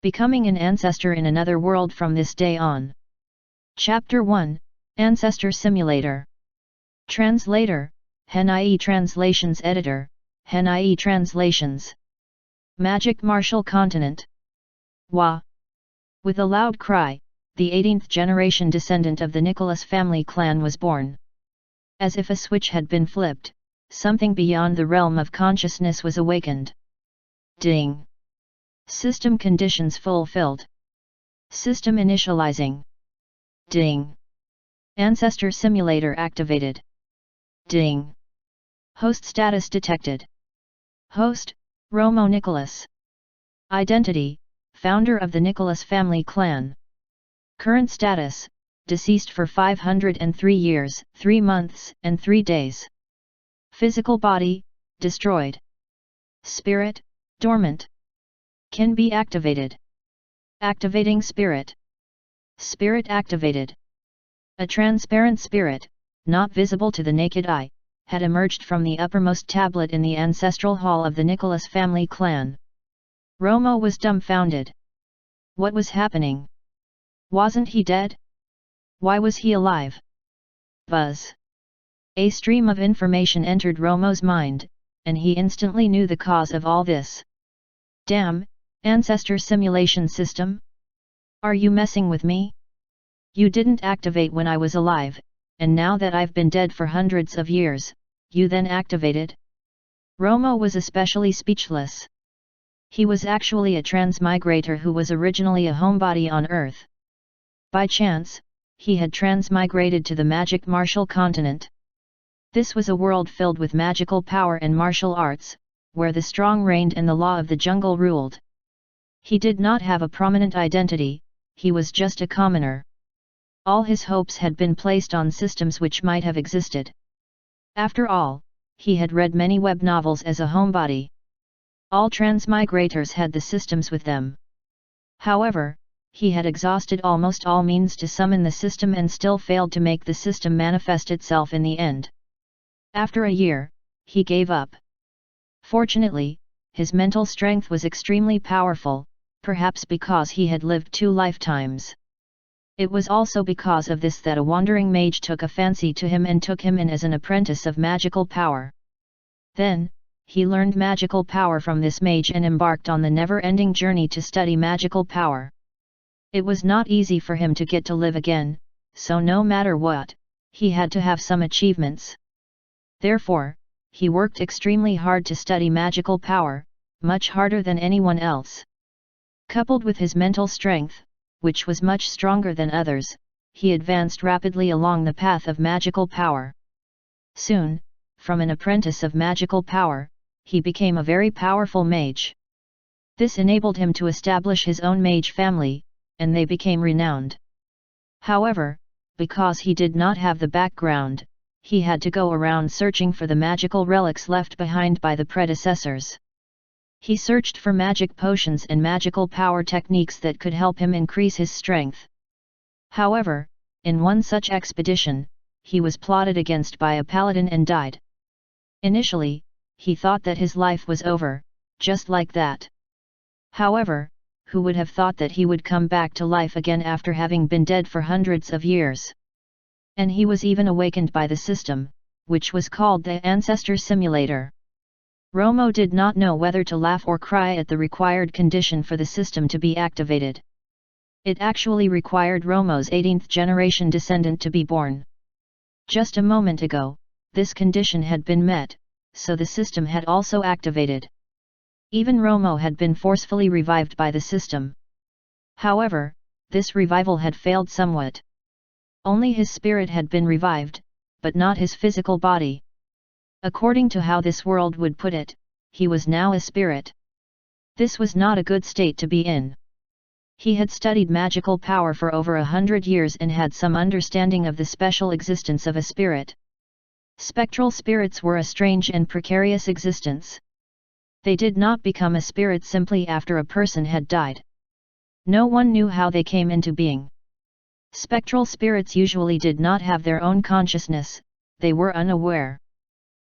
Becoming an ancestor in another world from this day on. Chapter 1, Ancestor Simulator. Translator, HenIE Translations Editor, HenIE Translations. Magic Martial Continent. Wah! With a loud cry, the 18th generation descendant of the Nicholas family clan was born. As if a switch had been flipped, something beyond the realm of consciousness was awakened. Ding! System conditions fulfilled. System initializing. Ding! Ancestor Simulator activated. Ding! Host status detected. Host, Romo Nicholas. Identity, founder of the Nicholas family clan. Current status, deceased for 503 years, 3 months, and 3 days. Physical body, destroyed. Spirit, dormant. Can be activated. Activating spirit. Spirit activated. A transparent spirit, not visible to the naked eye, had emerged from the uppermost tablet in the ancestral hall of the Nicholas family clan. Romo was dumbfounded. What was happening? Wasn't he dead? Why was he alive? Buzz. A stream of information entered Romo's mind, and he instantly knew the cause of all this. Damn, Ancestor Simulation System? Are you messing with me? You didn't activate when I was alive, and now that I've been dead for hundreds of years, you then activated? Romo was especially speechless. He was actually a transmigrator who was originally a homebody on Earth. By chance, he had transmigrated to the magic martial continent. This was a world filled with magical power and martial arts, where the strong reigned and the law of the jungle ruled. He did not have a prominent identity, he was just a commoner. All his hopes had been placed on systems which might have existed. After all, he had read many web novels as a homebody. All transmigrators had the systems with them. However, he had exhausted almost all means to summon the system and still failed to make the system manifest itself in the end. After a year, he gave up. Fortunately, his mental strength was extremely powerful, perhaps because he had lived 2 lifetimes. It was also because of this that a wandering mage took a fancy to him and took him in as an apprentice of magical power. Then, he learned magical power from this mage and embarked on the never-ending journey to study magical power. It was not easy for him to get to live again, so no matter what, he had to have some achievements. Therefore, he worked extremely hard to study magical power, much harder than anyone else. Coupled with his mental strength, which was much stronger than others, he advanced rapidly along the path of magical power. Soon, from an apprentice of magical power, he became a very powerful mage. This enabled him to establish his own mage family, and they became renowned. However, because he did not have the background, he had to go around searching for the magical relics left behind by the predecessors. He searched for magic potions and magical power techniques that could help him increase his strength. However, in one such expedition, he was plotted against by a paladin and died. Initially, he thought that his life was over, just like that. However, who would have thought that he would come back to life again after having been dead for hundreds of years? And he was even awakened by the system, which was called the Ancestor Simulator. Romo did not know whether to laugh or cry at the required condition for the system to be activated. It actually required Romo's 18th generation descendant to be born. Just a moment ago, this condition had been met, so the system had also activated. Even Romo had been forcefully revived by the system. However, this revival had failed somewhat. Only his spirit had been revived, but not his physical body. According to how this world would put it, he was now a spirit. This was not a good state to be in. He had studied magical power for over 100 years and had some understanding of the special existence of a spirit. Spectral spirits were a strange and precarious existence. They did not become a spirit simply after a person had died. No one knew how they came into being. Spectral spirits usually did not have their own consciousness, they were unaware.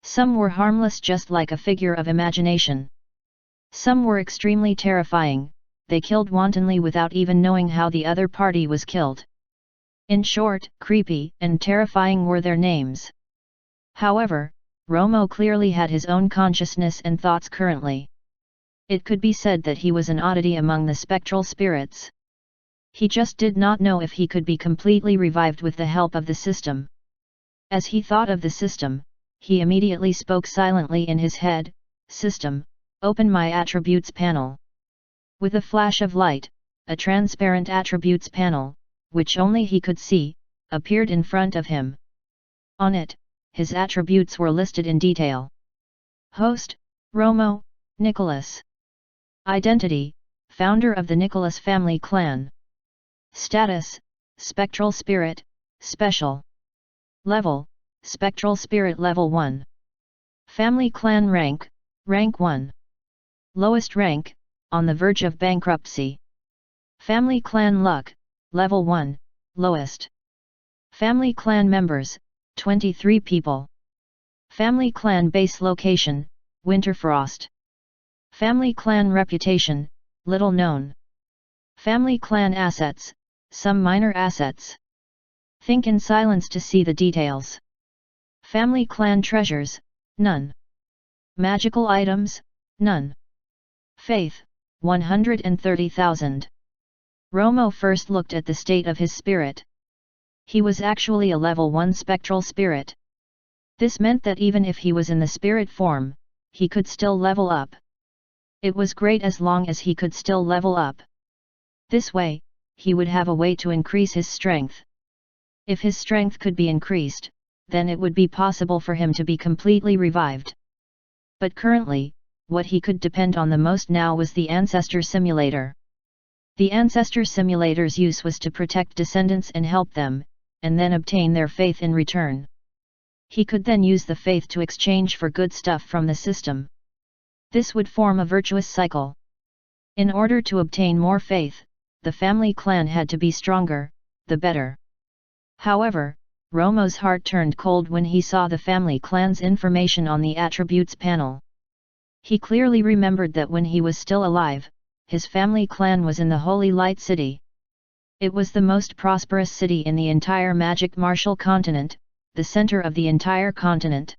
Some were harmless just like a figure of imagination. Some were extremely terrifying, they killed wantonly without even knowing how the other party was killed. In short, creepy and terrifying were their names. However, Romo clearly had his own consciousness and thoughts currently. It could be said that he was an oddity among the spectral spirits. He just did not know if he could be completely revived with the help of the system. As he thought of the system, he immediately spoke silently in his head, "System, open my attributes panel." With a flash of light, a transparent attributes panel, which only he could see, appeared in front of him. On it, his attributes were listed in detail. Host, Romo, Nicholas. Identity, founder of the Nicholas family clan. Status, spectral spirit, special. Level, spectral spirit level 1. Family clan rank, rank 1. Lowest rank, on the verge of bankruptcy. Family clan luck, level 1, lowest. Family clan members, 23 people. Family clan base location, Winterfrost. Family clan reputation, little known. Family clan assets, some minor assets. Think in silence to see the details. Family clan treasures, none. Magical items, none. Faith, 130,000. Romo first looked at the state of his spirit. He was actually a level 1 spectral spirit. This meant that even if he was in the spirit form, he could still level up. It was great as long as he could still level up. This way, he would have a way to increase his strength. If his strength could be increased, then it would be possible for him to be completely revived. But currently, what he could depend on the most now was the Ancestor simulator. The Ancestor simulator's use was to protect descendants and help them, and then obtain their faith in return. He could then use the faith to exchange for good stuff from the system. This would form a virtuous cycle. In order to obtain more faith, the family clan had to be stronger, the better. However, Romo's heart turned cold when he saw the family clan's information on the attributes panel. He clearly remembered that when he was still alive, his family clan was in the Holy Light City. It was the most prosperous city in the entire magic martial continent, the center of the entire continent.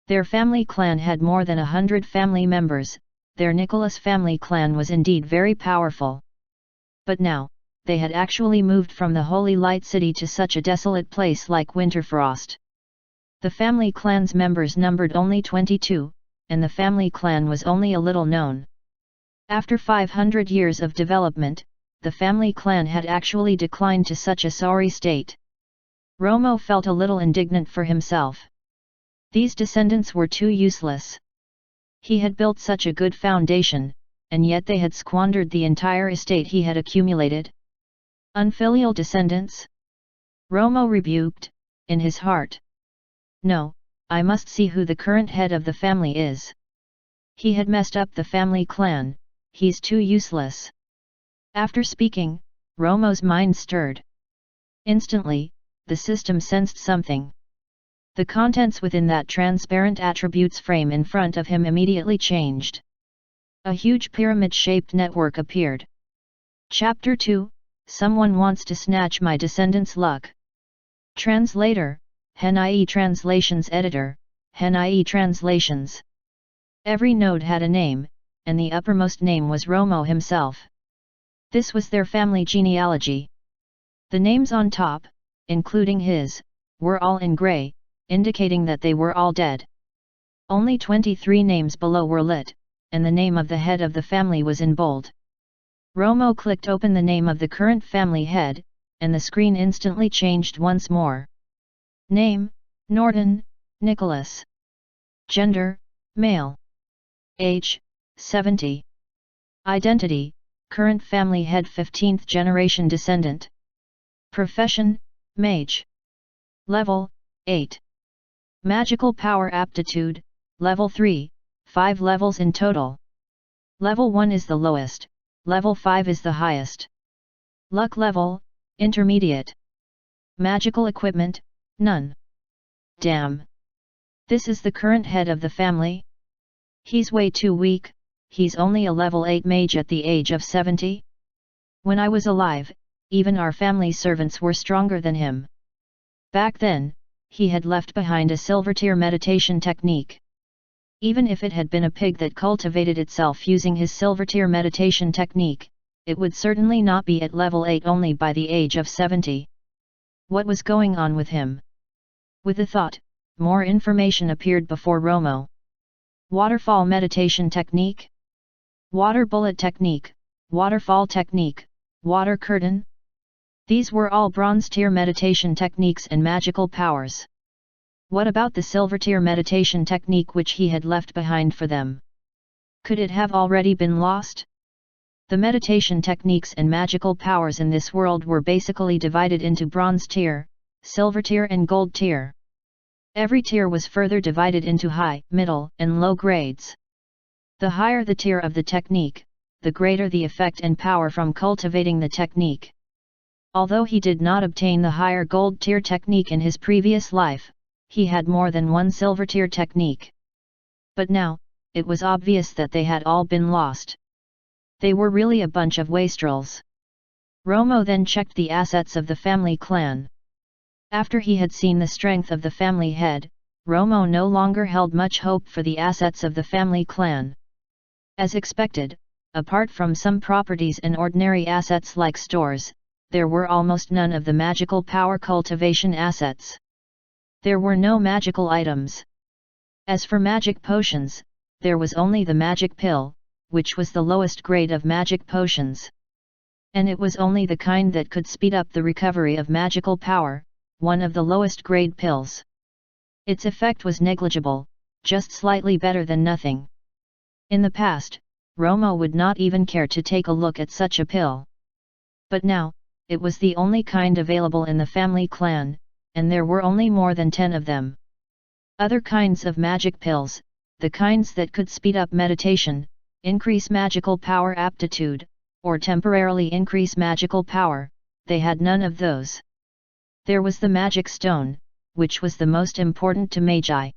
Their family clan had more than 100 family members. Their Nicholas family clan was indeed very powerful. But now, they had actually moved from the Holy Light City to such a desolate place like Winterfrost. The family clan's members numbered only 22, and the family clan was only a little known. After 500 years of development, the family clan had actually declined to such a sorry state. Romo felt a little indignant for himself. These descendants were too useless. He had built such a good foundation, and yet they had squandered the entire estate he had accumulated. Unfilial descendants? Romo rebuked, in his heart. No, I must see who the current head of the family is. He had messed up the family clan, he's too useless. After speaking, Romo's mind stirred. Instantly, the system sensed something. The contents within that transparent attributes frame in front of him immediately changed. A huge pyramid-shaped network appeared. Chapter 2, Someone Wants to Snatch My Descendants' Luck. Translator, HenIE Translations Editor, HenIE Translations. Every node had a name, and the uppermost name was Romo himself. This was their family genealogy. The names on top, including his, were all in grey, indicating that they were all dead. Only 23 names below were lit, and the name of the head of the family was in bold. Romo clicked open the name of the current family head, and the screen instantly changed once more. Name, Norton, Nicholas. Gender, male. Age, 70. Identity, current family head 15th generation descendant. Profession, mage. Level, 8. Magical power aptitude, level 3, 5 levels in total. Level 1 is the lowest, level 5 is the highest. Luck level, intermediate. Magical equipment, none. Damn. This is the current head of the family? He's way too weak, he's only a level 8 mage at the age of 70? When I was alive, even our family servants were stronger than him. Back then, he had left behind a silver tier meditation technique. Even if it had been a pig that cultivated itself using his silver tier meditation technique, it would certainly not be at level 8 only by the age of 70. What was going on with him? With a thought, more information appeared before Romo. Waterfall meditation technique? Water bullet technique, waterfall technique, water curtain? These were all bronze tier meditation techniques and magical powers. What about the silver tier meditation technique which he had left behind for them? Could it have already been lost? The meditation techniques and magical powers in this world were basically divided into bronze tier, silver tier and gold tier. Every tier was further divided into high, middle, and low grades. The higher the tier of the technique, the greater the effect and power from cultivating the technique. Although he did not obtain the higher gold tier technique in his previous life, he had more than one silver tier technique. But now, it was obvious that they had all been lost. They were really a bunch of wastrels. Romo then checked the assets of the family clan. After he had seen the strength of the family head, Romo no longer held much hope for the assets of the family clan. As expected, apart from some properties and ordinary assets like stores, there were almost none of the magical power cultivation assets. There were no magical items. As for magic potions, there was only the magic pill, which was the lowest grade of magic potions. And it was only the kind that could speed up the recovery of magical power, one of the lowest grade pills. Its effect was negligible, just slightly better than nothing. In the past, Romo would not even care to take a look at such a pill. But now, it was the only kind available in the family clan, and there were only more than 10 of them. Other kinds of magic pills, the kinds that could speed up meditation, increase magical power aptitude, or temporarily increase magical power, they had none of those. There was the magic stone, which was the most important to magi.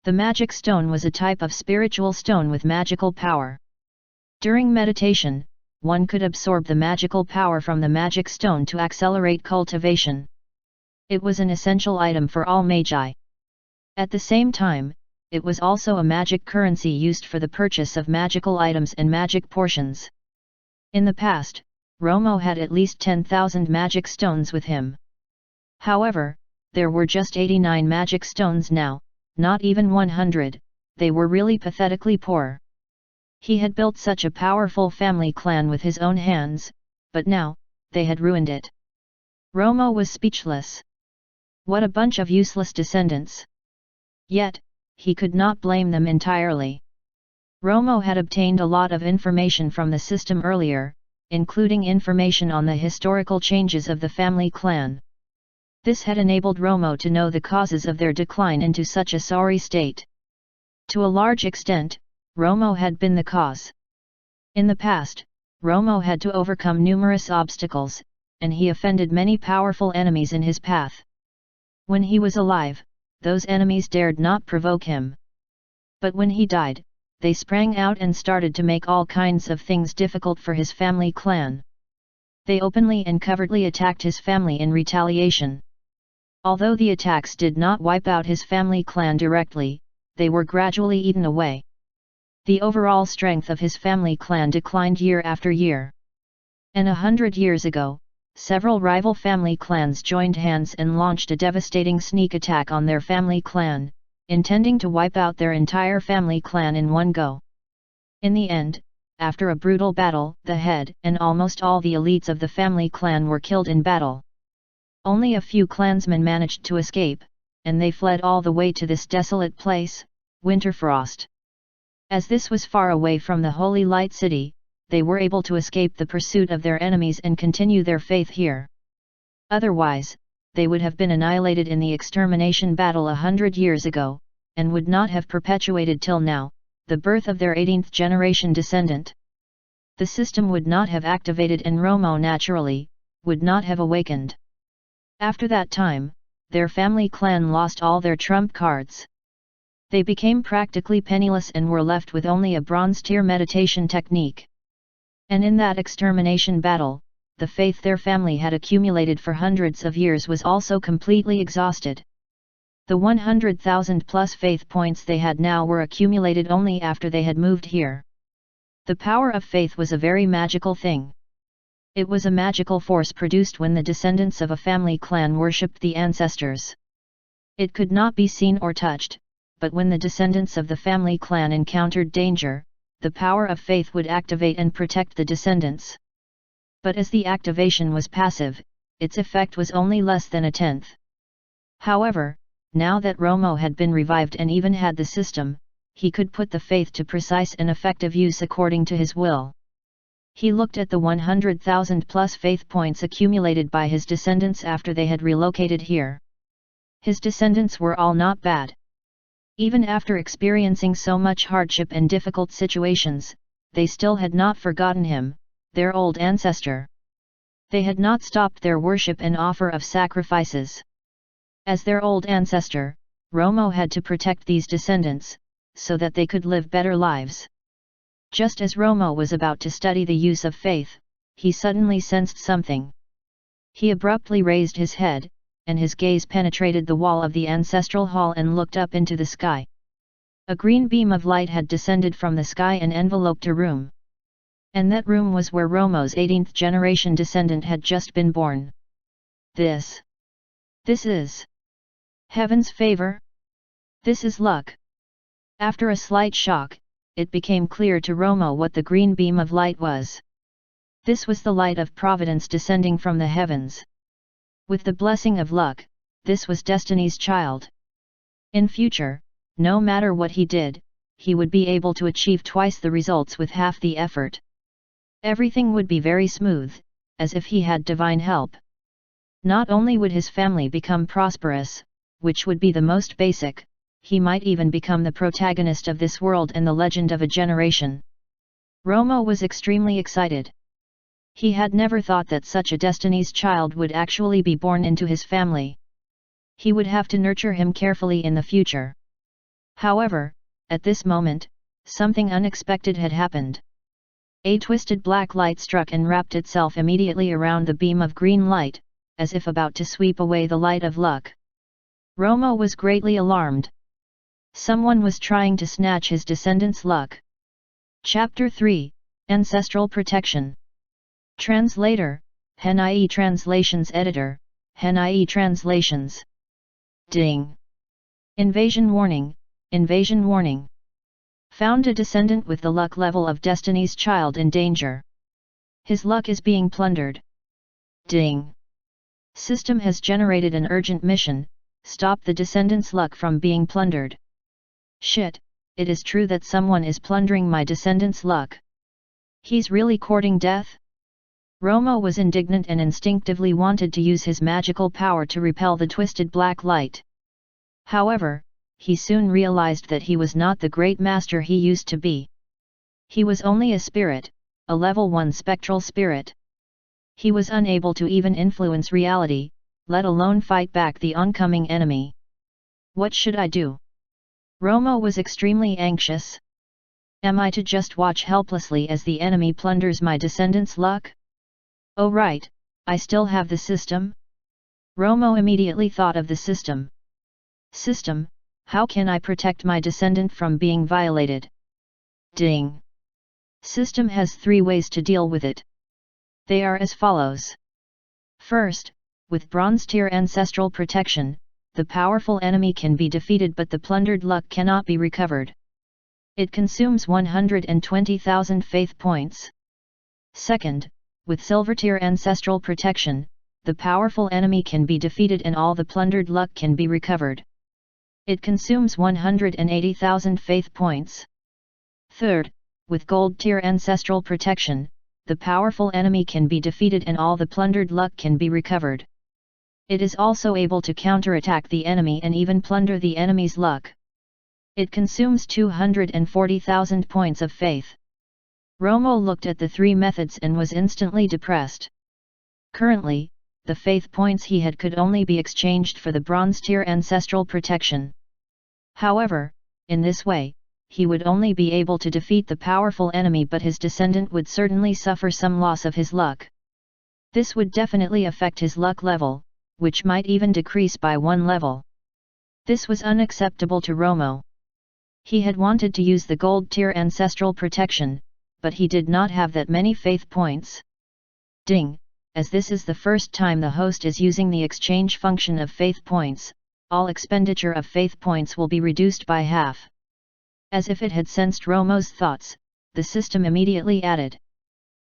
The magic stone was a type of spiritual stone with magical power. During meditation, one could absorb the magical power from the magic stone to accelerate cultivation. It was an essential item for all magi. At the same time, it was also a magic currency used for the purchase of magical items and magic portions. In the past, Romo had at least 10,000 magic stones with him. However, there were just 89 magic stones now, not even 100, they were really pathetically poor. He had built such a powerful family clan with his own hands, but now, they had ruined it. Romo was speechless. What a bunch of useless descendants! Yet, he could not blame them entirely. Romo had obtained a lot of information from the system earlier, including information on the historical changes of the family clan. This had enabled Romo to know the causes of their decline into such a sorry state. To a large extent, Romo had been the cause. In the past, Romo had to overcome numerous obstacles, and he offended many powerful enemies in his path. When he was alive, those enemies dared not provoke him. But when he died, they sprang out and started to make all kinds of things difficult for his family clan. They openly and covertly attacked his family in retaliation. Although the attacks did not wipe out his family clan directly, they were gradually eaten away. The overall strength of his family clan declined year after year. And 100 years ago, several rival family clans joined hands and launched a devastating sneak attack on their family clan, intending to wipe out their entire family clan in one go. In the end, after a brutal battle, the head and almost all the elites of the family clan were killed in battle. Only a few clansmen managed to escape, and they fled all the way to this desolate place, Winterfrost. As this was far away from the Holy Light City, they were able to escape the pursuit of their enemies and continue their faith here. Otherwise, they would have been annihilated in the extermination battle 100 years ago, and would not have perpetuated till now, the birth of their 18th generation descendant. The system would not have activated and Romo naturally, would not have awakened. After that time, their family clan lost all their trump cards. They became practically penniless and were left with only a bronze tier meditation technique. And in that extermination battle, the faith their family had accumulated for hundreds of years was also completely exhausted. The 100,000 plus faith points they had now were accumulated only after they had moved here. The power of faith was a very magical thing. It was a magical force produced when the descendants of a family clan worshipped the ancestors. It could not be seen or touched, but when the descendants of the family clan encountered danger, the power of faith would activate and protect the descendants. But as the activation was passive, its effect was only less than a tenth. However, now that Romo had been revived and even had the system, he could put the faith to precise and effective use according to his will. He looked at the 100,000 plus faith points accumulated by his descendants after they had relocated here. His descendants were all not bad. Even after experiencing so much hardship and difficult situations, they still had not forgotten him, their old ancestor. They had not stopped their worship and offer of sacrifices. As their old ancestor, Romo had to protect these descendants, so that they could live better lives. Just as Romo was about to study the use of faith, he suddenly sensed something. He abruptly raised his head, and his gaze penetrated the wall of the ancestral hall and looked up into the sky. A green beam of light had descended from the sky and enveloped a room. And that room was where Romo's 18th generation descendant had just been born. This is heaven's favor? This is luck. After a slight shock, it became clear to Romo what the green beam of light was. This was the light of providence descending from the heavens. With the blessing of luck, this was destiny's child. In future, no matter what he did, he would be able to achieve twice the results with half the effort. Everything would be very smooth, as if he had divine help. Not only would his family become prosperous, which would be the most basic, he might even become the protagonist of this world and the legend of a generation. Romo was extremely excited. He had never thought that such a destiny's child would actually be born into his family. He would have to nurture him carefully in the future. However, at this moment, something unexpected had happened. A twisted black light struck and wrapped itself immediately around the beam of green light, as if about to sweep away the light of luck. Romo was greatly alarmed. Someone was trying to snatch his descendants' luck. Chapter 3, Ancestral Protection. Translator, HenIE Translations Editor, HenIE Translations. Ding! Invasion warning, invasion warning. Found a descendant with the luck level of destiny's child in danger. His luck is being plundered. Ding! System has generated an urgent mission, stop the descendant's luck from being plundered. Shit, it is true that someone is plundering my descendant's luck. He's really courting death? Romo was indignant and instinctively wanted to use his magical power to repel the twisted black light. However, he soon realized that he was not the great master he used to be. He was only a spirit, a level 1 spectral spirit. He was unable to even influence reality, let alone fight back the oncoming enemy. What should I do? Romo was extremely anxious. Am I to just watch helplessly as the enemy plunders my descendants' luck? Oh right, I still have the system? Romo immediately thought of the system. System, how can I protect my descendant from being violated? Ding! System has 3 ways to deal with it. They are as follows. First, with bronze tier ancestral protection, the powerful enemy can be defeated but the plundered luck cannot be recovered. It consumes 120,000 faith points. Second, with silver tier ancestral protection, the powerful enemy can be defeated and all the plundered luck can be recovered. It consumes 180,000 faith points. Third, with gold tier ancestral protection, the powerful enemy can be defeated and all the plundered luck can be recovered. It is also able to counterattack the enemy and even plunder the enemy's luck. It consumes 240,000 points of faith. Romo looked at the 3 methods and was instantly depressed. Currently, the faith points he had could only be exchanged for the bronze tier ancestral protection. However, In this way, he would only be able to defeat the powerful enemy, but his descendant would certainly suffer some loss of his luck. This would definitely affect his luck level, which might even decrease by 1 level. This was unacceptable to Romo. He had wanted to use the gold tier ancestral protection, but he did not have that many faith points. Ding! As this is the first time the host is using the exchange function of faith points, all expenditure of faith points will be reduced by half. As if it had sensed Romo's thoughts, the system immediately added.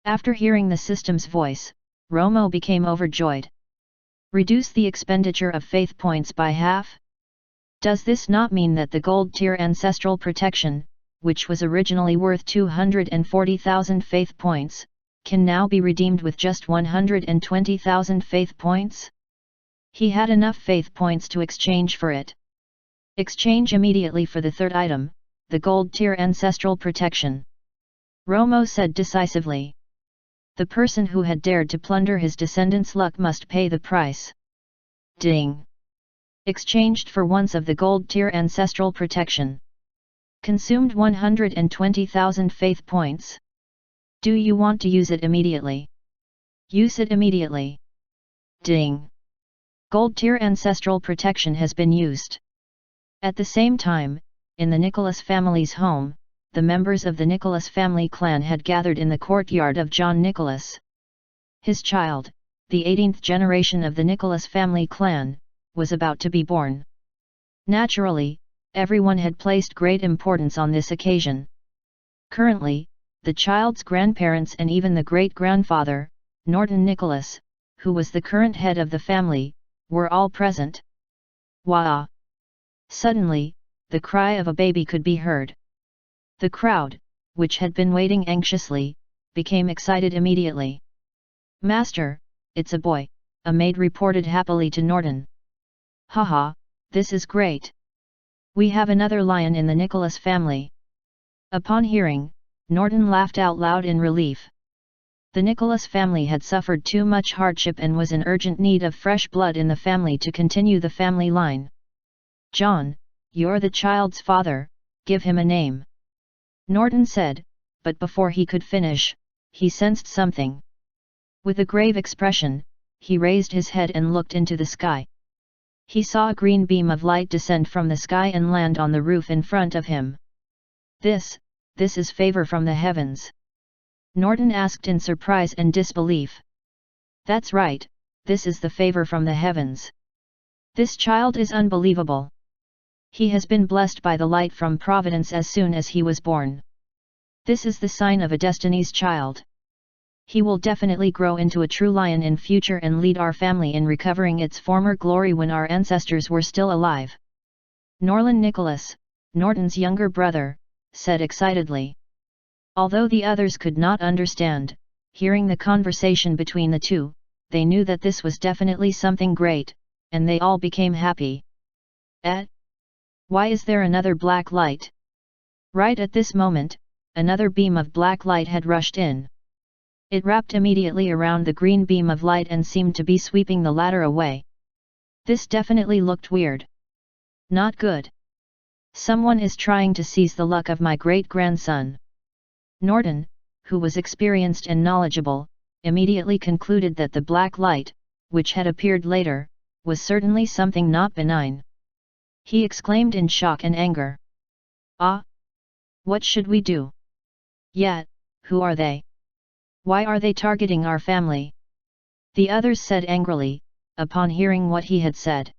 After hearing the system's voice, Romo became overjoyed. Reduce the expenditure of faith points by half? Does this not mean that the gold tier ancestral protection, which was originally worth 240,000 faith points, can now be redeemed with just 120,000 faith points? He had enough faith points to exchange for it. Exchange immediately for the third item, the gold tier ancestral protection. Romo said decisively. The person who had dared to plunder his descendants' luck must pay the price. Ding! Exchanged for once of the gold tier ancestral protection. Consumed 120,000 faith points. Do you want to use it immediately? Use it immediately. Ding! Gold tier ancestral protection has been used. At the same time, in the Nicholas family's home, the members of the Nicholas family clan had gathered in the courtyard of John Nicholas. His child, the 18th generation of the Nicholas family clan, was about to be born. Naturally, everyone had placed great importance on this occasion. Currently, the child's grandparents and even the great-grandfather, Norton Nicholas, who was the current head of the family, were all present. Wah! Suddenly, the cry of a baby could be heard. The crowd, which had been waiting anxiously, became excited immediately. Master, it's a boy, a maid reported happily to Norton. Haha, this is great. We have another lion in the Nicholas family. Upon hearing, Norton laughed out loud in relief. The Nicholas family had suffered too much hardship and was in urgent need of fresh blood in the family to continue the family line. John, you're the child's father, give him a name. Norton said, but before he could finish, he sensed something. With a grave expression, he raised his head and looked into the sky. He saw a green beam of light descend from the sky and land on the roof in front of him. This is favor from the heavens. Norton asked in surprise and disbelief. That's right, this is the favor from the heavens. This child is unbelievable. He has been blessed by the light from providence as soon as he was born. This is the sign of a destiny's child. He will definitely grow into a true lion in future and lead our family in recovering its former glory when our ancestors were still alive. Norland Nicholas, Norton's younger brother, said excitedly. Although the others could not understand, hearing the conversation between the two, they knew that this was definitely something great, and they all became happy. Why is there another black light? Right at this moment, another beam of black light had rushed in. It wrapped immediately around the green beam of light and seemed to be sweeping the latter away. This definitely looked weird. Not good. Someone is trying to seize the luck of my great-grandson. Norton, who was experienced and knowledgeable, immediately concluded that the black light, which had appeared later, was certainly something not benign. He exclaimed in shock and anger. Ah! What should we do? Yet, who are they? Why are they targeting our family? The others said angrily, upon hearing what he had said.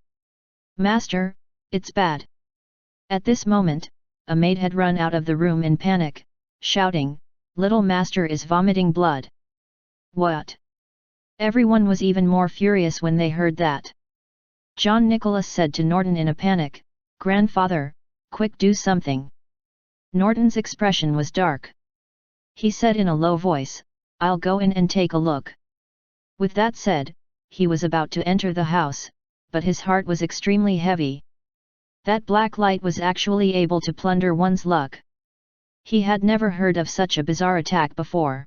Master, it's bad. At this moment, a maid had run out of the room in panic, shouting, Little Master is vomiting blood. What? Everyone was even more furious when they heard that. John Nicholas said to Norton in a panic, Grandfather, quick do something. Norton's expression was dark. He said in a low voice, I'll go in and take a look. With that said, he was about to enter the house, but his heart was extremely heavy. That black light was actually able to plunder one's luck. He had never heard of such a bizarre attack before.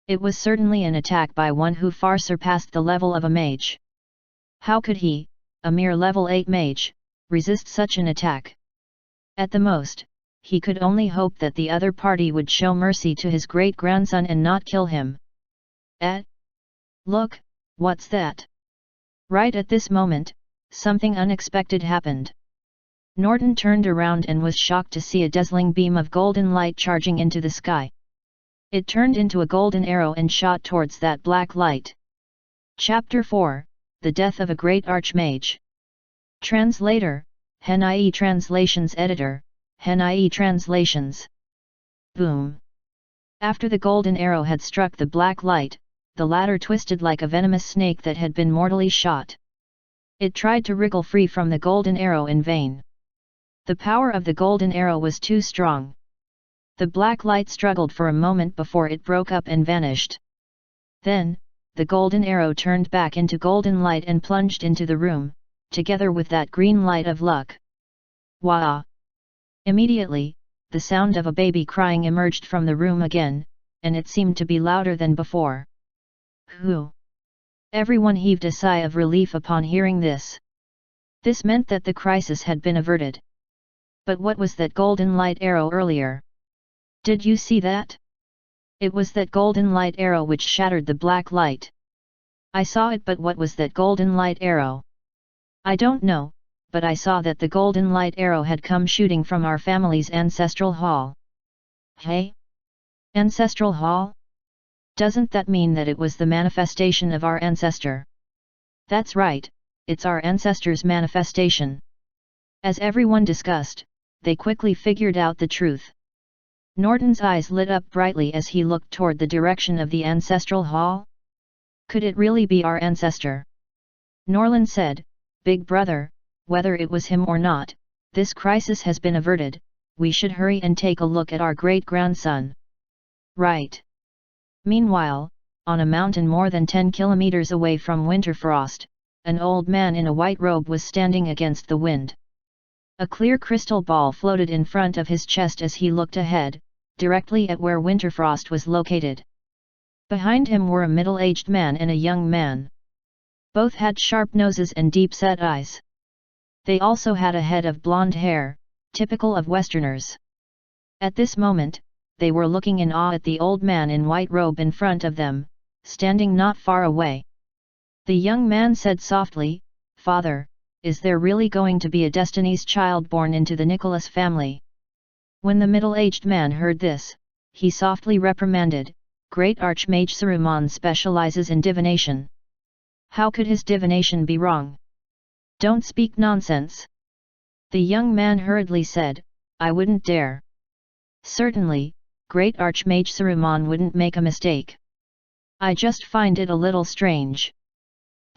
It was certainly an attack by one who far surpassed the level of a mage. How could he, a mere level 8 mage, resist such an attack? At the most, he could only hope that the other party would show mercy to his great-grandson and not kill him. Look, what's that? Right at this moment, something unexpected happened. Norton turned around and was shocked to see a dazzling beam of golden light charging into the sky. It turned into a golden arrow and shot towards that black light. Chapter 4, The Death of a Great Archmage. Translator, Hen.ie Translations Editor, Hen.ie Translations. Boom! After the golden arrow had struck the black light, the latter twisted like a venomous snake that had been mortally shot. It tried to wriggle free from the golden arrow in vain. The power of the golden arrow was too strong. The black light struggled for a moment before it broke up and vanished. Then, the golden arrow turned back into golden light and plunged into the room, together with that green light of luck. Wah! Immediately, the sound of a baby crying emerged from the room again, and it seemed to be louder than before. Hoo! Everyone heaved a sigh of relief upon hearing this. This meant that the crisis had been averted. But what was that golden light arrow earlier? Did you see that? It was that golden light arrow which shattered the black light. I saw it, but what was that golden light arrow? I don't know, but I saw that the golden light arrow had come shooting from our family's ancestral hall. Hey? Ancestral hall? Doesn't that mean that it was the manifestation of our ancestor? That's right, it's our ancestor's manifestation. As everyone discussed, they quickly figured out the truth. Norton's eyes lit up brightly as he looked toward the direction of the ancestral hall. Could it really be our ancestor? Norland said, Big brother, whether it was him or not, this crisis has been averted, we should hurry and take a look at our great-grandson. Right. Meanwhile, on a mountain more than 10 kilometers away from Winterfrost, an old man in a white robe was standing against the wind. A clear crystal ball floated in front of his chest as he looked ahead, directly at where Winterfrost was located. Behind him were a middle-aged man and a young man. Both had sharp noses and deep-set eyes. They also had a head of blonde hair, typical of Westerners. At this moment, they were looking in awe at the old man in white robe in front of them, standing not far away. The young man said softly, Father, is there really going to be a Destiny's Child born into the Nicholas family? When the middle-aged man heard this, he softly reprimanded, Great Archmage Saruman specializes in divination. How could his divination be wrong? Don't speak nonsense. The young man hurriedly said, I wouldn't dare. Certainly, Great Archmage Saruman wouldn't make a mistake. I just find it a little strange.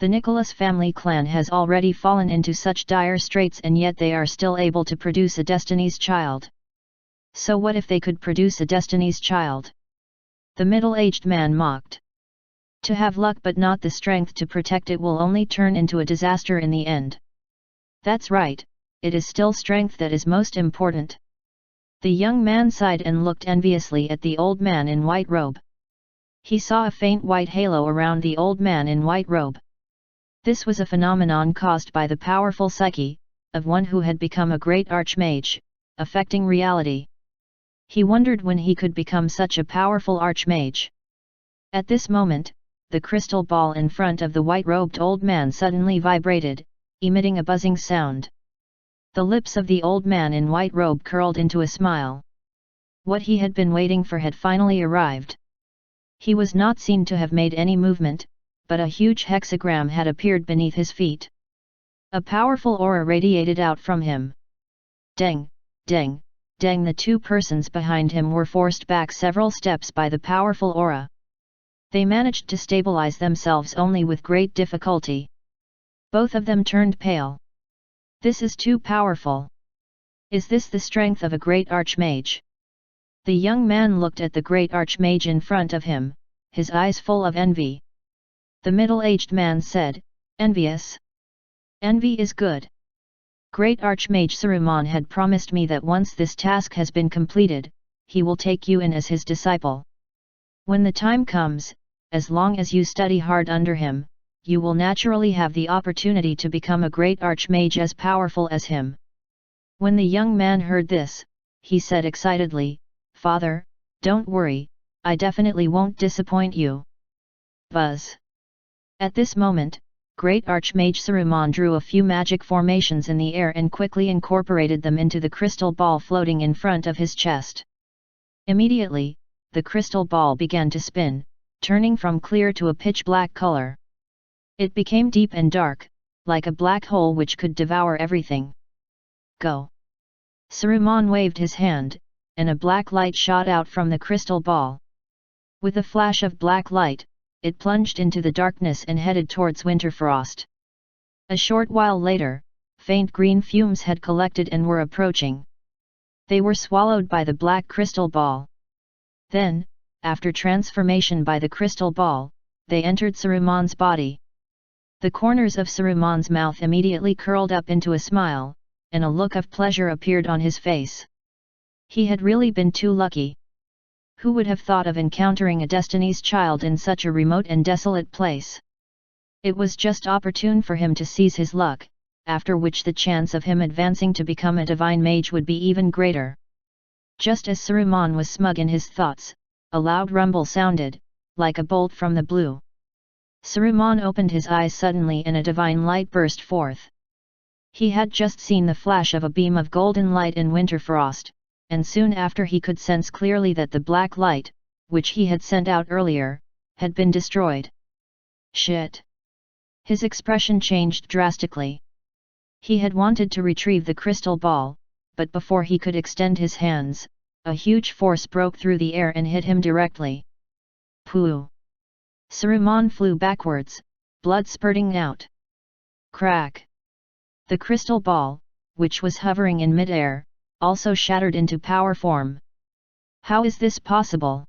The Nicholas family clan has already fallen into such dire straits, and yet they are still able to produce a Destiny's Child. So what if they could produce a Destiny's Child? The middle-aged man mocked. To have luck but not the strength to protect it will only turn into a disaster in the end. That's right, it is still strength that is most important. The young man sighed and looked enviously at the old man in white robe. He saw a faint white halo around the old man in white robe. This was a phenomenon caused by the powerful psyche of one who had become a great archmage, affecting reality. He wondered when he could become such a powerful archmage. At this moment, the crystal ball in front of the white-robed old man suddenly vibrated, emitting a buzzing sound. The lips of the old man in white robe curled into a smile. What he had been waiting for had finally arrived. He was not seen to have made any movement, but a huge hexagram had appeared beneath his feet. A powerful aura radiated out from him. Deng, deng, deng! The two persons behind him were forced back several steps by the powerful aura. They managed to stabilize themselves only with great difficulty. Both of them turned pale. This is too powerful. Is this the strength of a great archmage? The young man looked at the great archmage in front of him, his eyes full of envy. The middle-aged man said, Envious? Envy is good. Great Archmage Saruman had promised me that once this task has been completed, he will take you in as his disciple. When the time comes, as long as you study hard under him, you will naturally have the opportunity to become a great archmage as powerful as him. When the young man heard this, he said excitedly, "Father, don't worry, I definitely won't disappoint you." Buzz. At this moment, Great Archmage Saruman drew a few magic formations in the air and quickly incorporated them into the crystal ball floating in front of his chest. Immediately, the crystal ball began to spin, turning from clear to a pitch-black color. It became deep and dark, like a black hole which could devour everything. "Go!" Saruman waved his hand, and a black light shot out from the crystal ball. With a flash of black light, it plunged into the darkness and headed towards Winterfrost. A short while later, faint green fumes had collected and were approaching. They were swallowed by the black crystal ball. Then, after transformation by the crystal ball, they entered Saruman's body. The corners of Saruman's mouth immediately curled up into a smile, and a look of pleasure appeared on his face. He had really been too lucky. Who would have thought of encountering a Destiny's Child in such a remote and desolate place? It was just opportune for him to seize his luck, after which the chance of him advancing to become a divine mage would be even greater. Just as Saruman was smug in his thoughts, a loud rumble sounded, like a bolt from the blue. Saruman opened his eyes suddenly and a divine light burst forth. He had just seen the flash of a beam of golden light in Winterfrost, and soon after he could sense clearly that the black light, which he had sent out earlier, had been destroyed. Shit! His expression changed drastically. He had wanted to retrieve the crystal ball, but before he could extend his hands, a huge force broke through the air and hit him directly. Pooh! Saruman flew backwards, blood spurting out. Crack! The crystal ball, which was hovering in mid-air, also shattered into power form. How is this possible?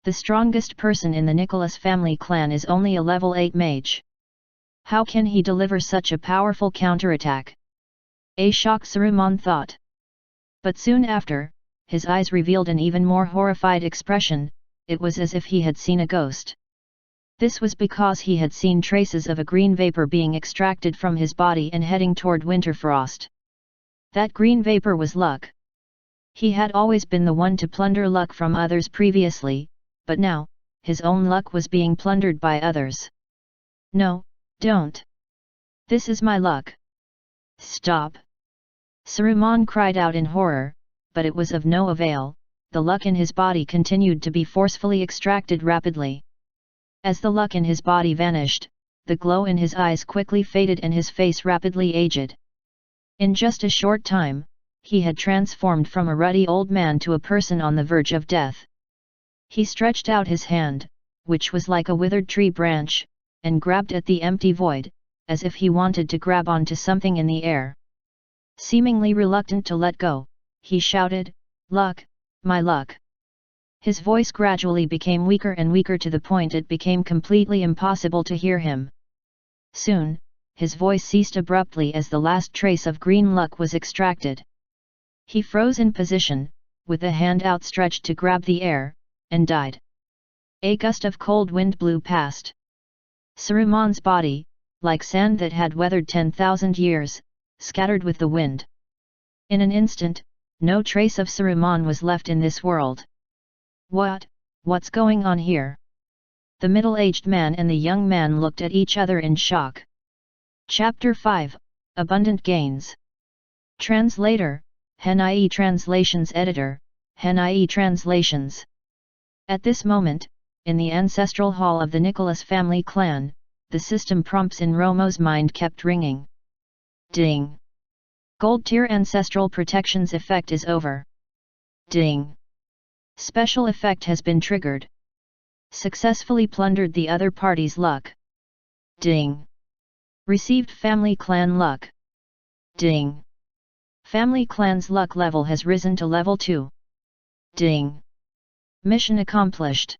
The strongest person in the Nicholas family clan is only a level 8 mage. How can he deliver such a powerful counterattack? A shock, Saruman thought. But soon after, his eyes revealed an even more horrified expression. It was as if he had seen a ghost. This was because he had seen traces of a green vapor being extracted from his body and heading toward Winterfrost. That green vapor was luck. He had always been the one to plunder luck from others previously, but now, his own luck was being plundered by others. "No, don't! This is my luck! Stop!" Saruman cried out in horror, but it was of no avail. The luck in his body continued to be forcefully extracted rapidly. As the luck in his body vanished, the glow in his eyes quickly faded and his face rapidly aged. In just a short time, he had transformed from a ruddy old man to a person on the verge of death. He stretched out his hand, which was like a withered tree branch, and grabbed at the empty void, as if he wanted to grab onto something in the air. Seemingly reluctant to let go, he shouted, "Luck, my luck!" His voice gradually became weaker and weaker to the point it became completely impossible to hear him. Soon, his voice ceased abruptly as the last trace of green luck was extracted. He froze in position, with a hand outstretched to grab the air, and died. A gust of cold wind blew past. Saruman's body, like sand that had weathered 10,000 years, scattered with the wind. In an instant, no trace of Saruman was left in this world. What's going on here? The middle-aged man and the young man looked at each other in shock. Chapter 5, Abundant Gains. Translator, Hen.ie Translations Editor, Hen.ie Translations. At this moment, in the ancestral hall of the Nicholas family clan, the system prompts in Romo's mind kept ringing. Ding! Gold tier ancestral protections effect is over. Ding! Special effect has been triggered. Successfully plundered the other party's luck. Ding! Received family clan luck. Ding! Family clan's luck level has risen to level 2. Ding! Mission accomplished.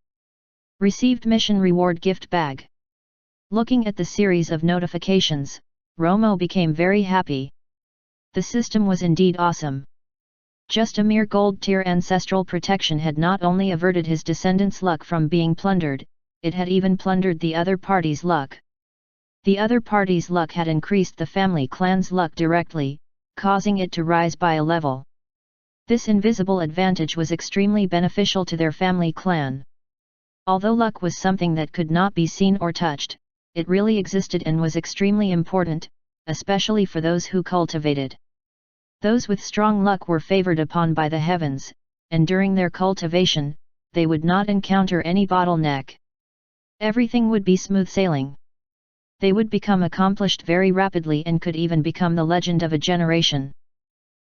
Received mission reward gift bag. Looking at the series of notifications, Romo became very happy. The system was indeed awesome. Just a mere gold tier ancestral protection had not only averted his descendants' luck from being plundered, it had even plundered the other party's luck. The other party's luck had increased the family clan's luck directly, causing it to rise by a level. This invisible advantage was extremely beneficial to their family clan. Although luck was something that could not be seen or touched, it really existed and was extremely important, especially for those who cultivated. Those with strong luck were favored upon by the heavens, and during their cultivation, they would not encounter any bottleneck. Everything would be smooth sailing. They would become accomplished very rapidly and could even become the legend of a generation.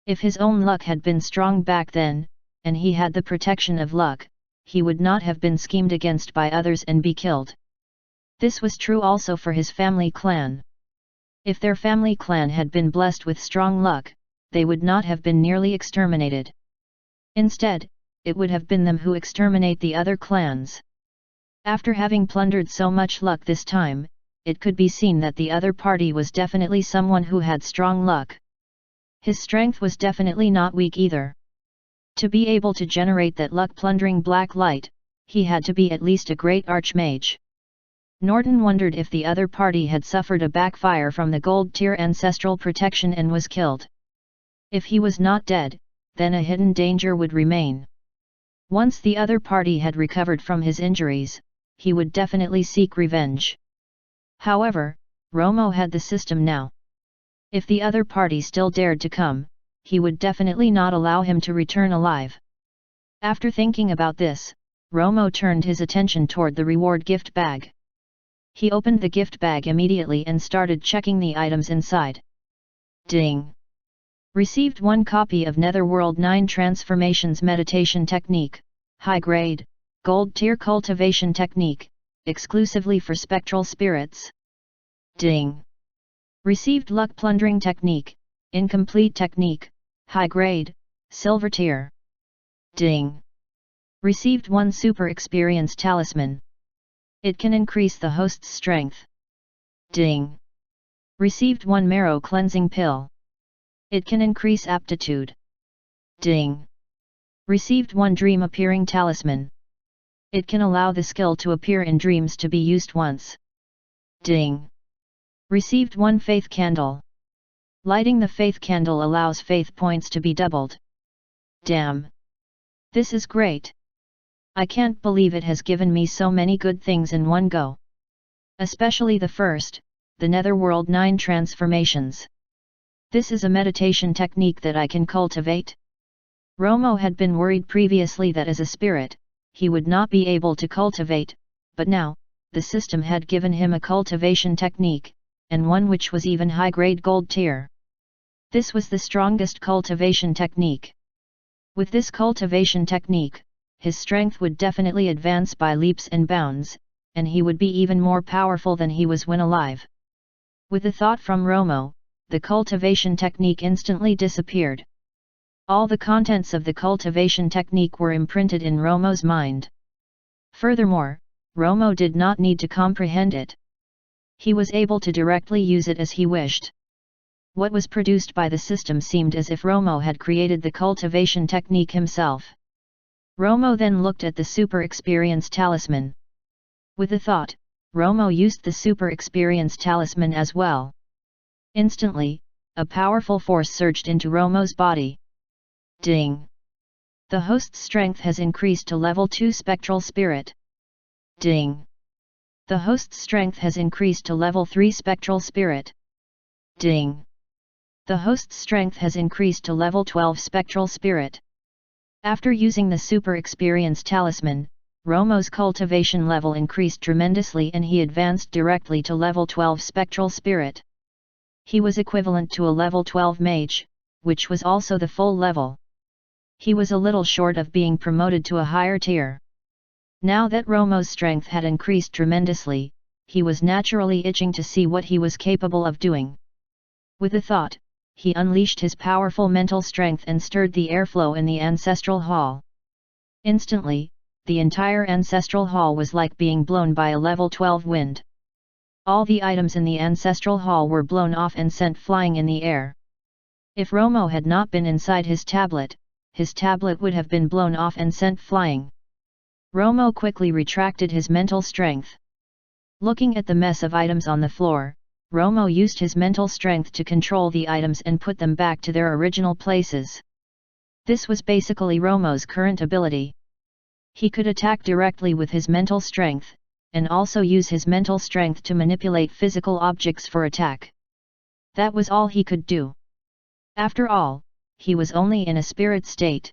If his own luck had been strong back then, and he had the protection of luck, he would not have been schemed against by others and be killed. This was true also for his family clan. If their family clan had been blessed with strong luck, they would not have been nearly exterminated. Instead, it would have been them who exterminate the other clans. After having plundered so much luck this time, it could be seen that the other party was definitely someone who had strong luck. His strength was definitely not weak either. To be able to generate that luck-plundering black light, he had to be at least a great archmage. Norton wondered if the other party had suffered a backfire from the gold tier ancestral protection and was killed. If he was not dead, then a hidden danger would remain. Once the other party had recovered from his injuries, he would definitely seek revenge. However, Romo had the system now. If the other party still dared to come, he would definitely not allow him to return alive. After thinking about this, Romo turned his attention toward the reward gift bag. He opened the gift bag immediately and started checking the items inside. Ding! Received 1 copy of Netherworld 9 Transformations Meditation Technique, High Grade, Gold Tier Cultivation Technique, exclusively for Spectral Spirits. Ding! Received Luck Plundering Technique, Incomplete Technique, High Grade, Silver Tier. Ding! Received 1 Super Experience Talisman. It can increase the host's strength. Ding! Received 1 Marrow Cleansing Pill. It can increase aptitude. Ding! Received 1 Dream Appearing Talisman. It can allow the skill to appear in dreams to be used once. Ding! Received 1 Faith Candle. Lighting the faith candle allows faith points to be doubled. Damn! This is great! I can't believe it has given me so many good things in one go. Especially the first, the Netherworld 9 Transformations. This is a meditation technique that I can cultivate. Romo had been worried previously that as a spirit, he would not be able to cultivate, but now, the system had given him a cultivation technique, and one which was even high-grade gold tier. This was the strongest cultivation technique. With this cultivation technique, his strength would definitely advance by leaps and bounds, and he would be even more powerful than he was when alive. With the thought from Romo, the cultivation technique instantly disappeared. All the contents of the cultivation technique were imprinted in Romo's mind. Furthermore, Romo did not need to comprehend it. He was able to directly use it as he wished. What was produced by the system seemed as if Romo had created the cultivation technique himself. Romo then looked at the Super Experience Talisman. With the thought, Romo used the Super Experience Talisman as well. Instantly, a powerful force surged into Romo's body. Ding! The host's strength has increased to level 2 Spectral Spirit. Ding! The host's strength has increased to level 3 Spectral Spirit. Ding! The host's strength has increased to level 12 Spectral Spirit. After using the Super Experience Talisman, Romo's cultivation level increased tremendously and he advanced directly to level 12 Spectral Spirit. He was equivalent to a level 12 mage, which was also the full level. He was a little short of being promoted to a higher tier. Now that Romo's strength had increased tremendously, he was naturally itching to see what he was capable of doing. With a thought, he unleashed his powerful mental strength and stirred the airflow in the ancestral hall. Instantly, the entire ancestral hall was like being blown by a level 12 wind. All the items in the ancestral hall were blown off and sent flying in the air. If Romo had not been inside his tablet would have been blown off and sent flying. Romo quickly retracted his mental strength. Looking at the mess of items on the floor, Romo used his mental strength to control the items and put them back to their original places. This was basically Romo's current ability. He could attack directly with his mental strength, and also use his mental strength to manipulate physical objects for attack. That was all he could do. After all, he was only in a spirit state.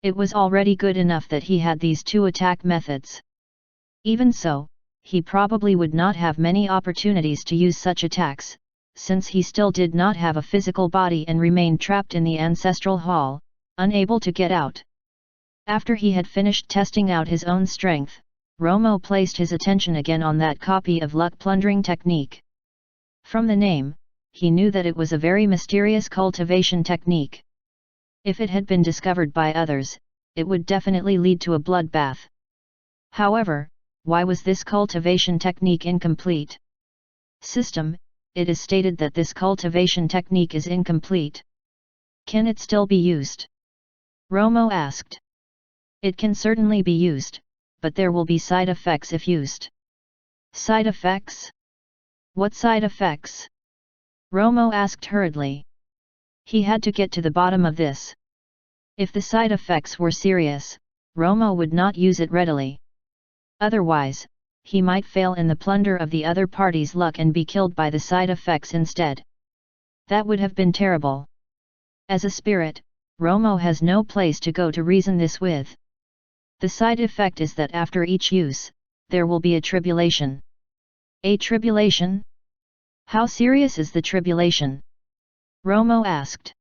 It was already good enough that he had these two attack methods. Even so, he probably would not have many opportunities to use such attacks, since he still did not have a physical body and remained trapped in the ancestral hall, unable to get out. After he had finished testing out his own strength, Romo placed his attention again on that copy of luck plundering technique. From the name, he knew that it was a very mysterious cultivation technique. If it had been discovered by others, it would definitely lead to a bloodbath. However, why was this cultivation technique incomplete? System, it is stated that this cultivation technique is incomplete. Can it still be used? Romo asked. It can certainly be used, but there will be side effects if used. Side effects? What side effects? Romo asked hurriedly. He had to get to the bottom of this. If the side effects were serious, Romo would not use it readily. Otherwise, he might fail in the plunder of the other party's luck and be killed by the side effects instead. That would have been terrible. As a spirit, Romo has no place to go to reason this with. The side effect is that after each use, there will be a tribulation. A tribulation? How serious is the tribulation? Romo asked.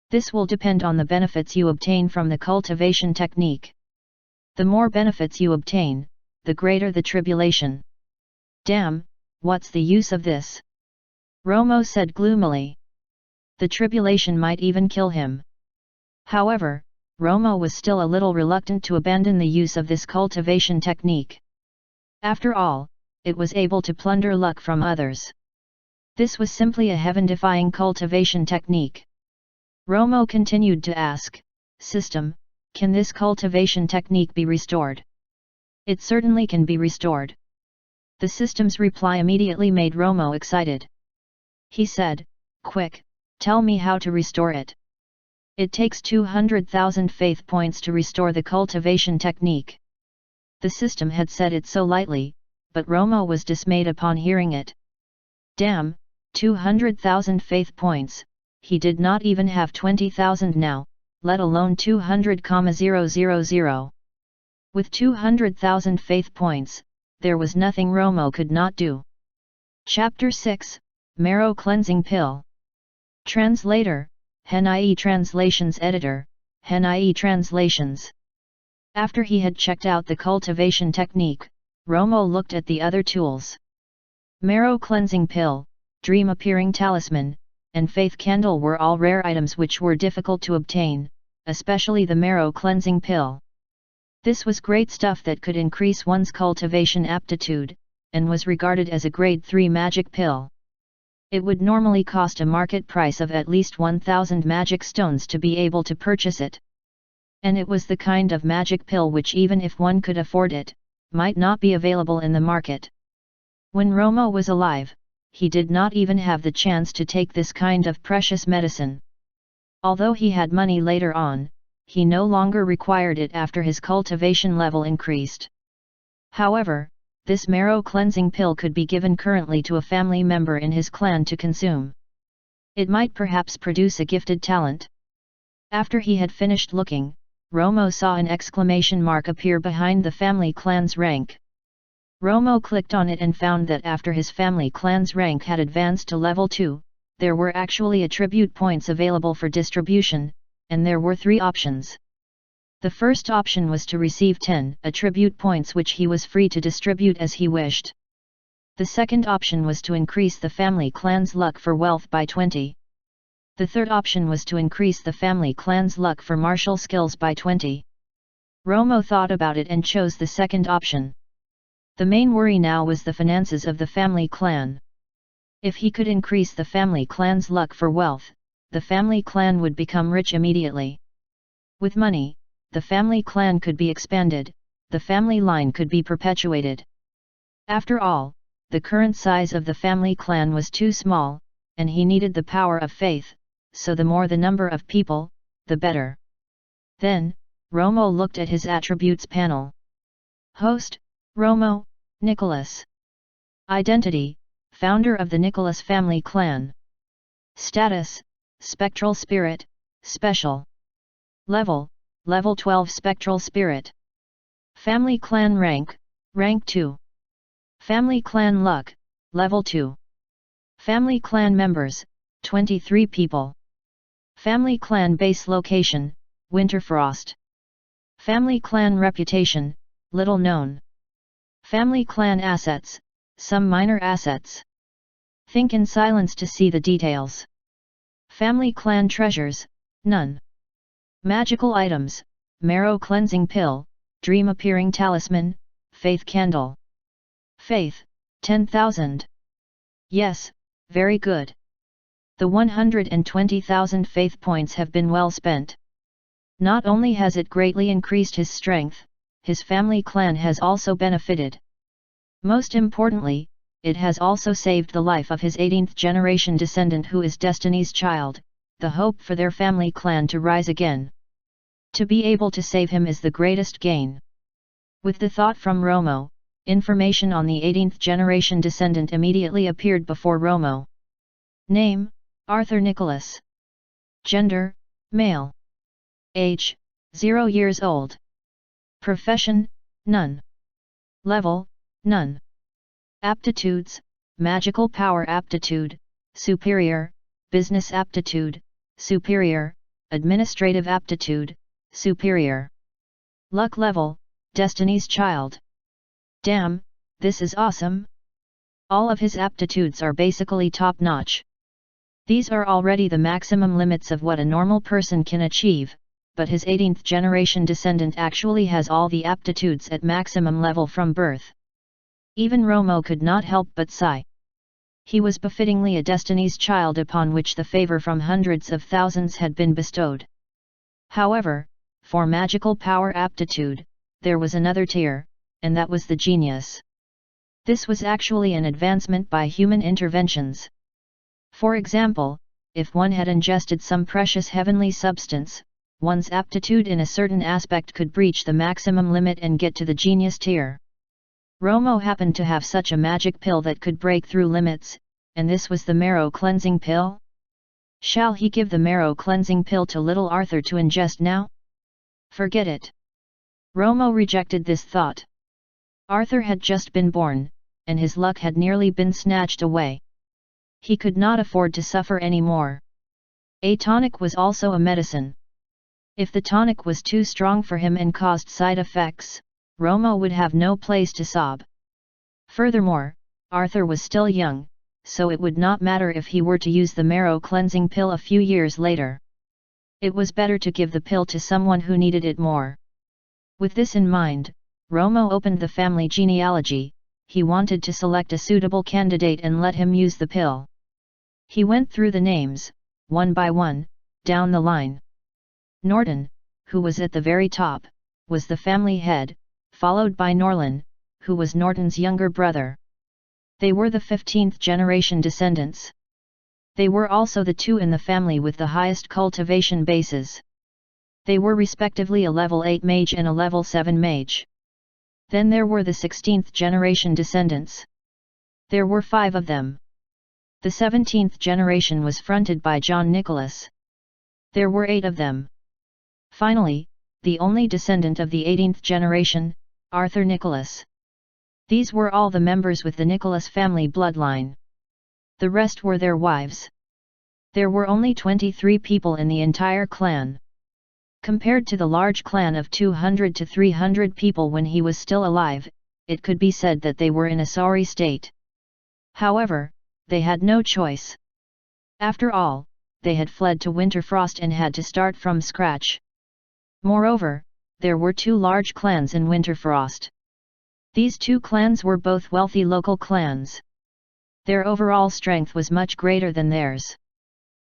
This will depend on the benefits you obtain from the cultivation technique. The more benefits you obtain, the greater the tribulation. Damn, what's the use of this? Romo said gloomily. The tribulation might even kill him. However, Romo was still a little reluctant to abandon the use of this cultivation technique. After all, it was able to plunder luck from others. This was simply a heaven-defying cultivation technique. Romo continued to ask, System, can this cultivation technique be restored? It certainly can be restored. The system's reply immediately made Romo excited. He said, Quick, tell me how to restore it. It takes 200,000 faith points to restore the cultivation technique. The system had said it so lightly, but Romo was dismayed upon hearing it. Damn, 200,000 faith points, he did not even have 20,000 now, let alone 200,000. With 200,000 faith points, there was nothing Romo could not do. Chapter 6, Marrow Cleansing Pill. Translator, Hen-IE Translations Editor, Hen-IE Translations. After he had checked out the cultivation technique, Romo looked at the other tools. Marrow Cleansing Pill, Dream Appearing Talisman, and Faith Candle were all rare items which were difficult to obtain, especially the Marrow Cleansing Pill. This was great stuff that could increase one's cultivation aptitude, and was regarded as a grade 3 magic pill. It would normally cost a market price of at least 1,000 magic stones to be able to purchase it. And it was the kind of magic pill which, even if one could afford it, might not be available in the market. When Romo was alive, he did not even have the chance to take this kind of precious medicine. Although he had money later on, he no longer required it after his cultivation level increased. However, this marrow cleansing pill could be given currently to a family member in his clan to consume. It might perhaps produce a gifted talent. After he had finished looking, Romo saw an exclamation mark appear behind the family clan's rank. Romo clicked on it and found that after his family clan's rank had advanced to level 2, there were actually attribute points available for distribution, and there were 3 options. The first option was to receive 10 attribute points which he was free to distribute as he wished. The second option was to increase the family clan's luck for wealth by 20. The third option was to increase the family clan's luck for martial skills by 20. Romo thought about it and chose the second option. The main worry now was the finances of the family clan. If he could increase the family clan's luck for wealth, the family clan would become rich immediately. With money, the family clan could be expanded, the family line could be perpetuated. After all, the current size of the family clan was too small, and he needed the power of faith, so the more the number of people, the better. Then, Romo looked at his attributes panel. Host, Romo, Nicholas. Identity, founder of the Nicholas family clan. Status, spectral spirit, special. Level, level 12 spectral spirit. Family clan rank, rank 2. Family clan luck, level 2. Family clan members, 23 people. Family clan base location, Winterfrost. Family clan reputation, little known. Family clan assets, some minor assets. Think in silence to see the details. Family clan treasures, none. Magical items, marrow cleansing pill, dream appearing talisman, faith candle. Faith, 10,000. Yes, very good. The 120,000 faith points have been well spent. Not only has it greatly increased his strength, his family clan has also benefited. Most importantly, it has also saved the life of his 18th generation descendant who is Destiny's child, the hope for their family clan to rise again. To be able to save him is the greatest gain. With the thought from Romo, information on the 18th generation descendant immediately appeared before Romo. Name, Arthur Nicholas. Gender, male. Age, 0 years old. Profession, none. Level, none. Aptitudes, magical power aptitude, superior, business aptitude, superior, administrative aptitude, superior. Luck level, Destiny's child. Damn, this is awesome. All of his aptitudes are basically top-notch. These are already the maximum limits of what a normal person can achieve, but his 18th generation descendant actually has all the aptitudes at maximum level from birth. Even Romo could not help but sigh. He was befittingly a Destiny's child upon which the favor from hundreds of thousands had been bestowed. However, for magical power aptitude, there was another tier, and that was the genius. This was actually an advancement by human interventions. For example, if one had ingested some precious heavenly substance, one's aptitude in a certain aspect could breach the maximum limit and get to the genius tier. Romo happened to have such a magic pill that could break through limits, and this was the marrow cleansing pill? Shall he give the marrow cleansing pill to little Arthur to ingest now? Forget it. Romo rejected this thought. Arthur had just been born, and his luck had nearly been snatched away. He could not afford to suffer any more. A tonic was also a medicine. If the tonic was too strong for him and caused side effects, Romo would have no place to sob. Furthermore, Arthur was still young, so it would not matter if he were to use the marrow cleansing pill a few years later. It was better to give the pill to someone who needed it more. With this in mind, Romo opened the family genealogy. He wanted to select a suitable candidate and let him use the pill. He went through the names, one by one, down the line. Norton, who was at the very top, was the family head, followed by Norlin, who was Norton's younger brother. They were the 15th generation descendants. They were also the two in the family with the highest cultivation bases. They were respectively a level 8 mage and a level 7 mage. Then there were the 16th generation descendants. There were 5 of them. The 17th generation was fronted by John Nicholas. There were 8 of them. Finally, the only descendant of the 18th generation, Arthur Nicholas. These were all the members with the Nicholas family bloodline. The rest were their wives. There were only 23 people in the entire clan. Compared to the large clan of 200 to 300 people when he was still alive, it could be said that they were in a sorry state. However, they had no choice. After all, they had fled to Winterfrost and had to start from scratch. Moreover, there were 2 large clans in Winterfrost. These 2 clans were both wealthy local clans. Their overall strength was much greater than theirs.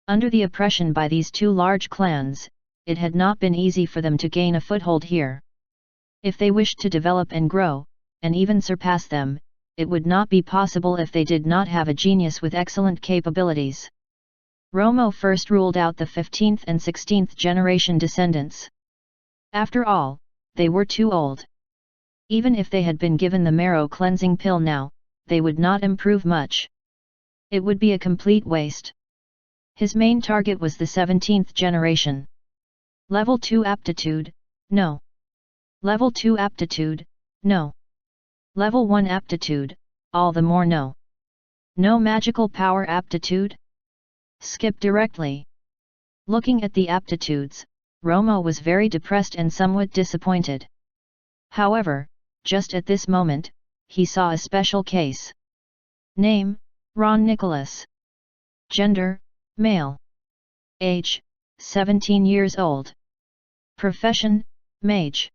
Under the oppression by these 2 large clans, it had not been easy for them to gain a foothold here. If they wished to develop and grow, and even surpass them, it would not be possible if they did not have a genius with excellent capabilities. Romo first ruled out the 15th and 16th generation descendants. After all, they were too old. Even if they had been given the marrow cleansing pill now, they would not improve much. It would be a complete waste. His main target was the 17th generation. Level 2 aptitude, no. Level 2 aptitude, no. Level 1 aptitude, all the more no. No magical power aptitude? Skip directly. Looking at the aptitudes, Romo was very depressed and somewhat disappointed. However, just at this moment, he saw a special case. Name, Ron Nicholas. Gender, male. Age, 17 years old. Profession, mage.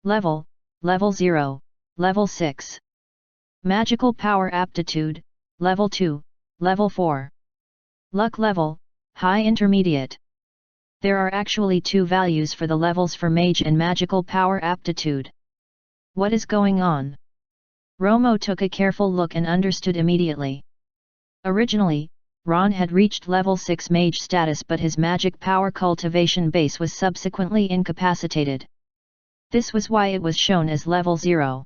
Level, Level 0, Level 6. Magical power aptitude, Level 2, Level 4. Luck level, high intermediate. There are actually two values for the levels for mage and magical power aptitude. What is going on? Romo took a careful look and understood immediately. Originally, Ron had reached level 6 mage status, but his magic power cultivation base was subsequently incapacitated. This was why it was shown as level 0.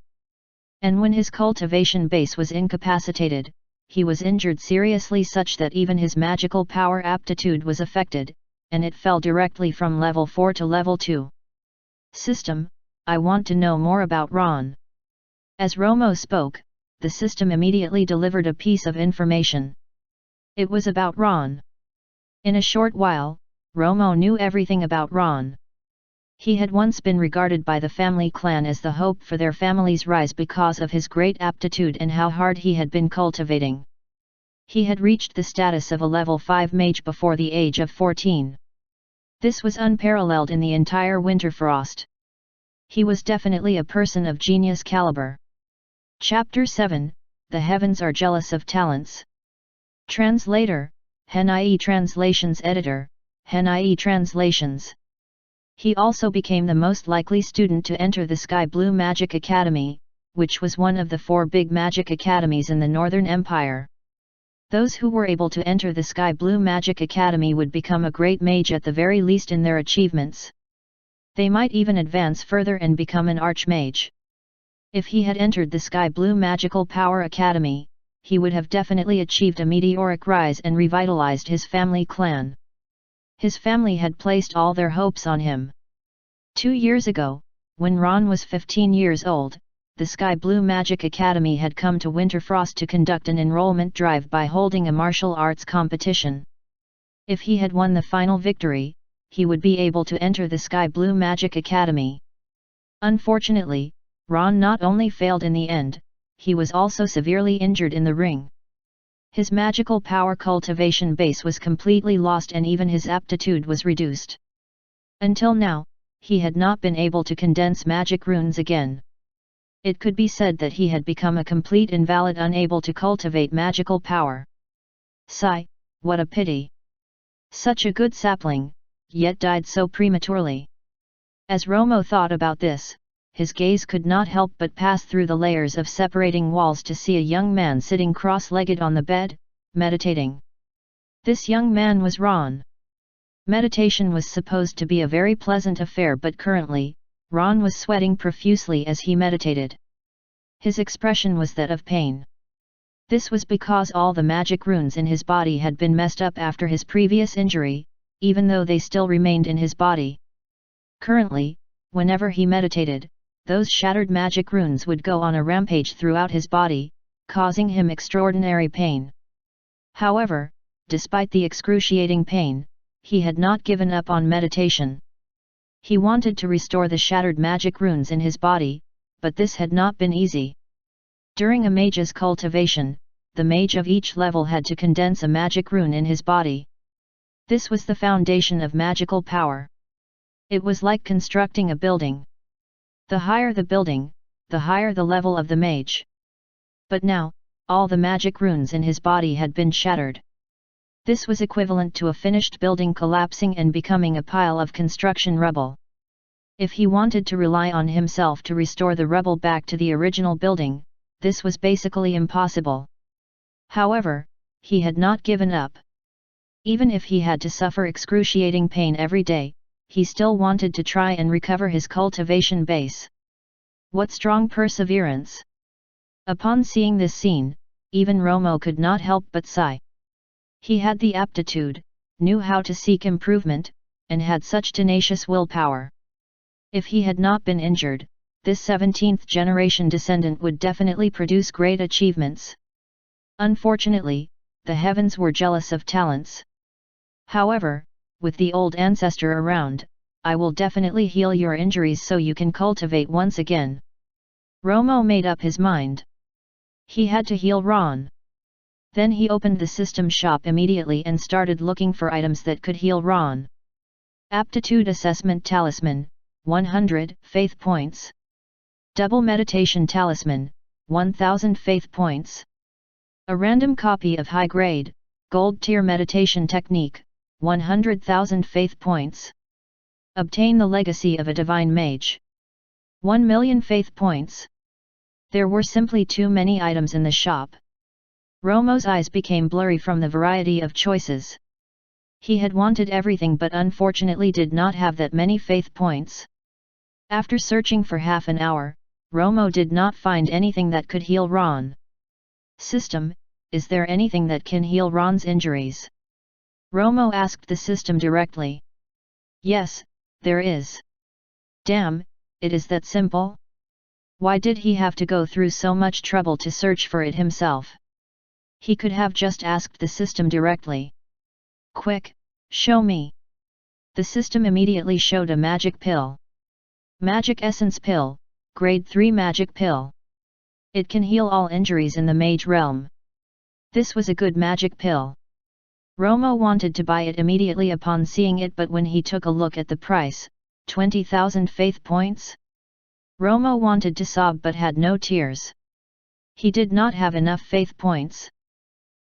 And when his cultivation base was incapacitated, he was injured seriously such that even his magical power aptitude was affected, and it fell directly from level 4 to level 2. System, I want to know more about Ron. As Romo spoke, the system immediately delivered a piece of information. It was about Ron. In a short while, Romo knew everything about Ron. He had once been regarded by the family clan as the hope for their family's rise because of his great aptitude and how hard he had been cultivating. He had reached the status of a level 5 mage before the age of 14. This was unparalleled in the entire Winterfrost. He was definitely a person of genius caliber. Chapter 7, The Heavens Are Jealous of Talents. Translator, Henai Translations Editor, Henai Translations. He also became the most likely student to enter the Sky Blue Magic Academy, which was one of the 4 big magic academies in the Northern Empire. Those who were able to enter the Sky Blue Magic Academy would become a great mage at the very least in their achievements. They might even advance further and become an archmage. If he had entered the Sky Blue Magical Power Academy, he would have definitely achieved a meteoric rise and revitalized his family clan. His family had placed all their hopes on him. 2 years ago, when Ron was 15 years old, the Sky Blue Magic Academy had come to Winterfrost to conduct an enrollment drive by holding a martial arts competition. If he had won the final victory, he would be able to enter the Sky Blue Magic Academy. Unfortunately, Ron not only failed in the end, he was also severely injured in the ring. His magical power cultivation base was completely lost and even his aptitude was reduced. Until now, he had not been able to condense magic runes again. It could be said that he had become a complete invalid, unable to cultivate magical power. Sigh, what a pity. Such a good sapling, yet died so prematurely. As Romo thought about this, his gaze could not help but pass through the layers of separating walls to see a young man sitting cross-legged on the bed, meditating. This young man was Ron. Meditation was supposed to be a very pleasant affair, but currently, Ron was sweating profusely as he meditated. His expression was that of pain. This was because all the magic runes in his body had been messed up after his previous injury, even though they still remained in his body. Currently, whenever he meditated, those shattered magic runes would go on a rampage throughout his body, causing him extraordinary pain. However, despite the excruciating pain, he had not given up on meditation. He wanted to restore the shattered magic runes in his body, but this had not been easy. During a mage's cultivation, the mage of each level had to condense a magic rune in his body. This was the foundation of magical power. It was like constructing a building. The higher the building, the higher the level of the mage. But now, all the magic runes in his body had been shattered. This was equivalent to a finished building collapsing and becoming a pile of construction rubble. If he wanted to rely on himself to restore the rubble back to the original building, this was basically impossible. However, he had not given up. Even if he had to suffer excruciating pain every day, he still wanted to try and recover his cultivation base. What strong perseverance! Upon seeing this scene, even Romo could not help but sigh. He had the aptitude, knew how to seek improvement, and had such tenacious willpower. If he had not been injured, this 17th generation descendant would definitely produce great achievements. Unfortunately, the heavens were jealous of talents. However, with the old ancestor around, I will definitely heal your injuries so you can cultivate once again. Romo made up his mind. He had to heal Ron. Then he opened the system shop immediately and started looking for items that could heal Ron. Aptitude Assessment Talisman, 100 Faith Points. Double Meditation Talisman, 1000 Faith Points. A random copy of High Grade, Gold Tier Meditation Technique, 100,000 Faith Points. Obtain the Legacy of a Divine Mage. 1 million Faith Points. There were simply too many items in the shop. Romo's eyes became blurry from the variety of choices. He had wanted everything but unfortunately did not have that many faith points. After searching for half an hour, Romo did not find anything that could heal Ron. System, is there anything that can heal Ron's injuries? Romo asked the system directly. Yes, there is. Damn, it is that simple? Why did he have to go through so much trouble to search for it himself? He could have just asked the system directly. Quick, show me. The system immediately showed a magic pill. Magic Essence Pill, Grade 3 Magic Pill. It can heal all injuries in the mage realm. This was a good magic pill. Romo wanted to buy it immediately upon seeing it, but when he took a look at the price, 20,000 faith points? Romo wanted to sob but had no tears. He did not have enough faith points.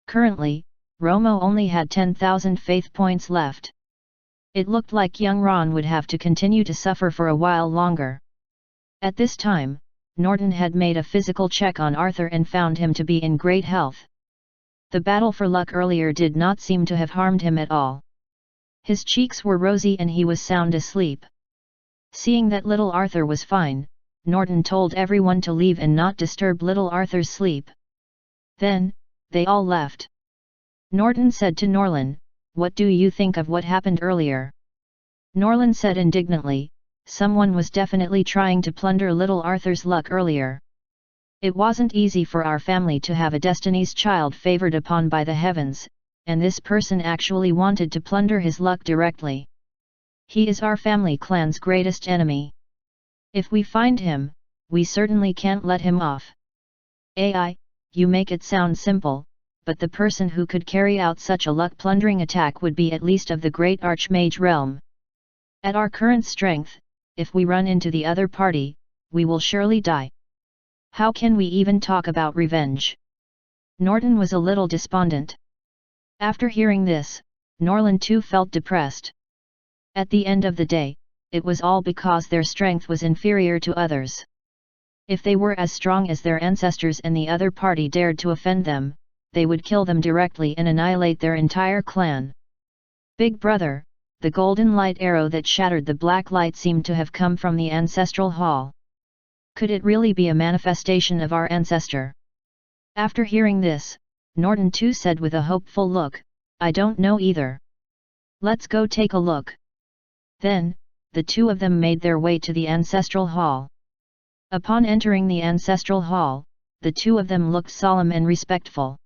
Currently, Romo only had 10,000 faith points left. It looked like young Ron would have to continue to suffer for a while longer. At this time, Norton had made a physical check on Arthur and found him to be in great health. The battle for luck earlier did not seem to have harmed him at all. His cheeks were rosy and he was sound asleep. Seeing that little Arthur was fine, Norton told everyone to leave and not disturb little Arthur's sleep. Then, they all left. Norton said to Norlin, "What do you think of what happened earlier?" Norlin said indignantly, "Someone was definitely trying to plunder little Arthur's luck earlier. It wasn't easy for our family to have a Destiny's Child favored upon by the heavens, and this person actually wanted to plunder his luck directly. He is our family clan's greatest enemy. If we find him, we certainly can't let him off." AI, you make it sound simple, but the person who could carry out such a luck-plundering attack would be at least of the great Archmage realm. At our current strength, if we run into the other party, we will surely die. How can we even talk about revenge? Norton was a little despondent. After hearing this, Norlin too felt depressed. At the end of the day, it was all because their strength was inferior to others. If they were as strong as their ancestors and the other party dared to offend them, they would kill them directly and annihilate their entire clan. Big Brother, the golden light arrow that shattered the black light seemed to have come from the ancestral hall. Could it really be a manifestation of our ancestor? After hearing this, Norton too said with a hopeful look, "I don't know either. Let's go take a look." Then, the two of them made their way to the ancestral hall. Upon entering the ancestral hall, the two of them looked solemn and respectful.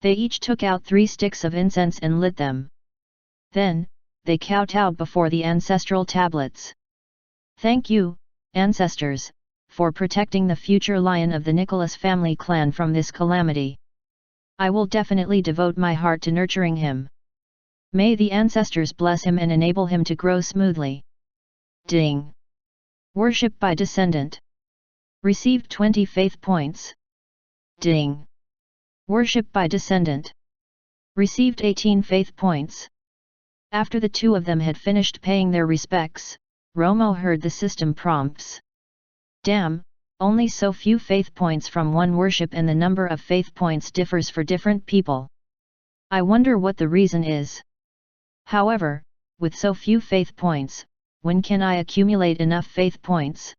They each took out 3 sticks of incense and lit them. Then, they kowtowed before the ancestral tablets. "Thank you, ancestors, for protecting the future lion of the Nicholas family clan from this calamity. I will definitely devote my heart to nurturing him. May the ancestors bless him and enable him to grow smoothly." Ding! Worship by descendant. Received 20 faith points. Ding! Worship by descendant. Received 18 faith points. After the two of them had finished paying their respects, Romo heard the system prompts. "Damn, Only so few faith points from one worship, and the number of faith points differs for different people. I wonder what the reason is. However, with so few faith points, when can I accumulate enough faith points?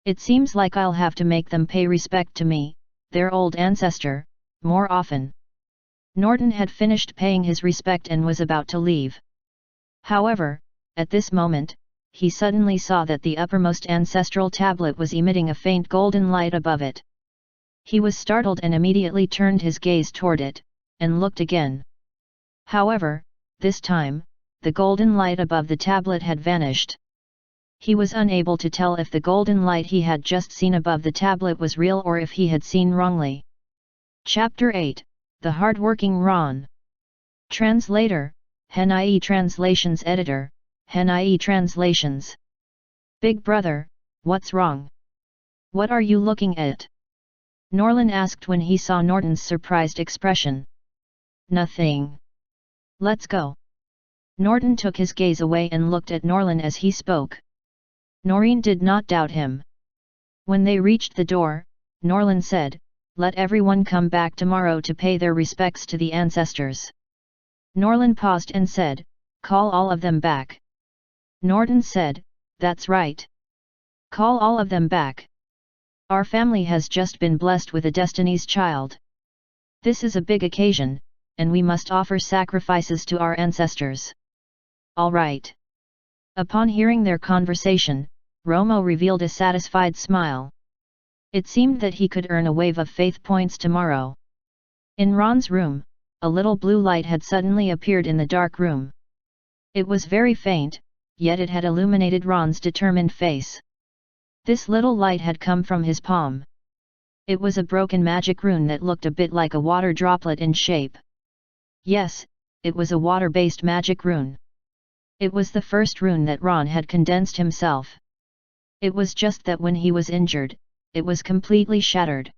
It seems like I'll have to make them pay respect to me, their old ancestor, more often. Norton had finished paying his respect and was about to leave. However, at this moment, he suddenly saw that the uppermost ancestral tablet was emitting a faint golden light above it. He was startled and immediately turned his gaze toward it, and looked again. However, this time, the golden light above the tablet had vanished. He was unable to tell if the golden light he had just seen above the tablet was real or if he had seen wrongly. Chapter 8, The Hardworking Ron. Translator, Hen.ie Translations Editor, Hen.ie Translations. Big brother, what's wrong? What are you looking at? Norlin asked when he saw Norton's surprised expression. Nothing. Let's go. Norton took his gaze away and looked at Norlin as he spoke. Noreen did not doubt him. When they reached the door, Norlin said, "Let everyone come back tomorrow to pay their respects to the ancestors." Norlin paused and said, "Call all of them back." Norton said, "That's right. Call all of them back. Our family has just been blessed with a Destiny's Child. This is a big occasion, and we must offer sacrifices to our ancestors." "All right." Upon hearing their conversation, Romo revealed a satisfied smile. It seemed that he could earn a wave of faith points tomorrow. In Ron's room, a little blue light had suddenly appeared in the dark room. It was very faint, yet it had illuminated Ron's determined face. This little light had come from his palm. It was a broken magic rune that looked a bit like a water droplet in shape. Yes, it was a water-based magic rune. It was the first rune that Ron had condensed himself. It was just that when he was injured, it was completely shattered.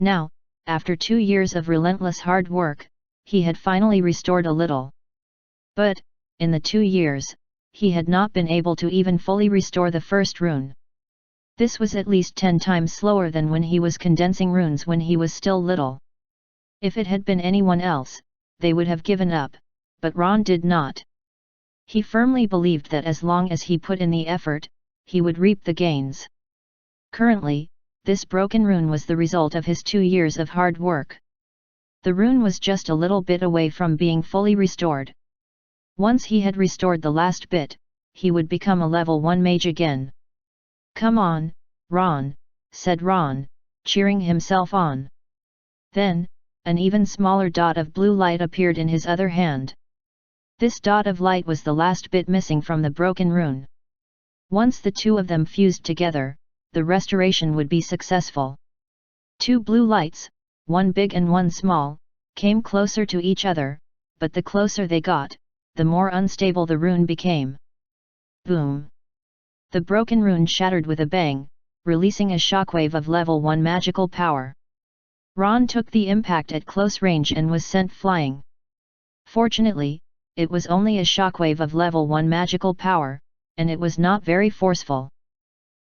Now, after 2 years of relentless hard work, he had finally restored a little. But, in the 2 years, he had not been able to even fully restore the first rune. This was at least 10 times slower than when he was condensing runes when he was still little. If it had been anyone else, they would have given up, but Ron did not. He firmly believed that as long as he put in the effort, he would reap the gains. Currently, this broken rune was the result of his 2 years of hard work. The rune was just a little bit away from being fully restored. Once he had restored the last bit, he would become a level 1 mage again. "Come on, Ron," said Ron, cheering himself on. Then, an even smaller dot of blue light appeared in his other hand. This dot of light was the last bit missing from the broken rune. Once the two of them fused together, the restoration would be successful. 2 blue lights, one big and one small, came closer to each other, but the closer they got, the more unstable the rune became. Boom! The broken rune shattered with a bang, releasing a shockwave of level 1 magical power. Ron took the impact at close range and was sent flying. Fortunately, it was only a shockwave of level 1 magical power, and it was not very forceful.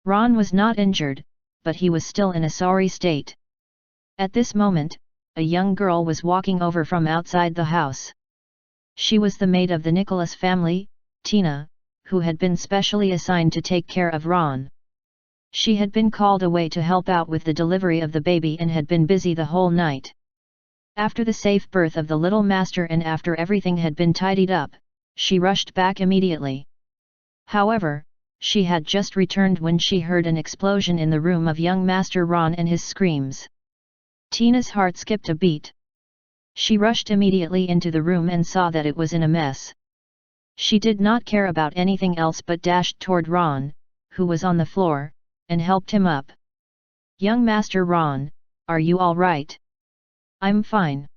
Ron was not injured, but he was still in a sorry state. At this moment, a young girl was walking over from outside the house. She was the maid of the Nicholas family, Tina, who had been specially assigned to take care of Ron. She had been called away to help out with the delivery of the baby and had been busy the whole night. After the safe birth of the little master and after everything had been tidied up, she rushed back immediately. However, she had just returned when she heard an explosion in the room of young Master Ron and his screams. Tina's heart skipped a beat. She rushed immediately into the room and saw that it was in a mess. She did not care about anything else but dashed toward Ron, who was on the floor, and helped him up. "Young Master Ron, are you all right?" "I'm fine."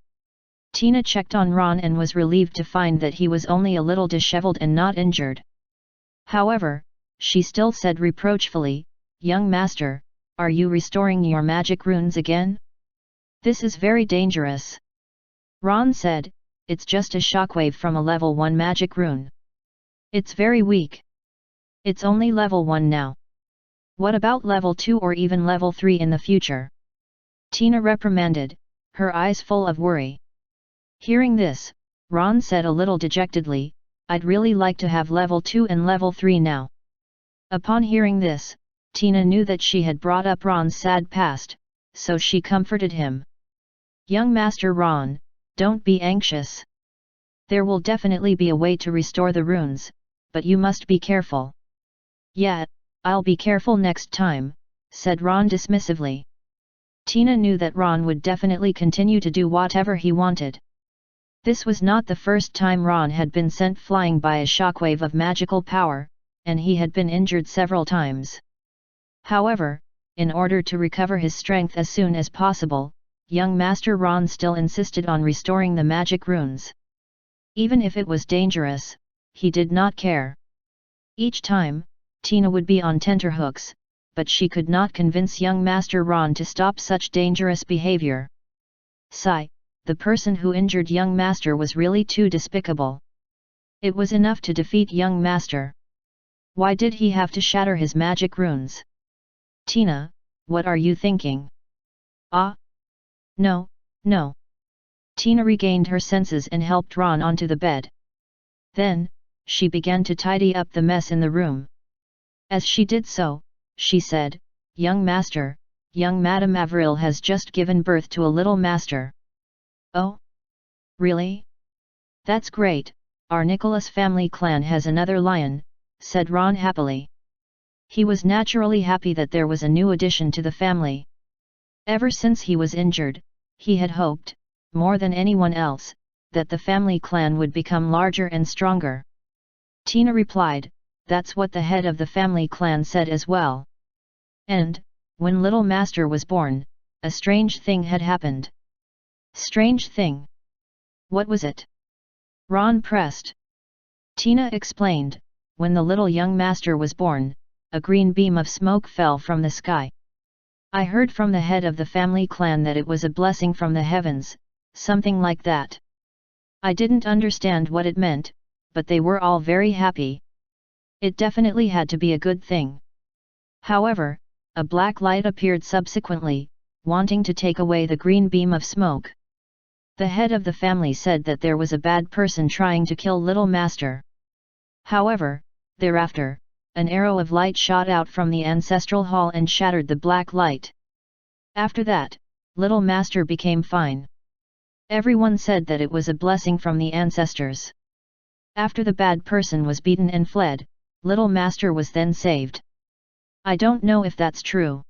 Tina checked on Ron and was relieved to find that he was only a little disheveled and not injured. However, she still said reproachfully, "Young Master, are you restoring your magic runes again? This is very dangerous." Ron said, "It's just a shockwave from a level 1 magic rune. It's very weak. It's only level 1 now." What about level 2 or even level 3 in the future? Tina reprimanded, her eyes full of worry. Hearing this, Ron said a little dejectedly, I'd really like to have level 2 and level 3 now. Upon hearing this, Tina knew that she had brought up Ron's sad past, so she comforted him. Young Master Ron, don't be anxious. There will definitely be a way to restore the runes, but you must be careful. Yeah, I'll be careful next time, said Ron dismissively. Tina knew that Ron would definitely continue to do whatever he wanted. This was not the first time Ron had been sent flying by a shockwave of magical power, and he had been injured several times. However, in order to recover his strength as soon as possible, young Master Ron still insisted on restoring the magic runes. Even if it was dangerous, he did not care. Each time, Tina would be on tenterhooks, but she could not convince young Master Ron to stop such dangerous behavior. Sigh, the person who injured young Master was really too despicable. It was enough to defeat young Master. Why did he have to shatter his magic runes? Tina, what are you thinking? Ah? No, no. Tina regained her senses and helped Ron onto the bed. Then, she began to tidy up the mess in the room. As she did so, she said, Young Master, young Madame Avril has just given birth to a little master. Oh? Really? That's great, our Nicholas family clan has another lion, said Ron happily. He was naturally happy that there was a new addition to the family. Ever since he was injured, he had hoped, more than anyone else, that the family clan would become larger and stronger. Tina replied, that's what the head of the family clan said as well. And, when little Master was born, a strange thing had happened. Strange thing? What was it? Ron pressed. Tina explained, when the little young Master was born, a green beam of smoke fell from the sky. I heard from the head of the family clan that it was a blessing from the heavens, something like that. I didn't understand what it meant, but they were all very happy. It definitely had to be a good thing. However, a black light appeared subsequently, wanting to take away the green beam of smoke. The head of the family said that there was a bad person trying to kill little Master. However, thereafter, an arrow of light shot out from the ancestral hall and shattered the black light. After that, little Master became fine. Everyone said that it was a blessing from the ancestors. After the bad person was beaten and fled, little Master was then saved. I don't know if that's true.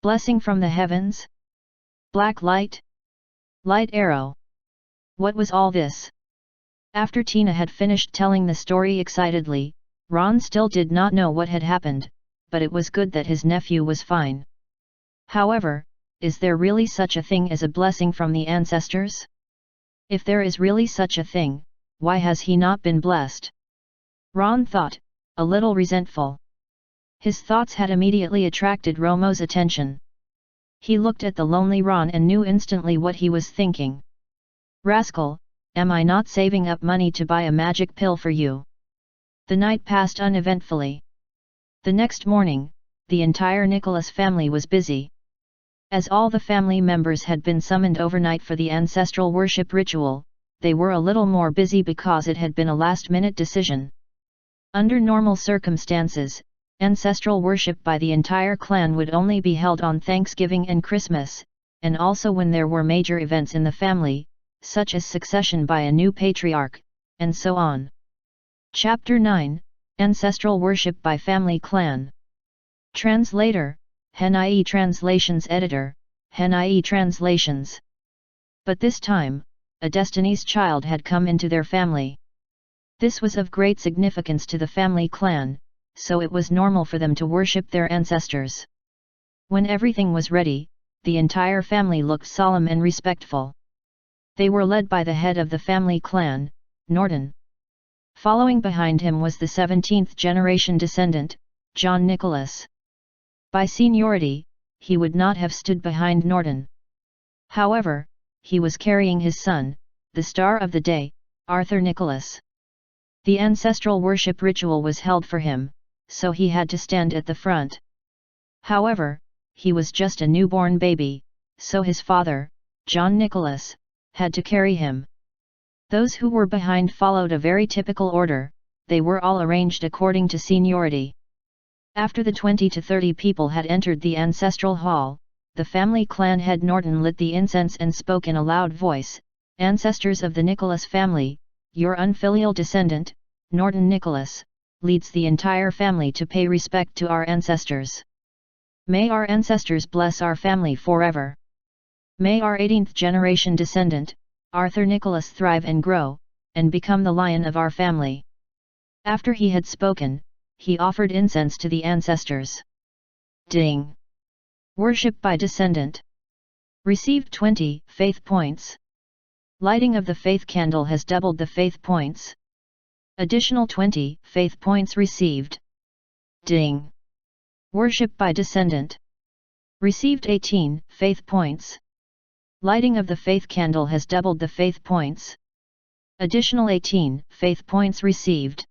Blessing from the heavens? Black light? Light arrow? What was all this? After Tina had finished telling the story excitedly, Ron still did not know what had happened, but it was good that his nephew was fine. However, is there really such a thing as a blessing from the ancestors? If there is really such a thing, why has he not been blessed? Ron thought, a little resentful. His thoughts had immediately attracted Romo's attention. He looked at the lonely Ron and knew instantly what he was thinking. Rascal, am I not saving up money to buy a magic pill for you? The night passed uneventfully. The next morning, the entire Nicholas family was busy. As all the family members had been summoned overnight for the ancestral worship ritual, they were a little more busy because it had been a last-minute decision. Under normal circumstances, ancestral worship by the entire clan would only be held on Thanksgiving and Christmas, and also when there were major events in the family, such as succession by a new patriarch, and so on. Chapter 9, Ancestral Worship by Family Clan. Translator, Henai Translations Editor, Henai Translations. But this time, a Destiny's Child had come into their family. This was of great significance to the family clan, so it was normal for them to worship their ancestors. When everything was ready, the entire family looked solemn and respectful. They were led by the head of the family clan, Norton. Following behind him was the 17th generation descendant, John Nicholas. By seniority, he would not have stood behind Norton. However, he was carrying his son, the star of the day, Arthur Nicholas. The ancestral worship ritual was held for him, so he had to stand at the front. However, he was just a newborn baby, so his father, John Nicholas, had to carry him. Those who were behind followed a very typical order, they were all arranged according to seniority. After the 20 to 30 people had entered the ancestral hall, the family clan head Norton lit the incense and spoke in a loud voice, "Ancestors of the Nicholas family, your unfilial descendant, Norton Nicholas, leads the entire family to pay respect to our ancestors. May our ancestors bless our family forever. May our 18th generation descendant, Arthur Nicholas, thrive and grow, and become the lion of our family." After he had spoken, he offered incense to the ancestors. Ding! Worship by descendant. Received 20 faith points. Lighting of the faith candle has doubled the faith points. Additional 20 faith points received. Ding! Worship by descendant. Received 18 faith points. Lighting of the faith candle has doubled the faith points. Additional 18 faith points received.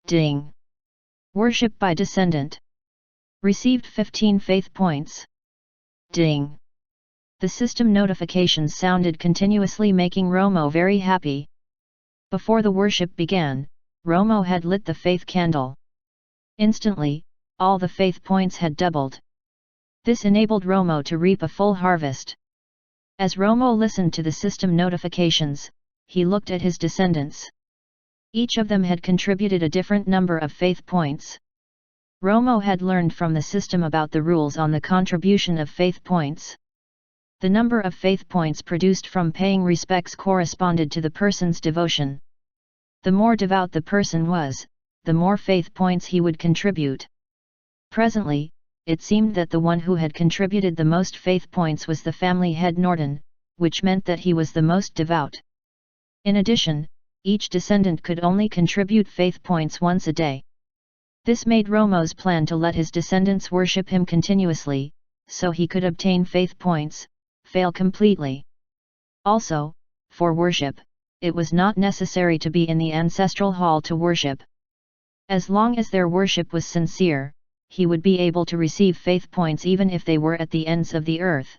Ding! Worship by descendant. Received 15 faith points. Ding! The system notifications sounded continuously, making Romo very happy. Before the worship began, Romo had lit the faith candle. Instantly, all the faith points had doubled. This enabled Romo to reap a full harvest. As Romo listened to the system notifications, he looked at his descendants. Each of them had contributed a different number of faith points. Romo had learned from the system about the rules on the contribution of faith points. The number of faith points produced from paying respects corresponded to the person's devotion. The more devout the person was, the more faith points he would contribute. Presently, it seemed that the one who had contributed the most faith points was the family head Norton, which meant that he was the most devout. In addition, each descendant could only contribute faith points once a day. This made Romo's plan to let his descendants worship him continuously, so he could obtain faith points, fail completely. Also, for worship, it was not necessary to be in the ancestral hall to worship. As long as their worship was sincere, he would be able to receive faith points even if they were at the ends of the earth.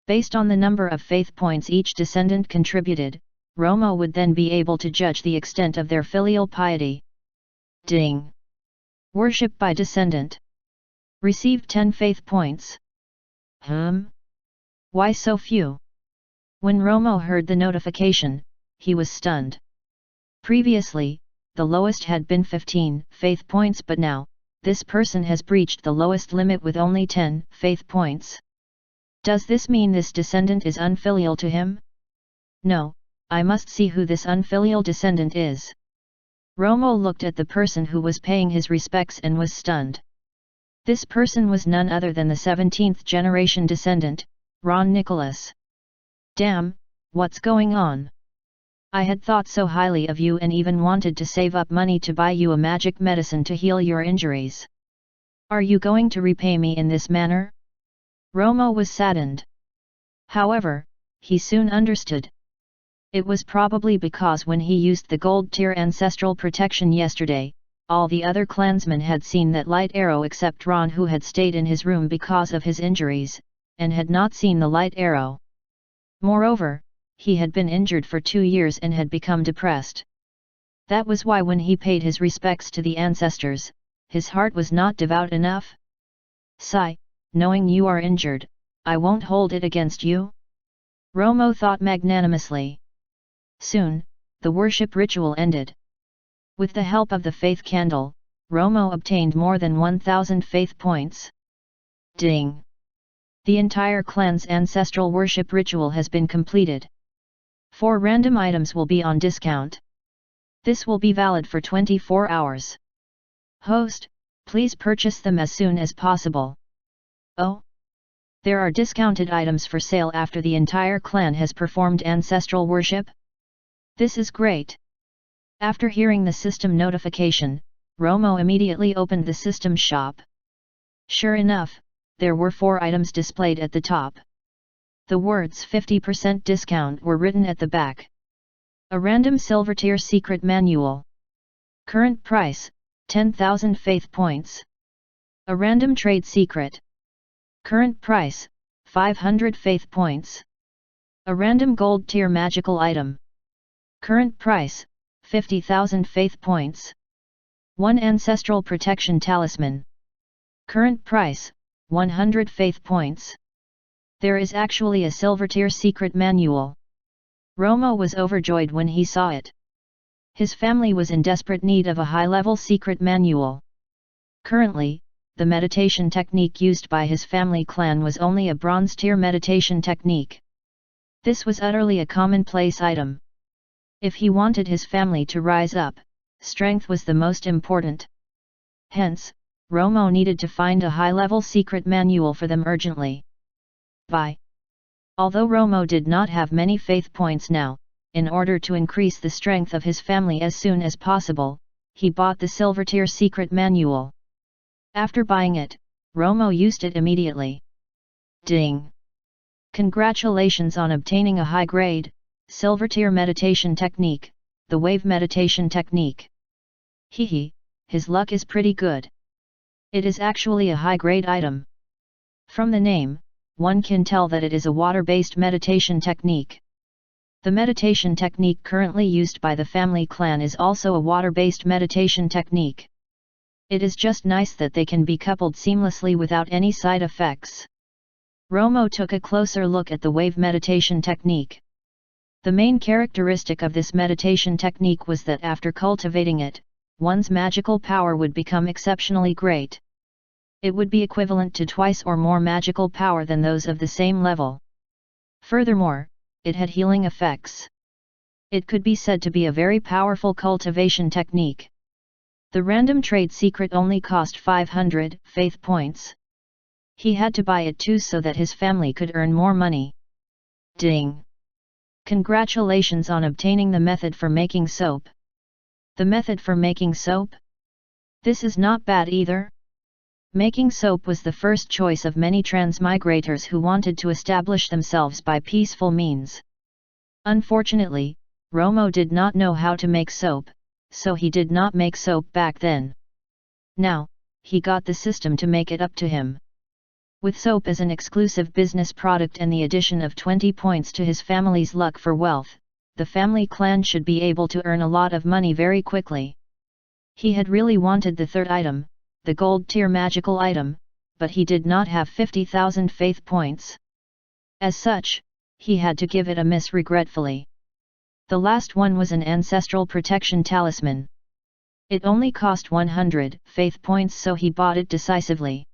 Based on the number of faith points each descendant contributed, Romo would then be able to judge the extent of their filial piety. Ding! Worship by descendant. Received 10 faith points. Why so few? When Romo heard the notification, he was stunned. Previously, the lowest had been 15 faith points, but now, this person has breached the lowest limit with only 10 faith points. Does this mean this descendant is unfilial to him? No, I must see who this unfilial descendant is. Romo looked at the person who was paying his respects and was stunned. This person was none other than the 17th generation descendant, Ron Nicholas. Damn, what's going on? I had thought so highly of you and even wanted to save up money to buy you a magic medicine to heal your injuries. Are you going to repay me in this manner? Romo was saddened. However, he soon understood. It was probably because when he used the gold tier ancestral protection yesterday, all the other clansmen had seen that light arrow except Ron, who had stayed in his room because of his injuries, and had not seen the light arrow. Moreover, he had been injured for 2 years and had become depressed. That was why when he paid his respects to the ancestors, his heart was not devout enough. Sigh, knowing you are injured, I won't hold it against you. Romo thought magnanimously. Soon, the worship ritual ended. With the help of the faith candle, Romo obtained more than 1,000 faith points. Ding! The entire clan's ancestral worship ritual has been completed. 4 random items will be on discount. This will be valid for 24 hours. Host, please purchase them as soon as possible. Oh! There are discounted items for sale after the entire clan has performed ancestral worship? This is great. After hearing the system notification, Romo immediately opened the system shop. Sure enough, there were 4 items displayed at the top. The words 50% discount were written at the back. A random silver tier secret manual. Current price, 10,000 faith points. A random trade secret. Current price, 500 faith points. A random gold tier magical item. Current price, 50,000 faith points. 1 ancestral protection talisman. Current price, 100 faith points. There is actually a silver tier secret manual. Romo was overjoyed when he saw it. His family was in desperate need of a high-level secret manual. Currently, the meditation technique used by his family clan was only a bronze tier meditation technique. This was utterly a commonplace item. If he wanted his family to rise up, strength was the most important. Hence, Romo needed to find a high-level secret manual for them urgently. Although Romo did not have many faith points now, in order to increase the strength of his family as soon as possible, he bought the silver tier secret manual. After buying it, Romo used it immediately. Ding! Congratulations on obtaining a high-grade, silver tier meditation technique, the wave meditation technique. Hehe, his luck is pretty good. It is actually a high-grade item. From the name, one can tell that it is a water-based meditation technique. The meditation technique currently used by the family clan is also a water-based meditation technique. It is just nice that they can be coupled seamlessly without any side effects. Romo took a closer look at the wave meditation technique. The main characteristic of this meditation technique was that after cultivating it, one's magical power would become exceptionally great. It would be equivalent to twice or more magical power than those of the same level. Furthermore, it had healing effects. It could be said to be a very powerful cultivation technique. The random trade secret only cost 500 faith points. He had to buy it too so that his family could earn more money. Ding! Congratulations on obtaining the method for making soap. The method for making soap? This is not bad either. Making soap was the first choice of many transmigrators who wanted to establish themselves by peaceful means. Unfortunately, Romo did not know how to make soap, so he did not make soap back then. Now, he got the system to make it up to him. With soap as an exclusive business product and the addition of 20 points to his family's luck for wealth, the family clan should be able to earn a lot of money very quickly. He had really wanted the third item, the gold tier magical item, but he did not have 50,000 faith points. As such, he had to give it a miss regretfully. The last one was an ancestral protection talisman. It only cost 100 faith points, so he bought it decisively.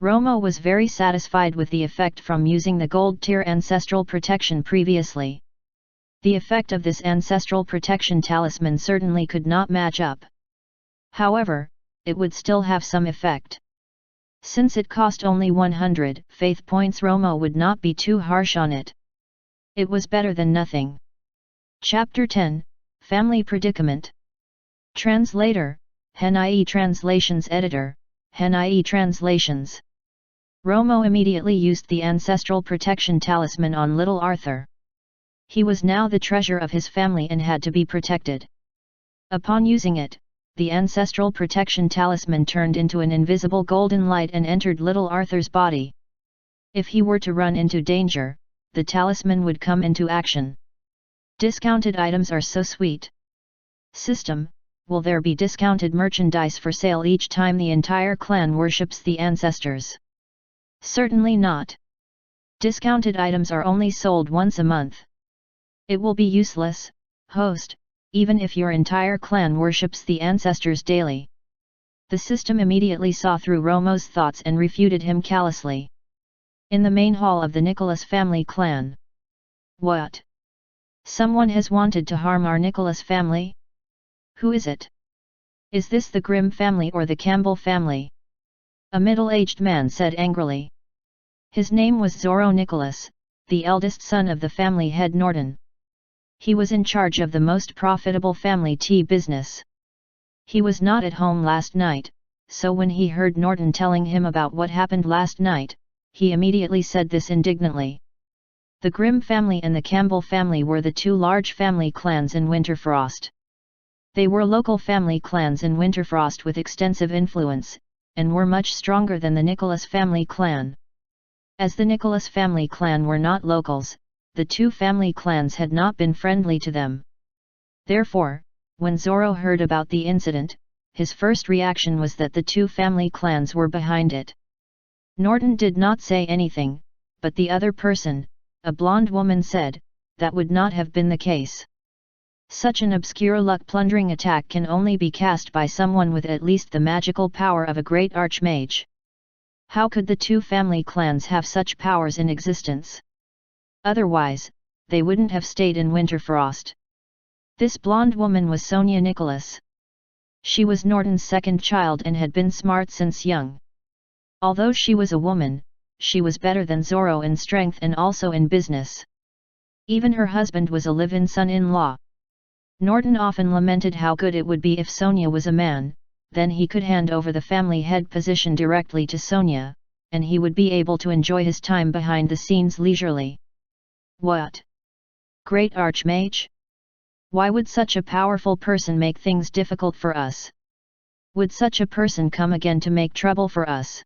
Romo was very satisfied with the effect from using the gold tier ancestral protection previously. The effect of this ancestral protection talisman certainly could not match up. However, it would still have some effect. Since it cost only 100 faith points, Romo would not be too harsh on it. It was better than nothing. Chapter 10, Family Predicament. Translator, Hen.ie Translations Editor, Hen.ie Translations. Romo immediately used the ancestral protection talisman on little Arthur. He was now the treasure of his family and had to be protected. Upon using it, the ancestral protection talisman turned into an invisible golden light and entered little Arthur's body. If he were to run into danger, the talisman would come into action. Discounted items are so sweet. System: will there be discounted merchandise for sale each time the entire clan worships the ancestors? Certainly not. Discounted items are only sold once a month. It will be useless, host, even if your entire clan worships the ancestors daily. The system immediately saw through Romo's thoughts and refuted him callously. In the main hall of the Nicholas family clan. What? Someone has wanted to harm our Nicholas family? Who is it? Is this the Grimm family or the Campbell family? A middle-aged man said angrily. His name was Zorro Nicholas, the eldest son of the family head Norton. He was in charge of the most profitable family tea business. He was not at home last night, so when he heard Norton telling him about what happened last night, he immediately said this indignantly. The Grimm family and the Campbell family were the two large family clans in Winterfrost. They were local family clans in Winterfrost with extensive influence, and were much stronger than the Nicholas family clan. As the Nicholas family clan were not locals, the two family clans had not been friendly to them. Therefore, when Zoro heard about the incident, his first reaction was that the two family clans were behind it. Norton did not say anything, but the other person, a blonde woman, said, that would not have been the case. Such an obscure luck-plundering attack can only be cast by someone with at least the magical power of a great archmage. How could the two family clans have such powers in existence? Otherwise, they wouldn't have stayed in Winterfrost. This blonde woman was Sonia Nicholas. She was Norton's second child and had been smart since young. Although she was a woman, she was better than Zoro in strength and also in business. Even her husband was a live-in son-in-law. Norton often lamented how good it would be if Sonia was a man, then he could hand over the family head position directly to Sonia, and he would be able to enjoy his time behind the scenes leisurely. What? Great Archmage? Why would such a powerful person make things difficult for us? Would such a person come again to make trouble for us?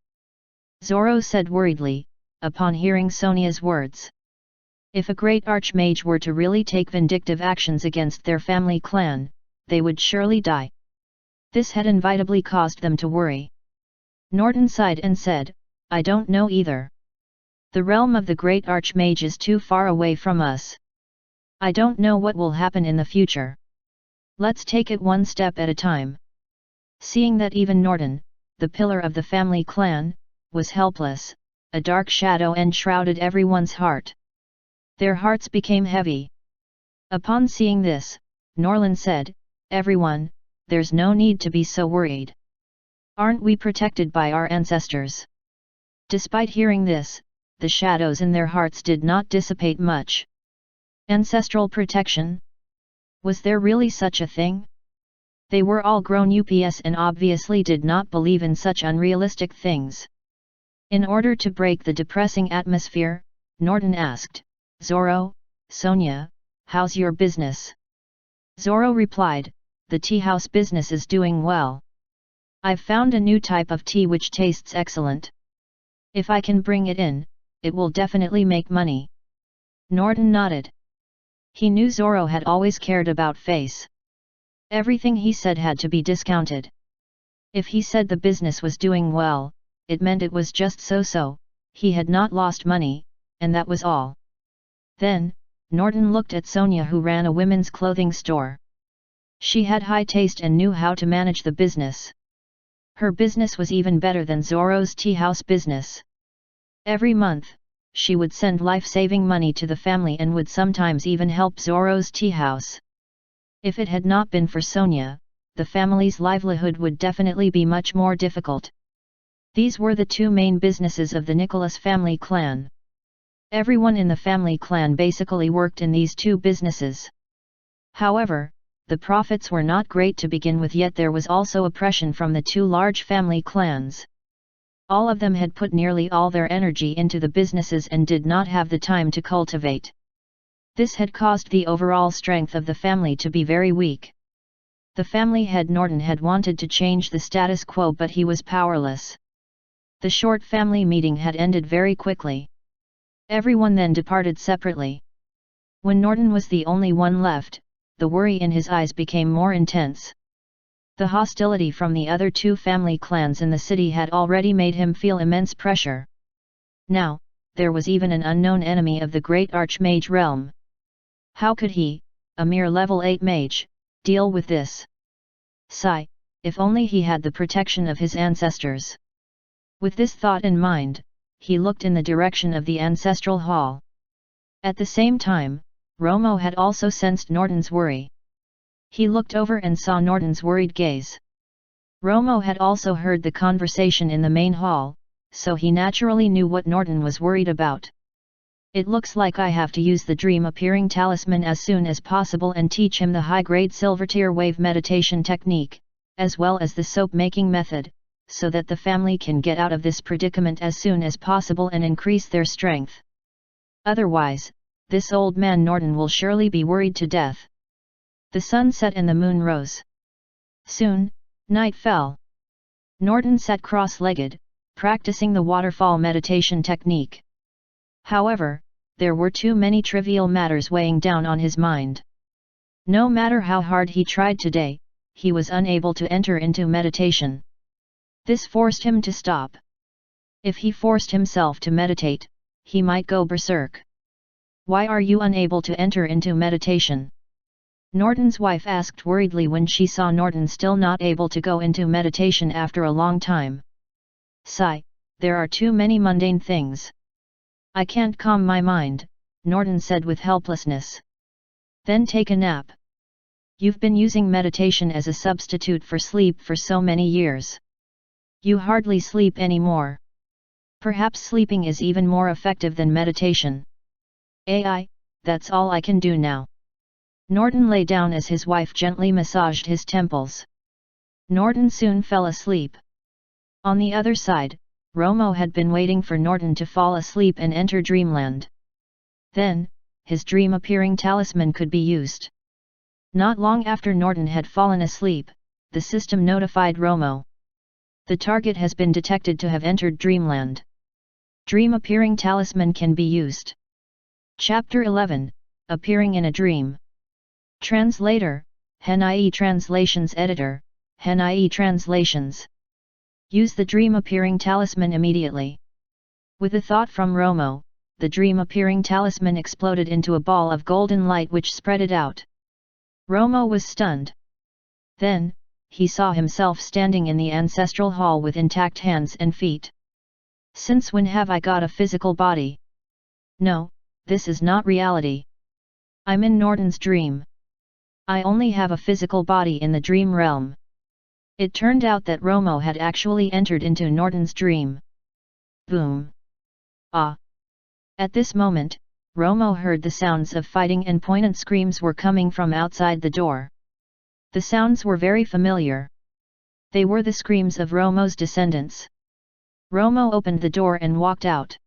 Zoro said worriedly, upon hearing Sonia's words. If a great archmage were to really take vindictive actions against their family clan, they would surely die. This had inevitably caused them to worry. Norton sighed and said, I don't know either. The realm of the great archmage is too far away from us. I don't know what will happen in the future. Let's take it one step at a time. Seeing that even Norton, the pillar of the family clan, was helpless, a dark shadow enshrouded everyone's heart. Their hearts became heavy. Upon seeing this, Norlin said, Everyone, there's no need to be so worried. Aren't we protected by our ancestors? Despite hearing this, the shadows in their hearts did not dissipate much. Ancestral protection? Was there really such a thing? They were all grown ups and obviously did not believe in such unrealistic things. In order to break the depressing atmosphere, Norton asked, Zoro, Sonia, how's your business? Zoro replied, the tea house business is doing well. I've found a new type of tea which tastes excellent. If I can bring it in, it will definitely make money. Norton nodded. He knew Zoro had always cared about face. Everything he said had to be discounted. If he said the business was doing well, it meant it was just so-so, he had not lost money, and that was all. Then, Norton looked at Sonia, who ran a women's clothing store. She had high taste and knew how to manage the business. Her business was even better than Zoro's tea house business. Every month, she would send life-saving money to the family and would sometimes even help Zoro's tea house. If it had not been for Sonia, the family's livelihood would definitely be much more difficult. These were the two main businesses of the Nicholas family clan. Everyone in the family clan basically worked in these two businesses. However, the profits were not great to begin with, yet there was also oppression from the two large family clans. All of them had put nearly all their energy into the businesses and did not have the time to cultivate. This had caused the overall strength of the family to be very weak. The family head Norton had wanted to change the status quo, but he was powerless. The short family meeting had ended very quickly. Everyone then departed separately. When Norton was the only one left, the worry in his eyes became more intense. The hostility from the other two family clans in the city had already made him feel immense pressure. Now, there was even an unknown enemy of the great archmage realm. How could he, a mere level 8 mage, deal with this? Sigh, if only he had the protection of his ancestors. With this thought in mind, he looked in the direction of the ancestral hall. At the same time, Romo had also sensed Norton's worry. He looked over and saw Norton's worried gaze. Romo had also heard the conversation in the main hall, so he naturally knew what Norton was worried about. It looks like I have to use the dream appearing talisman as soon as possible and teach him the high-grade silver-tier wave meditation technique, as well as the soap-making method, so that the family can get out of this predicament as soon as possible and increase their strength. Otherwise, this old man Norton will surely be worried to death. The sun set and the moon rose. Soon, night fell. Norton sat cross-legged, practicing the waterfall meditation technique. However, there were too many trivial matters weighing down on his mind. No matter how hard he tried today, he was unable to enter into meditation. This forced him to stop. If he forced himself to meditate, he might go berserk. "Why are you unable to enter into meditation?" Norton's wife asked worriedly when she saw Norton still not able to go into meditation after a long time. "Sigh, there are too many mundane things. I can't calm my mind," Norton said with helplessness. "Then take a nap. You've been using meditation as a substitute for sleep for so many years. You hardly sleep anymore. Perhaps sleeping is even more effective than meditation." That's all I can do now." Norton lay down as his wife gently massaged his temples. Norton soon fell asleep. On the other side, Romo had been waiting for Norton to fall asleep and enter dreamland. Then, his dream-appearing talisman could be used. Not long after Norton had fallen asleep, the system notified Romo. "The target has been detected to have entered dreamland. Dream-appearing talisman can be used." Chapter 11, Appearing in a Dream. Translator, HNIE Translations Editor, HNIE Translations. Use the dream-appearing talisman immediately. With a thought from Romo, the dream-appearing talisman exploded into a ball of golden light which spread it out. Romo was stunned. Then, he saw himself standing in the ancestral hall with intact hands and feet. "Since when have I got a physical body? No, this is not reality. I'm in Norton's dream. I only have a physical body in the dream realm." It turned out that Romo had actually entered into Norton's dream. Boom! Ah! At this moment, Romo heard the sounds of fighting and poignant screams were coming from outside the door. The sounds were very familiar. They were the screams of Romo's descendants. Romo opened the door and walked out.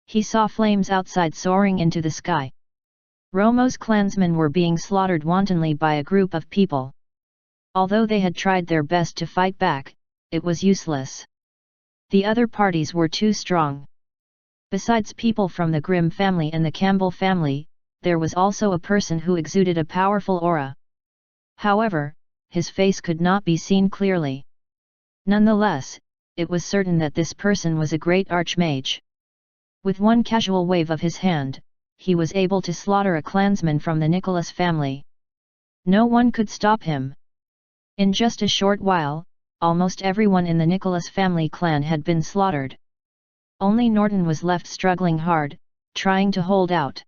He saw flames outside soaring into the sky. Romo's clansmen were being slaughtered wantonly by a group of people. Although they had tried their best to fight back, it was useless. The other parties were too strong. Besides people from the Grimm family and the Campbell family, there was also a person who exuded a powerful aura. However, his face could not be seen clearly. Nonetheless, it was certain that this person was a great archmage. With one casual wave of his hand, he was able to slaughter a clansman from the Nicholas family. No one could stop him. In just a short while, almost everyone in the Nicholas family clan had been slaughtered. Only Norton was left struggling hard, trying to hold out.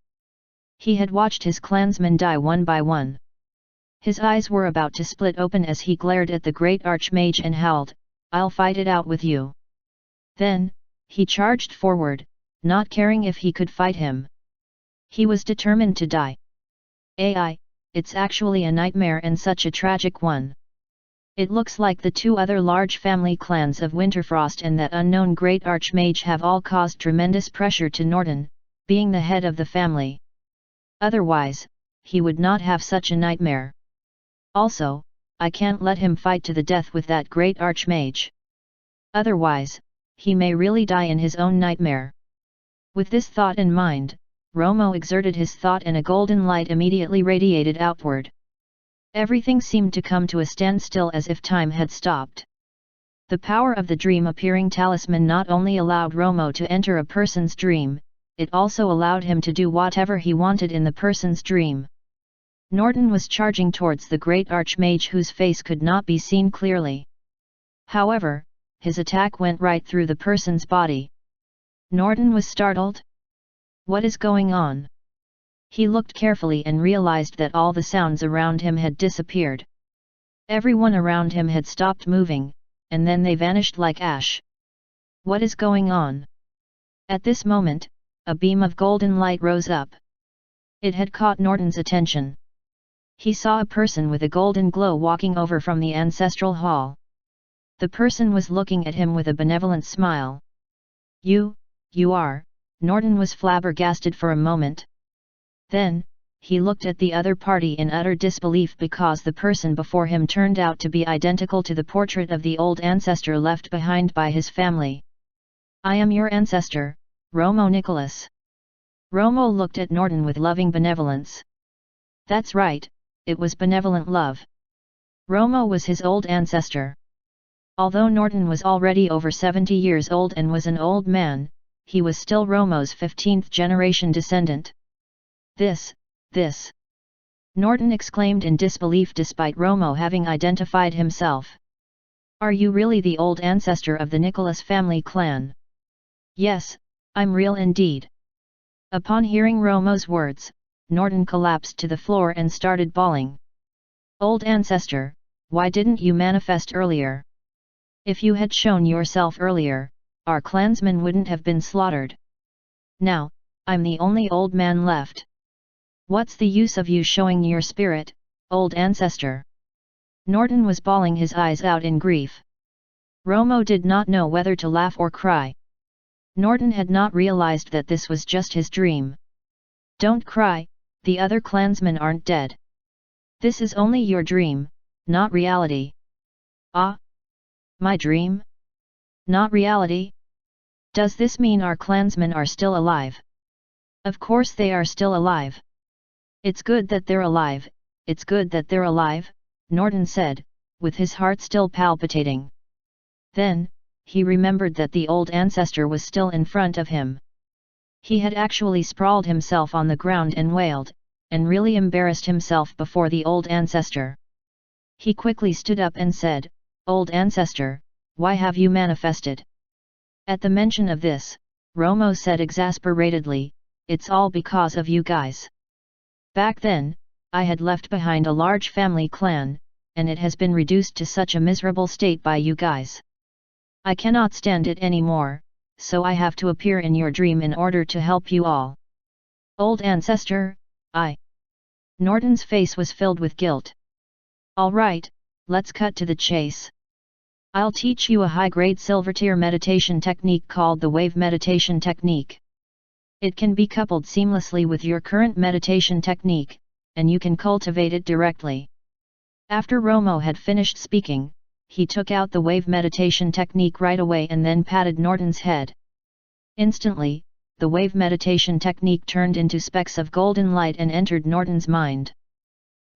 He had watched his clansmen die one by one. His eyes were about to split open as he glared at the great archmage and howled, "I'll fight it out with you." Then, he charged forward, not caring if he could fight him. He was determined to die. It's actually a nightmare and such a tragic one. It looks like the two other large family clans of Winterfrost and that unknown great archmage have all caused tremendous pressure to Norton, being the head of the family. Otherwise, he would not have such a nightmare. Also, I can't let him fight to the death with that great archmage. Otherwise, he may really die in his own nightmare. With this thought in mind, Romo exerted his thought and a golden light immediately radiated outward. Everything seemed to come to a standstill as if time had stopped. The power of the dream-appearing talisman not only allowed Romo to enter a person's dream, it also allowed him to do whatever he wanted in the person's dream. Norton was charging towards the great archmage whose face could not be seen clearly. However, his attack went right through the person's body. Norton was startled. What is going on? He looked carefully and realized that all the sounds around him had disappeared. Everyone around him had stopped moving, and then they vanished like ash. What is going on? At this moment, a beam of golden light rose up. It had caught Norton's attention. He saw a person with a golden glow walking over from the ancestral hall. The person was looking at him with a benevolent smile. You are... Norton was flabbergasted for a moment. Then, he looked at the other party in utter disbelief because the person before him turned out to be identical to the portrait of the old ancestor left behind by his family. "I am your ancestor, Romo Nicholas." Romo looked at Norton with loving benevolence. That's right, it was benevolent love. Romo was his old ancestor. Although Norton was already over 70 years old and was an old man, he was still Romo's 15th generation descendant. This. Norton exclaimed in disbelief despite Romo having identified himself. "Are you really the old ancestor of the Nicholas family clan?" "Yes, I'm real indeed." Upon hearing Romo's words, Norton collapsed to the floor and started bawling. "Old ancestor, why didn't you manifest earlier? If you had shown yourself earlier, our clansmen wouldn't have been slaughtered. Now, I'm the only old man left. What's the use of you showing your spirit, old ancestor?" Norton was bawling his eyes out in grief. Romo did not know whether to laugh or cry. Norton had not realized that this was just his dream. "Don't cry, the other clansmen aren't dead. This is only your dream, not reality." "Ah? My dream? Not reality? Does this mean our clansmen are still alive?" "Of course they are still alive. It's good that they're alive, it's good that they're alive," Norton said, with his heart still palpitating. Then, he remembered that the old ancestor was still in front of him. He had actually sprawled himself on the ground and wailed, and really embarrassed himself before the old ancestor. He quickly stood up and said, "Old ancestor, why have you manifested?" At the mention of this, Romo said exasperatedly, "It's all because of you guys. Back then, I had left behind a large family clan, and it has been reduced to such a miserable state by you guys. I cannot stand it anymore, so I have to appear in your dream in order to help you all. Old ancestor, I..." Norton's face was filled with guilt. "All right, let's cut to the chase. I'll teach you a high-grade silver-tier meditation technique called the wave meditation technique. It can be coupled seamlessly with your current meditation technique, and you can cultivate it directly." After Romo had finished speaking, he took out the wave meditation technique right away and then patted Norton's head. Instantly, the wave meditation technique turned into specks of golden light and entered Norton's mind.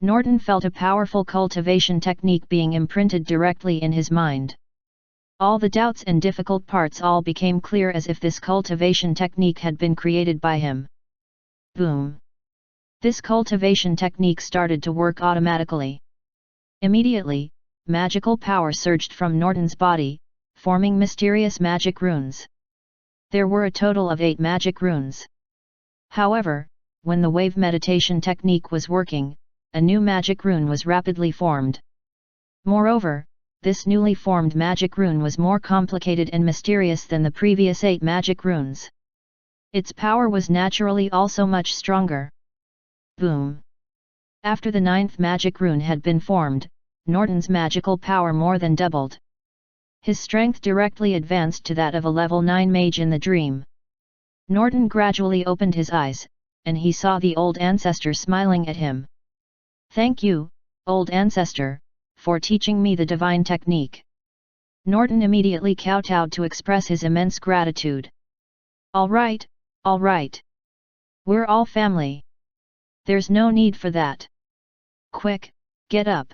Norton felt a powerful cultivation technique being imprinted directly in his mind. All the doubts and difficult parts all became clear as if this cultivation technique had been created by him. Boom! This cultivation technique started to work automatically. Immediately, magical power surged from Norton's body, forming mysterious magic runes. There were a total of 8 magic runes. However, when the wave meditation technique was working, a new magic rune was rapidly formed. Moreover, this newly formed magic rune was more complicated and mysterious than the previous 8 magic runes. Its power was naturally also much stronger. Boom! After the 9th magic rune had been formed, Norton's magical power more than doubled. His strength directly advanced to that of a level 9 mage in the dream. Norton gradually opened his eyes, and he saw the old ancestor smiling at him. "Thank you, old ancestor, for teaching me the divine technique." Norton immediately kowtowed to express his immense gratitude. All right. We're all family. There's no need for that. Quick, get up.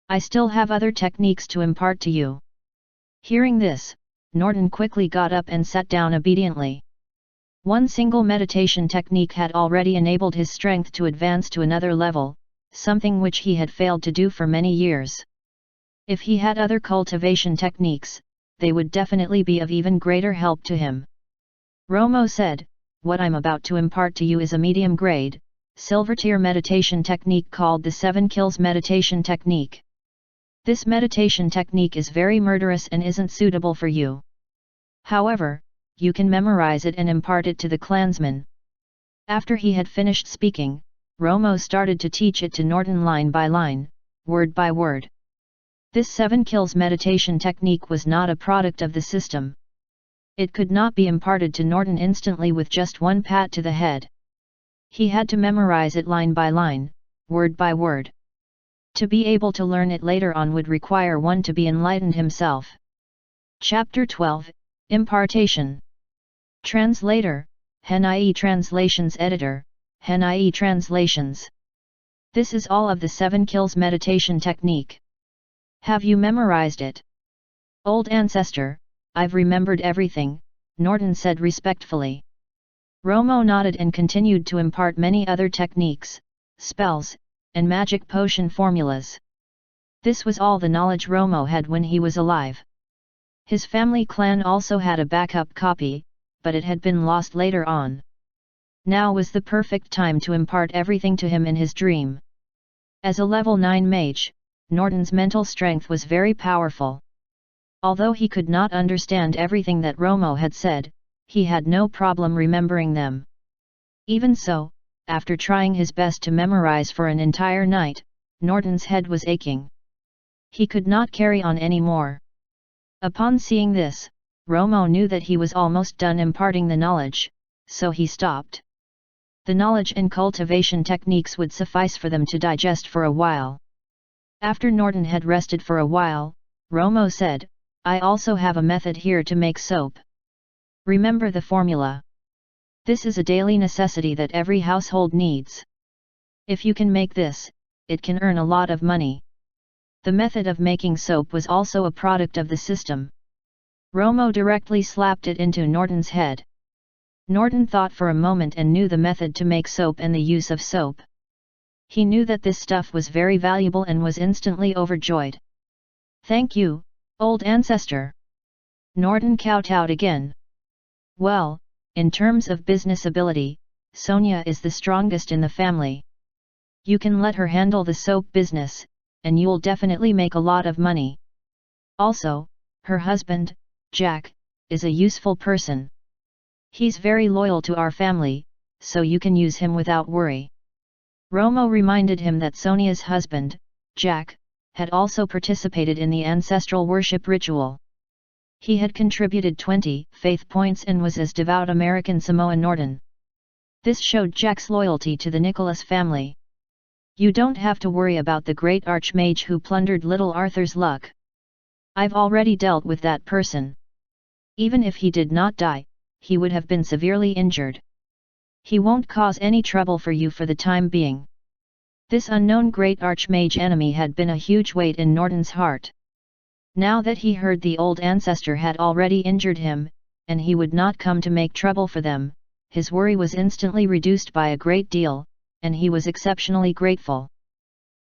I still have other techniques to impart to you." Hearing this, Norton quickly got up and sat down obediently. One single meditation technique had already enabled his strength to advance to another level, something which he had failed to do for many years. If he had other cultivation techniques, they would definitely be of even greater help to him. Romo said, "What I'm about to impart to you is a medium-grade, silver-tier meditation technique called the 7 Kills meditation technique. This meditation technique is very murderous and isn't suitable for you. However, you can memorize it and impart it to the clansmen." After he had finished speaking, Romo started to teach it to Norton line by line, word by word. This 7 Kills meditation technique was not a product of the system. It could not be imparted to Norton instantly with just one pat to the head. He had to memorize it line by line, word by word. To be able to learn it later on would require one to be enlightened himself. Chapter 12, Impartation. Translator, Hen-IE Translations Editor, Hen-IE Translations. This is all of the 7 kills meditation technique. Have you memorized it? Old Ancestor, I've remembered everything, Norton said respectfully. Romo nodded and continued to impart many other techniques, spells, and magic potion formulas. This was all the knowledge Romo had when he was alive. His family clan also had a backup copy, but it had been lost later on. Now was the perfect time to impart everything to him in his dream. As a level 9 mage, Norton's mental strength was very powerful. Although he could not understand everything that Romo had said, he had no problem remembering them. Even so, after trying his best to memorize for an entire night, Norton's head was aching. He could not carry on any more. Upon seeing this, Romo knew that he was almost done imparting the knowledge, so he stopped. The knowledge and cultivation techniques would suffice for them to digest for a while. After Norton had rested for a while, Romo said, I also have a method here to make soap. Remember the formula. This is a daily necessity that every household needs. If you can make this, it can earn a lot of money. The method of making soap was also a product of the system. Romo directly slapped it into Norton's head. Norton thought for a moment and knew the method to make soap and the use of soap. He knew that this stuff was very valuable and was instantly overjoyed. Thank you, old ancestor. Norton kowtowed again. Well, in terms of business ability, Sonia is the strongest in the family. You can let her handle the soap business, and you'll definitely make a lot of money. Also, her husband, Jack, is a useful person. He's very loyal to our family, so you can use him without worry. Romo reminded him that Sonia's husband, Jack, had also participated in the ancestral worship ritual. He had contributed 20 faith points and was as devout American Samoa Norton. This showed Jack's loyalty to the Nicholas family. You don't have to worry about the great archmage who plundered little Arthur's luck. I've already dealt with that person. Even if he did not die, he would have been severely injured. He won't cause any trouble for you for the time being. This unknown great archmage enemy had been a huge weight in Norton's heart. Now that he heard the old ancestor had already injured him, and he would not come to make trouble for them, his worry was instantly reduced by a great deal, and he was exceptionally grateful.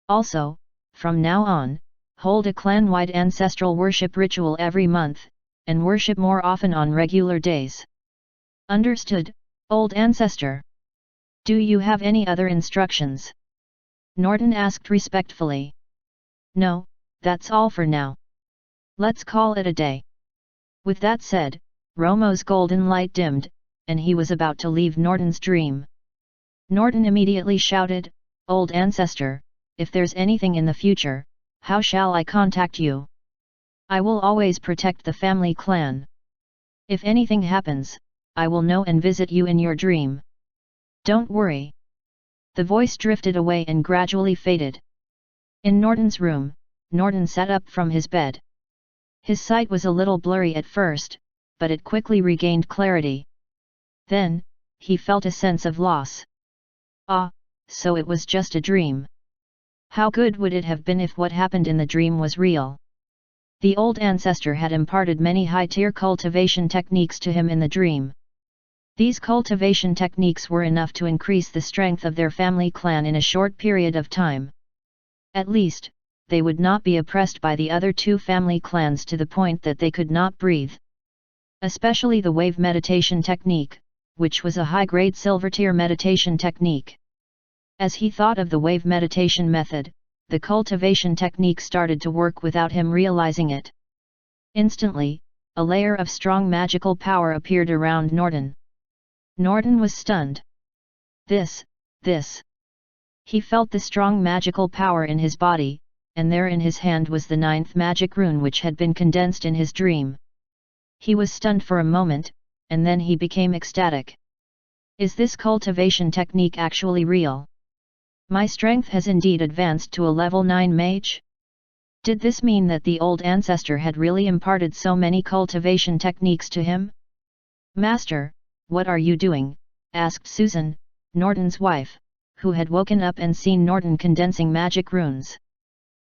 Also, from now on, hold a clan-wide ancestral worship ritual every month, and worship more often on regular days. Understood, old ancestor? Do you have any other instructions? Norton asked respectfully. No, that's all for now. Let's call it a day. With that said, Romo's golden light dimmed, and he was about to leave Norton's dream. Norton immediately shouted, Old ancestor, if there's anything in the future, how shall I contact you? I will always protect the family clan. If anything happens, I will know and visit you in your dream. Don't worry. The voice drifted away and gradually faded. In Norton's room, Norton sat up from his bed. His sight was a little blurry at first, but it quickly regained clarity. Then, he felt a sense of loss. Ah, so it was just a dream. How good would it have been if what happened in the dream was real? The old ancestor had imparted many high-tier cultivation techniques to him in the dream. These cultivation techniques were enough to increase the strength of their family clan in a short period of time. At least, they would not be oppressed by the other 2 family clans to the point that they could not breathe. Especially the wave meditation technique, which was a high-grade silver-tier meditation technique. As he thought of the wave meditation method, the cultivation technique started to work without him realizing it. Instantly, a layer of strong magical power appeared around Norton. Norton was stunned. This. He felt the strong magical power in his body, and there in his hand was the 9th magic rune which had been condensed in his dream. He was stunned for a moment, and then he became ecstatic. Is this cultivation technique actually real? My strength has indeed advanced to a level 9 mage? Did this mean that the old ancestor had really imparted so many cultivation techniques to him? Master, what are you doing? Asked Susan, Norton's wife, who had woken up and seen Norton condensing magic runes.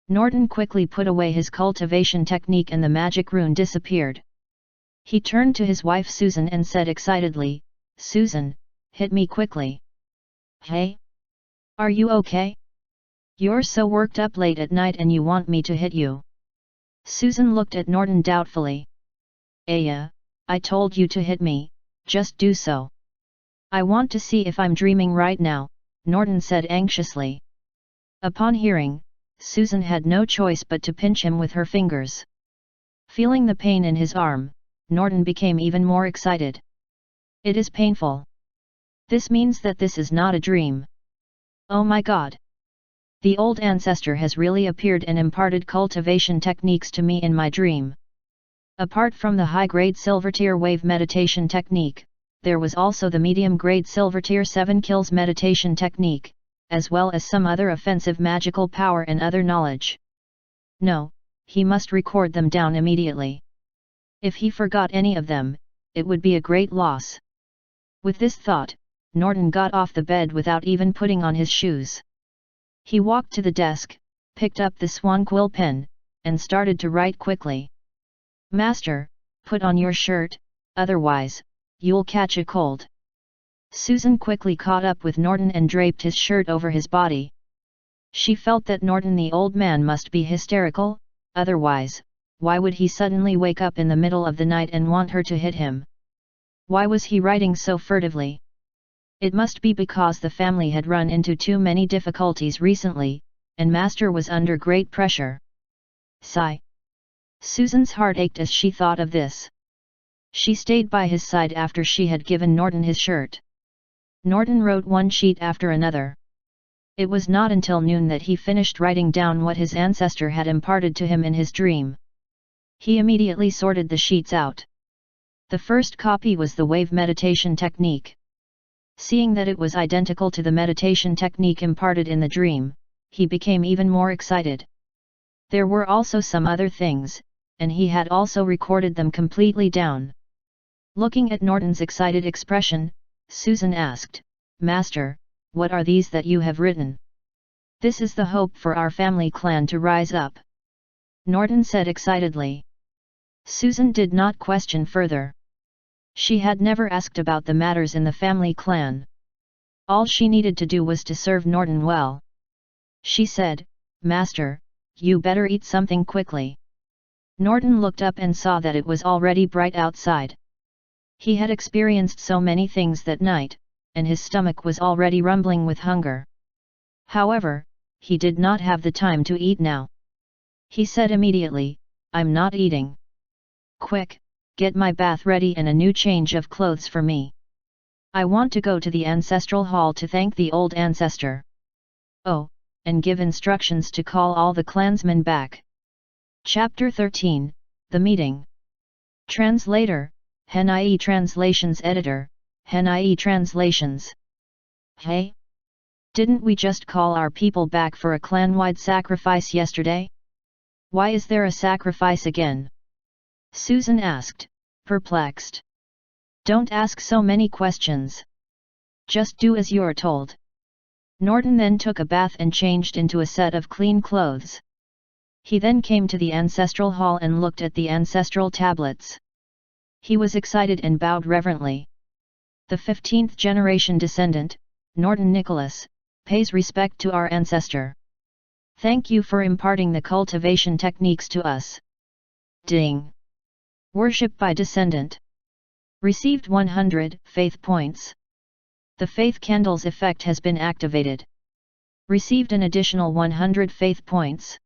Norton quickly put away his cultivation technique and the magic rune disappeared. He turned to his wife Susan and said excitedly, Susan, hit me quickly. Hey? Are you okay? You're so worked up late at night and you want me to hit you. Susan looked at Norton doubtfully. Yeah, I told you to hit me, just do so. I want to see if I'm dreaming right now, Norton said anxiously. Upon hearing, Susan had no choice but to pinch him with her fingers. Feeling the pain in his arm, Norton became even more excited. It is painful. This means that this is not a dream. Oh my God! The old ancestor has really appeared and imparted cultivation techniques to me in my dream. Apart from the high-grade Silvertier wave meditation technique, there was also the medium-grade Silvertier 7 kills meditation technique, as well as some other offensive magical power and other knowledge. No, he must record them down immediately. If he forgot any of them, it would be a great loss. With this thought, Norton got off the bed without even putting on his shoes. He walked to the desk, picked up the swan quill pen, and started to write quickly. Master, put on your shirt, otherwise, you'll catch a cold. Susan quickly caught up with Norton and draped his shirt over his body. She felt that Norton the old man must be hysterical, otherwise, why would he suddenly wake up in the middle of the night and want her to hit him? Why was he writing so furtively? It must be because the family had run into too many difficulties recently, and Master was under great pressure. Sigh. Susan's heart ached as she thought of this. She stayed by his side after she had given Norton his shirt. Norton wrote one sheet after another. It was not until noon that he finished writing down what his ancestor had imparted to him in his dream. He immediately sorted the sheets out. The first copy was the wave meditation technique. Seeing that it was identical to the meditation technique imparted in the dream, he became even more excited. There were also some other things, and he had also recorded them completely down. Looking at Norton's excited expression, Susan asked, Master, what are these that you have written? This is the hope for our family clan to rise up. Norton said excitedly. Susan did not question further. She had never asked about the matters in the family clan. All she needed to do was to serve Norton well. She said, Master, you better eat something quickly. Norton looked up and saw that it was already bright outside. He had experienced so many things that night, and his stomach was already rumbling with hunger. However, he did not have the time to eat now. He said immediately, I'm not eating. Quick! Get my bath ready and a new change of clothes for me. I want to go to the ancestral hall to thank the old ancestor. Oh, and give instructions to call all the clansmen back. Chapter 13, The Meeting. Translator, Hen.ie Translations Editor, Hen.ie Translations. Hey? Didn't we just call our people back for a clan-wide sacrifice yesterday? Why is there a sacrifice again? Susan asked, perplexed. Don't ask so many questions. Just do as you're told. Norton then took a bath and changed into a set of clean clothes. He then came to the ancestral hall and looked at the ancestral tablets. He was excited and bowed reverently. The 15th generation descendant, Norton Nicholas, pays respect to our ancestor. Thank you for imparting the cultivation techniques to us. Ding! Worship by descendant. Received 100 faith points. The faith candles effect has been activated. Received an additional 100 faith points.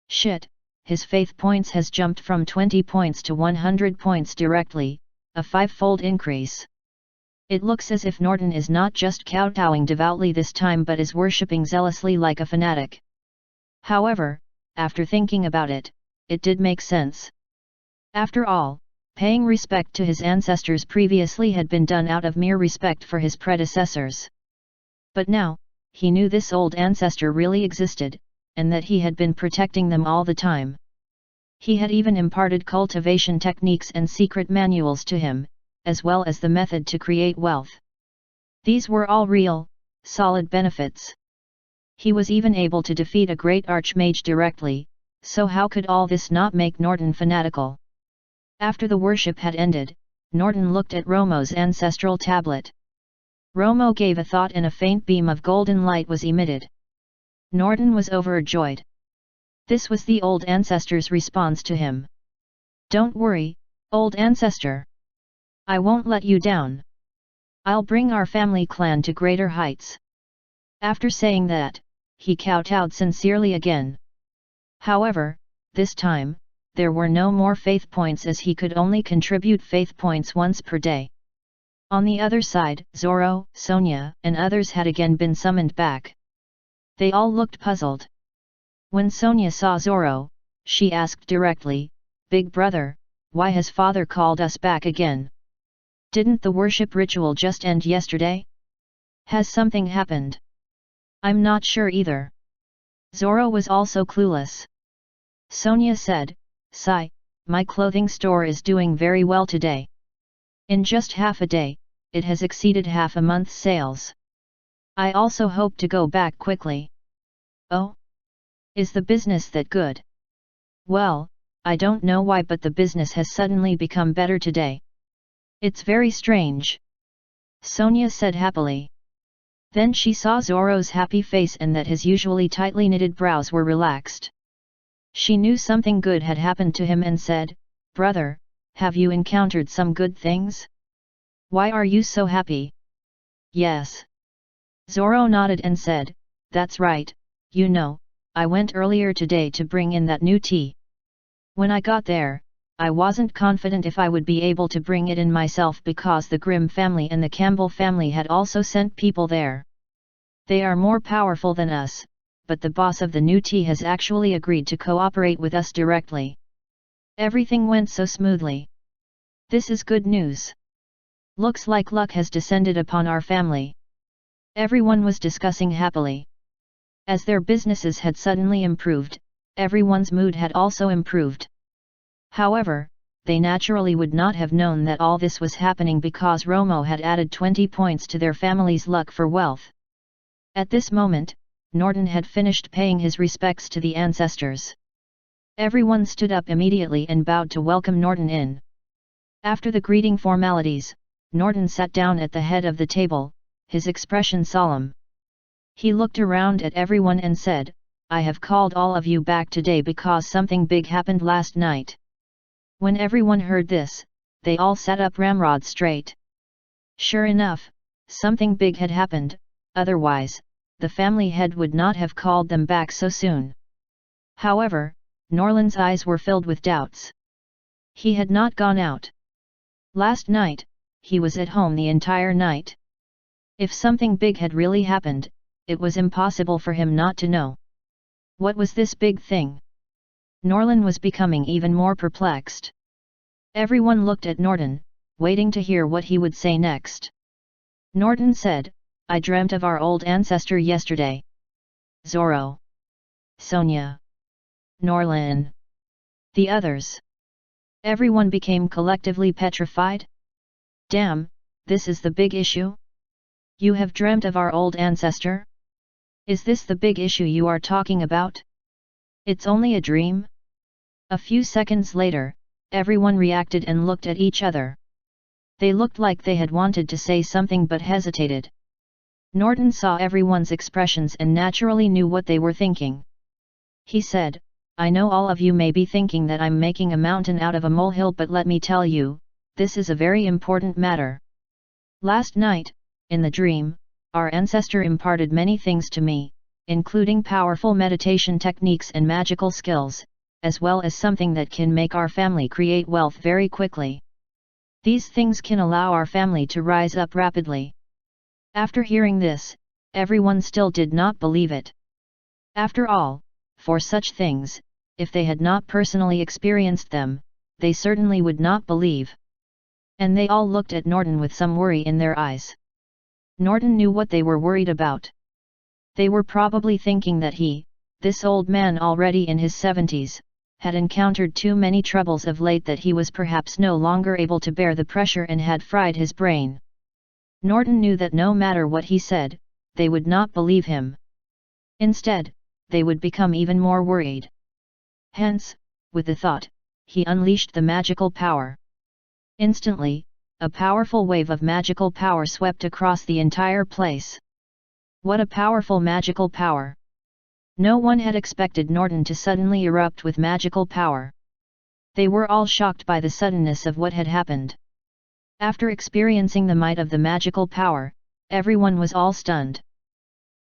Shit, his faith points has jumped from 20 points to 100 points directly, a 5-fold increase. It looks as if Norton is not just kowtowing devoutly this time but is worshipping zealously like a fanatic. However, after thinking about it, it did make sense. After all, Paying respect to his ancestors previously had been done out of mere respect for his predecessors. But now, he knew this old ancestor really existed, and that he had been protecting them all the time. He had even imparted cultivation techniques and secret manuals to him, as well as the method to create wealth. These were all real, solid benefits. He was even able to defeat a great archmage directly, so how could all this not make Norton fanatical? After the worship had ended, Norton looked at Romo's ancestral tablet. Romo gave a thought and a faint beam of golden light was emitted. Norton was overjoyed. This was the old ancestor's response to him. "Don't worry, old ancestor. I won't let you down. I'll bring our family clan to greater heights." After saying that, he kowtowed sincerely again. However, this time, there were no more faith points as he could only contribute faith points once per day. On the other side, Zoro, Sonia, and others had again been summoned back. They all looked puzzled. When Sonia saw Zoro, she asked directly, "Big brother, why has father called us back again? Didn't the worship ritual just end yesterday? Has something happened?" "I'm not sure either." Zoro was also clueless. Sonia said, "Sigh, my clothing store is doing very well today. In just half a day, it has exceeded half a month's sales. I also hope to go back quickly." "Oh? Is the business that good?" "Well, I don't know why, but the business has suddenly become better today. It's very strange," Sonia said happily. Then she saw Zoro's happy face and that his usually tightly knitted brows were relaxed. She knew something good had happened to him and said, "Brother, have you encountered some good things? Why are you so happy?" "Yes." Zoro nodded and said, "That's right, you know, I went earlier today to bring in that new tea. When I got there, I wasn't confident if I would be able to bring it in myself because the Grimm family and the Campbell family had also sent people there. They are more powerful than us, but the boss of the new tea has actually agreed to cooperate with us directly. Everything went so smoothly. This is good news. Looks like luck has descended upon our family." Everyone was discussing happily. As their businesses had suddenly improved, everyone's mood had also improved. However, they naturally would not have known that all this was happening because Romo had added 20 points to their family's luck for wealth. At this moment, Norton had finished paying his respects to the ancestors. Everyone stood up immediately and bowed to welcome Norton in. After the greeting formalities, Norton sat down at the head of the table, his expression solemn. He looked around at everyone and said, "I have called all of you back today because something big happened last night." When everyone heard this, they all sat up ramrod straight. Sure enough, something big had happened, otherwise, the family head would not have called them back so soon. However, Norland's eyes were filled with doubts. He had not gone out. Last night, he was at home the entire night. If something big had really happened, it was impossible for him not to know. What was this big thing? Norland was becoming even more perplexed. Everyone looked at Norton, waiting to hear what he would say next. Norton said, "I dreamt of our old ancestor yesterday." Zoro, Sonia, Norland, the others. Everyone became collectively petrified. "Damn, this is the big issue? You have dreamt of our old ancestor? Is this the big issue you are talking about? It's only a dream?" A few seconds later, everyone reacted and looked at each other. They looked like they had wanted to say something but hesitated. Norton saw everyone's expressions and naturally knew what they were thinking. He said, "I know all of you may be thinking that I'm making a mountain out of a molehill, but let me tell you, this is a very important matter. Last night, in the dream, our ancestor imparted many things to me, including powerful meditation techniques and magical skills, as well as something that can make our family create wealth very quickly. These things can allow our family to rise up rapidly." After hearing this, everyone still did not believe it. After all, for such things, if they had not personally experienced them, they certainly would not believe. And they all looked at Norton with some worry in their eyes. Norton knew what they were worried about. They were probably thinking that he, this old man already in his 70s, had encountered too many troubles of late, that he was perhaps no longer able to bear the pressure and had fried his brain. Norton knew that no matter what he said, they would not believe him. Instead, they would become even more worried. Hence, with the thought, he unleashed the magical power. Instantly, a powerful wave of magical power swept across the entire place. What a powerful magical power! No one had expected Norton to suddenly erupt with magical power. They were all shocked by the suddenness of what had happened. After experiencing the might of the magical power, everyone was all stunned.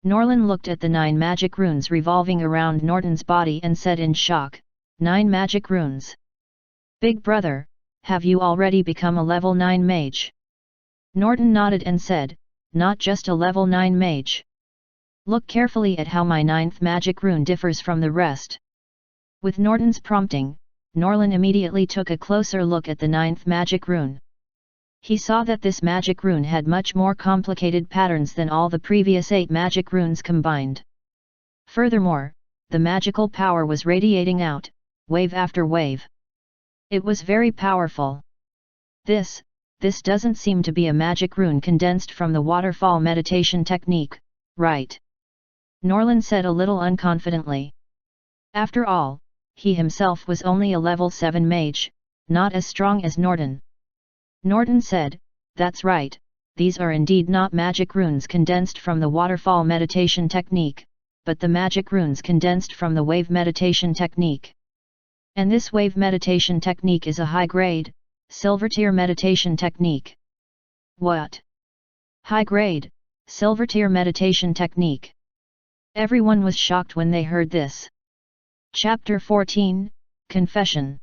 Norlin looked at the 9 magic runes revolving around Norton's body and said in shock, 9 magic runes. Big brother, have you already become a level 9 mage? Norton nodded and said, not just a level 9 mage. Look carefully at how my 9th magic rune differs from the rest. With Norton's prompting, Norlin immediately took a closer look at the 9th magic rune. He saw that this magic rune had much more complicated patterns than all the previous 8 magic runes combined. Furthermore, the magical power was radiating out, wave after wave. It was very powerful. This doesn't seem to be a magic rune condensed from the waterfall meditation technique, right? Norlin said a little unconfidently. After all, he himself was only a level 7 mage, not as strong as Norton. Norton said, that's right, these are indeed not magic runes condensed from the waterfall meditation technique, but the magic runes condensed from the wave meditation technique. And this wave meditation technique is a high-grade, silver tier meditation technique. What? High-grade, silver tier meditation technique. Everyone was shocked when they heard this. Chapter 14, Confession.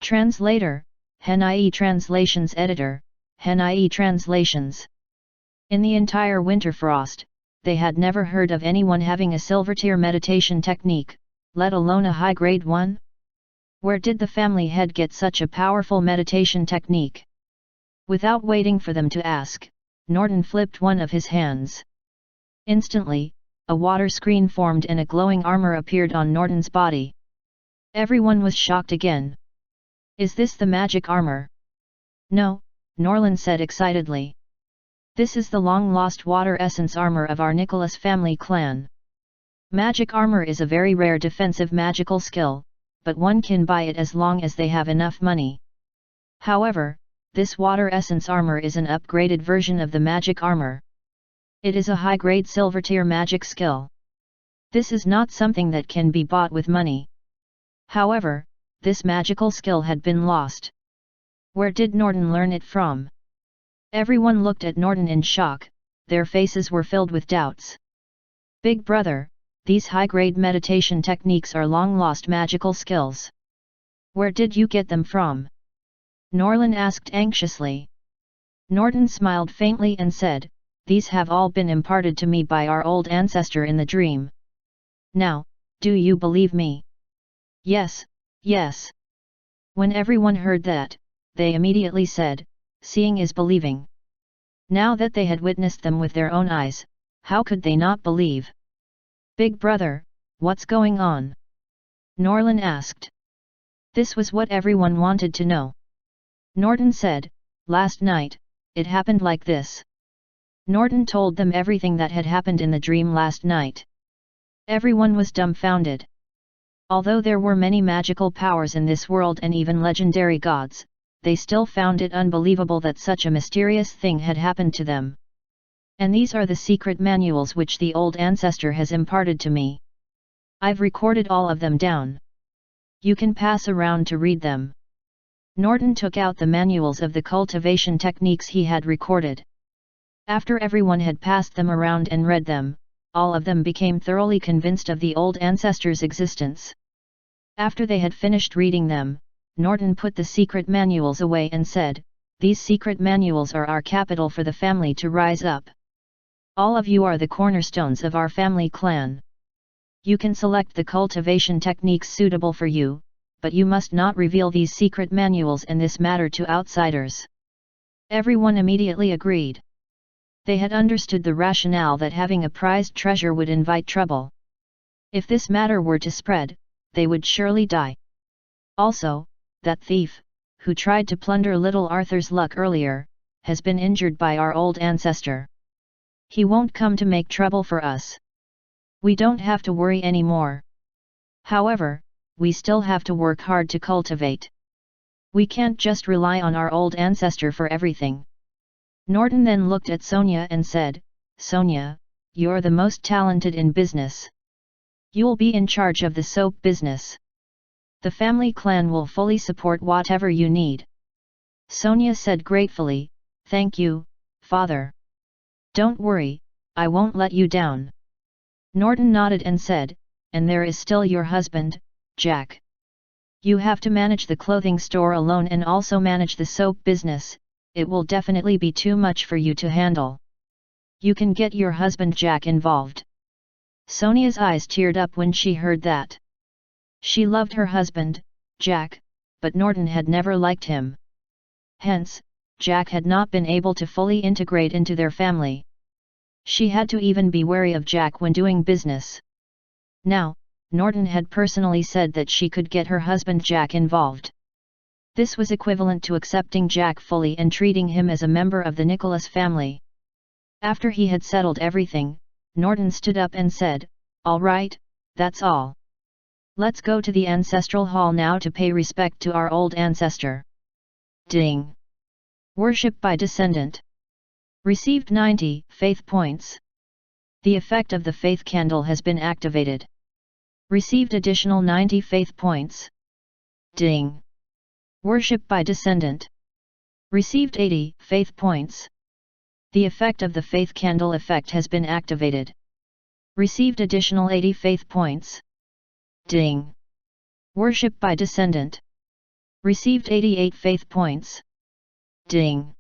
Translator, Hen-IE Translations Editor, Hen-IE Translations. In the entire winter frost, they had never heard of anyone having a silver tier meditation technique, let alone a high-grade one. Where did the family head get such a powerful meditation technique? Without waiting for them to ask, Norton flipped one of his hands. Instantly, a water screen formed and a glowing armor appeared on Norton's body. Everyone was shocked again. Is this the magic armor? No, Norlin said excitedly. This is the long-lost water essence armor of our Nicholas family clan. Magic armor is a very rare defensive magical skill, but one can buy it as long as they have enough money. However, this water essence armor is an upgraded version of the magic armor. It is a high-grade silver tier magic skill. This is not something that can be bought with money. However, this magical skill had been lost. Where did Norton learn it from? Everyone looked at Norton in shock, their faces were filled with doubts. Big brother, these high-grade meditation techniques are long-lost magical skills. Where did you get them from? Norlin asked anxiously. Norton smiled faintly and said, these have all been imparted to me by our old ancestor in the dream. Now, do you believe me? Yes, yes. When everyone heard that, they immediately said, seeing is believing. Now that they had witnessed them with their own eyes, how could they not believe? Big brother, what's going on? Norlin asked. This was what everyone wanted to know. Norton said, last night, it happened like this. Norton told them everything that had happened in the dream last night. Everyone was dumbfounded. Although there were many magical powers in this world and even legendary gods, they still found it unbelievable that such a mysterious thing had happened to them. And these are the secret manuals which the old ancestor has imparted to me. I've recorded all of them down. You can pass around to read them. Norton took out the manuals of the cultivation techniques he had recorded. After everyone had passed them around and read them, all of them became thoroughly convinced of the old ancestor's existence. After they had finished reading them, Norton put the secret manuals away and said, these secret manuals are our capital for the family to rise up. All of you are the cornerstones of our family clan. You can select the cultivation techniques suitable for you, but you must not reveal these secret manuals and this matter to outsiders." Everyone immediately agreed. They had understood the rationale that having a prized treasure would invite trouble. If this matter were to spread, they would surely die. Also, that thief, who tried to plunder little Arthur's luck earlier, has been injured by our old ancestor. He won't come to make trouble for us. We don't have to worry anymore. However, we still have to work hard to cultivate. We can't just rely on our old ancestor for everything. Norton then looked at Sonia and said, "Sonia, you're the most talented in business. You'll be in charge of the soap business. The family clan will fully support whatever you need." Sonia said gratefully, "Thank you, father. Don't worry, I won't let you down." Norton nodded and said, "And there is still your husband, Jack. You have to manage the clothing store alone and also manage the soap business. It will definitely be too much for you to handle. You can get your husband Jack involved." Sonia's eyes teared up when she heard that. She loved her husband, Jack, but Norton had never liked him. Hence, Jack had not been able to fully integrate into their family. She had to even be wary of Jack when doing business. Now, Norton had personally said that she could get her husband Jack involved. This was equivalent to accepting Jack fully and treating him as a member of the Nicholas family. After he had settled everything, Norton stood up and said, "All right, that's all. Let's go to the ancestral hall now to pay respect to our old ancestor." Ding! Worship by descendant. Received 90 faith points. The effect of the faith candle has been activated. Received additional 90 faith points. Ding! Worship by descendant. Received 80 faith points. The effect of the faith candle effect has been activated. Received additional 80 faith points. Ding! Worship by descendant. Received 88 faith points. Ding!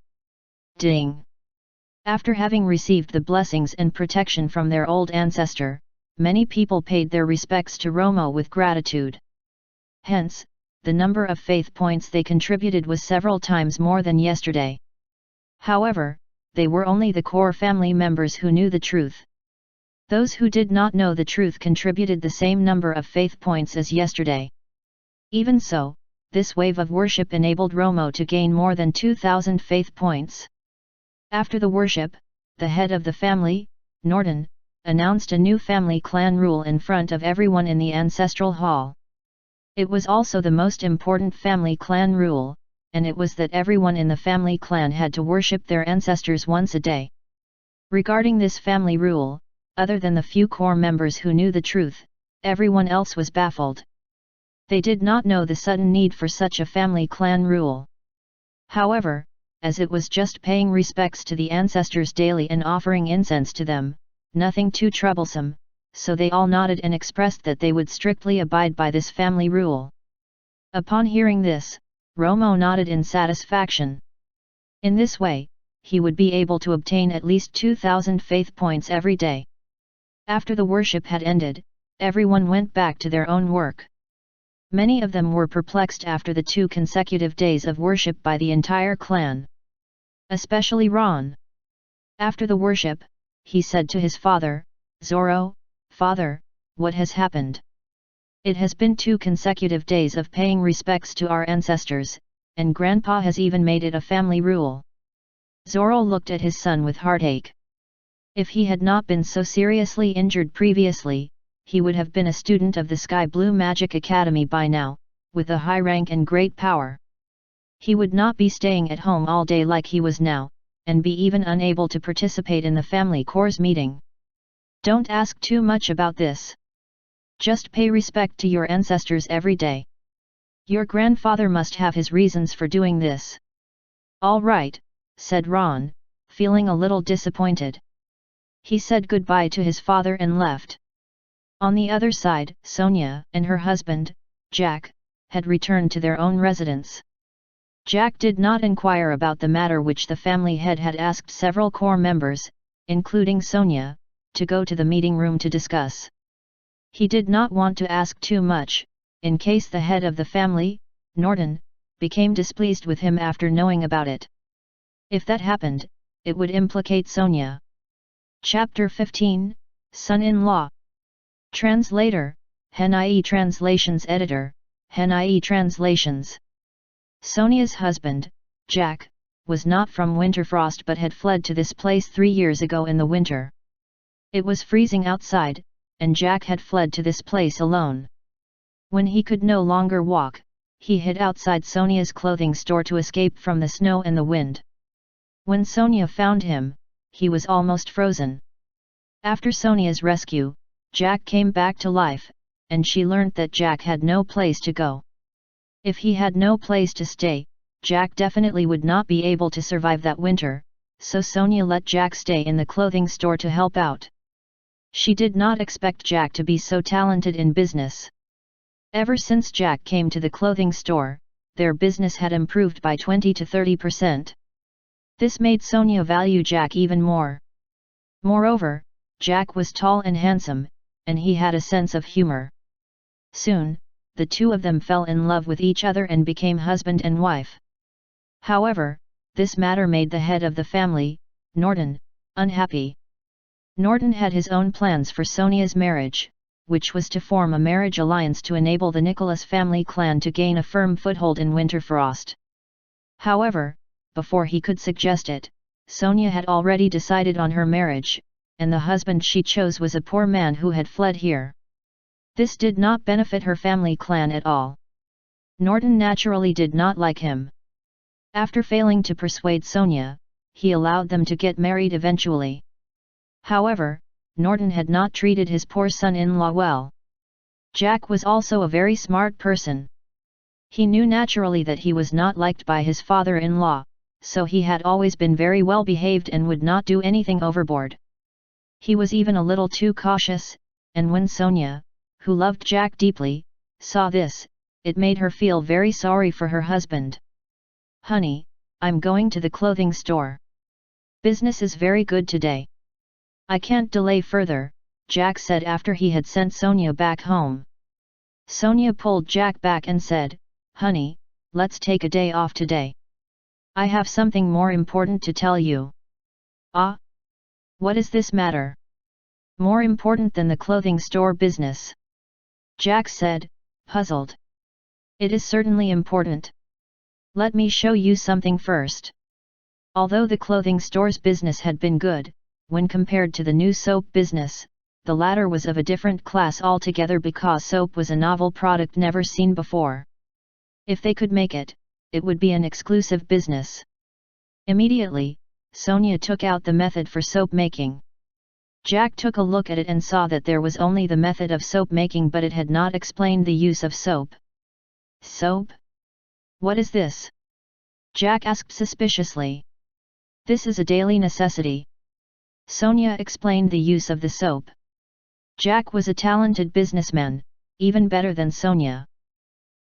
Ding! After having received the blessings and protection from their old ancestor, many people paid their respects to Romo with gratitude. Hence, the number of faith points they contributed was several times more than yesterday. However, they were only the core family members who knew the truth. Those who did not know the truth contributed the same number of faith points as yesterday. Even so, this wave of worship enabled Romo to gain more than 2,000 faith points. After the worship, the head of the family, Norton, announced a new family clan rule in front of everyone in the ancestral hall. It was also the most important family clan rule, and it was that everyone in the family clan had to worship their ancestors once a day. Regarding this family rule, other than the few core members who knew the truth, everyone else was baffled. They did not know the sudden need for such a family clan rule. However, as it was just paying respects to the ancestors daily and offering incense to them, nothing too troublesome, so they all nodded and expressed that they would strictly abide by this family rule. Upon hearing this, Romo nodded in satisfaction. In this way, he would be able to obtain at least 2,000 faith points every day. After the worship had ended, everyone went back to their own work. Many of them were perplexed after the 2 consecutive days of worship by the entire clan. Especially Ron. After the worship, he said to his father, "Zorro, father, what has happened? It has been 2 consecutive days of paying respects to our ancestors, and Grandpa has even made it a family rule." Zorro looked at his son with heartache. If he had not been so seriously injured previously, he would have been a student of the Sky Blue Magic Academy by now, with a high rank and great power. He would not be staying at home all day like he was now, and be even unable to participate in the family core's meeting. Don't ask too much about this. Just pay respect to your ancestors every day. Your grandfather must have his reasons for doing this. All right, said Ron, feeling a little disappointed. He said goodbye to his father and left. On the other side, Sonia and her husband, Jack, had returned to their own residence. Jack did not inquire about the matter which the family head had asked several core members, including Sonia, to go to the meeting room to discuss. He did not want to ask too much, in case the head of the family, Norden, became displeased with him after knowing about it. If that happened, it would implicate Sonia. Chapter 15, Son-in-Law. Translator, Hen-IE Translations Editor, Hen-IE Translations. Sonia's husband, Jack, was not from Winterfrost but had fled to this place 3 years ago in the winter. It was freezing outside, and Jack had fled to this place alone. When he could no longer walk, he hid outside Sonia's clothing store to escape from the snow and the wind. When Sonia found him, he was almost frozen. After Sonia's rescue, Jack came back to life, and she learnt that Jack had no place to go. If he had no place to stay, Jack definitely would not be able to survive that winter, so Sonia let Jack stay in the clothing store to help out. She did not expect Jack to be so talented in business. Ever since Jack came to the clothing store, their business had improved by 20 to 30%. This made Sonia value Jack even more. Moreover, Jack was tall and handsome, and he had a sense of humor. Soon, the two of them fell in love with each other and became husband and wife. However, this matter made the head of the family, Norden, unhappy. Norden had his own plans for Sonia's marriage, which was to form a marriage alliance to enable the Nicholas family clan to gain a firm foothold in Winterfrost. However, before he could suggest it, Sonia had already decided on her marriage, and the husband she chose was a poor man who had fled here. This did not benefit her family clan at all. Norden naturally did not like him. After failing to persuade Sonia, he allowed them to get married eventually. However, Norden had not treated his poor son-in-law well. Jack was also a very smart person. He knew naturally that he was not liked by his father-in-law, so he had always been very well behaved and would not do anything overboard. He was even a little too cautious, and when Sonia, who loved Jack deeply, saw this, it made her feel very sorry for her husband. "Honey, I'm going to the clothing store. Business is very good today. I can't delay further," Jack said after he had sent Sonia back home. Sonia pulled Jack back and said, "Honey, let's take a day off today. I have something more important to tell you." "Ah? What is this matter? More important than the clothing store business?" Jack said, puzzled. "It is certainly important. Let me show you something first." Although the clothing store's business had been good, when compared to the new soap business, the latter was of a different class altogether because soap was a novel product never seen before. If they could make it, it would be an exclusive business. Immediately, Sonia took out the method for soap making. Jack took a look at it and saw that there was only the method of soap making, but it had not explained the use of soap. "Soap? What is this?" Jack asked suspiciously. "This is a daily necessity." Sonia explained the use of the soap. Jack was a talented businessman, even better than Sonia.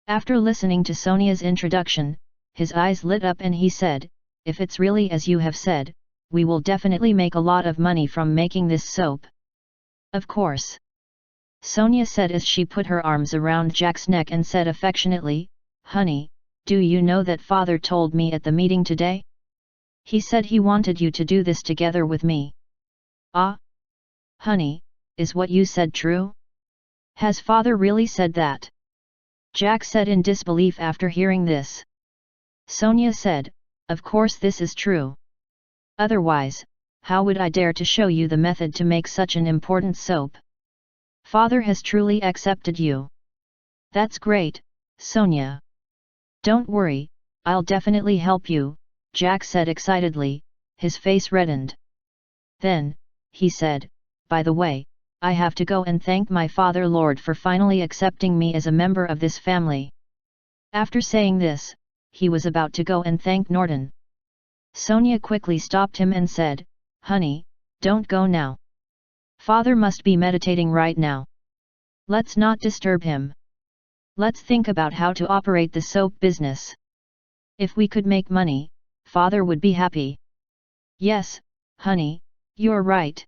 After listening to Sonia's introduction, his eyes lit up and he said, "If it's really as you have said, we will definitely make a lot of money from making this soap." "Of course," Sonia said as she put her arms around Jack's neck and said affectionately, "Honey, do you know that father told me at the meeting today? He said he wanted you to do this together with me." "Ah? Honey, is what you said true? Has father really said that?" Jack said in disbelief after hearing this. Sonia said, "Of course this is true. Otherwise, how would I dare to show you the method to make such an important soap? Father has truly accepted you." "That's great, Sonia. Don't worry, I'll definitely help you," Jack said excitedly, his face reddened. Then, he said, "By the way, I have to go and thank my father Lord for finally accepting me as a member of this family." After saying this, he was about to go and thank Norden. Sonia quickly stopped him and said, "Honey, don't go now. Father must be meditating right now. Let's not disturb him. Let's think about how to operate the soap business. If we could make money, father would be happy." "Yes, honey, you're right."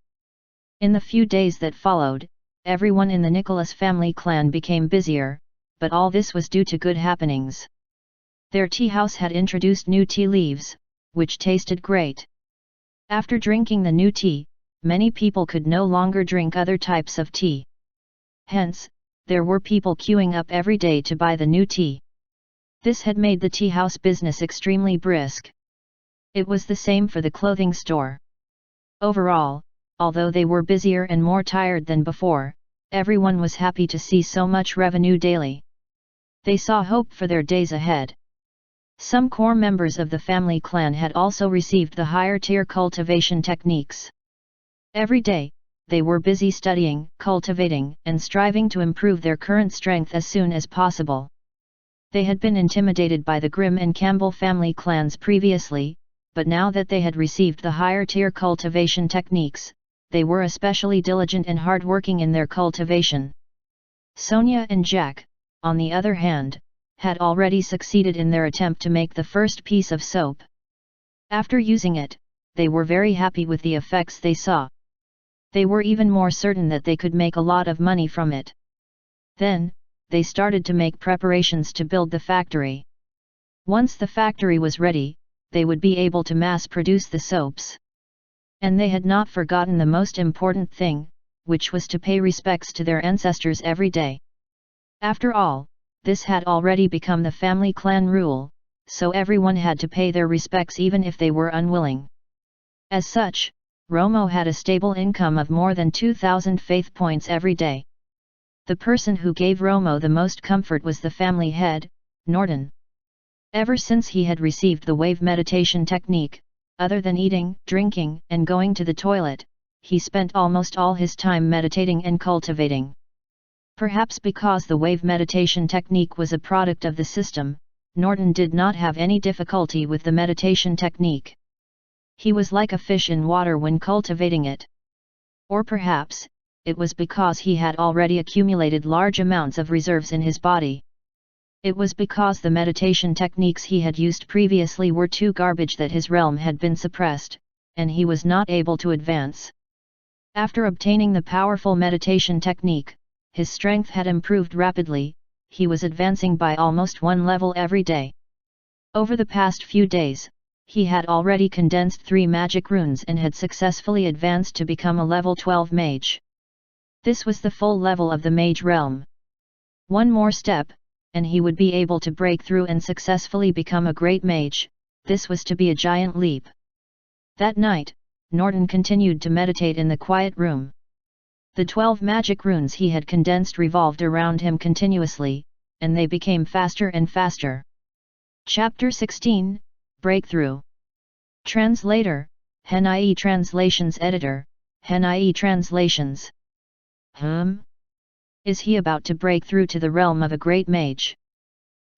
In the few days that followed, everyone in the Nicholas family clan became busier, but all this was due to good happenings. Their tea house had introduced new tea leaves, which tasted great. After drinking the new tea, many people could no longer drink other types of tea. Hence, there were people queuing up every day to buy the new tea. This had made the tea house business extremely brisk. It was the same for the clothing store. Overall, although they were busier and more tired than before, everyone was happy to see so much revenue daily. They saw hope for their days ahead. Some core members of the family clan had also received the higher tier cultivation techniques. Every day, they were busy studying, cultivating, and striving to improve their current strength as soon as possible. They had been intimidated by the Grimm and Campbell family clans previously, but now that they had received the higher tier cultivation techniques, they were especially diligent and hard-working in their cultivation. Sonia and Jack, on the other hand, had already succeeded in their attempt to make the first piece of soap. After using it, they were very happy with the effects they saw. They were even more certain that they could make a lot of money from it. Then, they started to make preparations to build the factory. Once the factory was ready, they would be able to mass-produce the soaps. And they had not forgotten the most important thing, which was to pay respects to their ancestors every day. After all, this had already become the family clan rule, so everyone had to pay their respects even if they were unwilling. As such, Romo had a stable income of more than 2,000 faith points every day. The person who gave Romo the most comfort was the family head, Norton. Ever since he had received the wave meditation technique, other than eating, drinking, and going to the toilet, he spent almost all his time meditating and cultivating. Perhaps because the wave meditation technique was a product of the system, Norton did not have any difficulty with the meditation technique. He was like a fish in water when cultivating it. Or perhaps, it was because he had already accumulated large amounts of reserves in his body. It was because the meditation techniques he had used previously were too garbage that his realm had been suppressed, and he was not able to advance. After obtaining the powerful meditation technique, his strength had improved rapidly, he was advancing by almost one level every day. Over the past few days, he had already condensed 3 magic runes and had successfully advanced to become a level 12 mage. This was the full level of the mage realm. One more step, and he would be able to break through and successfully become a great mage. This was to be a giant leap. That night, Norton continued to meditate in the quiet room. The 12 magic runes he had condensed revolved around him continuously, and they became faster and faster. Chapter 16, Breakthrough. Translator, Henai Translations Editor, Henai Translations. Is he about to break through to the realm of a great mage?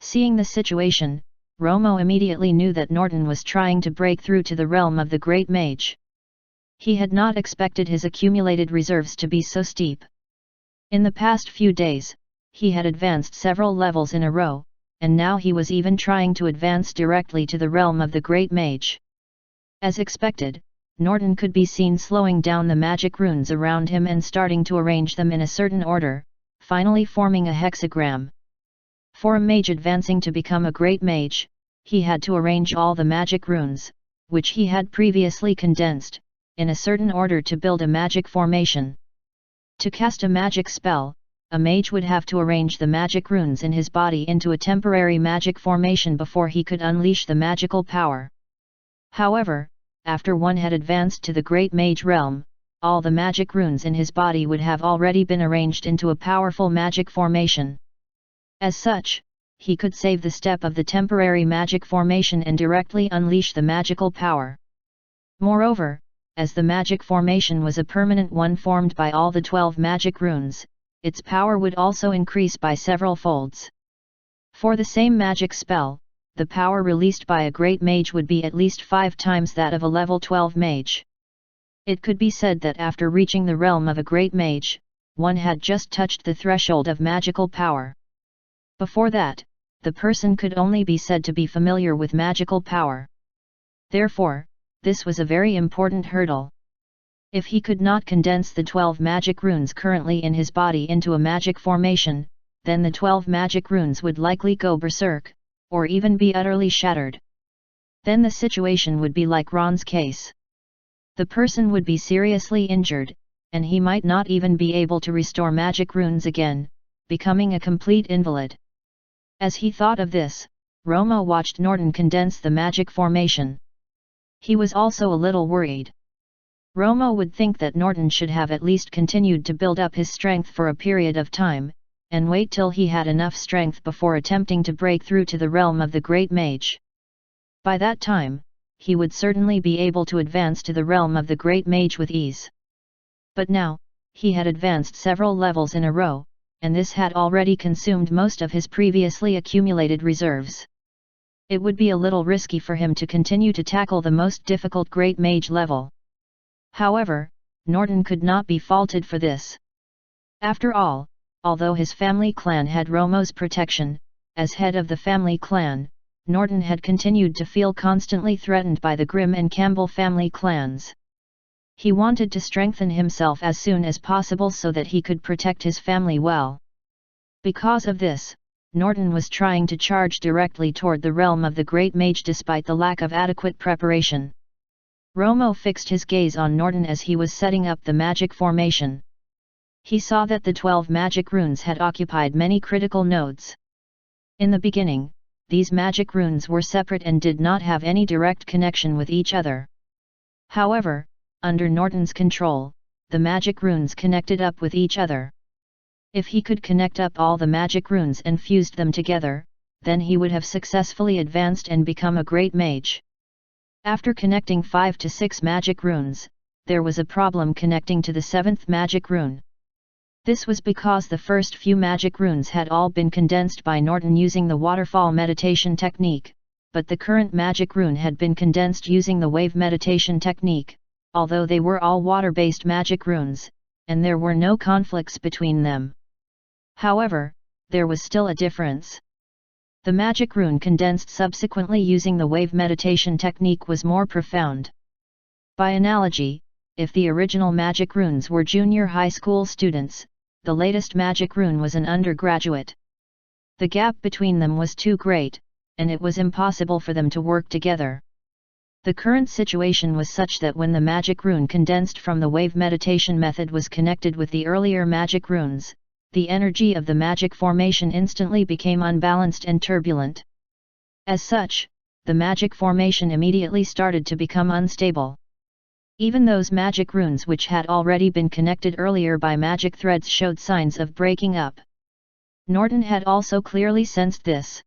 Seeing the situation, Romo immediately knew that Norton was trying to break through to the realm of the great mage. He had not expected his accumulated reserves to be so steep. In the past few days, he had advanced several levels in a row, and now he was even trying to advance directly to the realm of the great mage. As expected, Norton could be seen slowing down the magic runes around him and starting to arrange them in a certain order, finally forming a hexagram. For a mage advancing to become a great mage, he had to arrange all the magic runes, which he had previously condensed, in a certain order to build a magic formation. To cast a magic spell, a mage would have to arrange the magic runes in his body into a temporary magic formation before he could unleash the magical power. However, after one had advanced to the great mage realm, all the magic runes in his body would have already been arranged into a powerful magic formation. As such, he could save the step of the temporary magic formation and directly unleash the magical power. Moreover, as the magic formation was a permanent one formed by all the 12 magic runes, its power would also increase by several folds. For the same magic spell, the power released by a great mage would be at least 5 times that of a level 12 mage. It could be said that after reaching the realm of a great mage, one had just touched the threshold of magical power. Before that, the person could only be said to be familiar with magical power. Therefore, this was a very important hurdle. If he could not condense the 12 magic runes currently in his body into a magic formation, then the 12 magic runes would likely go berserk, or even be utterly shattered. Then the situation would be like Ron's case. The person would be seriously injured, and he might not even be able to restore magic runes again, becoming a complete invalid. As he thought of this, Romo watched Norton condense the magic formation. He was also a little worried. Romo would think that Norton should have at least continued to build up his strength for a period of time, and wait till he had enough strength before attempting to break through to the realm of the Great Mage. By that time, he would certainly be able to advance to the realm of the Great Mage with ease. But now, he had advanced several levels in a row, and this had already consumed most of his previously accumulated reserves. It would be a little risky for him to continue to tackle the most difficult Great Mage level. However, Norton could not be faulted for this. After all, although his family clan had Romo's protection, as head of the family clan, Norton had continued to feel constantly threatened by the Grimm and Campbell family clans. He wanted to strengthen himself as soon as possible so that he could protect his family well. Because of this, Norton was trying to charge directly toward the realm of the Great Mage despite the lack of adequate preparation. Romo fixed his gaze on Norton as he was setting up the magic formation. He saw that the 12 magic runes had occupied many critical nodes. In the beginning, these magic runes were separate and did not have any direct connection with each other. However, under Norton's control, the magic runes connected up with each other. If he could connect up all the magic runes and fused them together, then he would have successfully advanced and become a great mage. After connecting 5 to 6 magic runes, there was a problem connecting to the 7th magic rune. This was because the first few magic runes had all been condensed by Norton using the waterfall meditation technique, but the current magic rune had been condensed using the wave meditation technique, although they were all water-based magic runes, and there were no conflicts between them. However, there was still a difference. The magic rune condensed subsequently using the wave meditation technique was more profound. By analogy, if the original magic runes were junior high school students, the latest magic rune was an undergraduate. The gap between them was too great, and it was impossible for them to work together. The current situation was such that when the magic rune condensed from the wave meditation method was connected with the earlier magic runes, the energy of the magic formation instantly became unbalanced and turbulent. As such, the magic formation immediately started to become unstable. Even those magic runes which had already been connected earlier by magic threads showed signs of breaking up. Norton had also clearly sensed this.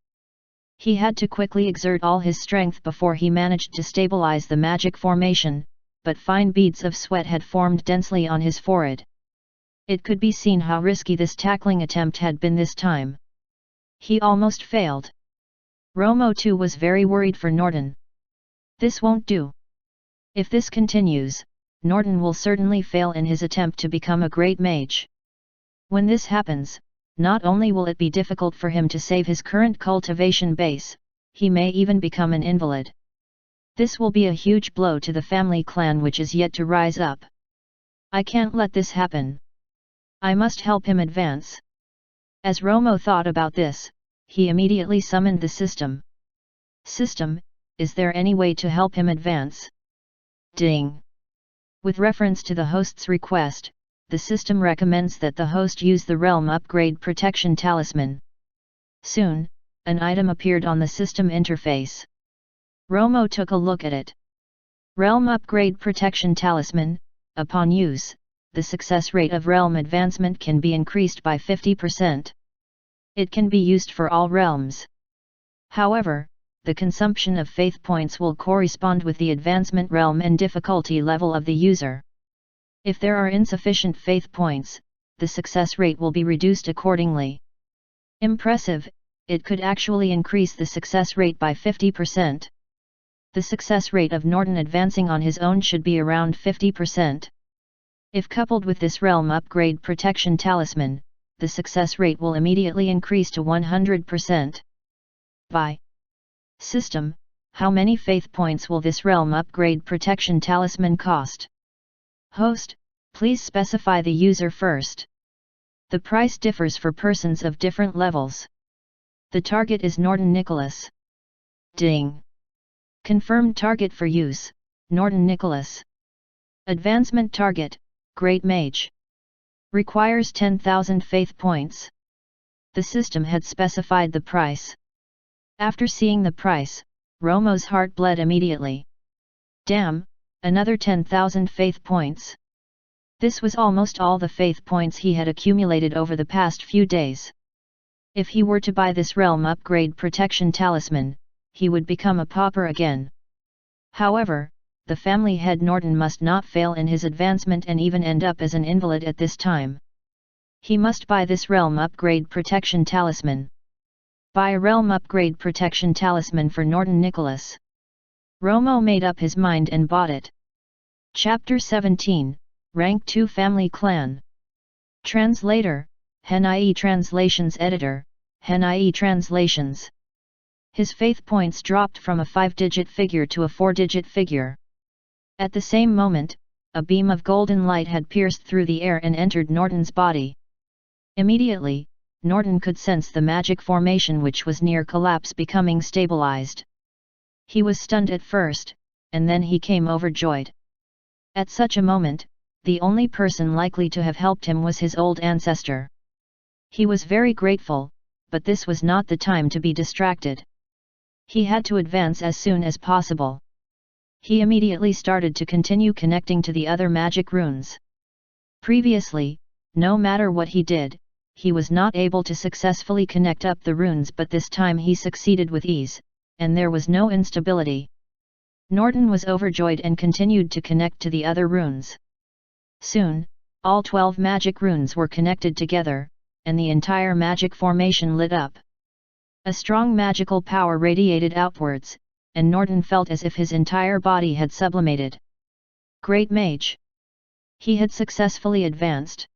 He had to quickly exert all his strength before he managed to stabilize the magic formation, but fine beads of sweat had formed densely on his forehead. It could be seen how risky this tackling attempt had been this time. He almost failed. Romo too was very worried for Norton. This won't do. If this continues, Norton will certainly fail in his attempt to become a great mage. When this happens, not only will it be difficult for him to save his current cultivation base, he may even become an invalid. This will be a huge blow to the family clan which is yet to rise up. I can't let this happen. I must help him advance. As Romo thought about this, he immediately summoned the system. System, is there any way to help him advance? Ding! With reference to the host's request, the system recommends that the host use the Realm Upgrade Protection Talisman. Soon, an item appeared on the system interface. Romo took a look at it. Realm Upgrade Protection Talisman, upon use, the success rate of realm advancement can be increased by 50%. It can be used for all realms. However, the consumption of faith points will correspond with the advancement realm and difficulty level of the user. If there are insufficient faith points, the success rate will be reduced accordingly. Impressive, it could actually increase the success rate by 50%. The success rate of Norton advancing on his own should be around 50%. If coupled with this Realm Upgrade Protection Talisman, the success rate will immediately increase to 100%. By system, how many faith points will this Realm Upgrade Protection Talisman cost? Host, please specify the user first. The price differs for persons of different levels. The target is Norton Nicholas. Ding. Confirmed target for use, Norton Nicholas. Advancement target, Great Mage. Requires 10,000 faith points. The system had specified the price. After seeing the price, Romo's heart bled immediately. Damn, another 10,000 faith points. This was almost all the faith points he had accumulated over the past few days. If he were to buy this realm upgrade protection talisman, he would become a pauper again. However, the family head Norton must not fail in his advancement and even end up as an invalid at this time. He must buy this realm upgrade protection talisman. Buy a realm upgrade protection talisman for Norton Nicholas. Romo made up his mind and bought it. Chapter 17, Rank 2 Family Clan. Translator, Hen.ie Translations Editor, Hen.ie Translations. His faith points dropped from a 5-digit figure to a 4-digit figure. At the same moment, a beam of golden light had pierced through the air and entered Norton's body. Immediately, Norton could sense the magic formation which was near collapse becoming stabilized. He was stunned at first, and then he came overjoyed. At such a moment, the only person likely to have helped him was his old ancestor. He was very grateful, but this was not the time to be distracted. He had to advance as soon as possible. He immediately started to continue connecting to the other magic runes. Previously, no matter what he did, he was not able to successfully connect up the runes, but this time he succeeded with ease, and there was no instability. Norton was overjoyed and continued to connect to the other runes. Soon, all 12 magic runes were connected together, and the entire magic formation lit up. A strong magical power radiated outwards, and Norton felt as if his entire body had sublimated. Great Mage. He had successfully advanced.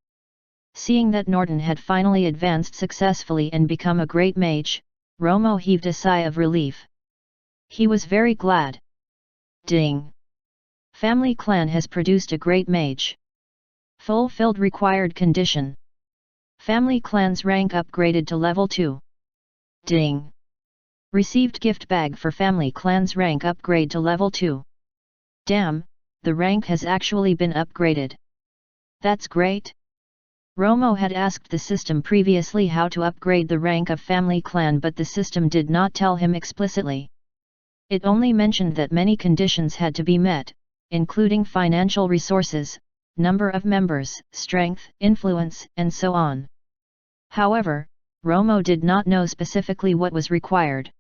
Seeing that Norton had finally advanced successfully and become a Great Mage, Romo heaved a sigh of relief. He was very glad. Ding! Family Clan has produced a Great Mage. Fulfilled required condition. Family Clan's rank upgraded to level 2. Ding! Received gift bag for Family Clan's rank upgrade to level 2. Damn, the rank has actually been upgraded. That's great. Romo had asked the system previously how to upgrade the rank of Family Clan, but the system did not tell him explicitly. It only mentioned that many conditions had to be met, including financial resources, number of members, strength, influence, and so on. However, Romo did not know specifically what was required.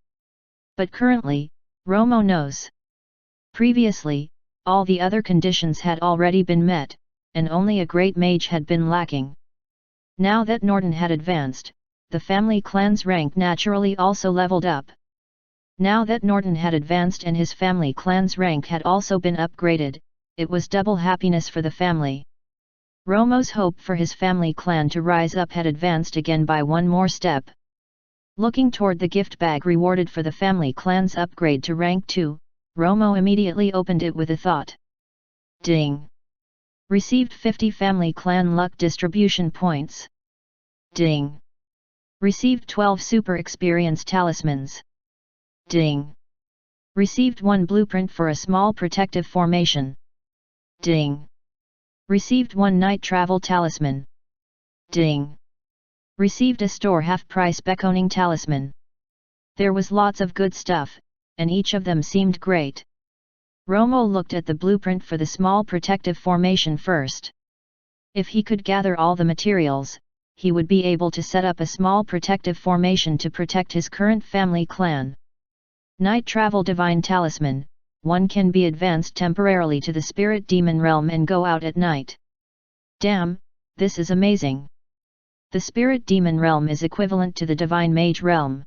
But currently, Romo knows. Previously, all the other conditions had already been met, and only a Great Mage had been lacking. Now that Norton had advanced, the Family Clan's rank naturally also leveled up. Now that Norton had advanced and his Family Clan's rank had also been upgraded, it was double happiness for the family. Romo's hope for his Family Clan to rise up had advanced again by one more step. Looking toward the gift bag rewarded for the Family Clan's upgrade to rank 2, Romo immediately opened it with a thought. Ding! Received 50 Family Clan luck distribution points. Ding! Received 12 super experience talismans. Ding! Received 1 blueprint for a small protective formation. Ding! Received 1 night travel talisman. Ding! Received a store half-price beckoning talisman. There was lots of good stuff, and each of them seemed great. Romo looked at the blueprint for the small protective formation first. If he could gather all the materials, he would be able to set up a small protective formation to protect his current Family Clan. Night Travel Divine Talisman, one can be advanced temporarily to the Spirit Demon Realm and go out at night. Damn, this is amazing. The Spirit Demon Realm is equivalent to the Divine Mage Realm.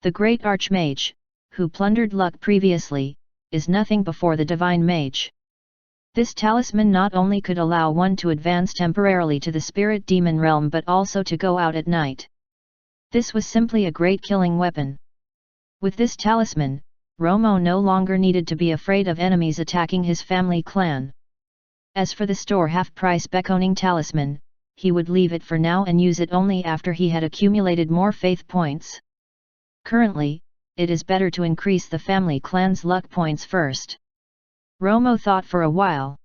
The Great Archmage, who plundered luck previously, is nothing before the Divine Mage. This talisman not only could allow one to advance temporarily to the Spirit Demon Realm but also to go out at night. This was simply a great killing weapon. With this talisman, Romo no longer needed to be afraid of enemies attacking his Family Clan. As for the store half-price beckoning talisman, he would leave it for now and use it only after he had accumulated more faith points. Currently, it is better to increase the family clan's luck points first. Romo thought for a while.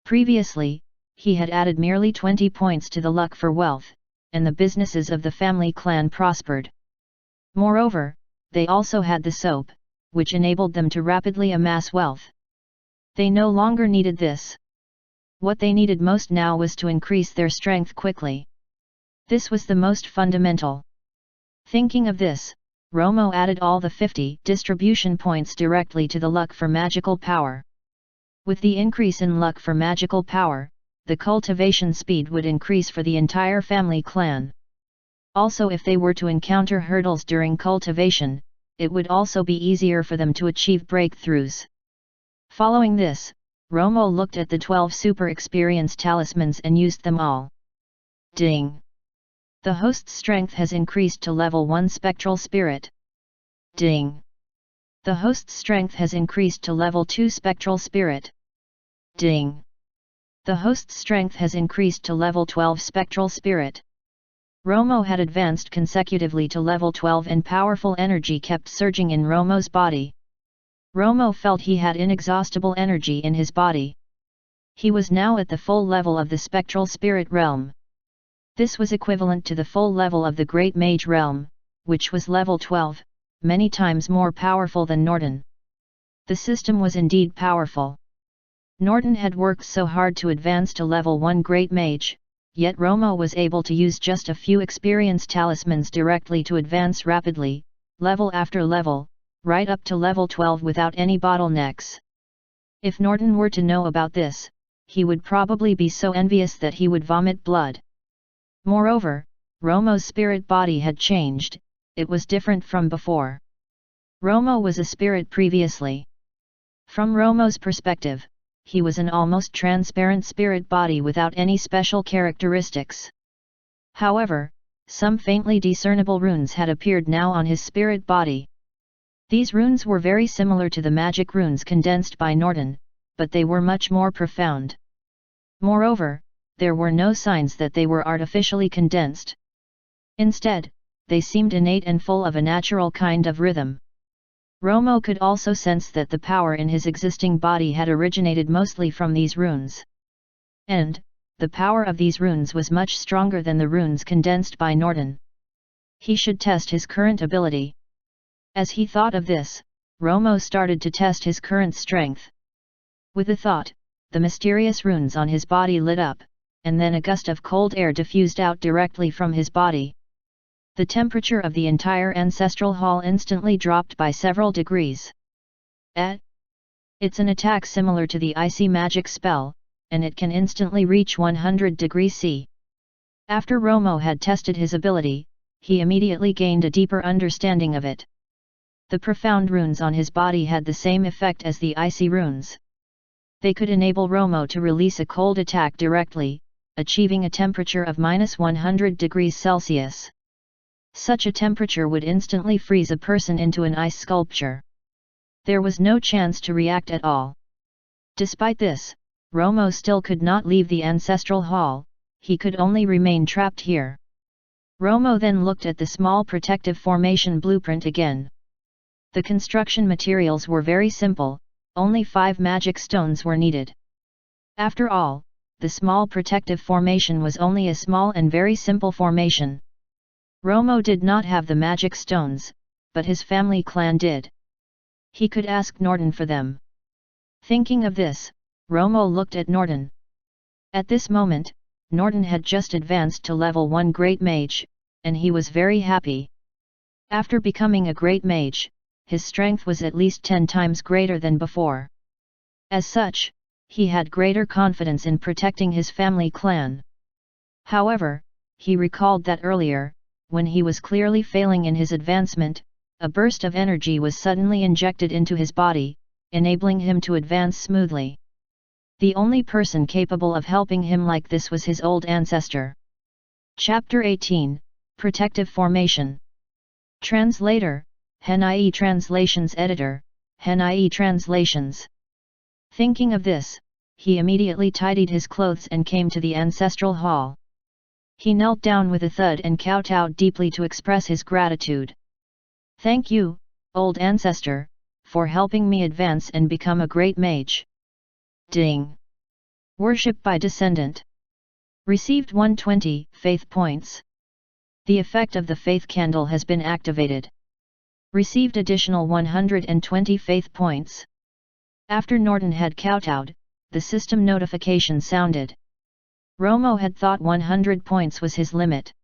Previously, he had added merely 20 points to the luck for wealth, and the businesses of the family clan prospered. Moreover, they also had the soap, which enabled them to rapidly amass wealth. They no longer needed this. What they needed most now was to increase their strength quickly. This was the most fundamental. Thinking of this, Romo added all the 50 distribution points directly to the luck for magical power. With the increase in luck for magical power, the cultivation speed would increase for the entire family clan. Also, if they were to encounter hurdles during cultivation, it would also be easier for them to achieve breakthroughs. Following this, Romo looked at the 12 super experience talismans and used them all. Ding! The host's strength has increased to level 1 spectral spirit. Ding! The host's strength has increased to level 2 spectral spirit. Ding! The host's strength has increased to level 12 spectral spirit. Romo had advanced consecutively to level 12 and powerful energy kept surging in Romo's body. Romo felt he had inexhaustible energy in his body. He was now at the full level of the spectral spirit realm. This was equivalent to the full level of the Great Mage realm, which was level 12, many times more powerful than Norton. The system was indeed powerful. Norton had worked so hard to advance to level 1 Great Mage, yet Romo was able to use just a few experience talismans directly to advance rapidly, level after level, right up to level 12 without any bottlenecks. If Norton were to know about this, he would probably be so envious that he would vomit blood. Moreover, Romo's spirit body had changed, it was different from before. Romo was a spirit previously. From Romo's perspective, he was an almost transparent spirit body without any special characteristics. However, some faintly discernible runes had appeared now on his spirit body. These runes were very similar to the magic runes condensed by Norton, but they were much more profound. Moreover, there were no signs that they were artificially condensed. Instead, they seemed innate and full of a natural kind of rhythm. Romo could also sense that the power in his existing body had originated mostly from these runes. And, the power of these runes was much stronger than the runes condensed by Norton. He should test his current ability. As he thought of this, Romo started to test his current strength. With a thought, the mysterious runes on his body lit up, and then a gust of cold air diffused out directly from his body. The temperature of the entire ancestral hall instantly dropped by several degrees. It's an attack similar to the icy magic spell, and it can instantly reach 100 degrees C. After Romo had tested his ability, he immediately gained a deeper understanding of it. The profound runes on his body had the same effect as the icy runes. They could enable Romo to release a cold attack directly, achieving a temperature of -100 degrees Celsius. Such a temperature would instantly freeze a person into an ice sculpture. There was no chance to react at all. Despite this, Romo still could not leave the ancestral hall, he could only remain trapped here. Romo then looked at the small protective formation blueprint again. The construction materials were very simple, only 5 magic stones were needed. After all, the small protective formation was only a small and very simple formation. Romo did not have the magic stones, but his family clan did. He could ask Norton for them. Thinking of this, Romo looked at Norton. At this moment, Norton had just advanced to level 1 Great Mage, and he was very happy. After becoming a Great Mage, his strength was at least 10 times greater than before. As such, he had greater confidence in protecting his family clan. However, he recalled that earlier, when he was clearly failing in his advancement, a burst of energy was suddenly injected into his body, enabling him to advance smoothly. The only person capable of helping him like this was his old ancestor. Chapter 18, Protective Formation. Translator, Hen.ie Translations Editor, Hen.ie Translations. Thinking of this, he immediately tidied his clothes and came to the ancestral hall. He knelt down with a thud and kowtowed deeply to express his gratitude. "Thank you, old ancestor, for helping me advance and become a great mage." Ding! Worship by descendant. Received 120 faith points. The effect of the faith candle has been activated. Received additional 120 faith points. After Norton had kowtowed, the system notification sounded. Romo had thought 100 points was his limit.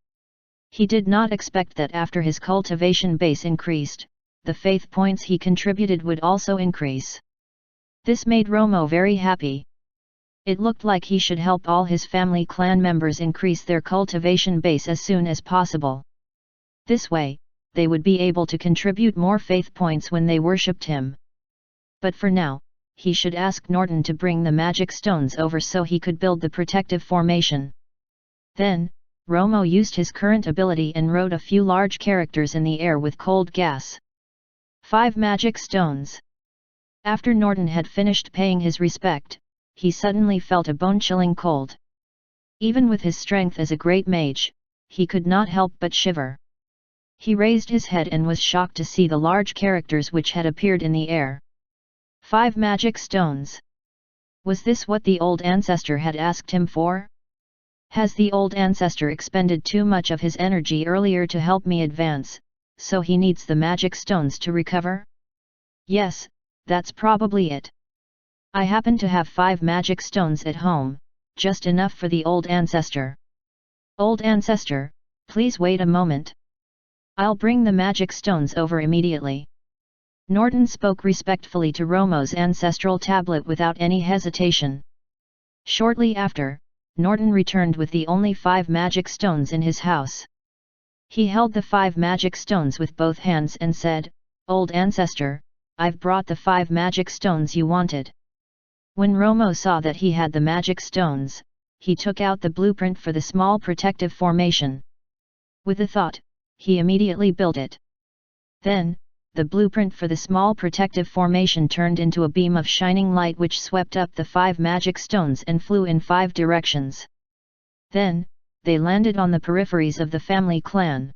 He did not expect that after his cultivation base increased, the faith points he contributed would also increase. This made Romo very happy. It looked like he should help all his family clan members increase their cultivation base as soon as possible. This way, they would be able to contribute more faith points when they worshipped him. But for now, he should ask Norton to bring the magic stones over so he could build the protective formation. Then, Romo used his current ability and wrote a few large characters in the air with cold gas. 5 magic stones. After Norton had finished paying his respect, he suddenly felt a bone-chilling cold. Even with his strength as a great mage, he could not help but shiver. He raised his head and was shocked to see the large characters which had appeared in the air. 5 magic stones. Was this what the old ancestor had asked him for? Has the old ancestor expended too much of his energy earlier to help me advance, so he needs the magic stones to recover? Yes, that's probably it. I happen to have 5 magic stones at home, just enough for the old ancestor. Old ancestor, please wait a moment. I'll bring the magic stones over immediately. Norton spoke respectfully to Romo's ancestral tablet without any hesitation. Shortly after, Norton returned with the only 5 magic stones in his house. He held the 5 magic stones with both hands and said, "Old ancestor, I've brought the 5 magic stones you wanted." When Romo saw that he had the magic stones, he took out the blueprint for the small protective formation. With a thought, he immediately built it. Then, the blueprint for the small protective formation turned into a beam of shining light which swept up the 5 magic stones and flew in 5 directions. Then, they landed on the peripheries of the family clan.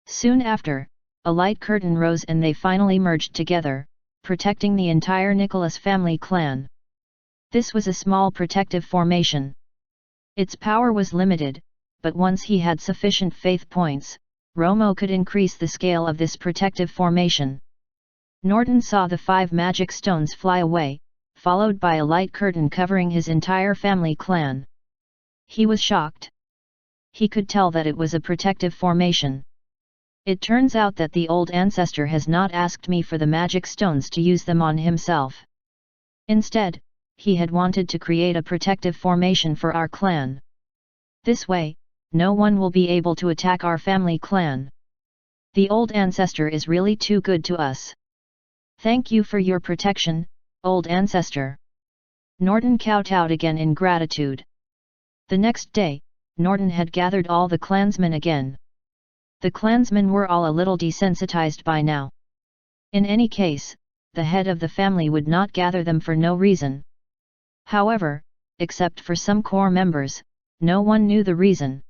Soon after, a light curtain rose and they finally merged together, protecting the entire Nicholas family clan. This was a small protective formation. Its power was limited, but once he had sufficient faith points, Romo could increase the scale of this protective formation. Norton saw the 5 magic stones fly away, followed by a light curtain covering his entire family clan. He was shocked. He could tell that it was a protective formation. It turns out that the old ancestor has not asked me for the magic stones to use them on himself. Instead, he had wanted to create a protective formation for our clan. This way, no one will be able to attack our family clan. The old ancestor is really too good to us. Thank you for your protection, old ancestor. Norton kowtowed again in gratitude. The next day, Norton had gathered all the clansmen again. The clansmen were all a little desensitized by now. In any case, the head of the family would not gather them for no reason. However, except for some core members, no one knew the reason.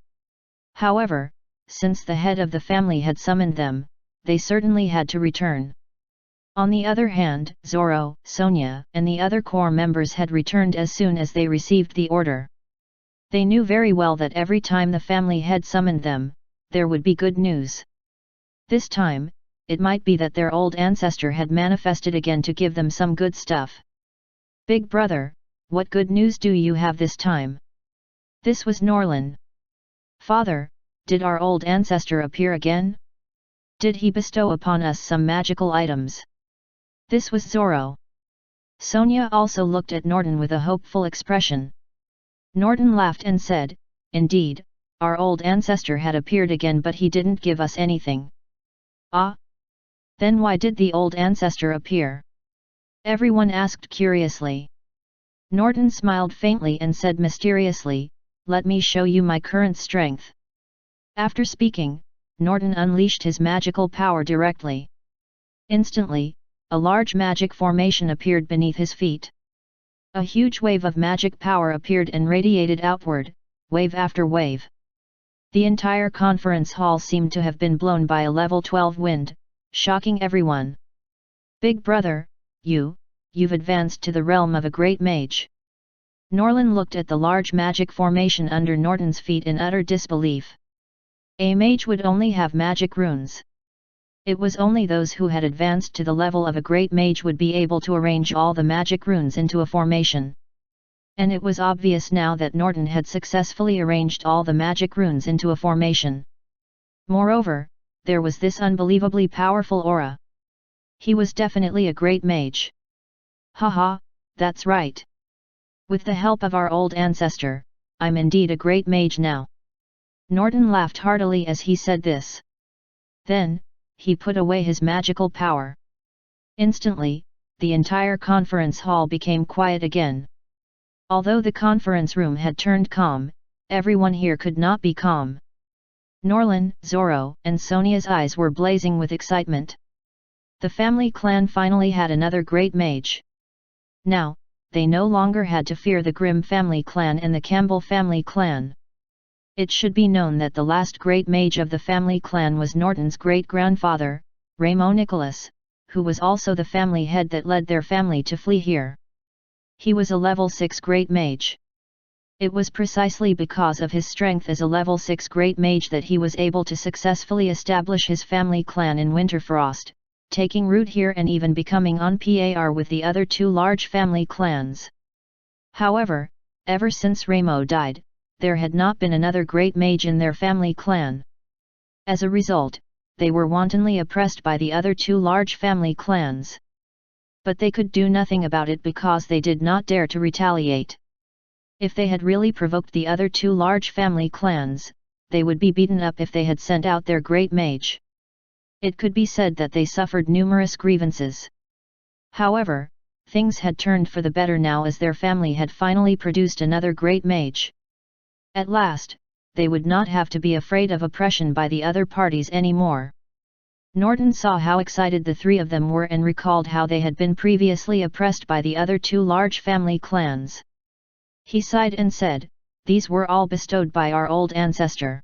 However, since the head of the family had summoned them, they certainly had to return. On the other hand, Zoro, Sonia, and the other core members had returned as soon as they received the order. They knew very well that every time the family head summoned them, there would be good news. This time, it might be that their old ancestor had manifested again to give them some good stuff. Big brother, what good news do you have this time? This was Norlin. Father, did our old ancestor appear again? Did he bestow upon us some magical items? This was Zoro. Sonia also looked at Norton with a hopeful expression. Norton laughed and said, "Indeed, our old ancestor had appeared again, but he didn't give us anything." "Ah? Then why did the old ancestor appear?" everyone asked curiously. Norton smiled faintly and said mysteriously, "Let me show you my current strength." After speaking, Norton unleashed his magical power directly. Instantly, a large magic formation appeared beneath his feet. A huge wave of magic power appeared and radiated outward, wave after wave. The entire conference hall seemed to have been blown by a level 12 wind, shocking everyone. "Big brother, you've advanced to the realm of a great mage." Norlin looked at the large magic formation under Norton's feet in utter disbelief. A mage would only have magic runes. It was only those who had advanced to the level of a great mage would be able to arrange all the magic runes into a formation. And it was obvious now that Norton had successfully arranged all the magic runes into a formation. Moreover, there was this unbelievably powerful aura. He was definitely a great mage. "Haha, that's right. With the help of our old ancestor, I'm indeed a great mage now." Norton laughed heartily as he said this. Then, he put away his magical power. Instantly, the entire conference hall became quiet again. Although the conference room had turned calm, everyone here could not be calm. Norlin, Zoro, and Sonia's eyes were blazing with excitement. The family clan finally had another great mage. Now, they no longer had to fear the Grimm family clan and the Campbell family clan. It should be known that the last great mage of the family clan was Norton's great-grandfather, Ramo Nicholas, who was also the family head that led their family to flee here. He was a level 6 great mage. It was precisely because of his strength as a level 6 great mage that he was able to successfully establish his family clan in Winterfrost, taking root here and even becoming on par with the other two large family clans. However, ever since Ramo died, there had not been another great mage in their family clan. As a result, they were wantonly oppressed by the other two large family clans. But they could do nothing about it because they did not dare to retaliate. If they had really provoked the other two large family clans, they would be beaten up if they had sent out their great mage. It could be said that they suffered numerous grievances. However, things had turned for the better now as their family had finally produced another great mage. At last, they would not have to be afraid of oppression by the other parties anymore. Norton saw how excited the three of them were and recalled how they had been previously oppressed by the other two large family clans. He sighed and said, "These were all bestowed by our old ancestor.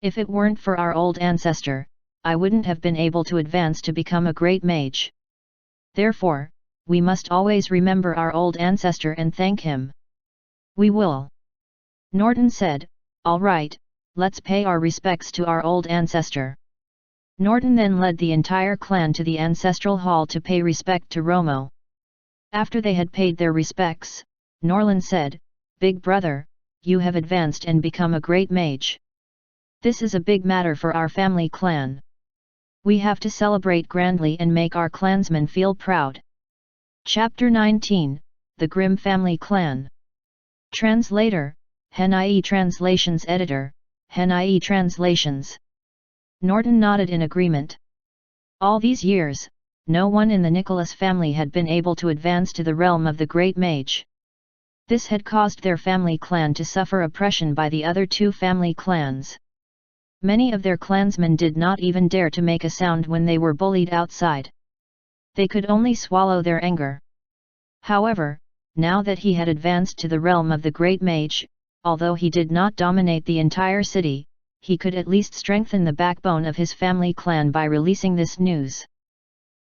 If it weren't for our old ancestor, I wouldn't have been able to advance to become a great mage. Therefore, we must always remember our old ancestor and thank him." "We will," Norton said. "All right, let's pay our respects to our old ancestor." Norton then led the entire clan to the ancestral hall to pay respect to Ramo. After they had paid their respects, Norlin said, "Big brother, you have advanced and become a great mage. This is a big matter for our family clan. We have to celebrate grandly and make our clansmen feel proud." Chapter 19, The Grimm Family Clan. Translator, Hen.ie Translations Editor, Hen.ie Translations. Norton nodded in agreement. All these years, no one in the Nicholas family had been able to advance to the realm of the Great Mage. This had caused their family clan to suffer oppression by the other two family clans. Many of their clansmen did not even dare to make a sound when they were bullied outside. They could only swallow their anger. However, now that he had advanced to the realm of the Great Mage, although he did not dominate the entire city, he could at least strengthen the backbone of his family clan by releasing this news.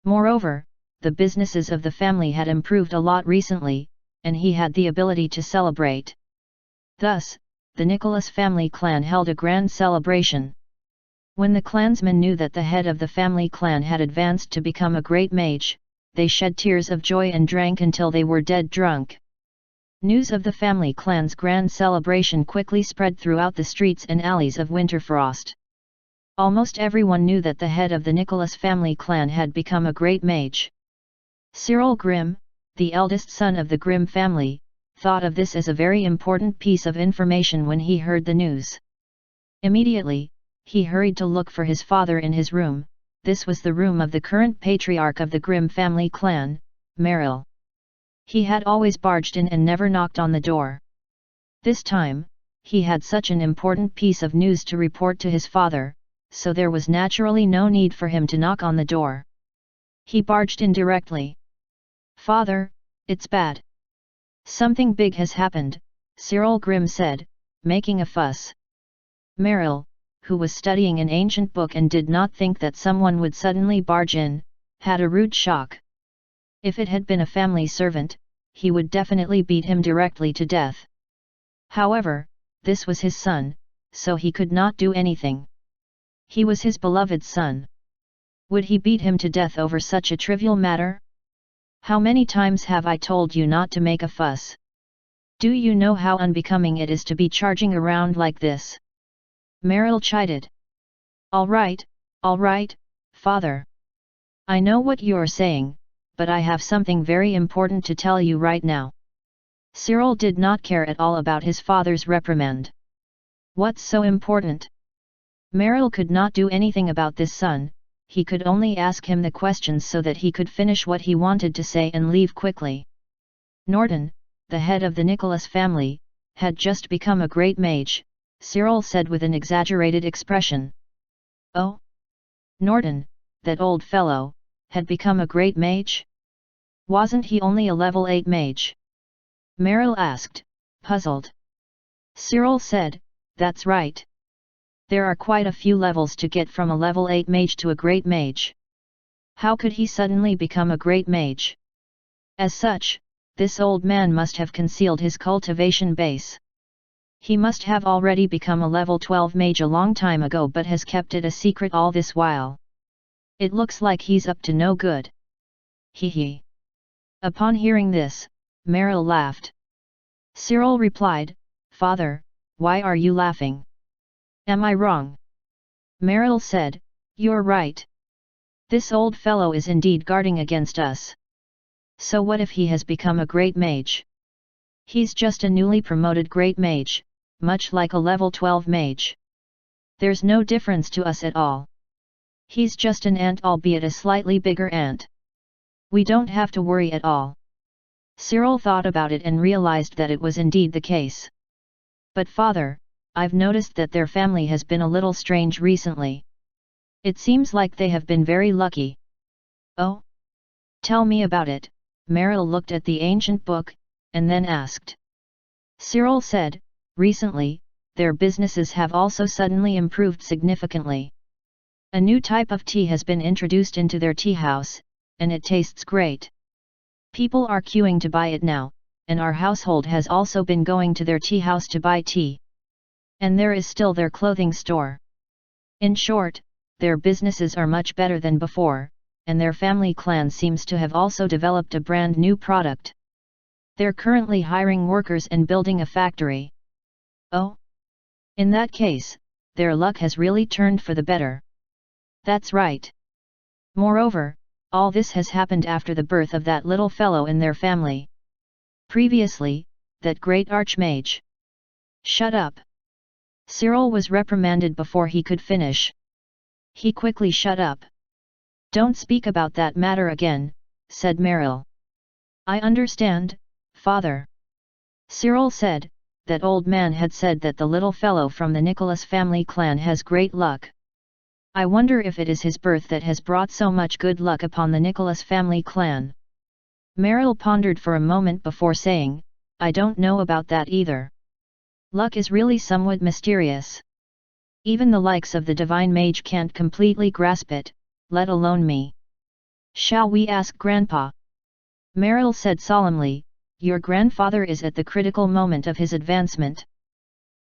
Moreover, the businesses of the family had improved a lot recently, and he had the ability to celebrate. Thus, the Nicholas family clan held a grand celebration. When the clansmen knew that the head of the family clan had advanced to become a great mage, they shed tears of joy and drank until they were dead drunk. News of the family clan's grand celebration quickly spread throughout the streets and alleys of Winterfrost. Almost everyone knew that the head of the Nicholas family clan had become a great mage. Cyril Grimm, the eldest son of the Grimm family, thought of this as a very important piece of information when he heard the news. Immediately, he hurried to look for his father in his room. This was the room of the current patriarch of the Grimm family clan, Merrill. He had always barged in and never knocked on the door. This time, he had such an important piece of news to report to his father, so there was naturally no need for him to knock on the door. He barged in directly. "Father, it's bad. Something big has happened," Cyril Grimm said, making a fuss. Meryl, who was studying an ancient book and did not think that someone would suddenly barge in, had a rude shock. If it had been a family servant, he would definitely beat him directly to death. However, this was his son, so he could not do anything. He was his beloved son. Would he beat him to death over such a trivial matter? How many times have I told you not to make a fuss? Do you know how unbecoming it is to be charging around like this? Meryl chided. All right, father. I know what you're saying, but I have something very important to tell you right now. Cyril did not care at all about his father's reprimand. What's so important? Meryl could not do anything about this son, he could only ask him the questions so that he could finish what he wanted to say and leave quickly. Norton, the head of the Nicholas family, had just become a great mage, Cyril said with an exaggerated expression. Oh? Norton, that old fellow, had become a great mage? Wasn't he only a level 8 mage? Meryl asked, puzzled. Cyril said, that's right. There are quite a few levels to get from a level 8 mage to a great mage. How could he suddenly become a great mage? As such, this old man must have concealed his cultivation base. He must have already become a level 12 mage a long time ago but has kept it a secret all this while. It looks like he's up to no good. Hee hee. Upon hearing this, Meryl laughed. Cyril replied, Father, why are you laughing? Am I wrong? Meryl said, you're right. This old fellow is indeed guarding against us. So what if he has become a great mage? He's just a newly promoted great mage, much like a level 12 mage. There's no difference to us at all. He's just an ant, albeit a slightly bigger ant. We don't have to worry at all. Cyril thought about it and realized that it was indeed the case. But father, I've noticed that their family has been a little strange recently. It seems like they have been very lucky. Oh? Tell me about it. Meryl looked at the ancient book, and then asked. Cyril said, recently, their businesses have also suddenly improved significantly. A new type of tea has been introduced into their tea house, and it tastes great. People are queuing to buy it now, and our household has also been going to their tea house to buy tea. And there is still their clothing store. In short, their businesses are much better than before, and their family clan seems to have also developed a brand new product. They're currently hiring workers and building a factory. Oh? In that case, their luck has really turned for the better. That's right. Moreover, all this has happened after the birth of that little fellow in their family. Previously, that great archmage. Shut up. Cyril was reprimanded before he could finish. He quickly shut up. Don't speak about that matter again, said Meryl. I understand, father. Cyril said, that old man had said that the little fellow from the Nicholas family clan has great luck. I wonder if it is his birth that has brought so much good luck upon the Nicholas family clan. Meryl pondered for a moment before saying, I don't know about that either. Luck is really somewhat mysterious. Even the likes of the divine mage can't completely grasp it, let alone me. Shall we ask Grandpa? Meryl said solemnly, your grandfather is at the critical moment of his advancement.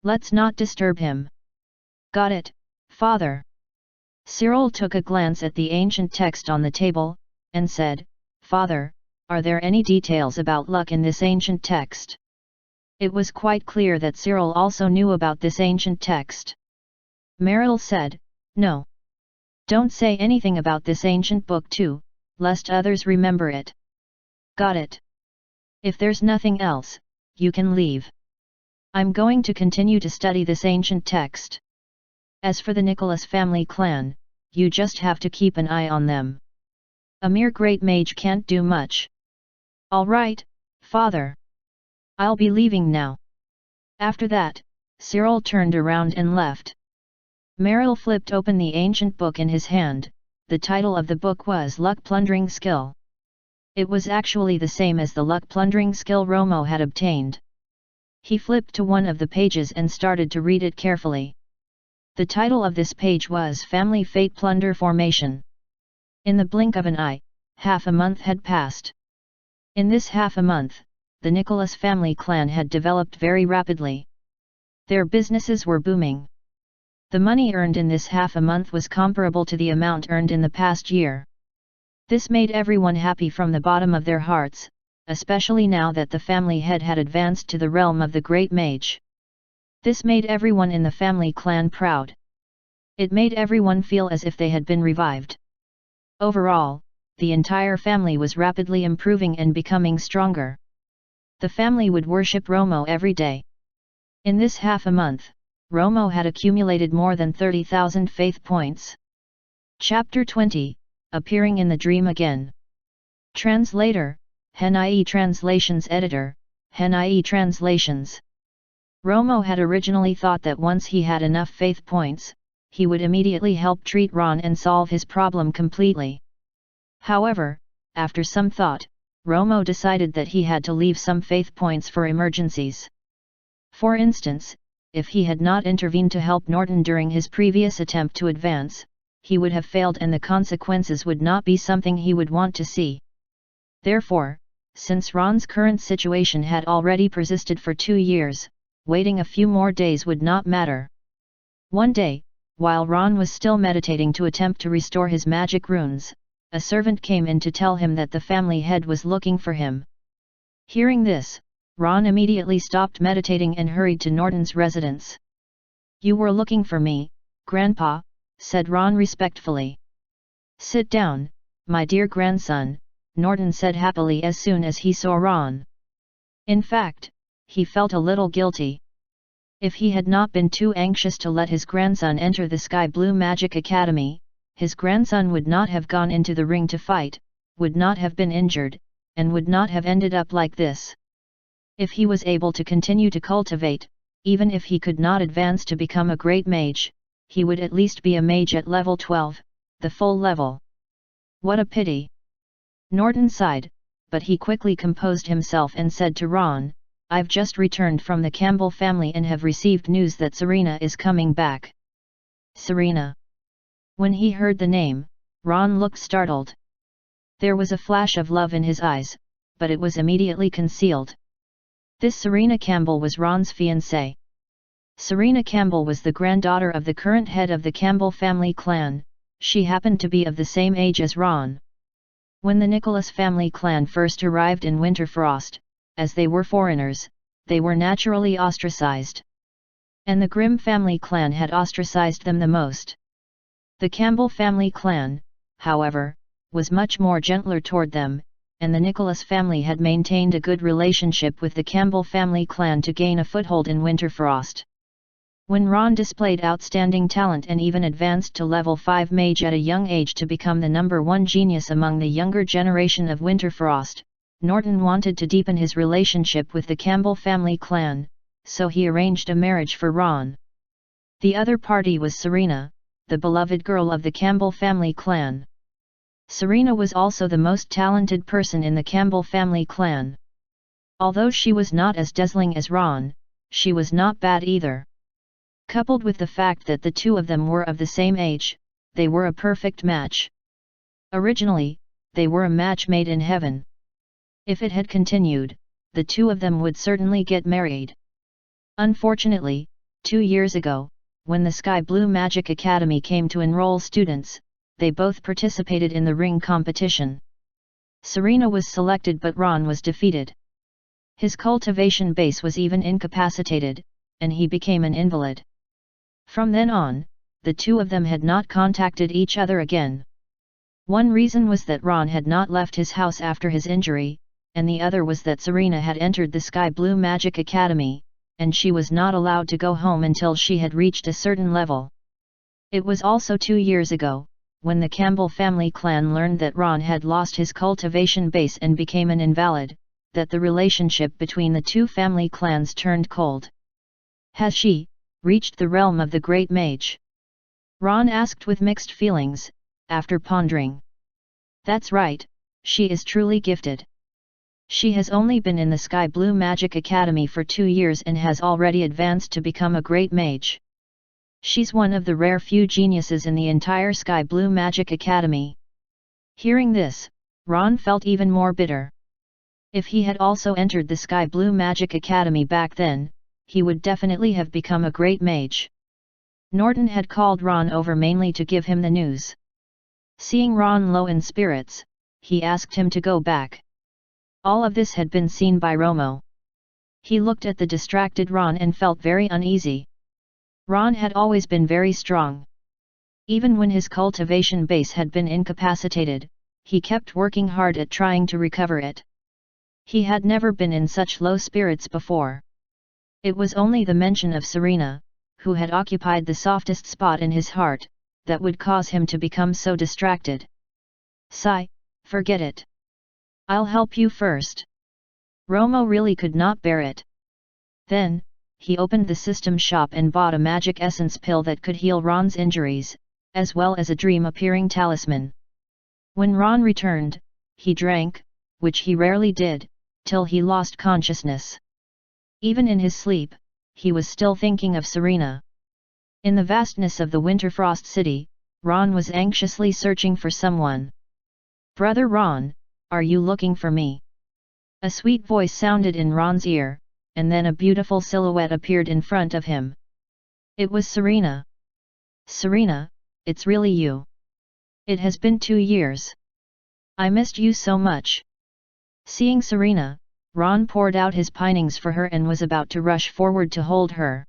Let's not disturb him. Got it, father. Cyril took a glance at the ancient text on the table, and said, Father, are there any details about luck in this ancient text? It was quite clear that Cyril also knew about this ancient text. Meryl said, no. Don't say anything about this ancient book too, lest others remember it. Got it. If there's nothing else, you can leave. I'm going to continue to study this ancient text. As for the Nicholas family clan, you just have to keep an eye on them. A mere great mage can't do much. All right, father. I'll be leaving now. After that, Cyril turned around and left. Meryl flipped open the ancient book in his hand. The title of the book was Luck Plundering Skill. It was actually the same as the luck plundering skill Romo had obtained. He flipped to one of the pages and started to read it carefully. The title of this page was Family Fate Plunder Formation. In the blink of an eye, half a month had passed. In this half a month, the Nicholas family clan had developed very rapidly. Their businesses were booming. The money earned in this half a month was comparable to the amount earned in the past year. This made everyone happy from the bottom of their hearts, especially now that the family head had advanced to the realm of the great mage. This made everyone in the family clan proud. It made everyone feel as if they had been revived. Overall, the entire family was rapidly improving and becoming stronger. The family would worship Romo every day. In this half a month, Romo had accumulated more than 30,000 faith points. Chapter 20, Appearing in the Dream Again. Translator, Henai Translations Editor, Henai Translations. Romo had originally thought that once he had enough faith points, he would immediately help treat Ron and solve his problem completely. However, after some thought, Romo decided that he had to leave some faith points for emergencies. For instance, if he had not intervened to help Norton during his previous attempt to advance, he would have failed and the consequences would not be something he would want to see. Therefore, since Ron's current situation had already persisted for 2 years, waiting a few more days would not matter. One day, while Ron was still meditating to attempt to restore his magic runes, a servant came in to tell him that the family head was looking for him. Hearing this, Ron immediately stopped meditating and hurried to Norton's residence. "You were looking for me, Grandpa," said Ron respectfully. "Sit down, my dear grandson," Norton said happily as soon as he saw Ron. In fact, he felt a little guilty. If he had not been too anxious to let his grandson enter the Sky Blue Magic Academy, his grandson would not have gone into the ring to fight, would not have been injured, and would not have ended up like this. If he was able to continue to cultivate, even if he could not advance to become a great mage, he would at least be a mage at level 12, the full level. What a pity! Norton sighed, but he quickly composed himself and said to Ron, "I've just returned from the Campbell family and have received news that Serena is coming back." Serena. When he heard the name, Ron looked startled. There was a flash of love in his eyes, but it was immediately concealed. This Serena Campbell was Ron's fiancée. Serena Campbell was the granddaughter of the current head of the Campbell family clan. She happened to be of the same age as Ron. When the Nicholas family clan first arrived in Winterfrost, as they were foreigners, they were naturally ostracized. And the Grimm family clan had ostracized them the most. The Campbell family clan, however, was much more gentler toward them, and the Nicholas family had maintained a good relationship with the Campbell family clan to gain a foothold in Winterfrost. When Ron displayed outstanding talent and even advanced to level 5 mage at a young age to become the #1 genius among the younger generation of Winterfrost, Norton wanted to deepen his relationship with the Campbell family clan, so he arranged a marriage for Ron. The other party was Serena, the beloved girl of the Campbell family clan. Serena was also the most talented person in the Campbell family clan. Although she was not as dazzling as Ron, she was not bad either. Coupled with the fact that the two of them were of the same age, they were a perfect match. Originally, they were a match made in heaven. If it had continued, the two of them would certainly get married. Unfortunately, 2 years ago, when the Sky Blue Magic Academy came to enroll students, they both participated in the ring competition. Serena was selected but Ron was defeated. His cultivation base was even incapacitated, and he became an invalid. From then on, the two of them had not contacted each other again. One reason was that Ron had not left his house after his injury, and the other was that Serena had entered the Sky Blue Magic Academy, and she was not allowed to go home until she had reached a certain level. It was also 2 years ago, when the Campbell family clan learned that Ron had lost his cultivation base and became an invalid, that the relationship between the two family clans turned cold. "Has she reached the realm of the great mage?" Ron asked with mixed feelings, after pondering. "That's right, she is truly gifted. She has only been in the Sky Blue Magic Academy for 2 years and has already advanced to become a great mage." She's one of the rare few geniuses in the entire Sky Blue Magic Academy. Hearing this, Ron felt even more bitter. If he had also entered the Sky Blue Magic Academy back then, he would definitely have become a great mage. Norton had called Ron over mainly to give him the news. Seeing Ron low in spirits, he asked him to go back. All of this had been seen by Romo. He looked at the distracted Ron and felt very uneasy. Ron had always been very strong. Even when his cultivation base had been incapacitated, he kept working hard at trying to recover it. He had never been in such low spirits before. It was only the mention of Serena, who had occupied the softest spot in his heart, that would cause him to become so distracted. Sigh, forget it. I'll help you first. Romo really could not bear it. Then, he opened the system shop and bought a magic essence pill that could heal Ron's injuries, as well as a dream-appearing talisman. When Ron returned, he drank, which he rarely did, till he lost consciousness. Even in his sleep, he was still thinking of Serena. In the vastness of the Winterfrost City, Ron was anxiously searching for someone. "Brother Ron, are you looking for me?" A sweet voice sounded in Ron's ear, and then a beautiful silhouette appeared in front of him. It was Serena. "Serena, it's really you. It has been 2 years. I missed you so much." Seeing Serena, Ron poured out his pinings for her and was about to rush forward to hold her.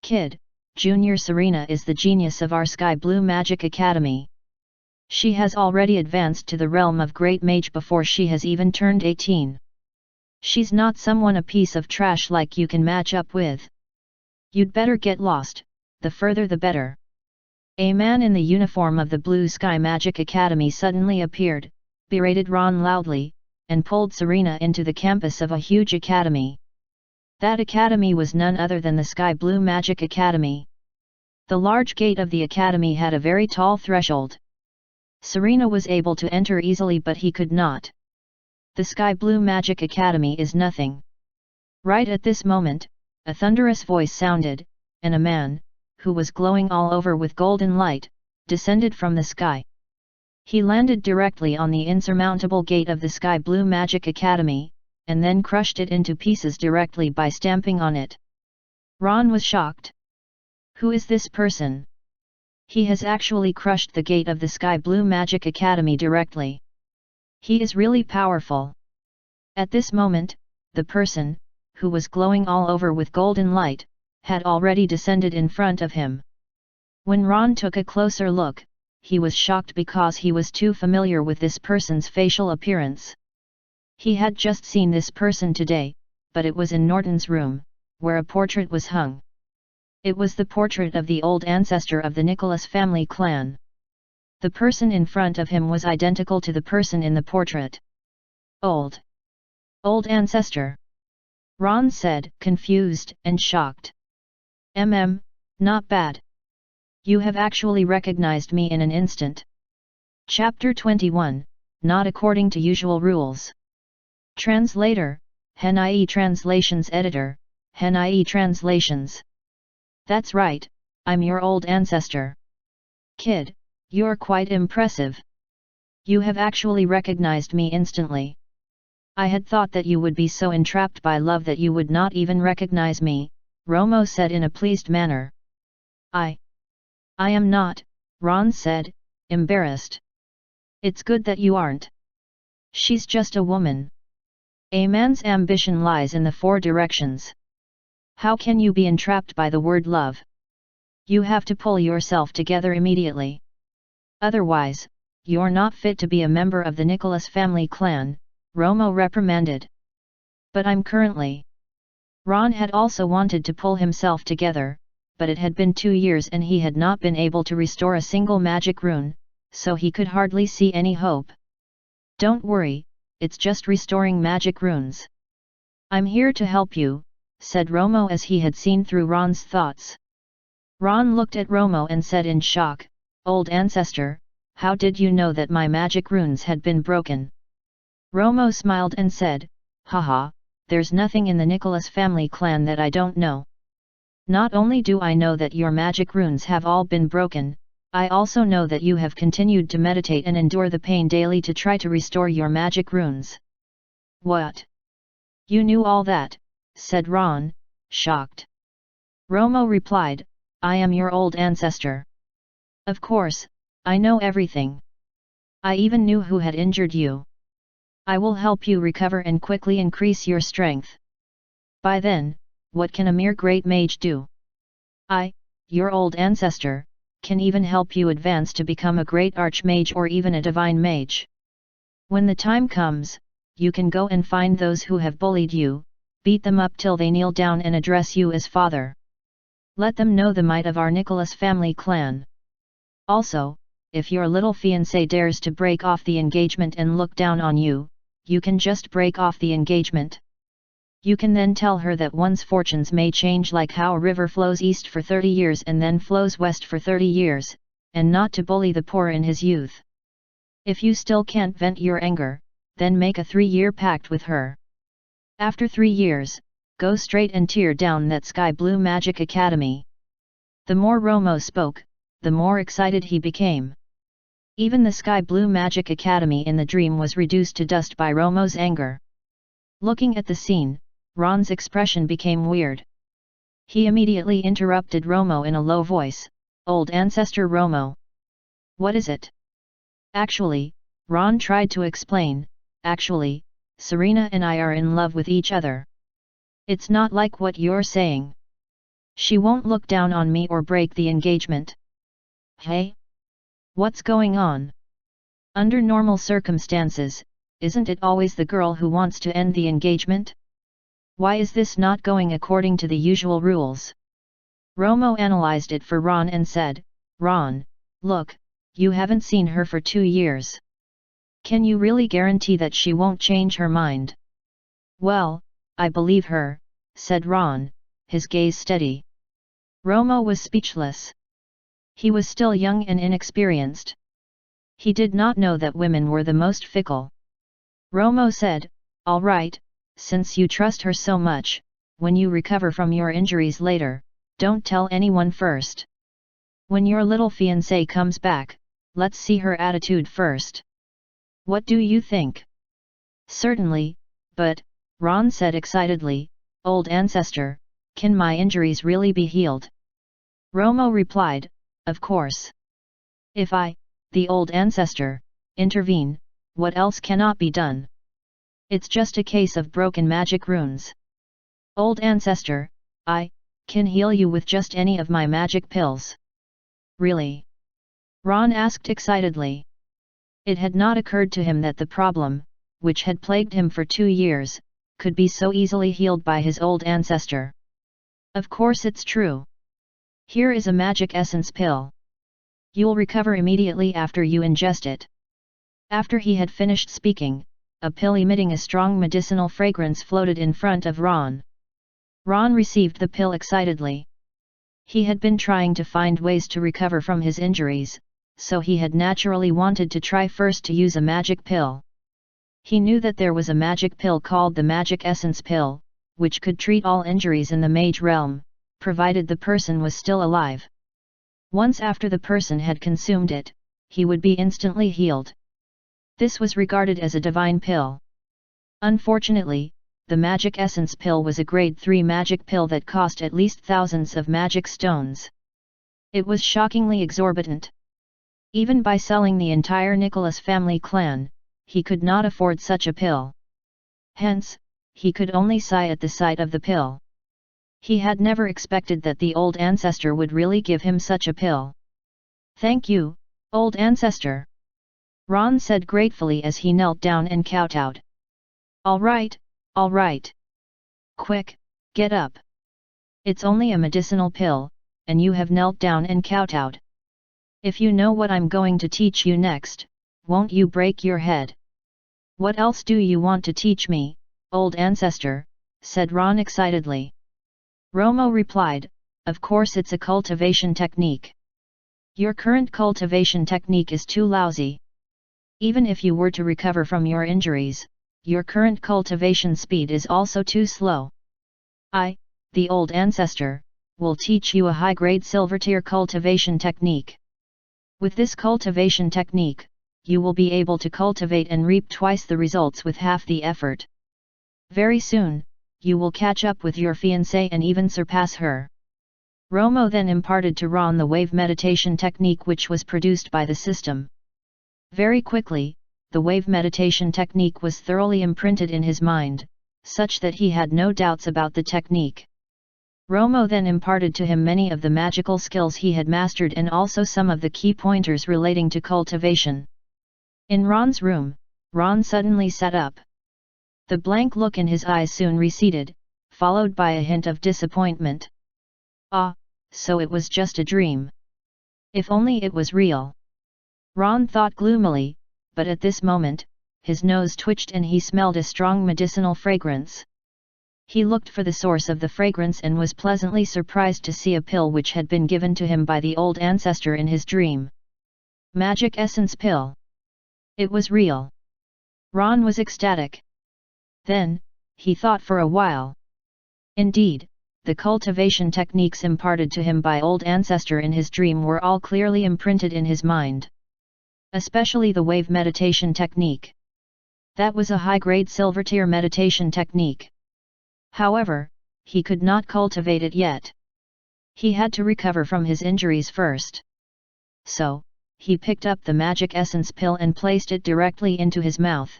"Kid, Junior Serena is the genius of our Sky Blue Magic Academy. She has already advanced to the realm of Great Mage before she has even turned 18. She's not someone a piece of trash like you can match up with. You'd better get lost, the further the better." A man in the uniform of the Blue Sky Magic Academy suddenly appeared, berated Ron loudly, and pulled Serena into the campus of a huge academy. That academy was none other than the Sky Blue Magic Academy. The large gate of the academy had a very tall threshold. Serena was able to enter easily, but he could not. The Sky Blue Magic Academy is nothing. Right at this moment, a thunderous voice sounded, and a man, who was glowing all over with golden light, descended from the sky. He landed directly on the insurmountable gate of the Sky Blue Magic Academy, and then crushed it into pieces directly by stamping on it. Ron was shocked. Who is this person? He has actually crushed the gate of the Sky Blue Magic Academy directly. He is really powerful. At this moment, the person, who was glowing all over with golden light, had already descended in front of him. When Ron took a closer look, he was shocked because he was too familiar with this person's facial appearance. He had just seen this person today, but it was in Norton's room, where a portrait was hung. It was the portrait of the old ancestor of the Nicholas family clan. The person in front of him was identical to the person in the portrait. Old ancestor," Ron said, confused and shocked. Not bad. You have actually recognized me in an instant." Chapter 21, Not According to Usual Rules. Translator, HenIE Translations Editor, HenIE Translations. "That's right, I'm your old ancestor. Kid, you're quite impressive. You have actually recognized me instantly. I had thought that you would be so entrapped by love that you would not even recognize me," Romo said in a pleased manner. I am not," Ron said, embarrassed. "It's good that you aren't. She's just a woman. A man's ambition lies in the 4 directions. How can you be entrapped by the word love? You have to pull yourself together immediately. Otherwise, you're not fit to be a member of the Nicholas family clan," Romo reprimanded. "But I'm currently." Ron had also wanted to pull himself together, but it had been 2 years and he had not been able to restore a single magic rune, so he could hardly see any hope. "Don't worry, it's just restoring magic runes. I'm here to help you," said Romo as he had seen through Ron's thoughts. Ron looked at Romo and said in shock, "Old ancestor, how did you know that my magic runes had been broken?" Romo smiled and said, "Haha, there's nothing in the Nicholas family clan that I don't know. Not only do I know that your magic runes have all been broken, I also know that you have continued to meditate and endure the pain daily to try to restore your magic runes. What? You knew all that, said Ron, shocked. Romo replied, I am your old ancestor. Of course, I know everything. I even knew who had injured you. I will help you recover and quickly increase your strength. By then, what can a mere great mage do? I, your old ancestor, can even help you advance to become a great archmage or even a divine mage. When the time comes, you can go and find those who have bullied you, beat them up till they kneel down and address you as father. Let them know the might of our Nicholas family clan. Also, if your little fiancé dares to break off the engagement and look down on you, you can just break off the engagement. You can then tell her that one's fortunes may change like how a river flows east for 30 years and then flows west for 30 years, and not to bully the poor in his youth. If you still can't vent your anger, then make a 3-year pact with her. After 3 years, go straight and tear down that Sky Blue Magic Academy. The more Romo spoke, the more excited he became. Even the Sky Blue Magic Academy in the dream was reduced to dust by Romo's anger. Looking at the scene, Ron's expression became weird. He immediately interrupted Romo in a low voice, Old Ancestor Romo. What is it? Actually, Ron tried to explain, actually, Serena and I are in love with each other. It's not like what you're saying. She won't look down on me or break the engagement. Hey? What's going on? Under normal circumstances, isn't it always the girl who wants to end the engagement? Why is this not going according to the usual rules? Romo analyzed it for Ron and said, Ron, look, you haven't seen her for 2 years. Can you really guarantee that she won't change her mind? Well, I believe her, said Ron, his gaze steady. Romo was speechless. He was still young and inexperienced. He did not know that women were the most fickle. Romo said, all right, since you trust her so much, when you recover from your injuries later, don't tell anyone first. When your little fiancé comes back, let's see her attitude first. What do you think? Certainly, but, Ron said excitedly, Old Ancestor, can my injuries really be healed? Romo replied, of course. If I, the Old Ancestor, intervene, what else cannot be done? It's just a case of broken magic runes. Old Ancestor, I can heal you with just any of my magic pills. Really? Ron asked excitedly. It had not occurred to him that the problem, which had plagued him for 2 years, could be so easily healed by his old ancestor. Of course it's true. Here is a magic essence pill. You'll recover immediately after you ingest it. After he had finished speaking, a pill emitting a strong medicinal fragrance floated in front of Ron. Ron received the pill excitedly. He had been trying to find ways to recover from his injuries, so he had naturally wanted to try first to use a magic pill. He knew that there was a magic pill called the Magic Essence Pill, which could treat all injuries in the mage realm, provided the person was still alive. Once after the person had consumed it, he would be instantly healed. This was regarded as a divine pill. Unfortunately, the Magic Essence Pill was a grade 3 magic pill that cost at least thousands of magic stones. It was shockingly exorbitant. Even by selling the entire Nicholas family clan, he could not afford such a pill. Hence, he could only sigh at the sight of the pill. He had never expected that the old ancestor would really give him such a pill. Thank you, old ancestor. Ron said gratefully as he knelt down and kowtowed. All right, all right. Quick, get up. It's only a medicinal pill, and you have knelt down and kowtowed. If you know what I'm going to teach you next, won't you break your head? What else do you want to teach me, old ancestor? Said Ron excitedly. Romo replied, of course it's a cultivation technique. Your current cultivation technique is too lousy. Even if you were to recover from your injuries, your current cultivation speed is also too slow. I, the old ancestor, will teach you a high-grade silver tier cultivation technique. With this cultivation technique, you will be able to cultivate and reap twice the results with half the effort. Very soon, you will catch up with your fiancée and even surpass her. Romo then imparted to Ron the wave meditation technique which was produced by the system. Very quickly, the wave meditation technique was thoroughly imprinted in his mind, such that he had no doubts about the technique. Romo then imparted to him many of the magical skills he had mastered and also some of the key pointers relating to cultivation. In Ron's room, Ron suddenly sat up. The blank look in his eyes soon receded, followed by a hint of disappointment. Ah, so it was just a dream. If only it was real. Ron thought gloomily, but at this moment, his nose twitched and he smelled a strong medicinal fragrance. He looked for the source of the fragrance and was pleasantly surprised to see a pill which had been given to him by the old ancestor in his dream. Magic Essence Pill. It was real. Ron was ecstatic. Then, he thought for a while. Indeed, the cultivation techniques imparted to him by old ancestor in his dream were all clearly imprinted in his mind. Especially the wave meditation technique. That was a high-grade silver tier meditation technique. However, he could not cultivate it yet. He had to recover from his injuries first. So, he picked up the magic essence pill and placed it directly into his mouth.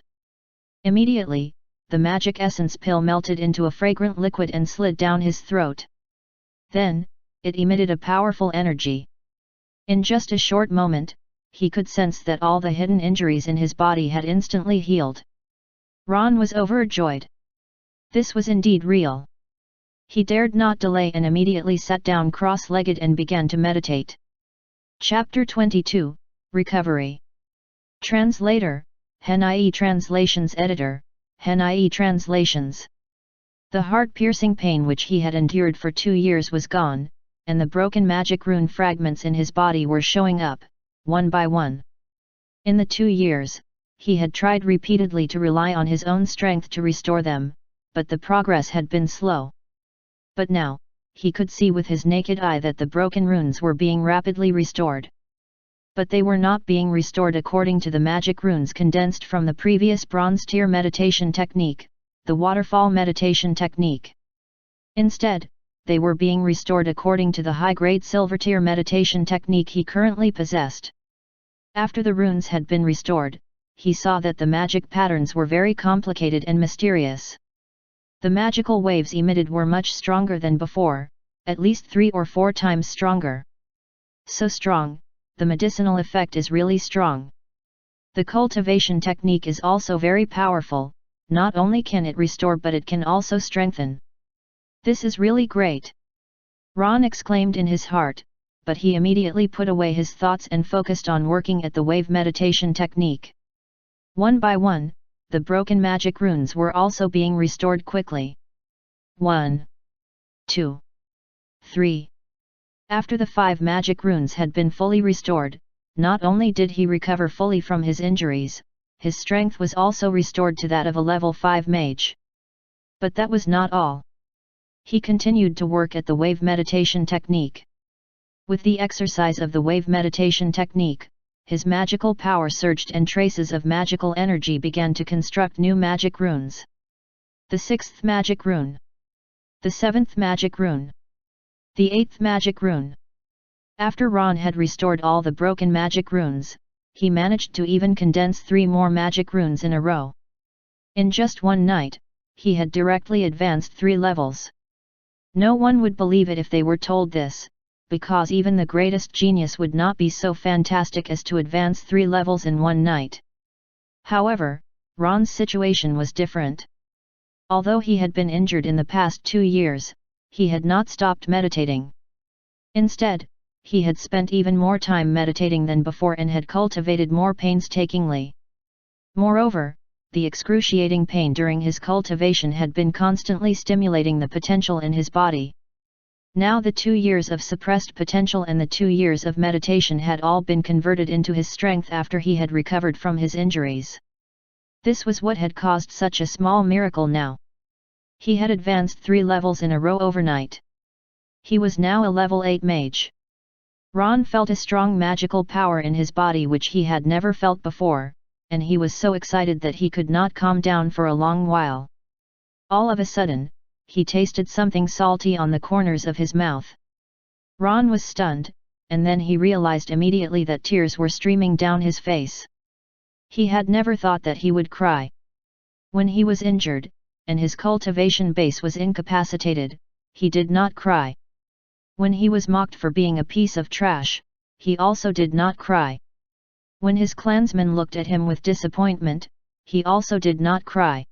Immediately, the magic essence pill melted into a fragrant liquid and slid down his throat. Then, it emitted a powerful energy. In just a short moment, he could sense that all the hidden injuries in his body had instantly healed. Ron was overjoyed. This was indeed real. He dared not delay and immediately sat down cross-legged and began to meditate. Chapter 22, Recovery. Translator, Hen-IE Translations Editor, Hen-IE Translations. The heart-piercing pain which he had endured for 2 years was gone, and the broken magic rune fragments in his body were showing up, one by one. In the 2 years, he had tried repeatedly to rely on his own strength to restore them, but the progress had been slow. But now, he could see with his naked eye that the broken runes were being rapidly restored. But they were not being restored according to the magic runes condensed from the previous bronze tier meditation technique, the waterfall meditation technique. Instead, they were being restored according to the high-grade silver tier meditation technique he currently possessed. After the runes had been restored, he saw that the magic patterns were very complicated and mysterious. The magical waves emitted were much stronger than before, at least 3 or 4 times stronger. So strong, the medicinal effect is really strong. The cultivation technique is also very powerful, not only can it restore but it can also strengthen. This is really great! Ron exclaimed in his heart, but he immediately put away his thoughts and focused on working at the wave meditation technique. One by one, the broken magic runes were also being restored quickly. 1, 2, 3. After the 5 magic runes had been fully restored, not only did he recover fully from his injuries, his strength was also restored to that of a level 5 mage. But that was not all. He continued to work at the wave meditation technique. With the exercise of the wave meditation technique, his magical power surged and traces of magical energy began to construct new magic runes. The 6th magic rune. The 7th magic rune. The 8th magic rune. After Ron had restored all the broken magic runes, he managed to even condense 3 more magic runes in a row. In just one night, he had directly advanced 3 levels. No one would believe it if they were told this, because even the greatest genius would not be so fantastic as to advance 3 levels in one night. However, Ron's situation was different. Although he had been injured in the past 2 years, he had not stopped meditating. Instead, he had spent even more time meditating than before and had cultivated more painstakingly. Moreover, the excruciating pain during his cultivation had been constantly stimulating the potential in his body. Now the 2 years of suppressed potential and the 2 years of meditation had all been converted into his strength after he had recovered from his injuries. This was what had caused such a small miracle now. He had advanced 3 levels in a row overnight. He was now a level 8 mage. Ron felt a strong magical power in his body which he had never felt before, and he was so excited that he could not calm down for a long while. All of a sudden, he tasted something salty on the corners of his mouth. Ron was stunned, and then he realized immediately that tears were streaming down his face. He had never thought that he would cry. When he was injured, and his cultivation base was incapacitated, he did not cry. When he was mocked for being a piece of trash, he also did not cry. When his clansmen looked at him with disappointment, he also did not cry.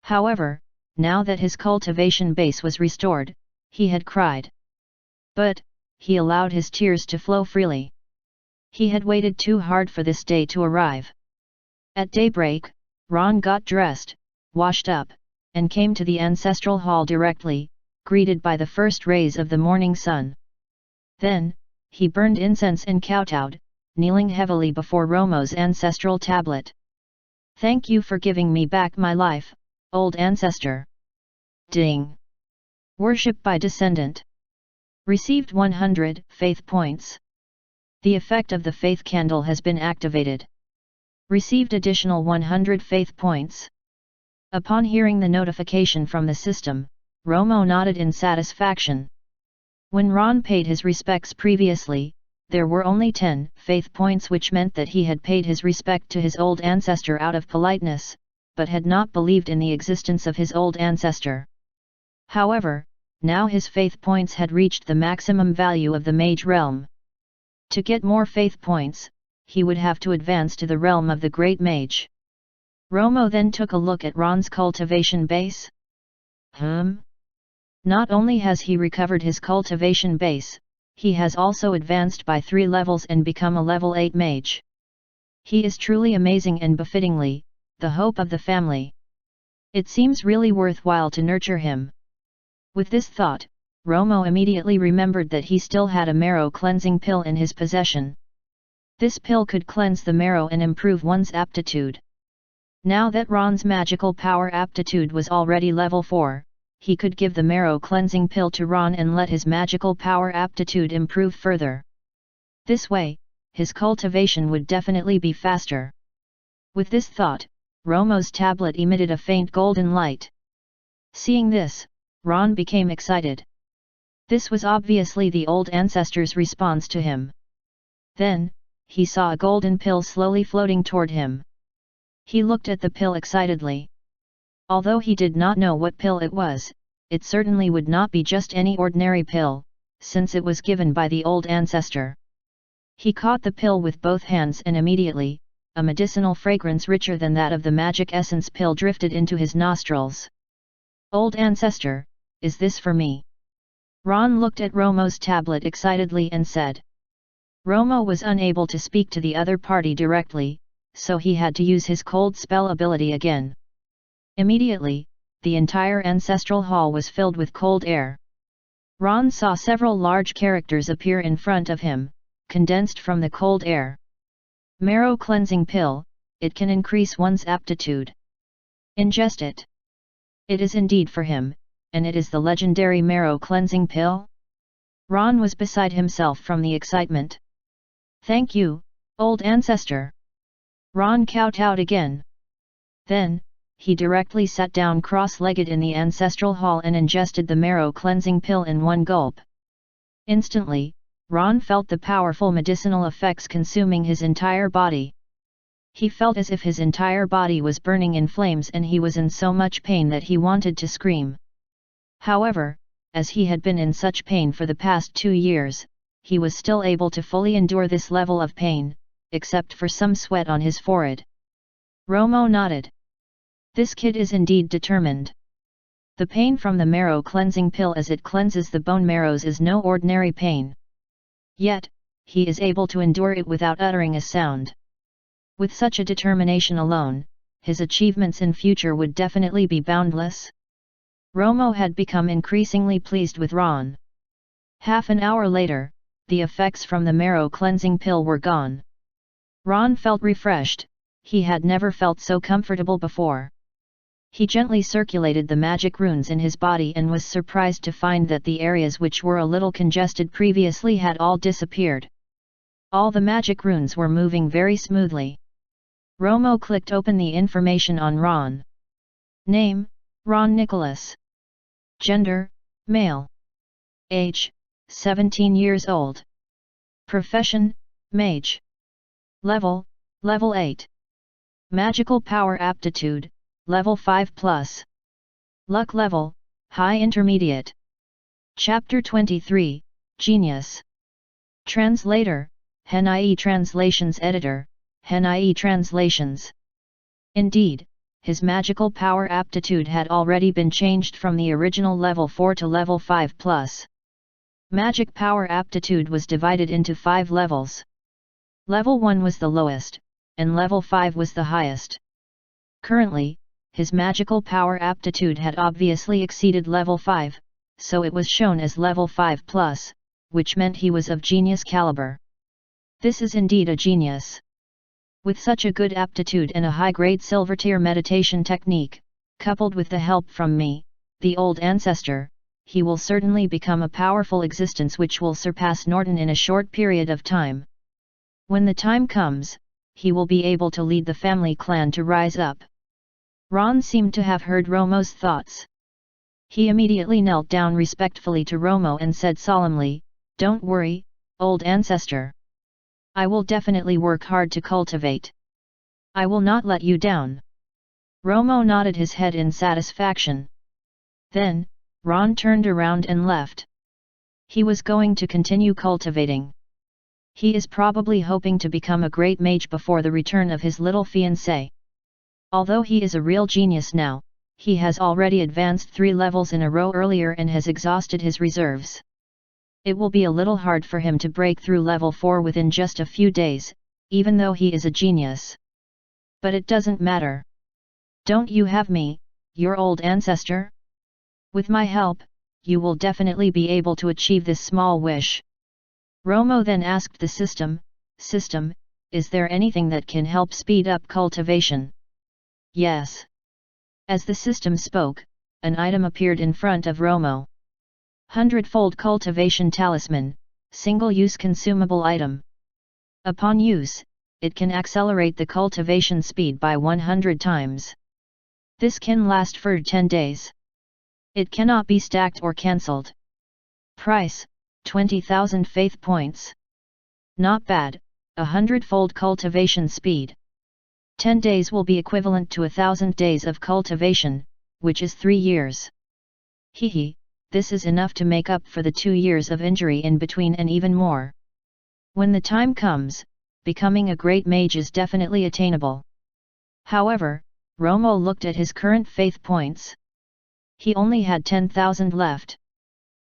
However, now that his cultivation base was restored, he had cried. But, he allowed his tears to flow freely. He had waited too hard for this day to arrive. At daybreak, Ron got dressed, washed up, and came to the ancestral hall directly, greeted by the first rays of the morning sun. Then, he burned incense and kowtowed, kneeling heavily before Romo's ancestral tablet. "Thank you for giving me back my life, old ancestor." Ding! Worship by descendant. Received 100 faith points. The effect of the faith candle has been activated. Received additional 100 faith points. Upon hearing the notification from the system, Romo nodded in satisfaction. When Ron paid his respects previously, there were only 10 faith points, which meant that he had paid his respect to his old ancestor out of politeness, but had not believed in the existence of his old ancestor. However, now his faith points had reached the maximum value of the mage realm. To get more faith points, he would have to advance to the realm of the great mage. Romo then took a look at Ron's cultivation base. Not only has he recovered his cultivation base, he has also advanced by 3 levels and become a level 8 mage. He is truly amazing and befittingly, the hope of the family. It seems really worthwhile to nurture him. With this thought, Romo immediately remembered that he still had a marrow cleansing pill in his possession. This pill could cleanse the marrow and improve one's aptitude. Now that Ron's magical power aptitude was already level 4, he could give the marrow cleansing pill to Ron and let his magical power aptitude improve further. This way, his cultivation would definitely be faster. With this thought, Romo's tablet emitted a faint golden light. Seeing this, Ron became excited. This was obviously the old ancestor's response to him. Then, he saw a golden pill slowly floating toward him. He looked at the pill excitedly. Although he did not know what pill it was, it certainly would not be just any ordinary pill, since it was given by the old ancestor. He caught the pill with both hands and immediately, a medicinal fragrance richer than that of the magic essence pill drifted into his nostrils. "Old ancestor, is this for me?" Ron looked at Romo's tablet excitedly and said. Romo was unable to speak to the other party directly, so he had to use his cold spell ability again. Immediately, the entire ancestral hall was filled with cold air. Ron saw several large characters appear in front of him, condensed from the cold air. Marrow cleansing pill, it can increase one's aptitude. Ingest it. It is indeed for him, and it is the legendary marrow cleansing pill? Ron was beside himself from the excitement. "Thank you, old ancestor." Ron kowtowed again. Then, he directly sat down cross-legged in the ancestral hall and ingested the marrow cleansing pill in one gulp. Instantly, Ron felt the powerful medicinal effects consuming his entire body. He felt as if his entire body was burning in flames and he was in so much pain that he wanted to scream. However, as he had been in such pain for the past 2 years, he was still able to fully endure this level of pain, except for some sweat on his forehead. Romo nodded. This kid is indeed determined. The pain from the marrow cleansing pill as it cleanses the bone marrows is no ordinary pain. Yet, he is able to endure it without uttering a sound. With such a determination alone, his achievements in future would definitely be boundless. Romo had become increasingly pleased with Ron. Half an hour later, the effects from the marrow cleansing pill were gone. Ron felt refreshed, he had never felt so comfortable before. He gently circulated the magic runes in his body and was surprised to find that the areas which were a little congested previously had all disappeared. All the magic runes were moving very smoothly. Romo clicked open the information on Ron. Name, Ron Nicholas. Gender, male. Age, 17 years old. Profession, mage. Level, level 8. Magical power aptitude, level 5+. Luck level, high intermediate. Chapter 23, Genius. Translator, HenIE Translations Editor, HenIE Translations. Indeed, his magical power aptitude had already been changed from the original level 4 to level 5+. Magic power aptitude was divided into 5 levels. Level 1 was the lowest, and level 5 was the highest. Currently, his magical power aptitude had obviously exceeded level 5, so it was shown as level 5+, which meant he was of genius caliber. This is indeed a genius. With such a good aptitude and a high-grade silver tier meditation technique, coupled with the help from me, the old ancestor, he will certainly become a powerful existence which will surpass Norton in a short period of time. When the time comes, he will be able to lead the family clan to rise up. Ron seemed to have heard Romo's thoughts. He immediately knelt down respectfully to Romo and said solemnly, "Don't worry, old ancestor. I will definitely work hard to cultivate. I will not let you down." Romo nodded his head in satisfaction. Then, Ron turned around and left. He was going to continue cultivating. He is probably hoping to become a great mage before the return of his little fiancée. Although he is a real genius now, he has already advanced 3 levels in a row earlier and has exhausted his reserves. It will be a little hard for him to break through level 4 within just a few days, even though he is a genius. But it doesn't matter. Don't you have me, your old ancestor? With my help, you will definitely be able to achieve this small wish. Romo then asked the system, is there anything that can help speed up cultivation? Yes. As the system spoke, an item appeared in front of Romo. 100-fold cultivation talisman, single-use consumable item. Upon use, it can accelerate the cultivation speed by 100 times. This can last for 10 days. It cannot be stacked or cancelled. Price, 20,000 faith points. Not bad, 100-fold cultivation speed. 10 days will be equivalent to 1,000 days of cultivation, which is 3 years. Hehe, this is enough to make up for the 2 years of injury in between and even more. When the time comes, becoming a great mage is definitely attainable. However, Romo looked at his current faith points. He only had 10,000 left.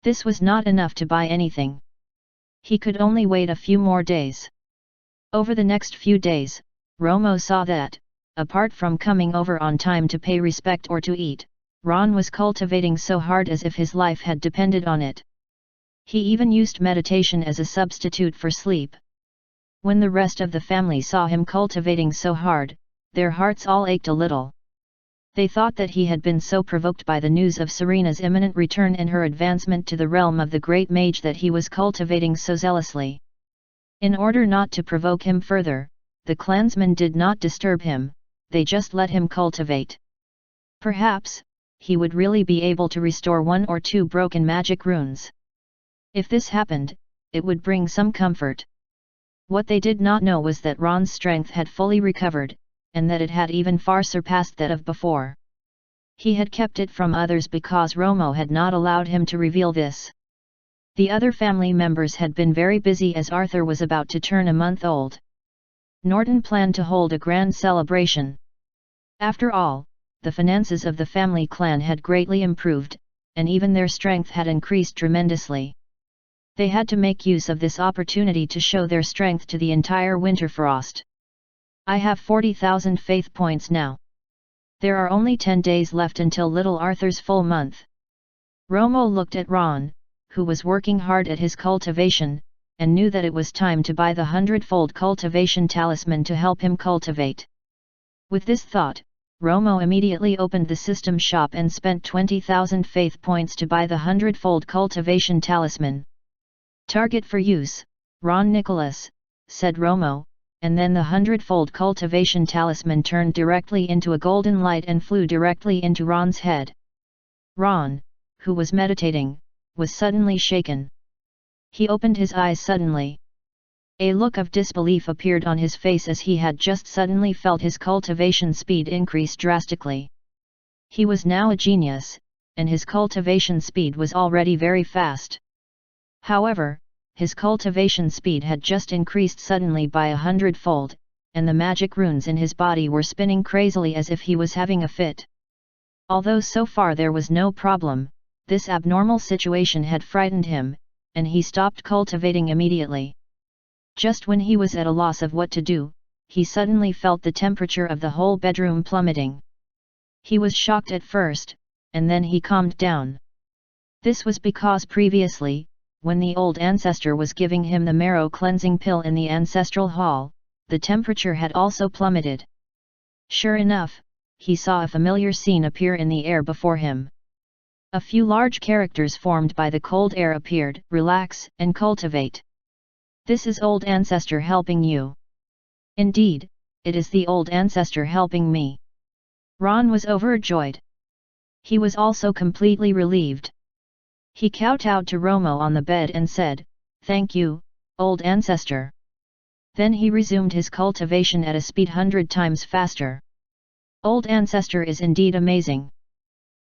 This was not enough to buy anything. He could only wait a few more days. Over the next few days, Romo saw that, apart from coming over on time to pay respect or to eat, Ron was cultivating so hard as if his life had depended on it. He even used meditation as a substitute for sleep. When the rest of the family saw him cultivating so hard, their hearts all ached a little. They thought that he had been so provoked by the news of Serena's imminent return and her advancement to the realm of the great mage that he was cultivating so zealously. In order not to provoke him further, the clansmen did not disturb him, they just let him cultivate. Perhaps, he would really be able to restore 1 or 2 broken magic runes. If this happened, it would bring some comfort. What they did not know was that Ron's strength had fully recovered, and that it had even far surpassed that of before. He had kept it from others because Romo had not allowed him to reveal this. The other family members had been very busy as Arthur was about to turn a month old. Norton planned to hold a grand celebration. After all, the finances of the family clan had greatly improved, and even their strength had increased tremendously. They had to make use of this opportunity to show their strength to the entire Winterfrost. I have 40,000 faith points now. There are only 10 days left until little Arthur's full month. Romo looked at Ron, who was working hard at his cultivation, and knew that it was time to buy the 100-fold cultivation talisman to help him cultivate. With this thought, Romo immediately opened the system shop and spent 20,000 faith points to buy the 100-fold cultivation talisman. Target for use, Ron Nicholas, said Romo, and then the 100-fold cultivation talisman turned directly into a golden light and flew directly into Ron's head. Ron, who was meditating, was suddenly shaken. He opened his eyes suddenly. A look of disbelief appeared on his face as he had just suddenly felt his cultivation speed increase drastically. He was now a genius, and his cultivation speed was already very fast. However, his cultivation speed had just increased suddenly by 100-fold, and the magic runes in his body were spinning crazily as if he was having a fit. Although so far there was no problem, this abnormal situation had frightened him, and he stopped cultivating immediately. Just when he was at a loss of what to do, he suddenly felt the temperature of the whole bedroom plummeting. He was shocked at first, and then he calmed down. This was because previously, when the old ancestor was giving him the marrow cleansing pill in the ancestral hall, the temperature had also plummeted. Sure enough, he saw a familiar scene appear in the air before him. A few large characters formed by the cold air appeared, "Relax and cultivate. This is old ancestor helping you." Indeed, it is the old ancestor helping me. Ron was overjoyed. He was also completely relieved. He kowtowed to Romo on the bed and said, "Thank you, old ancestor." Then he resumed his cultivation at a speed 100 times faster. Old ancestor is indeed amazing.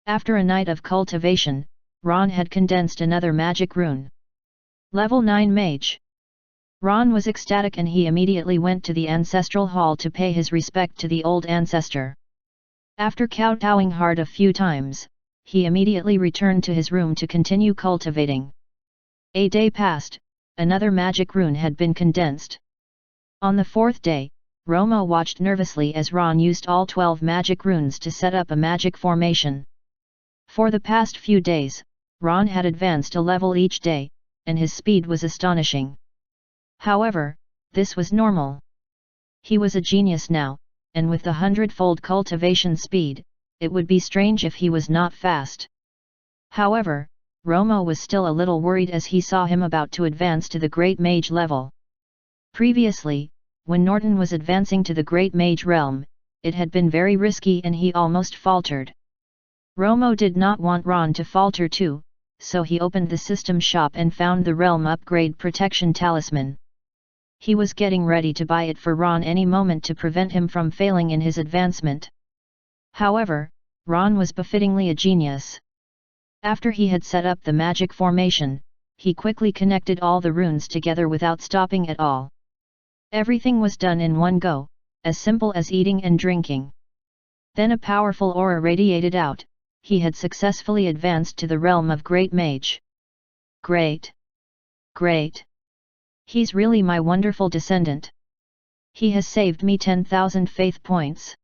After a night of cultivation, Ron had condensed another magic rune. Level 9 Mage. Ron was ecstatic and he immediately went to the ancestral hall to pay his respect to the old ancestor. After kowtowing hard a few times, he immediately returned to his room to continue cultivating. A day passed, another magic rune had been condensed. On the fourth day, Romo watched nervously as Ron used all 12 magic runes to set up a magic formation. For the past few days, Ron had advanced a level each day, and his speed was astonishing. However, this was normal. He was a genius now, and with the 100-fold cultivation speed, it would be strange if he was not fast. However, Romo was still a little worried as he saw him about to advance to the Great Mage level. Previously, when Norton was advancing to the Great Mage realm, it had been very risky and he almost faltered. Romo did not want Ron to falter too, so he opened the system shop and found the realm upgrade protection talisman. He was getting ready to buy it for Ron any moment to prevent him from failing in his advancement. However, Ron was befittingly a genius. After he had set up the magic formation, he quickly connected all the runes together without stopping at all. Everything was done in one go, as simple as eating and drinking. Then a powerful aura radiated out. He had successfully advanced to the realm of Great Mage. Great! Great! He's really my wonderful descendant. He has saved me 10,000 faith points.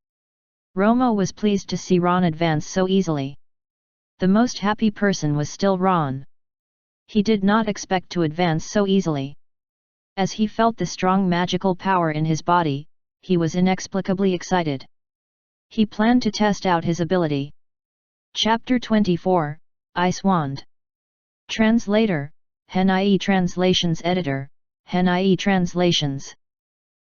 Romo was pleased to see Ron advance so easily. The most happy person was still Ron. He did not expect to advance so easily. As he felt the strong magical power in his body, he was inexplicably excited. He planned to test out his ability. Chapter 24, Ice Wand. Translator, Hen-IE Translations Editor, Hen-IE Translations.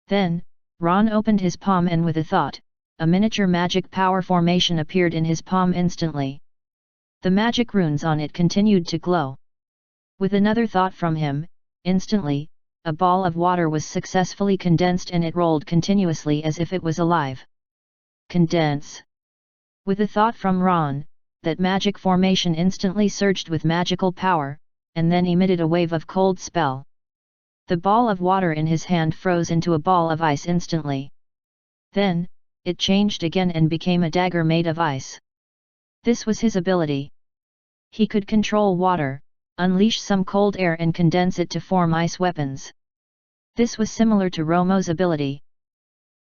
Then, Ron opened his palm and with a thought, a miniature magic power formation appeared in his palm instantly. The magic runes on it continued to glow. With another thought from him, instantly, a ball of water was successfully condensed and it rolled continuously as if it was alive. Condense. With a thought from Ron, that magic formation instantly surged with magical power, and then emitted a wave of cold spell. The ball of water in his hand froze into a ball of ice instantly. Then, it changed again and became a dagger made of ice. This was his ability. He could control water, unleash some cold air and condense it to form ice weapons. This was similar to Romo's ability.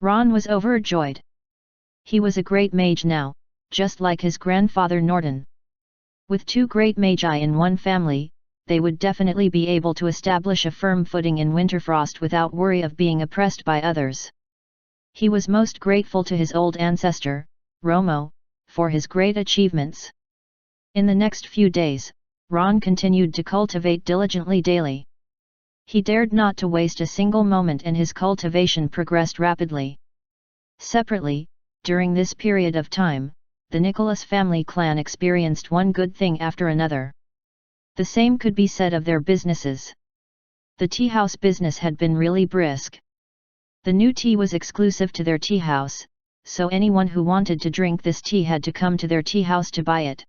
Ron was overjoyed. He was a great mage now, just like his grandfather Norton. With two great magi in one family, they would definitely be able to establish a firm footing in Winterfrost without worry of being oppressed by others. He was most grateful to his old ancestor, Romo, for his great achievements. In the next few days, Ron continued to cultivate diligently daily. He dared not to waste a single moment and his cultivation progressed rapidly. Separately, during this period of time, the Nicholas family clan experienced one good thing after another. The same could be said of their businesses. The tea house business had been really brisk. The new tea was exclusive to their tea house, so anyone who wanted to drink this tea had to come to their tea house to buy it.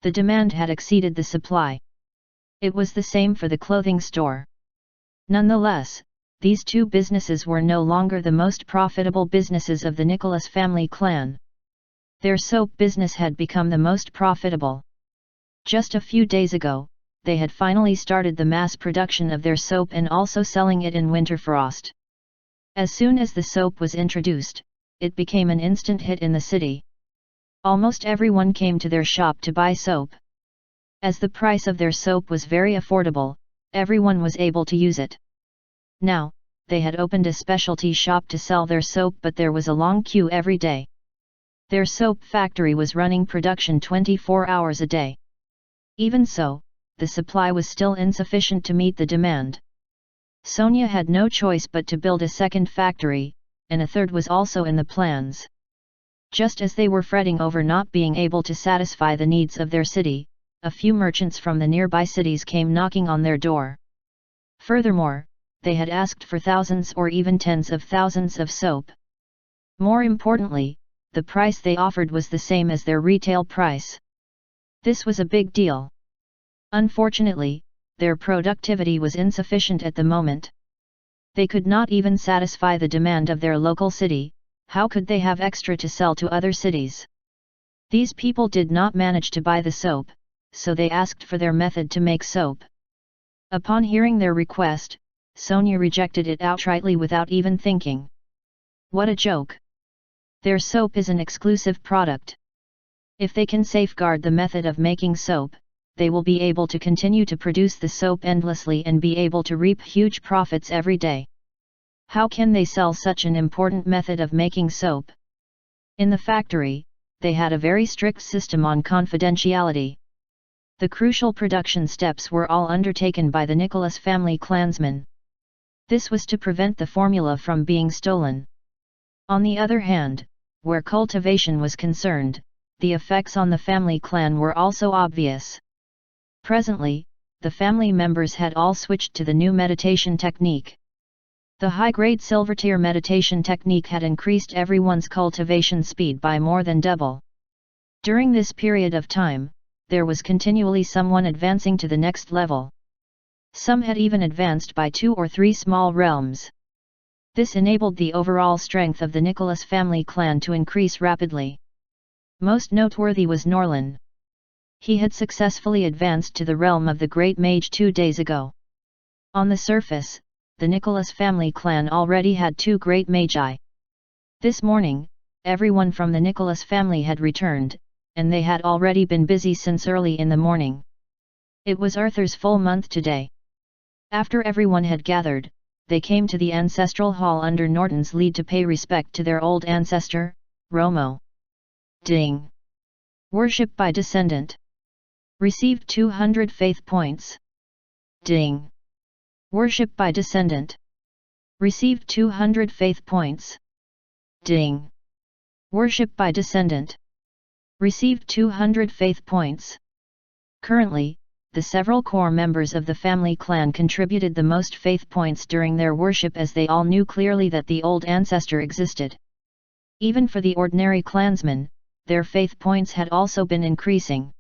The demand had exceeded the supply. It was the same for the clothing store. Nonetheless, these two businesses were no longer the most profitable businesses of the Nicholas family clan. Their soap business had become the most profitable. Just a few days ago, they had finally started the mass production of their soap and also selling it in winter frost. As soon as the soap was introduced, it became an instant hit in the city. Almost everyone came to their shop to buy soap. As the price of their soap was very affordable, everyone was able to use it. Now, they had opened a specialty shop to sell their soap, but there was a long queue every day. Their soap factory was running production 24 hours a day. Even so, the supply was still insufficient to meet the demand. Sonia had no choice but to build a second factory, and a third was also in the plans. Just as they were fretting over not being able to satisfy the needs of their city, a few merchants from the nearby cities came knocking on their door. Furthermore, they had asked for thousands or even tens of thousands of soap. More importantly, the price they offered was the same as their retail price. This was a big deal. Unfortunately, their productivity was insufficient at the moment. They could not even satisfy the demand of their local city. How could they have extra to sell to other cities? These people did not manage to buy the soap, so they asked for their method to make soap. Upon hearing their request, Sonia rejected it outrightly without even thinking. What a joke! Their soap is an exclusive product. If they can safeguard the method of making soap, they will be able to continue to produce the soap endlessly and be able to reap huge profits every day. How can they sell such an important method of making soap? In the factory, they had a very strict system on confidentiality. The crucial production steps were all undertaken by the Nicholas family clansmen. This was to prevent the formula from being stolen. On the other hand, where cultivation was concerned, the effects on the family clan were also obvious. Presently, the family members had all switched to the new meditation technique. The high-grade silver-tier meditation technique had increased everyone's cultivation speed by more than double. During this period of time, there was continually someone advancing to the next level. Some had even advanced by 2 or 3 small realms. This enabled the overall strength of the Nicholas family clan to increase rapidly. Most noteworthy was Norlin. He had successfully advanced to the realm of the Great Mage 2 days ago. On the surface, the Nicholas family clan already had 2 great magi. This morning, everyone from the Nicholas family had returned, and they had already been busy since early in the morning. It was Arthur's full month today. After everyone had gathered, they came to the ancestral hall under Norton's lead to pay respect to their old ancestor, Romo. Ding! Worship by descendant. Received 200 faith points. Ding! Worship by descendant. Received 200 faith points. Ding! Worship by descendant. Received 200 faith points. Currently, the several core members of the family clan contributed the most faith points during their worship, as they all knew clearly that the old ancestor existed. Even for the ordinary clansmen, their faith points had also been increasing.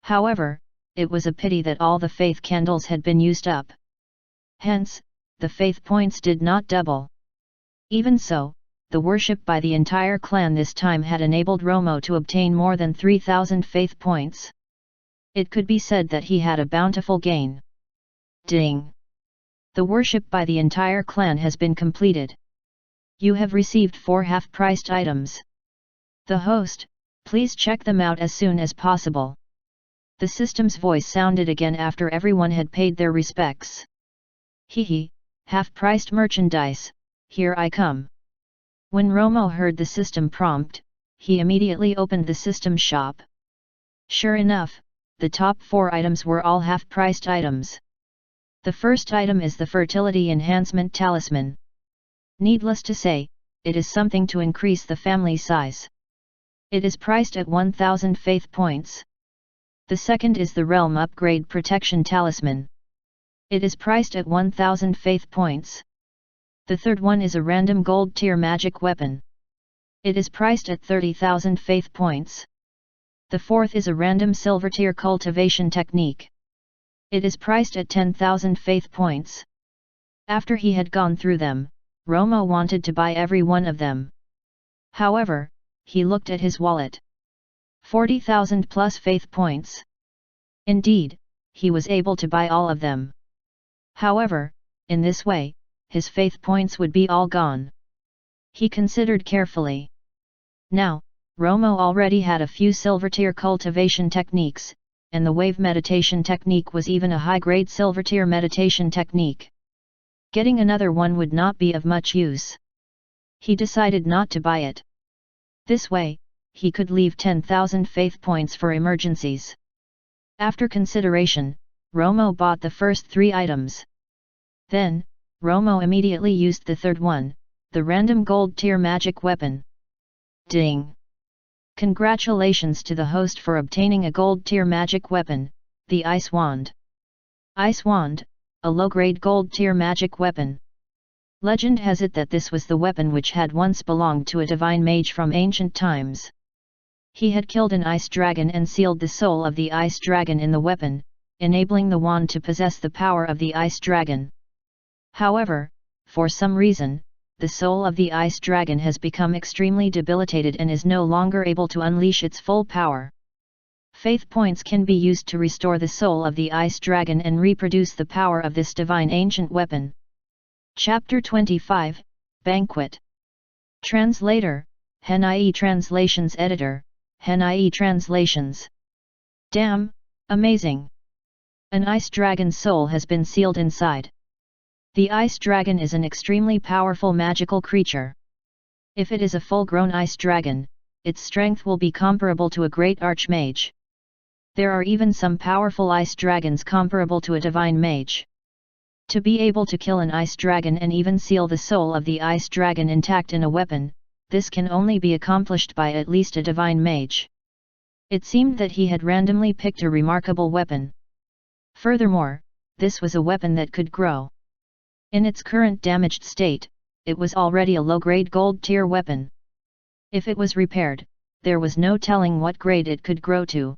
However, it was a pity that all the faith candles had been used up. Hence, the faith points did not double. Even so, the worship by the entire clan this time had enabled Romo to obtain more than 3,000 faith points. It could be said that he had a bountiful gain. Ding! The worship by the entire clan has been completed. You have received 4 half-priced items. The host, please check them out as soon as possible. The system's voice sounded again after everyone had paid their respects. Hee, half-priced merchandise, here I come. When Romo heard the system prompt, he immediately opened the system shop. Sure enough, the top 4 items were all half-priced items. The first item is the Fertility Enhancement Talisman. Needless to say, it is something to increase the family size. It is priced at 1000 faith points. The second is the Realm Upgrade Protection Talisman. It is priced at 1000 faith points. The third one is a random gold tier magic weapon. It is priced at 30,000 faith points. The fourth is a random silver tier cultivation technique. It is priced at 10,000 faith points. After he had gone through them, Romo wanted to buy every one of them. However, he looked at his wallet. 40,000 plus faith points. Indeed, he was able to buy all of them. However, in this way, his faith points would be all gone. He considered carefully. Now, Romo already had a few silver tier cultivation techniques, and the wave meditation technique was even a high-grade silver tier meditation technique. Getting another one would not be of much use. He decided not to buy it. This way, he could leave 10,000 faith points for emergencies. After consideration, Romo bought the first 3 items. Then, Romo immediately used the third one, the random gold tier magic weapon. Ding! Congratulations to the host for obtaining a gold tier magic weapon, the Ice Wand. Ice Wand, a low-grade gold tier magic weapon. Legend has it that this was the weapon which had once belonged to a divine mage from ancient times. He had killed an ice dragon and sealed the soul of the ice dragon in the weapon, enabling the wand to possess the power of the ice dragon. However, for some reason, the soul of the ice dragon has become extremely debilitated and is no longer able to unleash its full power. Faith points can be used to restore the soul of the ice dragon and reproduce the power of this divine ancient weapon. Chapter 25, Banquet. Translator, Hen.ie Translations Editor, Hen.ie Translations. Damn, amazing! An ice dragon's soul has been sealed inside. The ice dragon is an extremely powerful magical creature. If it is a full-grown ice dragon, its strength will be comparable to a great archmage. There are even some powerful ice dragons comparable to a divine mage. To be able to kill an ice dragon and even seal the soul of the ice dragon intact in a weapon, this can only be accomplished by at least a divine mage. It seemed that he had randomly picked a remarkable weapon. Furthermore, this was a weapon that could grow. In its current damaged state, it was already a low-grade gold-tier weapon. If it was repaired, there was no telling what grade it could grow to.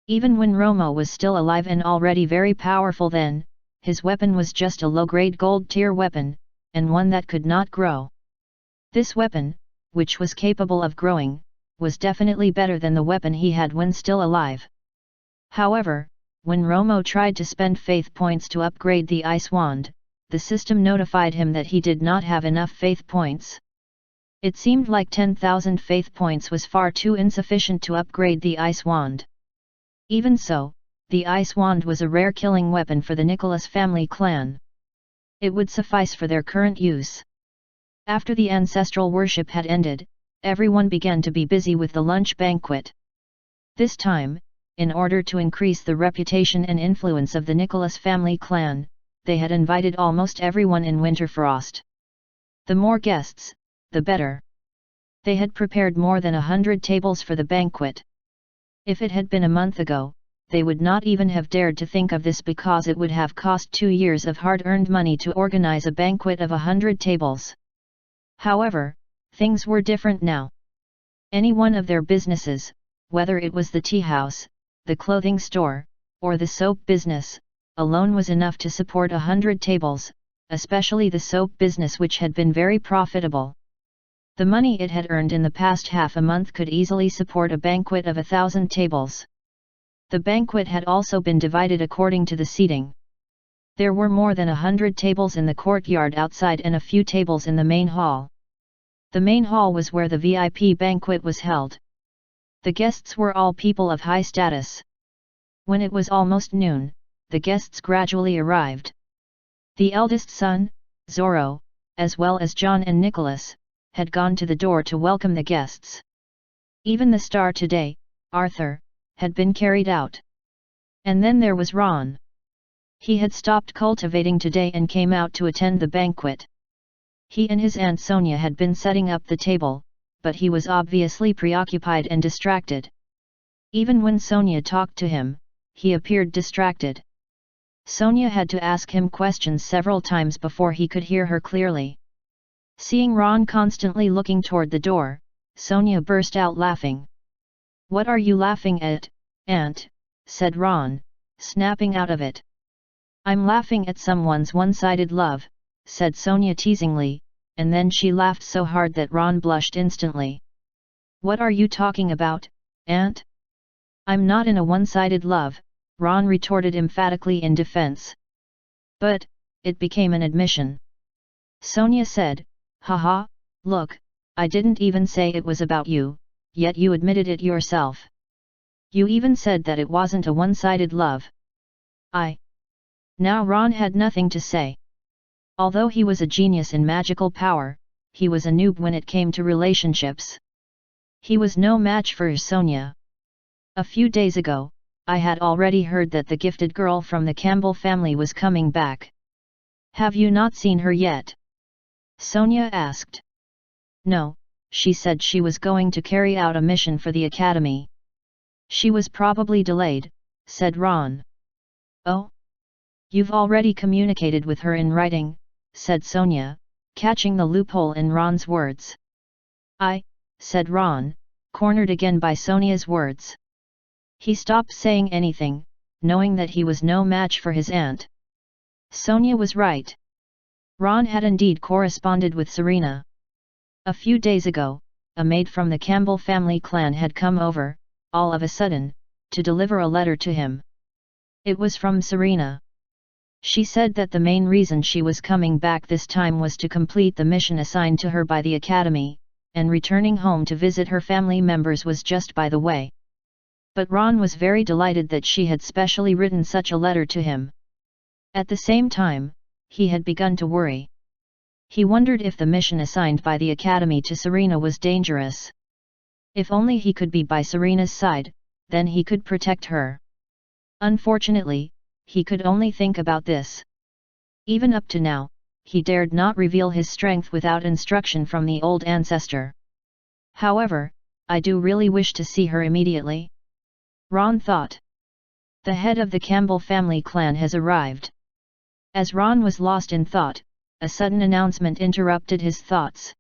Even when Romo was still alive and already very powerful then, his weapon was just a low-grade gold-tier weapon, and one that could not grow. This weapon, which was capable of growing, was definitely better than the weapon he had when still alive. However, when Romo tried to spend faith points to upgrade the ice wand, the system notified him that he did not have enough faith points. It seemed like 10,000 faith points was far too insufficient to upgrade the ice wand. Even so, the ice wand was a rare killing weapon for the Nicholas family clan. It would suffice for their current use. After the ancestral worship had ended, everyone began to be busy with the lunch banquet. This time, in order to increase the reputation and influence of the Nicholas family clan, they had invited almost everyone in Winterfrost. The more guests, the better. They had prepared more than 100 tables for the banquet. If it had been a month ago, they would not even have dared to think of this because it would have cost 2 years of hard-earned money to organize a banquet of 100 tables. However, things were different now. Any one of their businesses, whether it was the tea house, the clothing store, or the soap business, alone was enough to support 100 tables, especially the soap business which had been very profitable. The money it had earned in the past half a month could easily support a banquet of 1,000 tables. The banquet had also been divided according to the seating. There were more than 100 tables in the courtyard outside and a few tables in the main hall. The main hall was where the VIP banquet was held. The guests were all people of high status. When it was almost noon, the guests gradually arrived. The eldest son, Zorro, as well as John and Nicholas, had gone to the door to welcome the guests. Even the star today, Arthur, had been carried out. And then there was Ron. He had stopped cultivating today and came out to attend the banquet. He and his Aunt Sonia had been setting up the table, but he was obviously preoccupied and distracted. Even when Sonia talked to him, he appeared distracted. Sonia had to ask him questions several times before he could hear her clearly. Seeing Ron constantly looking toward the door, Sonia burst out laughing. "What are you laughing at, Aunt?" said Ron, snapping out of it. "I'm laughing at someone's one-sided love," said Sonia teasingly, and then she laughed so hard that Ron blushed instantly. "What are you talking about, Aunt? I'm not in a one-sided love," Ron retorted emphatically in defense. "But," it became an admission. Sonia said, "Haha, look, I didn't even say it was about you, yet you admitted it yourself. You even said that it wasn't a one-sided love." Now Ron had nothing to say. Although he was a genius in magical power, he was a noob when it came to relationships. He was no match for Sonia. "A few days ago, I had already heard that the gifted girl from the Campbell family was coming back. Have you not seen her yet?" Sonia asked. "No," she said she was going to carry out a mission for the academy. "She was probably delayed," said Ron. "Oh? You've already communicated with her in writing," said Sonia, catching the loophole in Ron's words. Said Ron, cornered again by Sonia's words. He stopped saying anything, knowing that he was no match for his aunt. Sonia was right. Ron had indeed corresponded with Serena. A few days ago, a maid from the Campbell family clan had come over, all of a sudden, to deliver a letter to him. It was from Serena. She said that the main reason she was coming back this time was to complete the mission assigned to her by the academy, and returning home to visit her family members was just by the way. But Ron was very delighted that she had specially written such a letter to him. At the same time, he had begun to worry. He wondered if the mission assigned by the academy to Serena was dangerous. If only he could be by Serena's side, then he could protect her. Unfortunately, he could only think about this. Even up to now, he dared not reveal his strength without instruction from the old ancestor. However, I do really wish to see her immediately. Ron thought. The head of the Campbell family clan has arrived. As Ron was lost in thought, a sudden announcement interrupted his thoughts.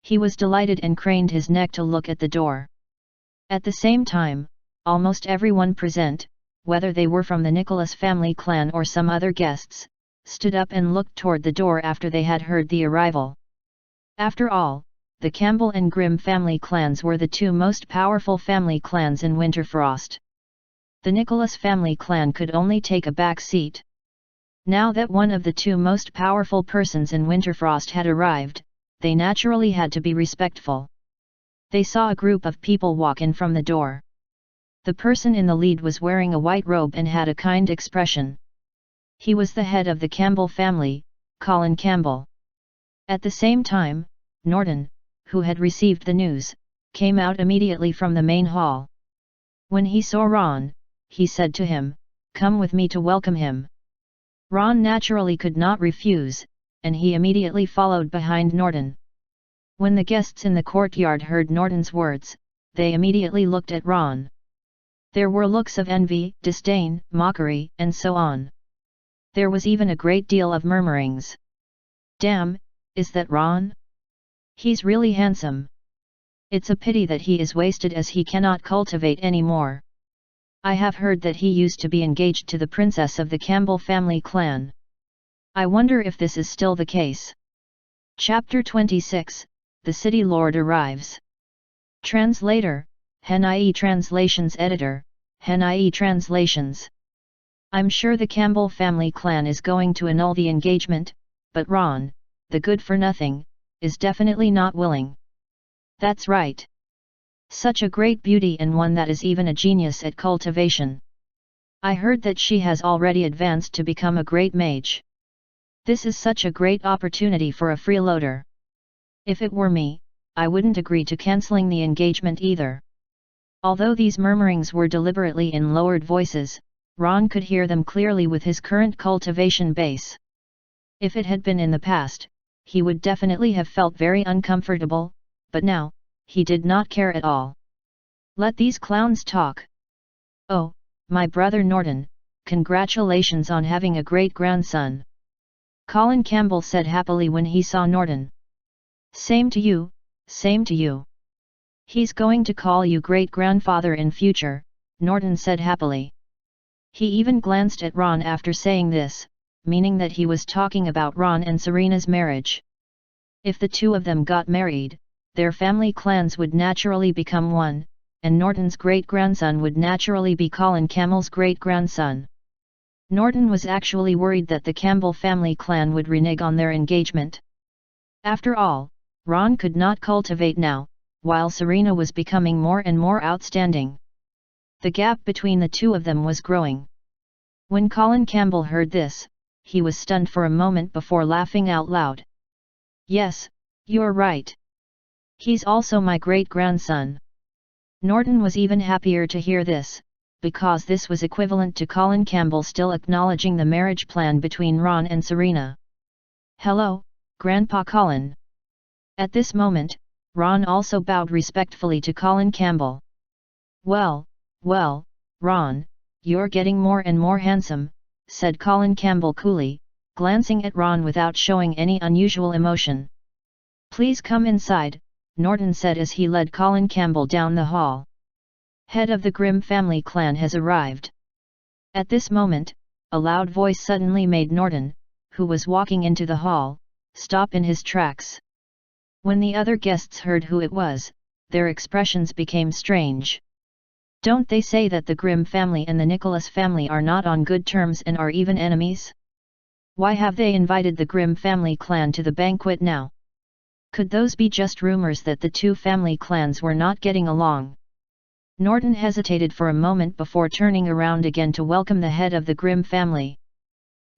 He was delighted and craned his neck to look at the door. At the same time, almost everyone present, whether they were from the Nicholas family clan or some other guests, stood up and looked toward the door after they had heard the arrival. After all, the Campbell and Grimm family clans were the two most powerful family clans in Winterfrost. The Nicholas family clan could only take a back seat. Now that one of the two most powerful persons in Winterfrost had arrived, they naturally had to be respectful. They saw a group of people walk in from the door. The person in the lead was wearing a white robe and had a kind expression. He was the head of the Campbell family, Colin Campbell. At the same time, Norton, who had received the news, came out immediately from the main hall. When he saw Ron, he said to him, "Come with me to welcome him." Ron naturally could not refuse, and he immediately followed behind Norton. When the guests in the courtyard heard Norton's words, they immediately looked at Ron. There were looks of envy, disdain, mockery, and so on. There was even a great deal of murmurings. "Damn, is that Ron? He's really handsome. It's a pity that he is wasted as he cannot cultivate any more. I have heard that he used to be engaged to the princess of the Campbell family clan. I wonder if this is still the case." Chapter 26, The City Lord Arrives. Translator, HNIE Translations Editor, HNIE Translations. I'm sure the Campbell family clan is going to annul the engagement, but Ron, the good-for-nothing, is definitely not willing. That's right. Such a great beauty and one that is even a genius at cultivation. I heard that she has already advanced to become a great mage. This is such a great opportunity for a freeloader. If it were me, I wouldn't agree to cancelling the engagement either. Although these murmurings were deliberately in lowered voices, Ron could hear them clearly with his current cultivation base. If it had been in the past, he would definitely have felt very uncomfortable, but now, he did not care at all. Let these clowns talk. Oh, my brother Norton, congratulations on having a great-grandson. Colin Campbell said happily when he saw Norton. Same to you, same to you. He's going to call you great-grandfather in future, Norton said happily. He even glanced at Ron after saying this, meaning that he was talking about Ron and Serena's marriage. If the two of them got married, their family clans would naturally become one, and Norton's great-grandson would naturally be Colin Campbell's great-grandson. Norton was actually worried that the Campbell family clan would renege on their engagement. After all, Ron could not cultivate now, while Serena was becoming more and more outstanding. The gap between the two of them was growing. When Colin Campbell heard this, he was stunned for a moment before laughing out loud. Yes, you're right. He's also my great-grandson. Norton was even happier to hear this, because this was equivalent to Colin Campbell still acknowledging the marriage plan between Ron and Serena. Hello, Grandpa Colin. At this moment, Ron also bowed respectfully to Colin Campbell. Well, Ron, you're getting more and more handsome, said Colin Campbell coolly, glancing at Ron without showing any unusual emotion. Please come inside, Norton said as he led Colin Campbell down the hall. Head of the Grimm family clan has arrived. At this moment, a loud voice suddenly made Norton, who was walking into the hall, stop in his tracks. When the other guests heard who it was, their expressions became strange. Don't they say that the Grimm family and the Nicholas family are not on good terms and are even enemies? Why have they invited the Grimm family clan to the banquet now? Could those be just rumors that the two family clans were not getting along? Norton hesitated for a moment before turning around again to welcome the head of the Grimm family.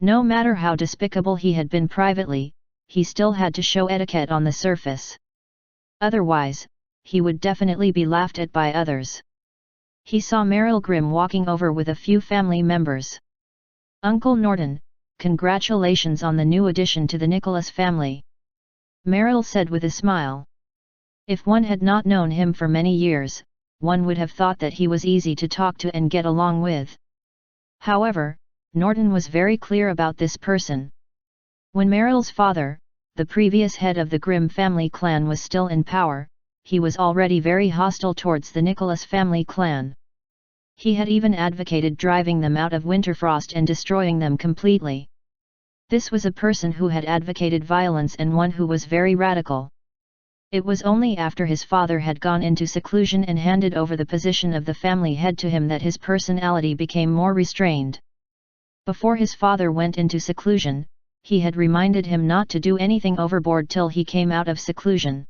No matter how despicable he had been privately, he still had to show etiquette on the surface. Otherwise, he would definitely be laughed at by others. He saw Meryl Grimm walking over with a few family members. Uncle Norton, congratulations on the new addition to the Nicholas family. Meryl said with a smile. If one had not known him for many years, one would have thought that he was easy to talk to and get along with. However, Norton was very clear about this person. When Meryl's father, the previous head of the Grimm family clan, was still in power, he was already very hostile towards the Nicholas family clan. He had even advocated driving them out of Winterfrost and destroying them completely. This was a person who had advocated violence and one who was very radical. It was only after his father had gone into seclusion and handed over the position of the family head to him that his personality became more restrained. Before his father went into seclusion, he had reminded him not to do anything overboard till he came out of seclusion.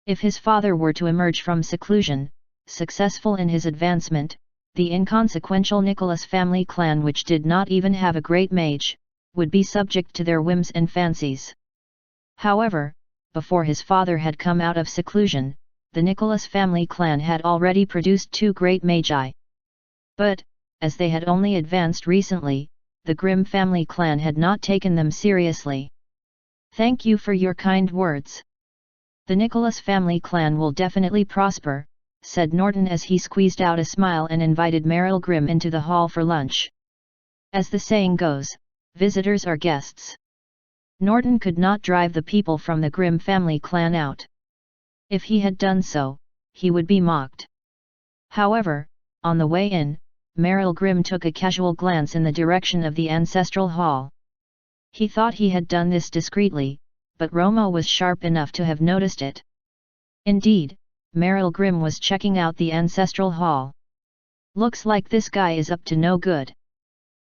If his father were to emerge from seclusion, successful in his advancement, the inconsequential Nicholas family clan, which did not even have a great mage, would be subject to their whims and fancies. However, before his father had come out of seclusion, the Nicholas family clan had already produced two great magi. But, as they had only advanced recently, the Grimm family clan had not taken them seriously. Thank you for your kind words. The Nicholas family clan will definitely prosper, said Norton as he squeezed out a smile and invited Meryl Grimm into the hall for lunch. As the saying goes, visitors are guests. Norton could not drive the people from the Grimm family clan out. If he had done so, he would be mocked. However, on the way in, Meryl Grimm took a casual glance in the direction of the ancestral hall. He thought he had done this discreetly, but Romo was sharp enough to have noticed it. Indeed, Meryl Grimm was checking out the ancestral hall. Looks like this guy is up to no good.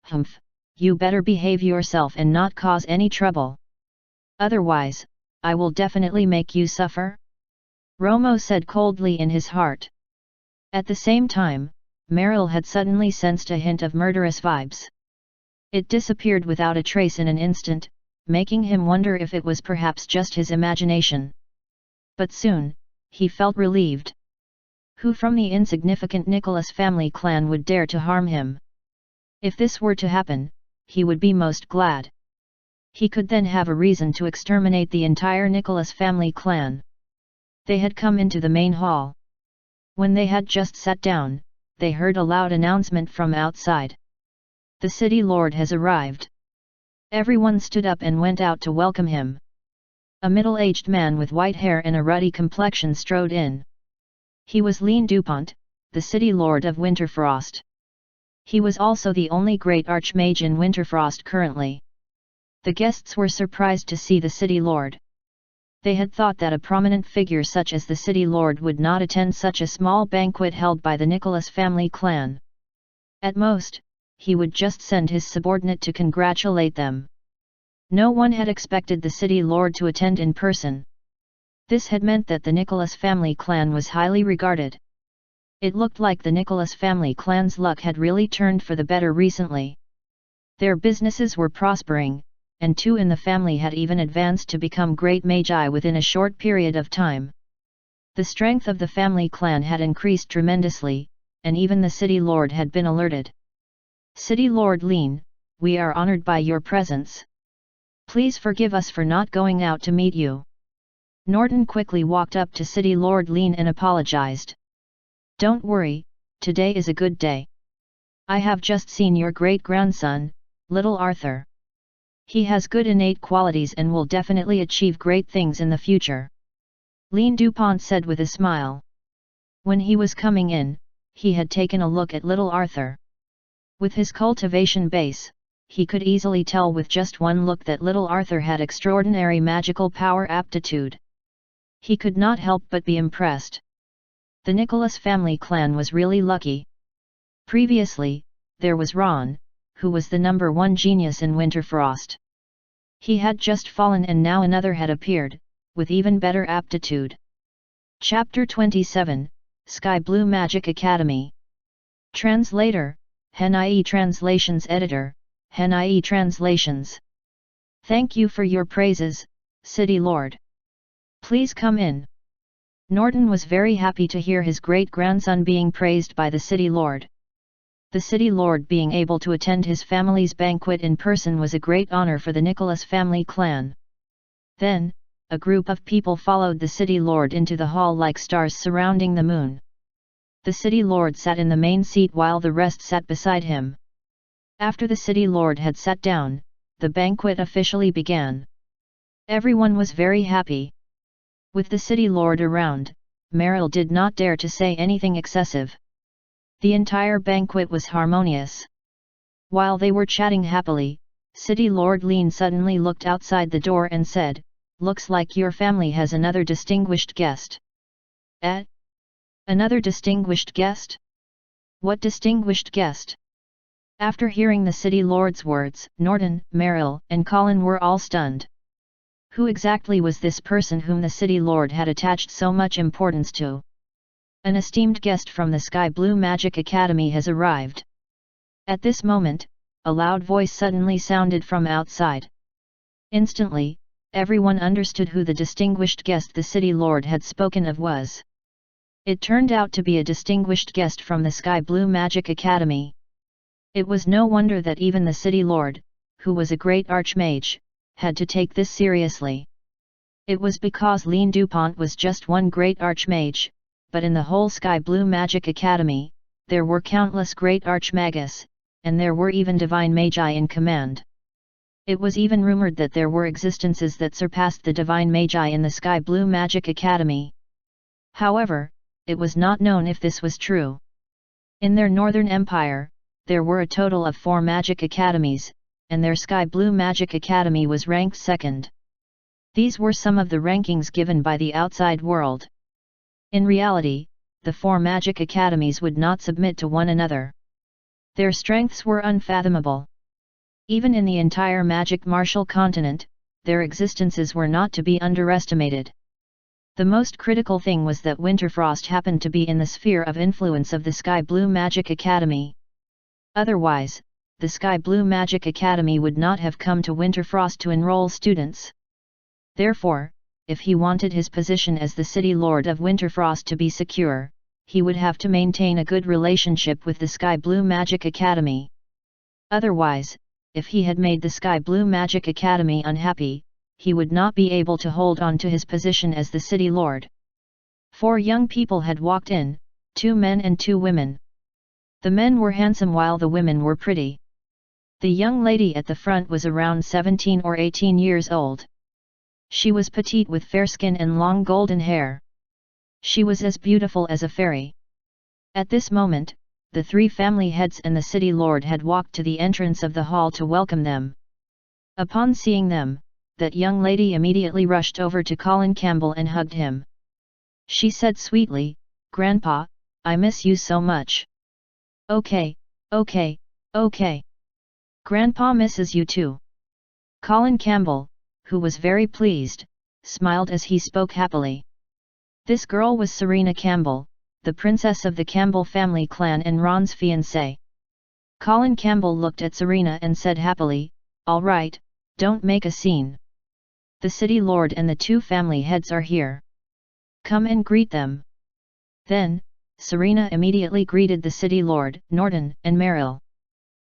Humph, you better behave yourself and not cause any trouble. Otherwise, I will definitely make you suffer. Romo said coldly in his heart. At the same time, Meryl had suddenly sensed a hint of murderous vibes. It disappeared without a trace in an instant, making him wonder if it was perhaps just his imagination. But soon, he felt relieved. Who from the insignificant Nicholas family clan would dare to harm him? If this were to happen, he would be most glad. He could then have a reason to exterminate the entire Nicholas family clan. They had come into the main hall. When they had just sat down, they heard a loud announcement from outside. The city lord has arrived. Everyone stood up and went out to welcome him. A middle-aged man with white hair and a ruddy complexion strode in. He was Lean Dupont, the city lord of Winterfrost. He was also the only great archmage in Winterfrost currently. The guests were surprised to see the city lord. They had thought that a prominent figure such as the city lord would not attend such a small banquet held by the Nicholas family clan. At most, he would just send his subordinate to congratulate them. No one had expected the city lord to attend in person. This had meant that the Nicholas family clan was highly regarded. It looked like the Nicholas family clan's luck had really turned for the better recently. Their businesses were prospering, and two in the family had even advanced to become great magi within a short period of time. The strength of the family clan had increased tremendously, and even the city lord had been alerted. City Lord Lean, we are honored by your presence. Please forgive us for not going out to meet you. Norton quickly walked up to City Lord Lean and apologized. Don't worry, today is a good day. I have just seen your great-grandson, little Arthur. He has good innate qualities and will definitely achieve great things in the future. Lean Dupont said with a smile. When he was coming in, he had taken a look at little Arthur. With his cultivation base, he could easily tell with just one look that little Arthur had extraordinary magical power aptitude. He could not help but be impressed. The Nicholas family clan was really lucky. Previously, there was Ron, who was the number one genius in Winterfrost. He had just fallen and now another had appeared, with even better aptitude. Chapter 27, Sky Blue Magic Academy. Translator, HenIE Translations Editor, HenIE Translations. Thank you for your praises, City Lord. Please come in. Norton was very happy to hear his great-grandson being praised by the City Lord. The City Lord being able to attend his family's banquet in person was a great honor for the Nicholas family clan. Then, a group of people followed the City Lord into the hall like stars surrounding the moon. The City Lord sat in the main seat while the rest sat beside him. After the City Lord had sat down, the banquet officially began. Everyone was very happy. With the City Lord around, Meryl did not dare to say anything excessive. The entire banquet was harmonious. While they were chatting happily, City Lord Lean suddenly looked outside the door and said, "Looks like your family has another distinguished guest." Eh? Another distinguished guest? What distinguished guest? After hearing the City Lord's words, Norton, Meryl, and Colin were all stunned. Who exactly was this person whom the City Lord had attached so much importance to? An esteemed guest from the Sky Blue Magic Academy has arrived. At this moment, a loud voice suddenly sounded from outside. Instantly, everyone understood who the distinguished guest the City Lord had spoken of was. It turned out to be a distinguished guest from the Sky Blue Magic Academy. It was no wonder that even the City Lord, who was a great archmage, had to take this seriously. It was because Lean Dupont was just one great archmage, but in the whole Sky Blue Magic Academy, there were countless great archmagus, and there were even divine magi in command. It was even rumored that there were existences that surpassed the divine magi in the Sky Blue Magic Academy. However, it was not known if this was true. In their Northern Empire, there were a total of 4 magic academies, and their Sky Blue Magic Academy was ranked second. These were some of the rankings given by the outside world. In reality, the 4 magic academies would not submit to one another. Their strengths were unfathomable. Even in the entire magic martial continent, their existences were not to be underestimated. The most critical thing was that Winterfrost happened to be in the sphere of influence of the Sky Blue Magic Academy. Otherwise, the Sky Blue Magic Academy would not have come to Winterfrost to enroll students. Therefore, if he wanted his position as the city lord of Winterfrost to be secure, he would have to maintain a good relationship with the Sky Blue Magic Academy. Otherwise, if he had made the Sky Blue Magic Academy unhappy, he would not be able to hold on to his position as the city lord. 4 young people had walked in, 2 men and 2 women. The men were handsome while the women were pretty. The young lady at the front was around 17 or 18 years old. She was petite with fair skin and long golden hair. She was as beautiful as a fairy. At this moment, the 3 family heads and the city lord had walked to the entrance of the hall to welcome them. Upon seeing them, that young lady immediately rushed over to Colin Campbell and hugged him. She said sweetly, "Grandpa, I miss you so much." "Okay, okay, okay. Grandpa misses you too." Colin Campbell, who was very pleased, smiled as he spoke happily. This girl was Serena Campbell, the princess of the Campbell family clan and Ron's fiancée. Colin Campbell looked at Serena and said happily, "All right, don't make a scene. The city lord and the 2 family heads are here. Come and greet them." Then, Serena immediately greeted the city lord, Norton, and Meryl.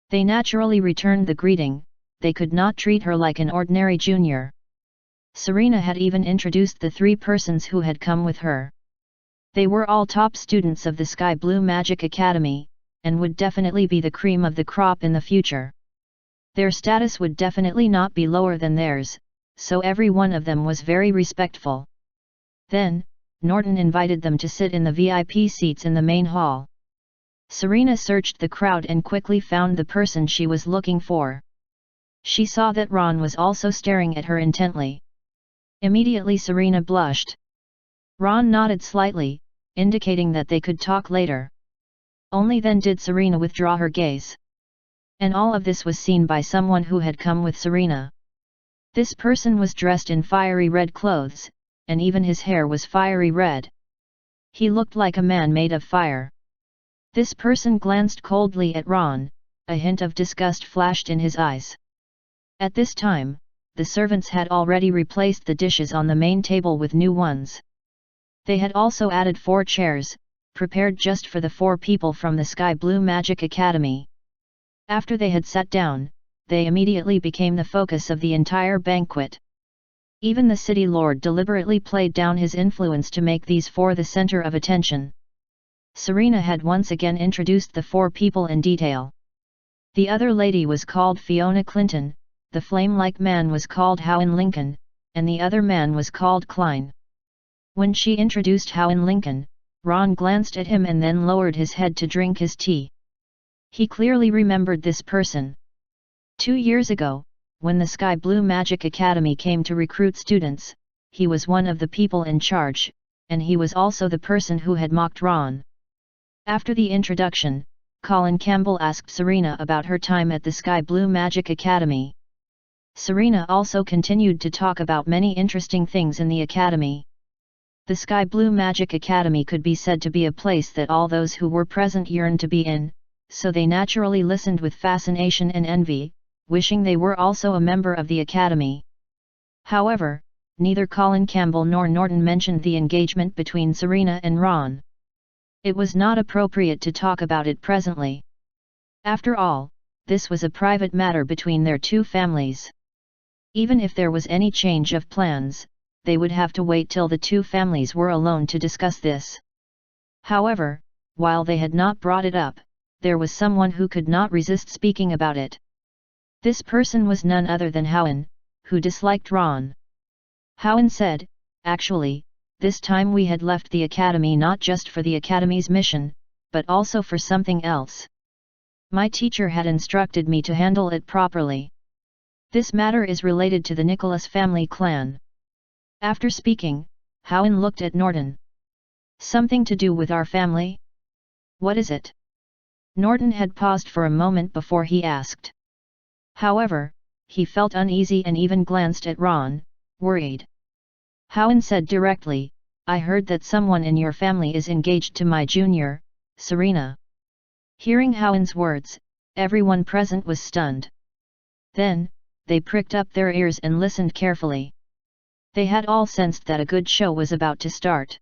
They naturally returned the greeting, they could not treat her like an ordinary junior. Serena had even introduced the 3 persons who had come with her. They were all top students of the Sky Blue Magic Academy, and would definitely be the cream of the crop in the future. Their status would definitely not be lower than theirs, so every one of them was very respectful. Then, Norton invited them to sit in the VIP seats in the main hall. Serena searched the crowd and quickly found the person she was looking for. She saw that Ron was also staring at her intently. Immediately Serena blushed. Ron nodded slightly, indicating that they could talk later. Only then did Serena withdraw her gaze. And all of this was seen by someone who had come with Serena. This person was dressed in fiery red clothes, and even his hair was fiery red. He looked like a man made of fire. This person glanced coldly at Ron, a hint of disgust flashed in his eyes. At this time, the servants had already replaced the dishes on the main table with new ones. They had also added 4 chairs, prepared just for the 4 people from the Sky Blue Magic Academy. After they had sat down, they immediately became the focus of the entire banquet. Even the city lord deliberately played down his influence to make these 4 the center of attention. Serena had once again introduced the 4 people in detail. The other lady was called Fiona Clinton, the flame-like man was called Howen Lincoln, and the other man was called Klein. When she introduced Howen Lincoln, Ron glanced at him and then lowered his head to drink his tea. He clearly remembered this person. 2 years ago, when the Sky Blue Magic Academy came to recruit students, he was one of the people in charge, and he was also the person who had mocked Ron. After the introduction, Colin Campbell asked Serena about her time at the Sky Blue Magic Academy. Serena also continued to talk about many interesting things in the academy. The Sky Blue Magic Academy could be said to be a place that all those who were present yearned to be in, so they naturally listened with fascination and envy, wishing they were also a member of the academy. However, neither Colin Campbell nor Norton mentioned the engagement between Serena and Ron. It was not appropriate to talk about it presently. After all, this was a private matter between their 2 families. Even if there was any change of plans, they would have to wait till the 2 families were alone to discuss this. However, while they had not brought it up, there was someone who could not resist speaking about it. This person was none other than Howen, who disliked Ron. Howen said, "Actually, this time we had left the academy not just for the academy's mission, but also for something else. My teacher had instructed me to handle it properly. This matter is related to the Nicholas family clan." After speaking, Howen looked at Norton. "Something to do with our family? What is it?" Norton had paused for a moment before he asked. However, he felt uneasy and even glanced at Ron, worried. Howen said directly, "I heard that someone in your family is engaged to my junior, Serena." Hearing Howen's words, everyone present was stunned. Then, they pricked up their ears and listened carefully. They had all sensed that a good show was about to start.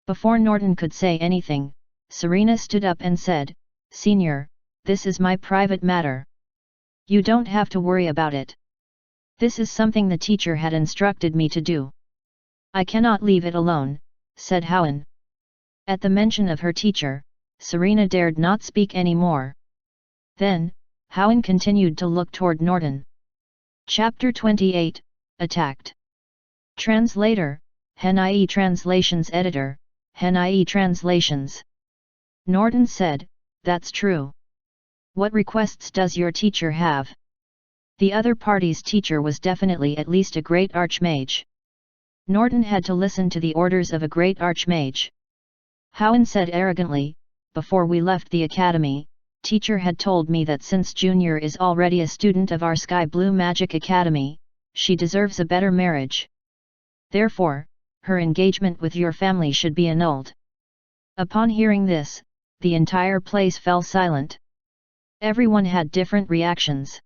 Before Norton could say anything, Serena stood up and said, "Senior, this is my private matter. You don't have to worry about it. This is something the teacher had instructed me to do. I cannot leave it alone," said Howen. At the mention of her teacher, Serena dared not speak any more. Then, Howen continued to look toward Norton. Chapter 28, Attacked. Translator, HNIE Translations Editor, HNIE Translations. Norton said, "That's true. What requests does your teacher have?" The other party's teacher was definitely at least a great archmage. Norton had to listen to the orders of a great archmage. Howen said arrogantly, "Before we left the academy, teacher had told me that since Junior is already a student of our Sky Blue Magic Academy, she deserves a better marriage. Therefore, her engagement with your family should be annulled." Upon hearing this, the entire place fell silent. Everyone had different reactions.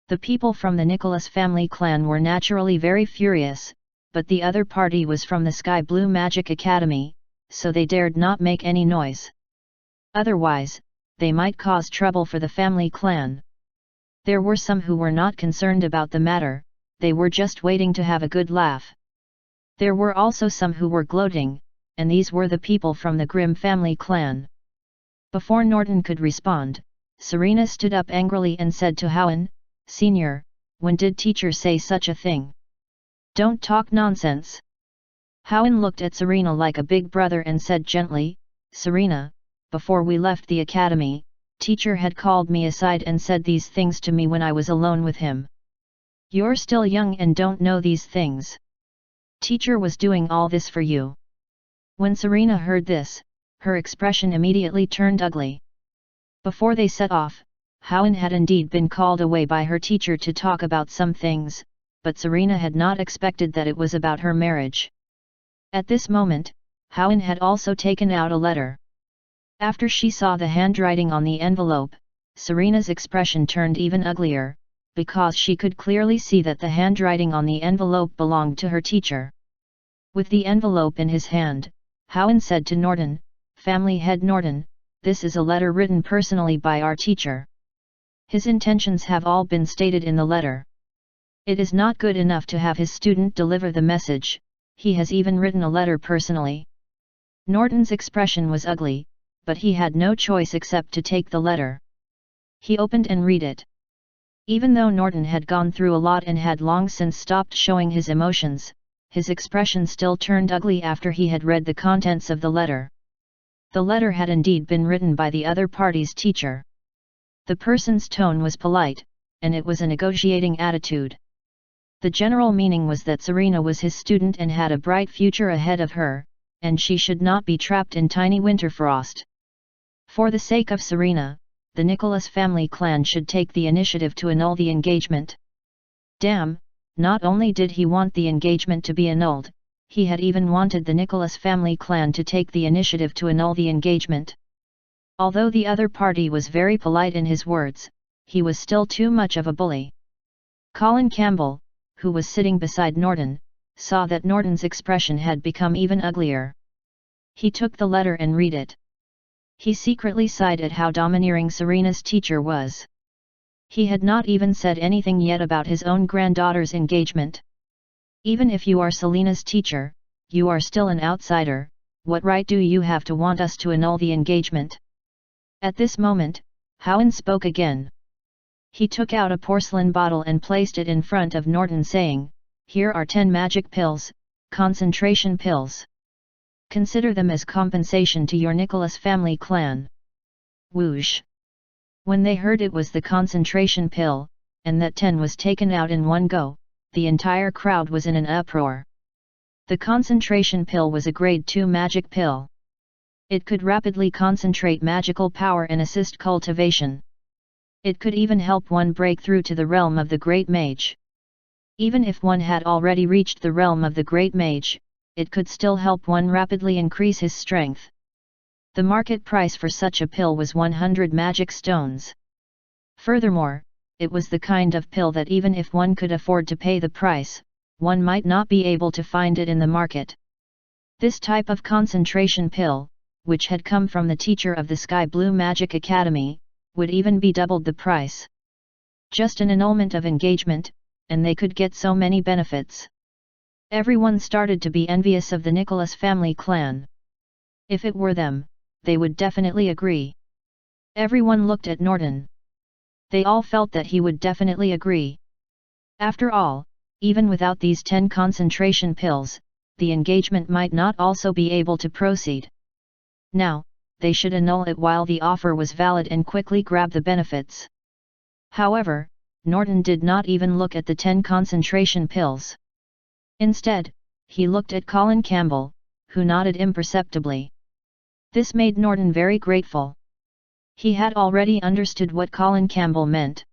The people from the Nicholas family clan were naturally very furious, but the other party was from the Sky Blue Magic Academy, so they dared not make any noise. Otherwise, they might cause trouble for the family clan. There were some who were not concerned about the matter, they were just waiting to have a good laugh. There were also some who were gloating, and these were the people from the Grimm family clan. Before Norton could respond, Serena stood up angrily and said to Howen, "Senior, when did teacher say such a thing? Don't talk nonsense." Howen looked at Serena like a big brother and said gently, "Serena, before we left the academy, teacher had called me aside and said these things to me when I was alone with him. You're still young and don't know these things. Teacher was doing all this for you." When Serena heard this, her expression immediately turned ugly. Before they set off, Howen had indeed been called away by her teacher to talk about some things, but Serena had not expected that it was about her marriage. At this moment, Howen had also taken out a letter. After she saw the handwriting on the envelope, Serena's expression turned even uglier, because she could clearly see that the handwriting on the envelope belonged to her teacher. With the envelope in his hand, Howen said to Norton, "Family head Norton, this is a letter written personally by our teacher. His intentions have all been stated in the letter. It is not good enough to have his student deliver the message, he has even written a letter personally." Norton's expression was ugly, but he had no choice except to take the letter. He opened and read it. Even though Norton had gone through a lot and had long since stopped showing his emotions, his expression still turned ugly after he had read the contents of the letter. The letter had indeed been written by the other party's teacher. The person's tone was polite, and it was a negotiating attitude. The general meaning was that Serena was his student and had a bright future ahead of her, and she should not be trapped in tiny winter frost. For the sake of Serena, the Nicholas family clan should take the initiative to annul the engagement. Damn, not only did he want the engagement to be annulled, he had even wanted the Nicholas family clan to take the initiative to annul the engagement. Although the other party was very polite in his words, he was still too much of a bully. Colin Campbell, who was sitting beside Norton, saw that Norton's expression had become even uglier. He took the letter and read it. He secretly sighed at how domineering Serena's teacher was. He had not even said anything yet about his own granddaughter's engagement. "Even if you are Selena's teacher, you are still an outsider, what right do you have to want us to annul the engagement?" At this moment, Howen spoke again. He took out a porcelain bottle and placed it in front of Norton saying, "Here are 10 magic pills, concentration pills. Consider them as compensation to your Nicholas family clan." Whoosh! When they heard it was the concentration pill, and that 10 was taken out in one go, the entire crowd was in an uproar. The concentration pill was a grade 2 magic pill. It could rapidly concentrate magical power and assist cultivation. It could even help one break through to the realm of the Great Mage. Even if one had already reached the realm of the Great Mage, it could still help one rapidly increase his strength. The market price for such a pill was 100 magic stones. Furthermore, it was the kind of pill that even if one could afford to pay the price, one might not be able to find it in the market. This type of concentration pill, which had come from the teacher of the Sky Blue Magic Academy, would even be doubled the price. Just an annulment of engagement, and they could get so many benefits. Everyone started to be envious of the Nicholas family clan. If it were them, they would definitely agree. Everyone looked at Norton. They all felt that he would definitely agree. After all, even without these 10 concentration pills, the engagement might not also be able to proceed. Now, they should annul it while the offer was valid and quickly grab the benefits. However, Norton did not even look at the 10 concentration pills. Instead, he looked at Colin Campbell, who nodded imperceptibly. This made Norton very grateful. He had already understood what Colin Campbell meant.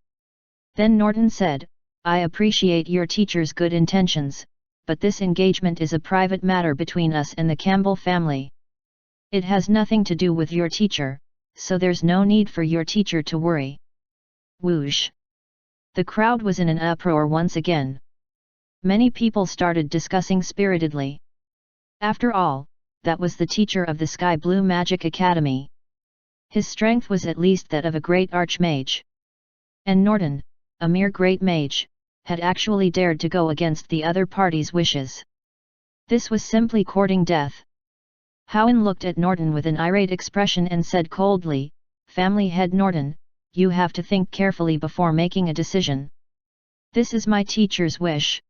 Then Norton said, "I appreciate your teacher's good intentions, but this engagement is a private matter between us and the Campbell family. It has nothing to do with your teacher, so there's no need for your teacher to worry." Whoosh! The crowd was in an uproar once again. Many people started discussing spiritedly. After all, that was the teacher of the Sky Blue Magic Academy. His strength was at least that of a great archmage. And Norton, a mere great mage, had actually dared to go against the other party's wishes. This was simply courting death. Howen looked at Norton with an irate expression and said coldly, "Family head Norton, you have to think carefully before making a decision. This is my teacher's wish.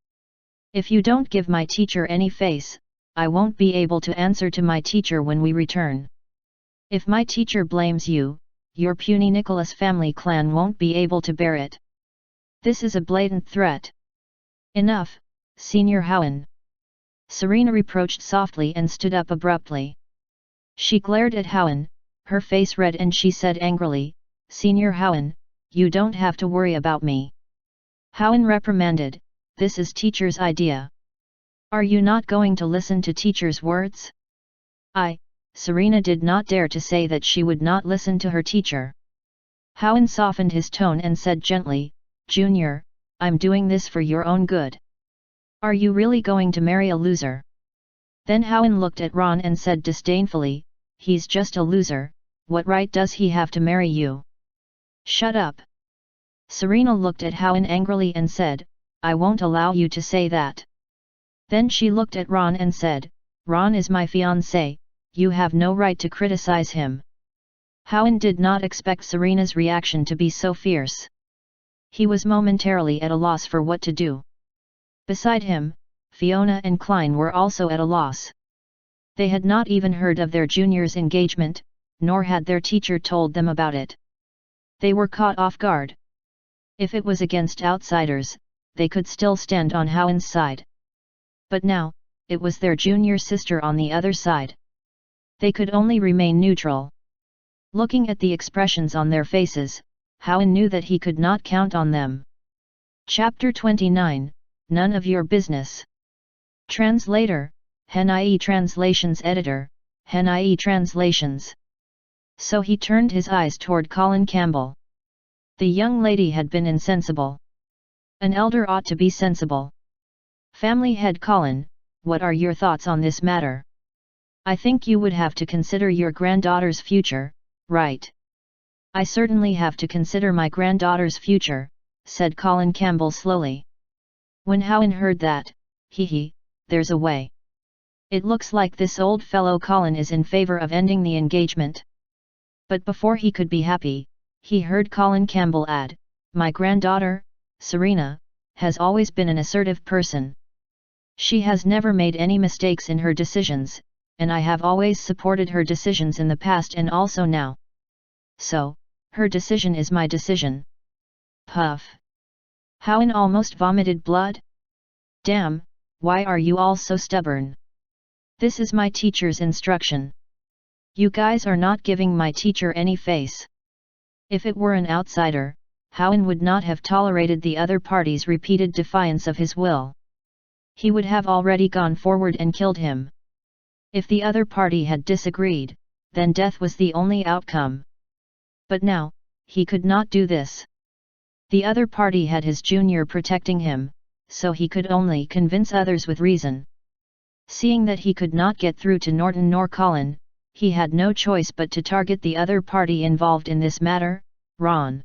If you don't give my teacher any face, I won't be able to answer to my teacher when we return. If my teacher blames you, your puny Nicholas family clan won't be able to bear it. This is a blatant threat." "Enough, Senior Howen." Serena reproached softly and stood up abruptly. She glared at Howen, her face red, and she said angrily, "Senior Howen, you don't have to worry about me." Howen reprimanded, "This is teacher's idea. Are you not going to listen to teacher's words?" Serena did not dare to say that she would not listen to her teacher. Howen softened his tone and said gently, "Junior, I'm doing this for your own good. Are you really going to marry a loser?" Then Howen looked at Ron and said disdainfully, "He's just a loser, what right does he have to marry you?" "Shut up." Serena looked at Howen angrily and said, "I won't allow you to say that." Then she looked at Ron and said, "Ron is my fiancé, you have no right to criticize him." Howen did not expect Serena's reaction to be so fierce. He was momentarily at a loss for what to do. Beside him, Fiona and Klein were also at a loss. They had not even heard of their junior's engagement, nor had their teacher told them about it. They were caught off guard. If it was against outsiders, they could still stand on Howen's side. But now, it was their junior sister on the other side. They could only remain neutral. Looking at the expressions on their faces, Howen knew that he could not count on them. Chapter 29, None of Your Business. Translator, Henai Translations Editor, Henai Translations. So he turned his eyes toward Colin Campbell. The young lady had been insensible. An elder ought to be sensible. Family head Colin, what are your thoughts on this matter? I think you would have to consider your granddaughter's future, right? I certainly have to consider my granddaughter's future, said Colin Campbell slowly. When Howen heard that, there's a way. It looks like this old fellow Colin is in favor of ending the engagement. But before he could be happy, he heard Colin Campbell add, my granddaughter, Serena, has always been an assertive person. She has never made any mistakes in her decisions, and I have always supported her decisions in the past and also now. So, her decision is my decision. Puff. Howen almost vomited blood. Damn, why are you all so stubborn? This is my teacher's instruction. You guys are not giving my teacher any face. If it were an outsider, Howen would not have tolerated the other party's repeated defiance of his will. He would have already gone forward and killed him. If the other party had disagreed, then death was the only outcome. But now, he could not do this. The other party had his junior protecting him, so he could only convince others with reason. Seeing that he could not get through to Norton nor Colin, he had no choice but to target the other party involved in this matter, Ron.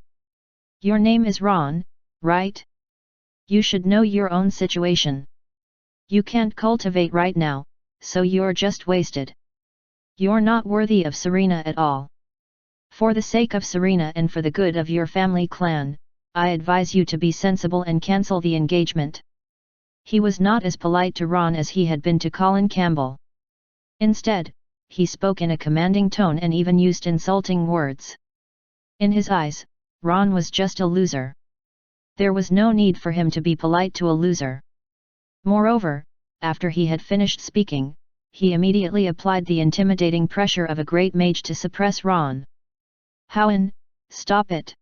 Your name is Ron, right? You should know your own situation. You can't cultivate right now, so you're just wasted. You're not worthy of Serena at all. For the sake of Serena and for the good of your family clan, I advise you to be sensible and cancel the engagement. He was not as polite to Ron as he had been to Colin Campbell. Instead, he spoke in a commanding tone and even used insulting words. In his eyes, Ron was just a loser. There was no need for him to be polite to a loser. Moreover, after he had finished speaking, he immediately applied the intimidating pressure of a great mage to suppress Ron. Howen, stop it!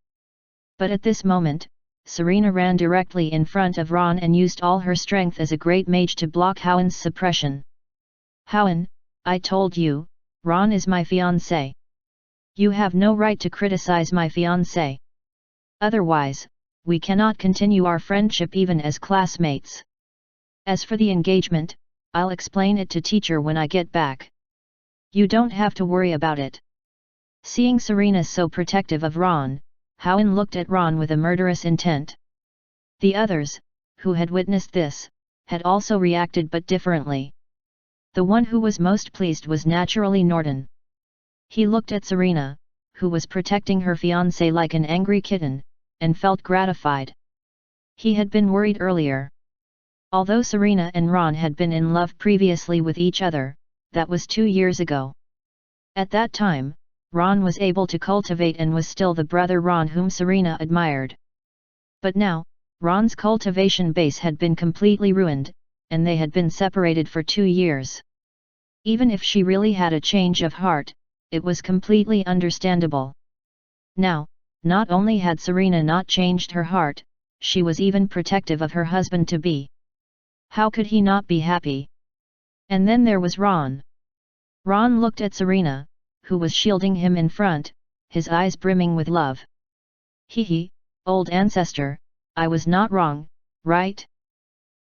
But at this moment, Serena ran directly in front of Ron and used all her strength as a great mage to block Howen's suppression. Howen, I told you, Ron is my fiancé. You have no right to criticize my fiancé. Otherwise, we cannot continue our friendship even as classmates. As for the engagement, I'll explain it to teacher when I get back. You don't have to worry about it. Seeing Serena so protective of Ron, Howen looked at Ron with a murderous intent. The others, who had witnessed this, had also reacted but differently. The one who was most pleased was naturally Norton. He looked at Serena, who was protecting her fiancé like an angry kitten, and felt gratified. He had been worried earlier. Although Serena and Ron had been in love previously with each other, that was 2 years ago. At that time, Ron was able to cultivate and was still the brother Ron whom Serena admired. But now, Ron's cultivation base had been completely ruined, and they had been separated for 2 years. Even if she really had a change of heart, it was completely understandable. Now, not only had Serena not changed her heart, she was even protective of her husband-to-be. How could he not be happy? And then there was Ron. Ron looked at Serena, who was shielding him in front, his eyes brimming with love. Hee, old ancestor, I was not wrong, right?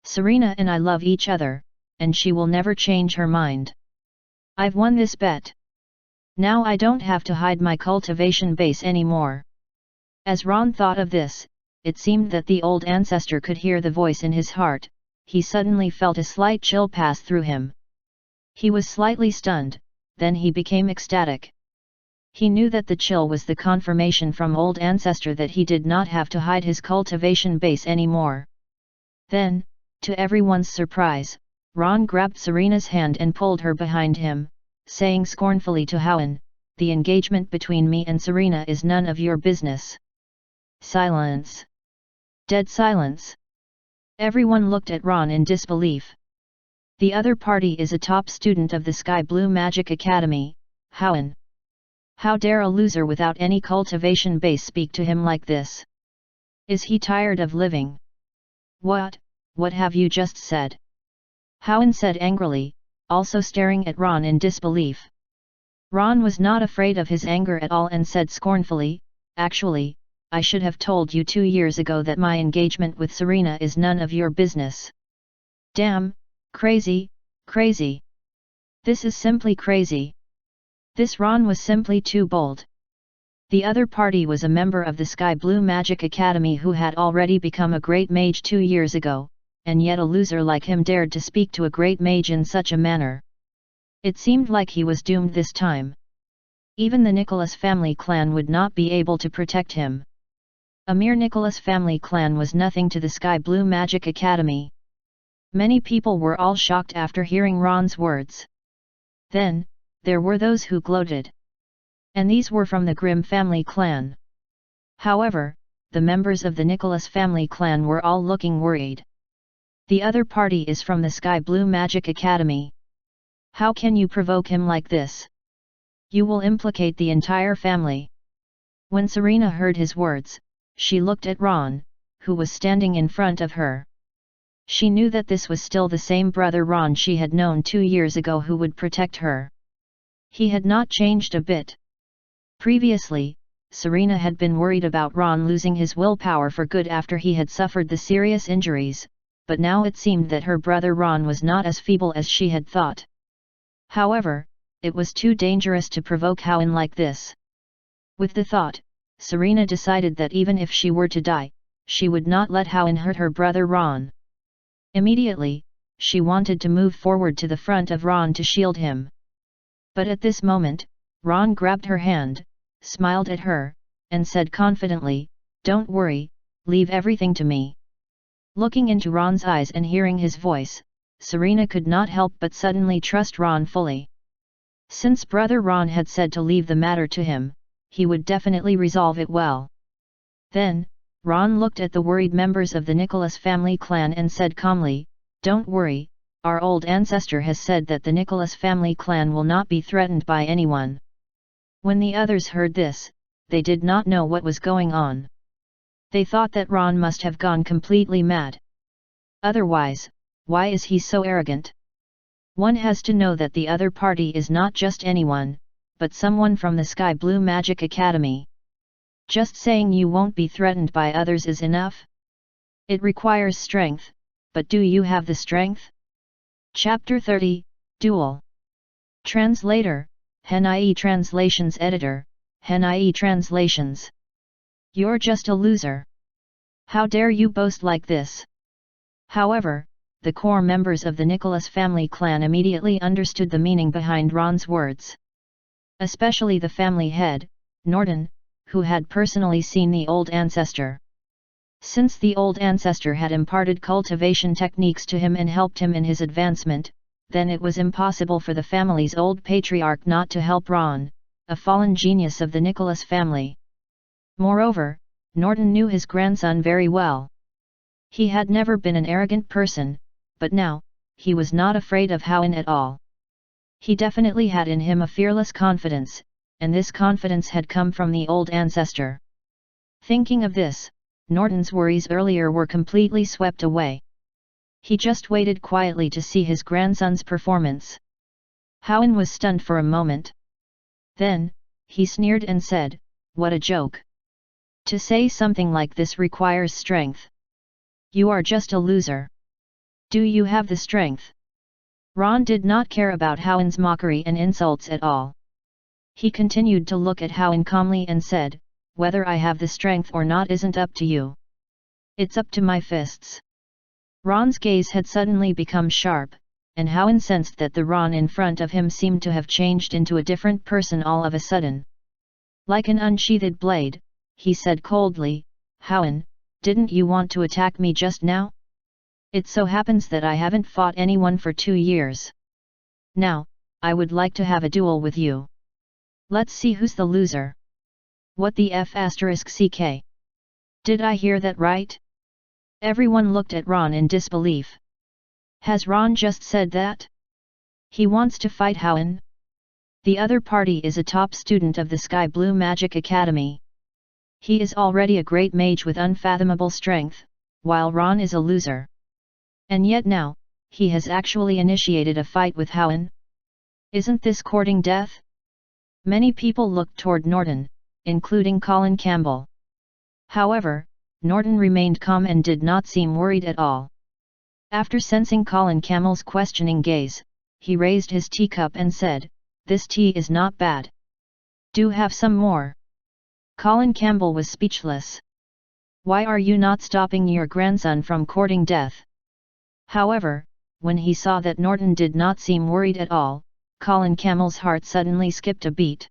Serena and I love each other, and she will never change her mind. I've won this bet. Now I don't have to hide my cultivation base anymore. As Ron thought of this, it seemed that the old ancestor could hear the voice in his heart. He suddenly felt a slight chill pass through him. He was slightly stunned, then he became ecstatic. He knew that the chill was the confirmation from old ancestor that he did not have to hide his cultivation base anymore. Then, to everyone's surprise, Ron grabbed Serena's hand and pulled her behind him, saying scornfully to Howen, "The engagement between me and Serena is none of your business." Silence. Dead silence. Everyone looked at Ron in disbelief. The other party is a top student of the Sky Blue Magic Academy, Howen. How dare a loser without any cultivation base speak to him like this? Is he tired of living? What have you just said? Howen said angrily, also staring at Ron in disbelief. Ron was not afraid of his anger at all and said scornfully, "Actually, I should have told you 2 years ago that my engagement with Serena is none of your business." Damn, crazy. This is simply crazy. This Ron was simply too bold. The other party was a member of the Sky Blue Magic Academy who had already become a great mage 2 years ago, and yet a loser like him dared to speak to a great mage in such a manner. It seemed like he was doomed this time. Even the Nicholas family clan would not be able to protect him. A mere Nicholas family clan was nothing to the Sky Blue Magic Academy. Many people were all shocked after hearing Ron's words. Then, there were those who gloated. And these were from the Grimm family clan. However, the members of the Nicholas family clan were all looking worried. The other party is from the Sky Blue Magic Academy. How can you provoke him like this? You will implicate the entire family. When Serena heard his words, she looked at Ron, who was standing in front of her. She knew that this was still the same brother Ron she had known 2 years ago who would protect her. He had not changed a bit. Previously, Serena had been worried about Ron losing his willpower for good after he had suffered the serious injuries, but now it seemed that her brother Ron was not as feeble as she had thought. However, it was too dangerous to provoke Howen like this. With the thought, Serena decided that even if she were to die, she would not let Howen hurt her brother Ron. Immediately, she wanted to move forward to the front of Ron to shield him. But at this moment, Ron grabbed her hand, smiled at her, and said confidently, "Don't worry, leave everything to me." Looking into Ron's eyes and hearing his voice, Serena could not help but suddenly trust Ron fully. Since brother Ron had said to leave the matter to him, he would definitely resolve it well. Then, Ron looked at the worried members of the Nicholas family clan and said calmly, "Don't worry, our old ancestor has said that the Nicholas family clan will not be threatened by anyone." When the others heard this, they did not know what was going on. They thought that Ron must have gone completely mad. Otherwise, why is he so arrogant? One has to know that the other party is not just anyone, but someone from the Sky Blue Magic Academy. Just saying you won't be threatened by others is enough? It requires strength, but do you have the strength? Chapter 30, Duel. Translator, Henai Translations Editor, Henai Translations. You're just a loser. How dare you boast like this? However, the core members of the Nicholas family clan immediately understood the meaning behind Ron's words. Especially the family head, Norton, who had personally seen the old ancestor. Since the old ancestor had imparted cultivation techniques to him and helped him in his advancement, then it was impossible for the family's old patriarch not to help Ron, a fallen genius of the Nicholas family. Moreover, Norton knew his grandson very well. He had never been an arrogant person, but now, he was not afraid of Howen at all. He definitely had in him a fearless confidence, and this confidence had come from the old ancestor. Thinking of this, Norton's worries earlier were completely swept away. He just waited quietly to see his grandson's performance. Howen was stunned for a moment. Then, he sneered and said, "What a joke. To say something like this requires strength. You are just a loser. Do you have the strength?" Ron did not care about Howen's mockery and insults at all. He continued to look at Howen calmly and said, "Whether I have the strength or not isn't up to you. It's up to my fists." Ron's gaze had suddenly become sharp, and Howen sensed that the Ron in front of him seemed to have changed into a different person all of a sudden. Like an unsheathed blade, he said coldly, "Howen, didn't you want to attack me just now? It so happens that I haven't fought anyone for 2 years. Now, I would like to have a duel with you. Let's see who's the loser." What the f***ck? Did I hear that right? Everyone looked at Ron in disbelief. Has Ron just said that? He wants to fight Howen? The other party is a top student of the Sky Blue Magic Academy. He is already a great mage with unfathomable strength, while Ron is a loser. And yet now, he has actually initiated a fight with Howen? Isn't this courting death? Many people looked toward Norton, including Colin Campbell. However, Norton remained calm and did not seem worried at all. After sensing Colin Campbell's questioning gaze, he raised his teacup and said, "This tea is not bad. Do have some more." Colin Campbell was speechless. Why are you not stopping your grandson from courting death? However, when he saw that Norton did not seem worried at all, Colin Campbell's heart suddenly skipped a beat.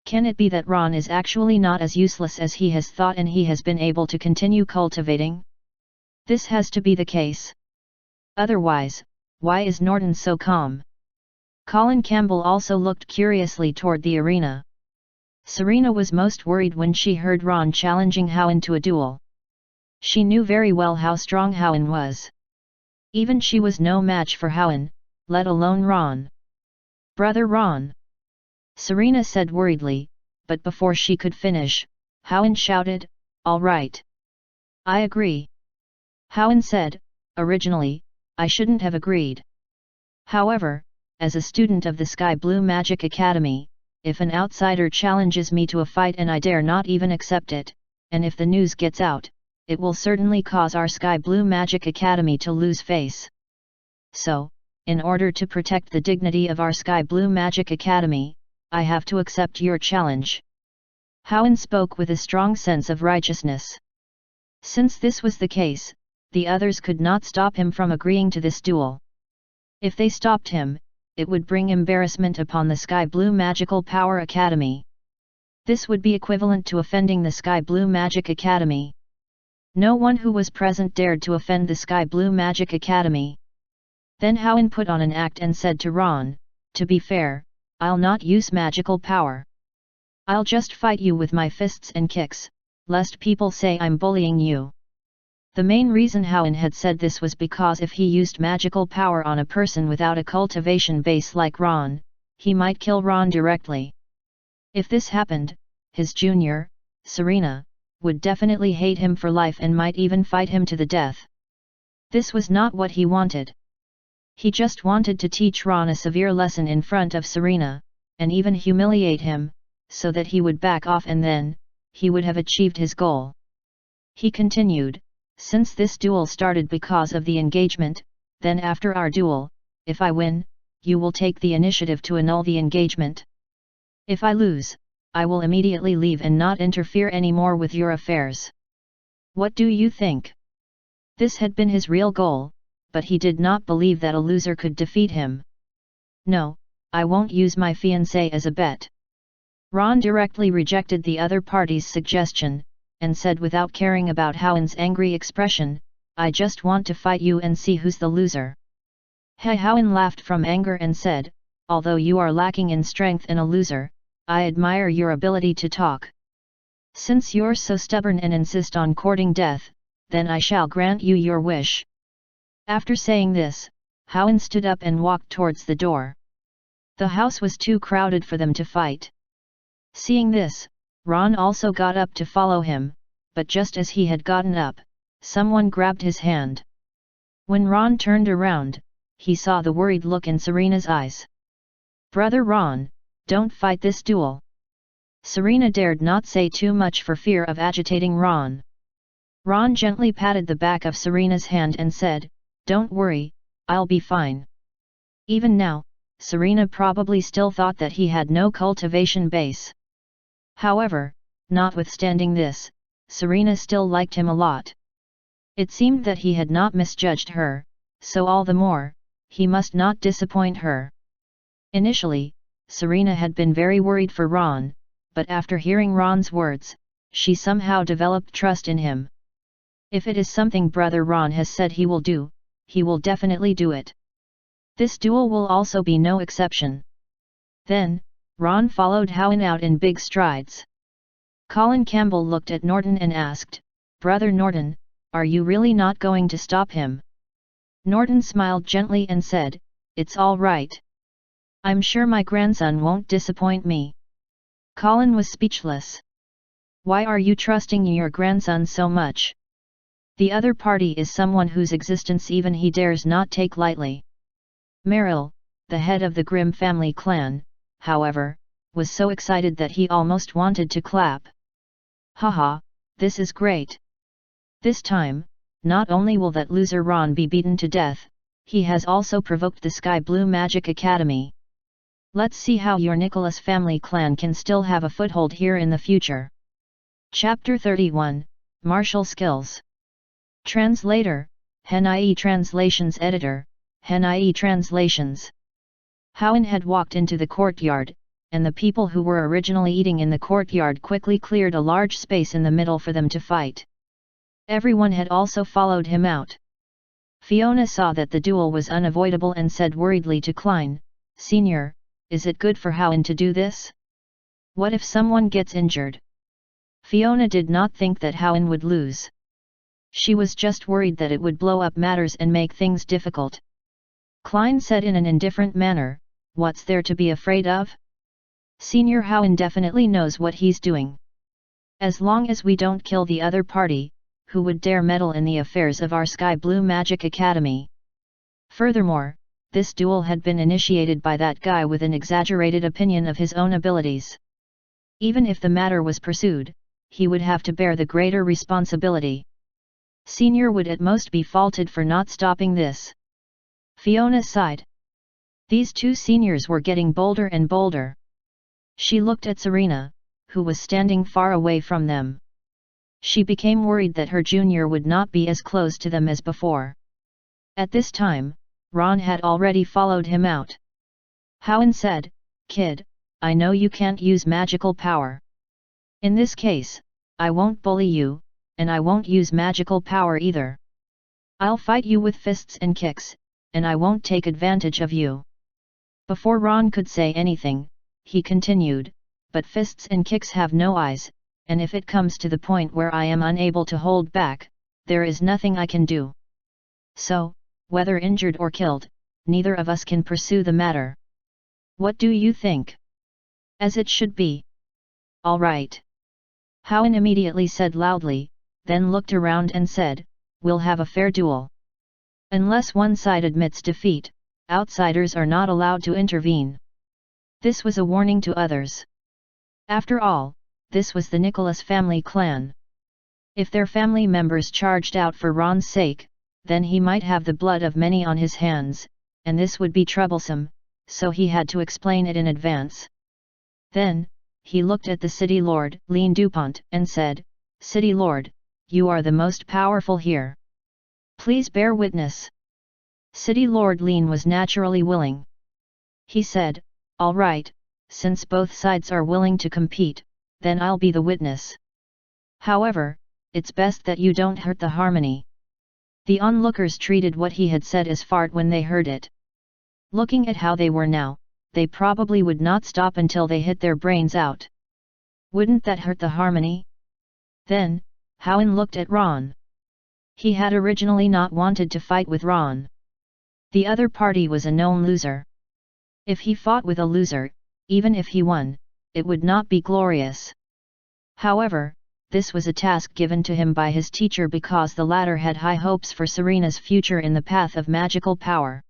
Can it be that Ron is actually not as useless as he has thought and he has been able to continue cultivating? This has to be the case. Otherwise, why is Norton so calm? Colin Campbell also looked curiously toward the arena. Serena was most worried when she heard Ron challenging Howen to a duel. She knew very well how strong Howen was. Even she was no match for Howen, let alone Ron. "Brother Ron," Serena said worriedly, but before she could finish, Howen shouted, "All right. I agree." Howen said, "Originally, I shouldn't have agreed. However, as a student of the Sky Blue Magic Academy, if an outsider challenges me to a fight and I dare not even accept it, and if the news gets out, it will certainly cause our Sky Blue Magic Academy to lose face. So, in order to protect the dignity of our Sky Blue Magic Academy, I have to accept your challenge. Hoenn spoke with a strong sense of righteousness. Since this was the case, the others could not stop him from agreeing to this duel. If they stopped him, it would bring embarrassment upon the Sky Blue Magical Power Academy. This would be equivalent to offending the Sky Blue Magic Academy. No one who was present dared to offend the Sky Blue Magic Academy. Then Hoenn put on an act and said to Ron, "To be fair, I'll not use magical power. I'll just fight you with my fists and kicks, lest people say I'm bullying you." The main reason Hoenn had said this was because if he used magical power on a person without a cultivation base like Ron, he might kill Ron directly. If this happened, his junior, Serena, would definitely hate him for life and might even fight him to the death. This was not what he wanted. He just wanted to teach Ron a severe lesson in front of Serena, and even humiliate him, so that he would back off, and then, he would have achieved his goal. He continued, "Since this duel started because of the engagement, then after our duel, if I win, you will take the initiative to annul the engagement. If I lose, I will immediately leave and not interfere anymore with your affairs. What do you think?" This had been his real goal, but he did not believe that a loser could defeat him. "No, I won't use my fiancé as a bet." Ron directly rejected the other party's suggestion, and said without caring about Hoenn's angry expression, "I just want to fight you and see who's the loser." Hoenn laughed from anger and said, "Although you are lacking in strength and a loser, I admire your ability to talk. Since you're so stubborn and insist on courting death, then I shall grant you your wish." After saying this, Hoenn stood up and walked towards the door. The house was too crowded for them to fight. Seeing this, Ron also got up to follow him, but just as he had gotten up, someone grabbed his hand. When Ron turned around, he saw the worried look in Serena's eyes. "Brother Ron, don't fight this duel." Serena dared not say too much for fear of agitating Ron. Ron gently patted the back of Serena's hand and said, "Don't worry, I'll be fine." Even now, Serena probably still thought that he had no cultivation base. However, notwithstanding this, Serena still liked him a lot. It seemed that he had not misjudged her, so all the more, he must not disappoint her. Initially, Serena had been very worried for Ron, but after hearing Ron's words, she somehow developed trust in him. If it is something Brother Ron has said he will do, he will definitely do it. This duel will also be no exception. Then, Ron followed Hoenn out in big strides. Colin Campbell looked at Norton and asked, "Brother Norton, are you really not going to stop him?" Norton smiled gently and said, "It's all right. I'm sure my grandson won't disappoint me." Colin was speechless. "Why are you trusting your grandson so much?" The other party is someone whose existence even he dares not take lightly. Meryl, the head of the Grimm family clan, however, was so excited that he almost wanted to clap. "Haha, this is great. This time, not only will that loser Ron be beaten to death, he has also provoked the Sky Blue Magic Academy. Let's see how your Nicholas family clan can still have a foothold here in the future." Chapter 31, Martial Skills. Translator, Hen.ie Translations Editor, Hen.ie Translations. Hoenn had walked into the courtyard, and the people who were originally eating in the courtyard quickly cleared a large space in the middle for them to fight. Everyone had also followed him out. Fiona saw that the duel was unavoidable and said worriedly to Klein, "Senior, is it good for Hoenn to do this? What if someone gets injured?" Fiona did not think that Hoenn would lose. She was just worried that it would blow up matters and make things difficult. Klein said in an indifferent manner, "What's there to be afraid of? Senior Hoenn definitely knows what he's doing. As long as we don't kill the other party, who would dare meddle in the affairs of our Sky Blue Magic Academy?" Furthermore, this duel had been initiated by that guy with an exaggerated opinion of his own abilities. Even if the matter was pursued, he would have to bear the greater responsibility. Senior would at most be faulted for not stopping this. Fiona sighed. These two seniors were getting bolder and bolder. She looked at Serena, who was standing far away from them. She became worried that her junior would not be as close to them as before. At this time, Ron had already followed him out. Howen said, "Kid, I know you can't use magical power. In this case, I won't bully you, and I won't use magical power either. I'll fight you with fists and kicks, and I won't take advantage of you." Before Ron could say anything, he continued, "But fists and kicks have no eyes, and if it comes to the point where I am unable to hold back, there is nothing I can do. So, whether injured or killed, neither of us can pursue the matter. What do you think?" "As it should be." "All right." Howen immediately said loudly, then looked around and said, "We'll have a fair duel. Unless one side admits defeat, outsiders are not allowed to intervene." This was a warning to others. After all, this was the Nicholas family clan. If their family members charged out for Ron's sake, then he might have the blood of many on his hands, and this would be troublesome, so he had to explain it in advance. Then, he looked at the City Lord, Lean Dupont, and said, "City Lord, you are the most powerful here. Please bear witness." City Lord Lean was naturally willing. He said, "All right, since both sides are willing to compete, then I'll be the witness. However, it's best that you don't hurt the harmony." The onlookers treated what he had said as fart when they heard it. Looking at how they were now, they probably would not stop until they hit their brains out. Wouldn't that hurt the harmony? Then, Howen looked at Ron. He had originally not wanted to fight with Ron. The other party was a known loser. If he fought with a loser, even if he won, it would not be glorious. However, this was a task given to him by his teacher because the latter had high hopes for Serena's future in the path of magical power.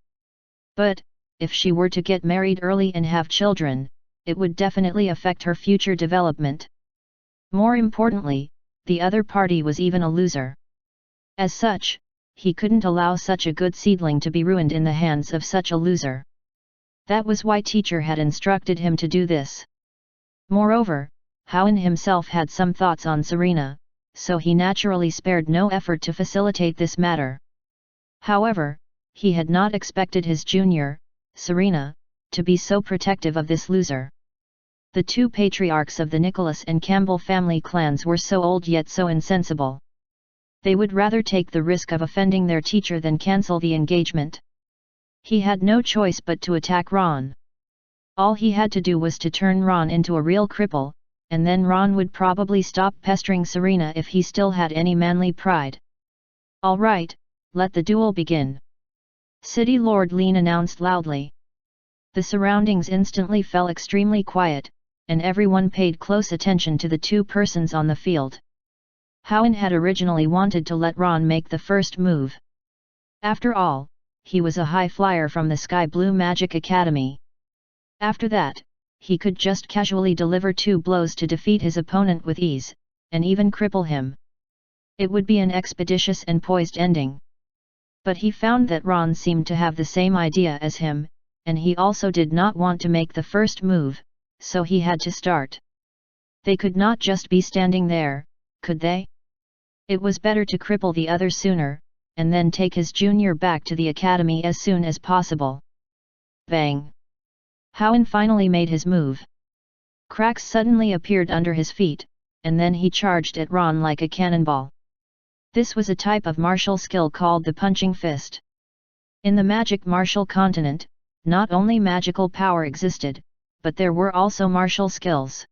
But, if she were to get married early and have children, it would definitely affect her future development. More importantly, the other party was even a loser. As such, he couldn't allow such a good seedling to be ruined in the hands of such a loser. That was why teacher had instructed him to do this. Moreover, Howen himself had some thoughts on Serena, so he naturally spared no effort to facilitate this matter. However, he had not expected his junior, Serena, to be so protective of this loser. The two patriarchs of the Nicholas and Campbell family clans were so old yet so insensible. They would rather take the risk of offending their teacher than cancel the engagement. He had no choice but to attack Ron. All he had to do was to turn Ron into a real cripple, and then Ron would probably stop pestering Serena if he still had any manly pride. "All right, let the duel begin," City Lord Lean announced loudly. The surroundings instantly fell extremely quiet, and everyone paid close attention to the two persons on the field. Howen had originally wanted to let Ron make the first move. After all, he was a high flyer from the Sky Blue Magic Academy. After that, he could just casually deliver 2 blows to defeat his opponent with ease, and even cripple him. It would be an expeditious and poised ending. But he found that Ron seemed to have the same idea as him, and he also did not want to make the first move, so he had to start. They could not just be standing there, could they? It was better to cripple the other sooner, and then take his junior back to the academy as soon as possible. Bang! Howen finally made his move. Cracks suddenly appeared under his feet, and then he charged at Ron like a cannonball. This was a type of martial skill called the punching fist. In the magic martial continent, not only magical power existed, but there were also martial skills.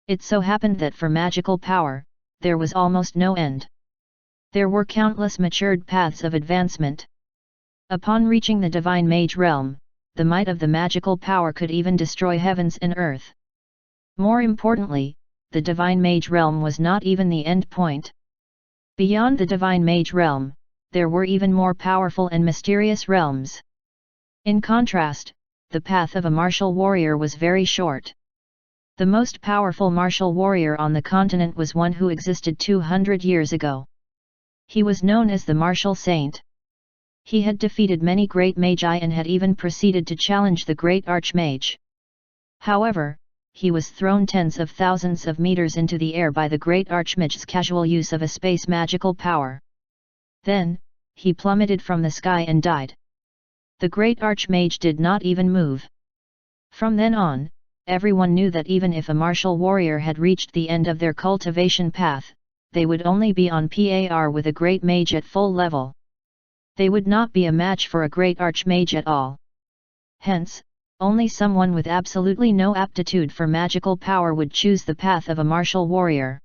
It so happened that for magical power, there was almost no end. There were countless matured paths of advancement. Upon reaching the divine mage realm, the might of the magical power could even destroy heavens and earth. More importantly, the divine mage realm was not even the end point. Beyond the divine mage realm, there were even more powerful and mysterious realms. In contrast, the path of a martial warrior was very short. The most powerful martial warrior on the continent was one who existed 200 years ago. He was known as the martial saint. He had defeated many great magi and had even proceeded to challenge the great archmage. However, he was thrown tens of thousands of meters into the air by the great archmage's casual use of a space magical power. Then, he plummeted from the sky and died. The great archmage did not even move. From then on, everyone knew that even if a martial warrior had reached the end of their cultivation path, they would only be on par with a great mage at full level. They would not be a match for a great archmage at all. Hence, only someone with absolutely no aptitude for magical power would choose the path of a martial warrior.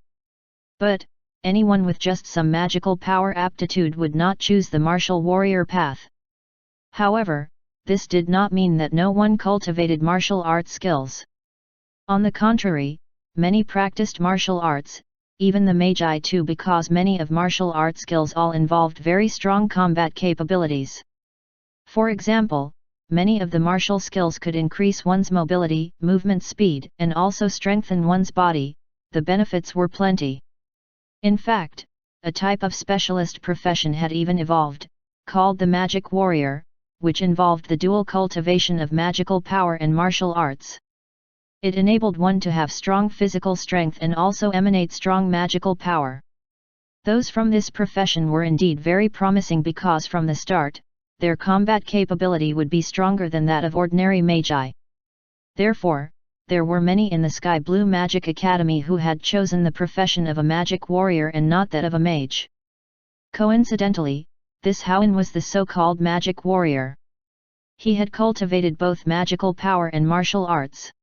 But, anyone with just some magical power aptitude would not choose the martial warrior path. However, this did not mean that no one cultivated martial arts skills. On the contrary, many practiced martial arts, even the magi too, because many of martial art skills all involved very strong combat capabilities. For example, many of the martial skills could increase one's mobility, movement speed, and also strengthen one's body. The benefits were plenty. In fact, a type of specialist profession had even evolved, called the magic warrior, which involved the dual cultivation of magical power and martial arts. It enabled one to have strong physical strength and also emanate strong magical power. Those from this profession were indeed very promising because from the start, their combat capability would be stronger than that of ordinary magi. Therefore, there were many in the Sky Blue Magic Academy who had chosen the profession of a magic warrior and not that of a mage. Coincidentally, this Houwen was the so-called magic warrior. He had cultivated both magical power and martial arts.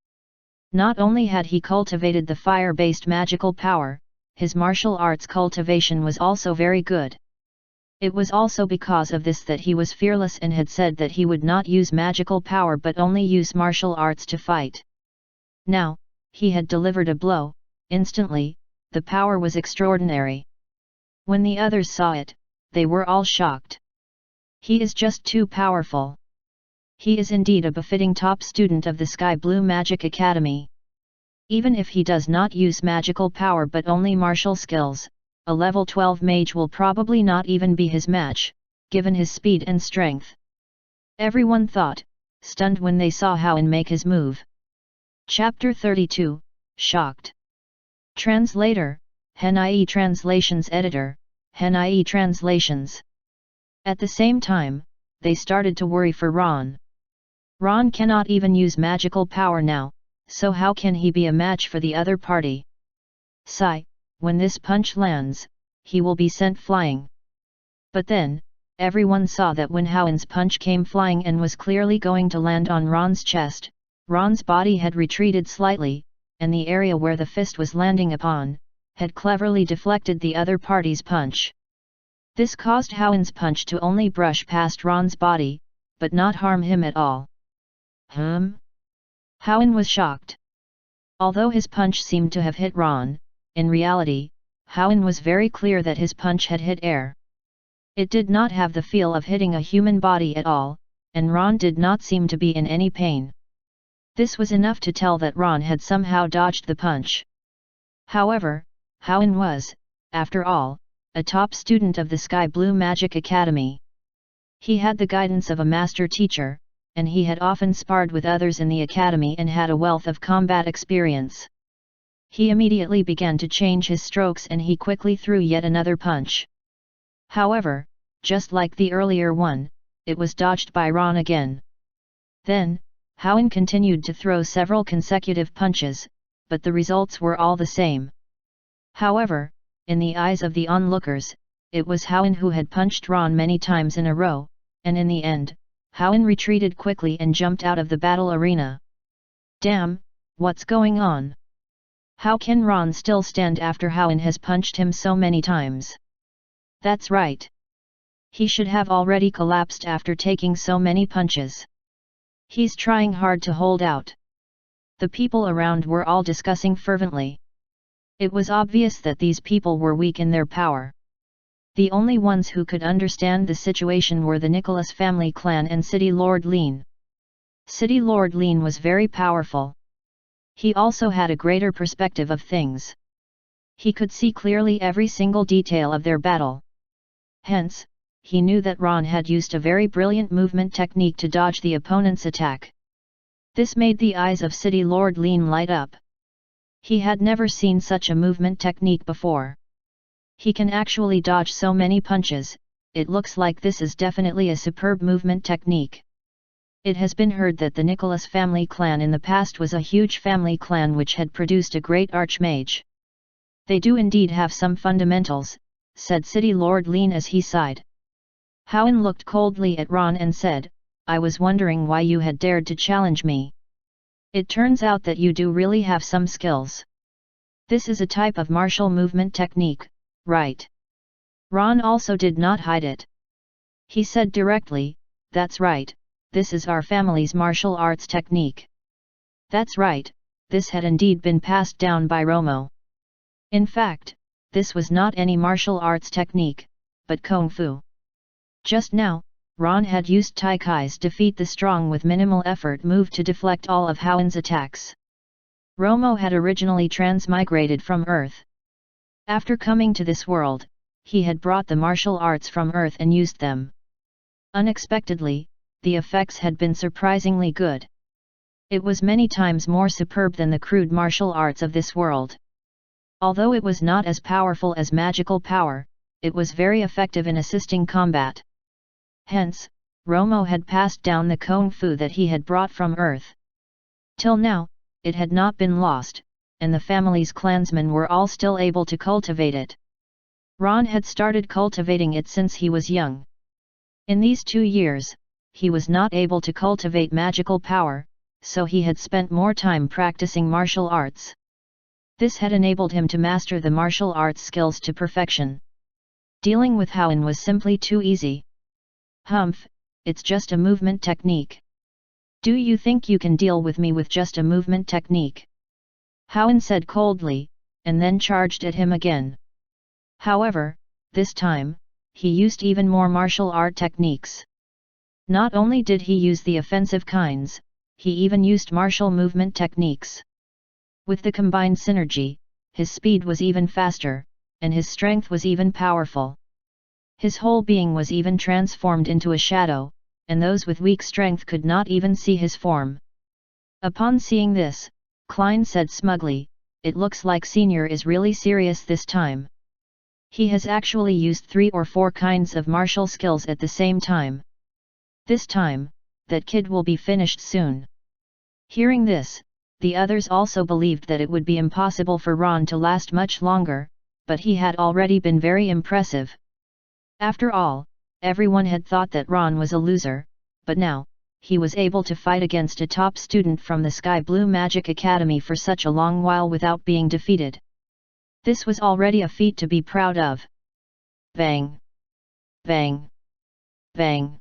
Not only had he cultivated the fire-based magical power, his martial arts cultivation was also very good. It was also because of this that he was fearless and had said that he would not use magical power but only use martial arts to fight. Now, he had delivered a blow. Instantly, the power was extraordinary. When the others saw it, they were all shocked. He is just too powerful. He is indeed a befitting top student of the Sky Blue Magic Academy. Even if he does not use magical power but only martial skills, a level 12 mage will probably not even be his match, given his speed and strength. Everyone thought, stunned when they saw Houwen make his move. Chapter 32, Shocked. Translator, Henai Translations Editor, Henai Translations. At the same time, they started to worry for Ron. Ron cannot even use magical power now, so how can he be a match for the other party? Sigh, when this punch lands, he will be sent flying. But then, everyone saw that when Houwen's punch came flying and was clearly going to land on Ron's chest, Ron's body had retreated slightly, and the area where the fist was landing upon, had cleverly deflected the other party's punch. This caused Houwen's punch to only brush past Ron's body, but not harm him at all. Houwen was shocked. Although his punch seemed to have hit Ron, in reality, Houwen was very clear that his punch had hit air. It did not have the feel of hitting a human body at all, and Ron did not seem to be in any pain. This was enough to tell that Ron had somehow dodged the punch. However, Houwen was, after all, a top student of the Sky Blue Magic Academy. He had the guidance of a master teacher, and he had often sparred with others in the academy and had a wealth of combat experience. He immediately began to change his strokes and he quickly threw yet another punch. However, just like the earlier one, it was dodged by Ron again. Then, Houwen continued to throw several consecutive punches, but the results were all the same. However, in the eyes of the onlookers, it was Houwen who had punched Ron many times in a row, and in the end, Houwen retreated quickly and jumped out of the battle arena. Damn, what's going on? How can Ron still stand after Houwen has punched him so many times? That's right. He should have already collapsed after taking so many punches. He's trying hard to hold out. The people around were all discussing fervently. It was obvious that these people were weak in their power. The only ones who could understand the situation were the Nicholas family clan and City Lord Lean. City Lord Lean was very powerful. He also had a greater perspective of things. He could see clearly every single detail of their battle. Hence, he knew that Ron had used a very brilliant movement technique to dodge the opponent's attack. This made the eyes of City Lord Lean light up. He had never seen such a movement technique before. He can actually dodge so many punches. It looks like this is definitely a superb movement technique. It has been heard that the Nicholas family clan in the past was a huge family clan which had produced a great archmage. They do indeed have some fundamentals, said City Lord Lean as he sighed. Howen looked coldly at Ron and said, I was wondering why you had dared to challenge me. It turns out that you do really have some skills. This is a type of martial movement technique, right? Ron also did not hide it. He said directly, that's right, this is our family's martial arts technique. That's right, this had indeed been passed down by Romo. In fact, this was not any martial arts technique, but Kung Fu. Just now, Ron had used Tai Kai's defeat the strong with minimal effort move to deflect all of Howen's attacks. Romo had originally transmigrated from Earth. After coming to this world, he had brought the martial arts from Earth and used them. Unexpectedly, the effects had been surprisingly good. It was many times more superb than the crude martial arts of this world. Although it was not as powerful as magical power, it was very effective in assisting combat. Hence, Romo had passed down the Kung Fu that he had brought from Earth. Till now, it had not been lost, and the family's clansmen were all still able to cultivate it. Ron had started cultivating it since he was young. In these 2 years, he was not able to cultivate magical power, so he had spent more time practicing martial arts. This had enabled him to master the martial arts skills to perfection. Dealing with Howen was simply too easy. Humph, it's just a movement technique. Do you think you can deal with me with just a movement technique? Howen said coldly, and then charged at him again. However, this time, he used even more martial art techniques. Not only did he use the offensive kinds, he even used martial movement techniques. With the combined synergy, his speed was even faster, and his strength was even powerful. His whole being was even transformed into a shadow, and those with weak strength could not even see his form. Upon seeing this, Klein said smugly, "It looks like Senior is really serious this time. He has actually used 3 or 4 kinds of martial skills at the same time. This time, that kid will be finished soon." Hearing this, the others also believed that it would be impossible for Ron to last much longer, but he had already been very impressive. After all, everyone had thought that Ron was a loser, but now, he was able to fight against a top student from the Sky Blue Magic Academy for such a long while without being defeated. This was already a feat to be proud of. Bang! Bang! Bang!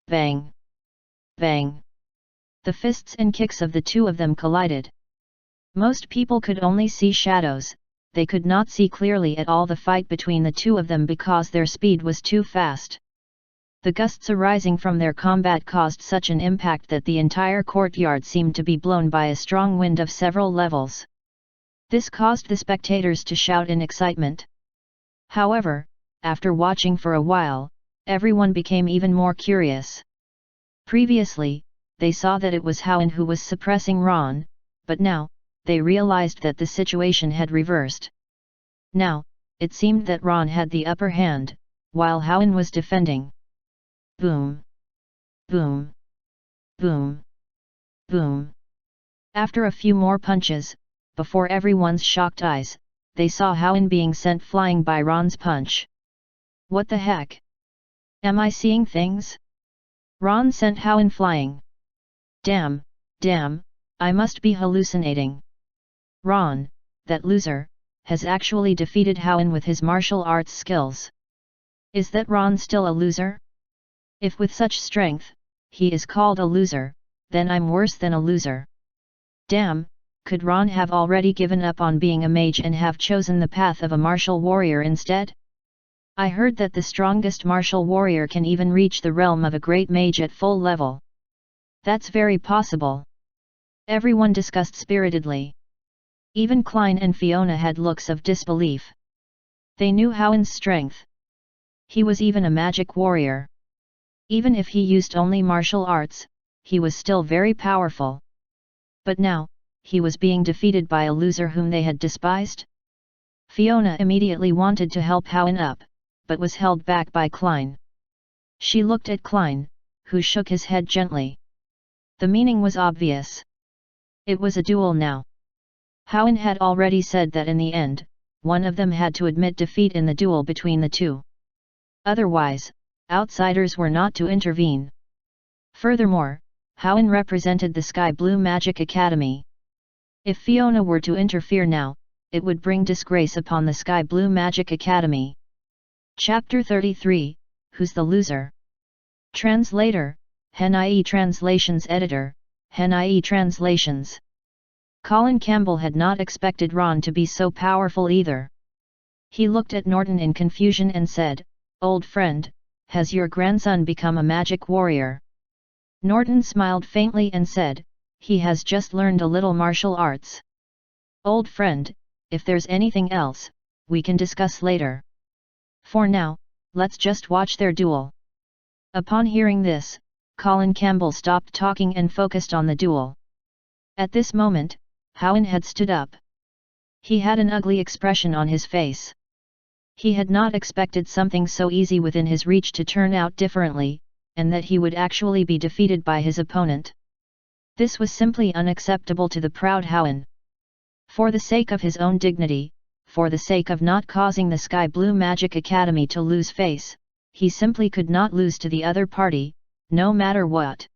Bang! Bang! The fists and kicks of the two of them collided. Most people could only see shadows. They could not see clearly at all the fight between the two of them because their speed was too fast. The gusts arising from their combat caused such an impact that the entire courtyard seemed to be blown by a strong wind of several levels. This caused the spectators to shout in excitement. However, after watching for a while, everyone became even more curious. Previously, they saw that it was Howen who was suppressing Ron, but now, they realized that the situation had reversed. Now, it seemed that Ron had the upper hand, while Howen was defending. Boom! Boom! Boom! Boom! After a few more punches, before everyone's shocked eyes, they saw Howen being sent flying by Ron's punch. What the heck? Am I seeing things? Ron sent Howen flying. Damn, I must be hallucinating. Ron, that loser, has actually defeated Howen with his martial arts skills. Is that Ron still a loser? If with such strength, he is called a loser, then I'm worse than a loser. Damn, could Ron have already given up on being a mage and have chosen the path of a martial warrior instead? I heard that the strongest martial warrior can even reach the realm of a great mage at full level. That's very possible. Everyone discussed spiritedly. Even Klein and Fiona had looks of disbelief. They knew Howen's strength. He was even a magic warrior. Even if he used only martial arts, he was still very powerful. But now, he was being defeated by a loser whom they had despised? Fiona immediately wanted to help Howen up, but was held back by Klein. She looked at Klein, who shook his head gently. The meaning was obvious. It was a duel now. Howen had already said that in the end, one of them had to admit defeat in the duel between the two. Otherwise, outsiders were not to intervene. Furthermore, Howen represented the Sky Blue Magic Academy. If Fiona were to interfere now, it would bring disgrace upon the Sky Blue Magic Academy. Chapter 33, Who's the Loser? Translator, HenIE Translations Editor, HenIE Translations. Colin Campbell had not expected Ron to be so powerful either. He looked at Norton in confusion and said, "Old friend, has your grandson become a magic warrior?" Norton smiled faintly and said, "He has just learned a little martial arts." "Old friend, if there's anything else, we can discuss later. For now, let's just watch their duel." Upon hearing this, Colin Campbell stopped talking and focused on the duel. At this moment, Howen had stood up. He had an ugly expression on his face. He had not expected something so easy within his reach to turn out differently, and that he would actually be defeated by his opponent. This was simply unacceptable to the proud Howen. For the sake of his own dignity, for the sake of not causing the Sky Blue Magic Academy to lose face, he simply could not lose to the other party, no matter what.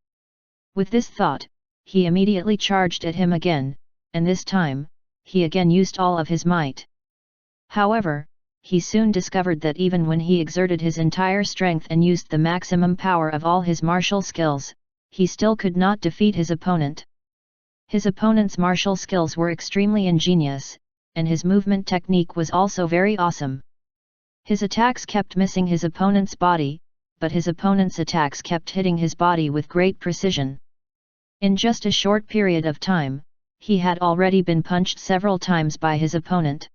With this thought, he immediately charged at him again, and this time, he again used all of his might. However, he soon discovered that even when he exerted his entire strength and used the maximum power of all his martial skills, he still could not defeat his opponent. His opponent's martial skills were extremely ingenious, and his movement technique was also very awesome. His attacks kept missing his opponent's body, but his opponent's attacks kept hitting his body with great precision. In just a short period of time, he had already been punched several times by his opponent.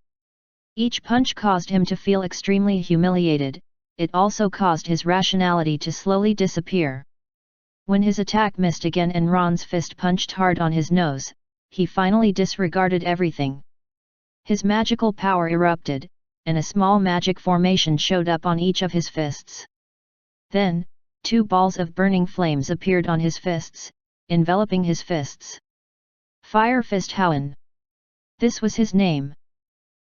Each punch caused him to feel extremely humiliated, it also caused his rationality to slowly disappear. When his attack missed again and Ron's fist punched hard on his nose, he finally disregarded everything. His magical power erupted, and a small magic formation showed up on each of his fists. Then, 2 balls of burning flames appeared on his fists, enveloping his fists. Fire Fist Howen. This was his name.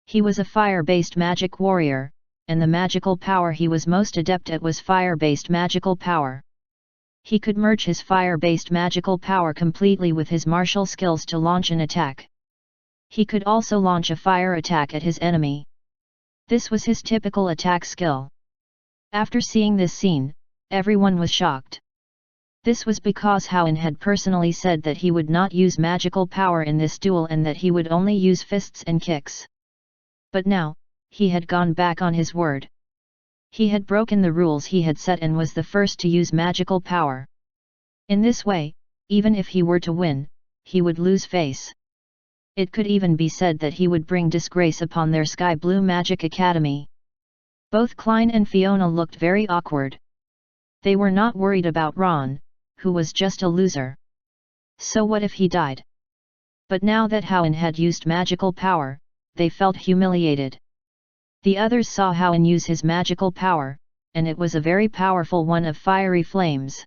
He was a fire-based magic warrior, and the magical power he was most adept at was fire-based magical power. He could merge his fire-based magical power completely with his martial skills to launch an attack. He could also launch a fire attack at his enemy. This was his typical attack skill. After seeing this scene, everyone was shocked. This was because Howen had personally said that he would not use magical power in this duel and that he would only use fists and kicks. But now, he had gone back on his word. He had broken the rules he had set and was the first to use magical power. In this way, even if he were to win, he would lose face. It could even be said that he would bring disgrace upon their Sky Blue Magic Academy. Both Klein and Fiona looked very awkward. They were not worried about Ron, who was just a loser. So what if he died? But now that Howen had used magical power, they felt humiliated. The others saw Howen use his magical power, and it was a very powerful one of fiery flames.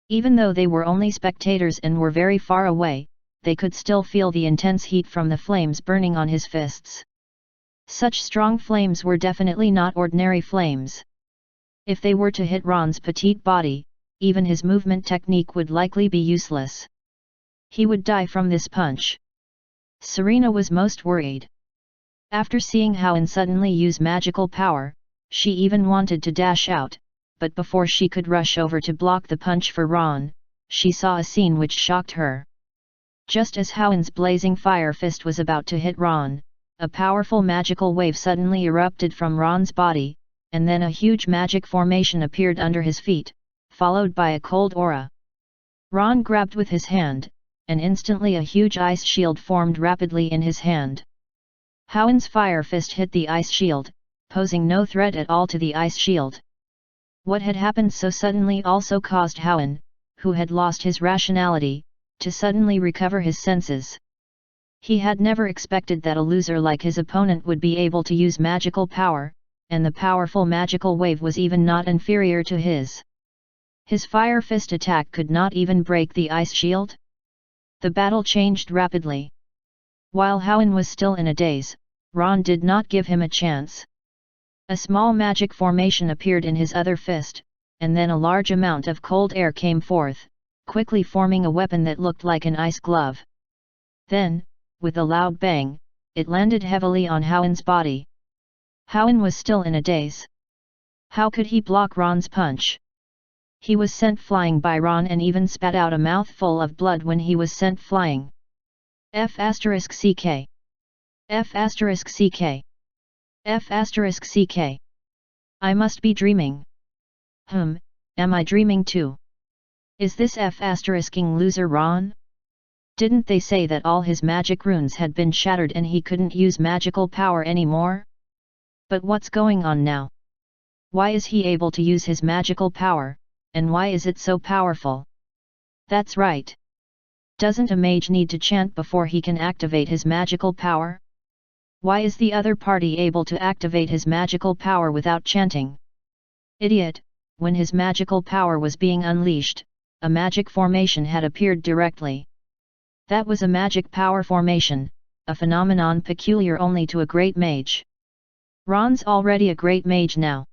Even though they were only spectators and were very far away, they could still feel the intense heat from the flames burning on his fists. Such strong flames were definitely not ordinary flames. If they were to hit Ron's petite body, even his movement technique would likely be useless. He would die from this punch. Serena was most worried. After seeing Howen suddenly use magical power, she even wanted to dash out, but before she could rush over to block the punch for Ron, she saw a scene which shocked her. Just as Howen's blazing fire fist was about to hit Ron, a powerful magical wave suddenly erupted from Ron's body, and then a huge magic formation appeared under his feet, followed by a cold aura. Ron grabbed with his hand, and instantly a huge ice shield formed rapidly in his hand. Howen's fire fist hit the ice shield, posing no threat at all to the ice shield. What had happened so suddenly also caused Howen, who had lost his rationality, to suddenly recover his senses. He had never expected that a loser like his opponent would be able to use magical power, and the powerful magical wave was even not inferior to his. His fire fist attack could not even break the ice shield. The battle changed rapidly. While Howen was still in a daze, Ron did not give him a chance. A small magic formation appeared in his other fist, and then a large amount of cold air came forth, quickly forming a weapon that looked like an ice glove. Then, with a loud bang, it landed heavily on Howen's body. Howen was still in a daze. How could he block Ron's punch? He was sent flying by Ron and even spat out a mouthful of blood when he was sent flying. F***ck. F***ck. F***ck. I must be dreaming. Am I dreaming too? Is this F***ing loser Ron? Didn't they say that all his magic runes had been shattered and he couldn't use magical power anymore? But what's going on now? Why is he able to use his magical power, and why is it so powerful? That's right. Doesn't a mage need to chant before he can activate his magical power? Why is the other party able to activate his magical power without chanting? Idiot! When his magical power was being unleashed, a magic formation had appeared directly. That was a magic power formation, a phenomenon peculiar only to a great mage. Ron's already a great mage now.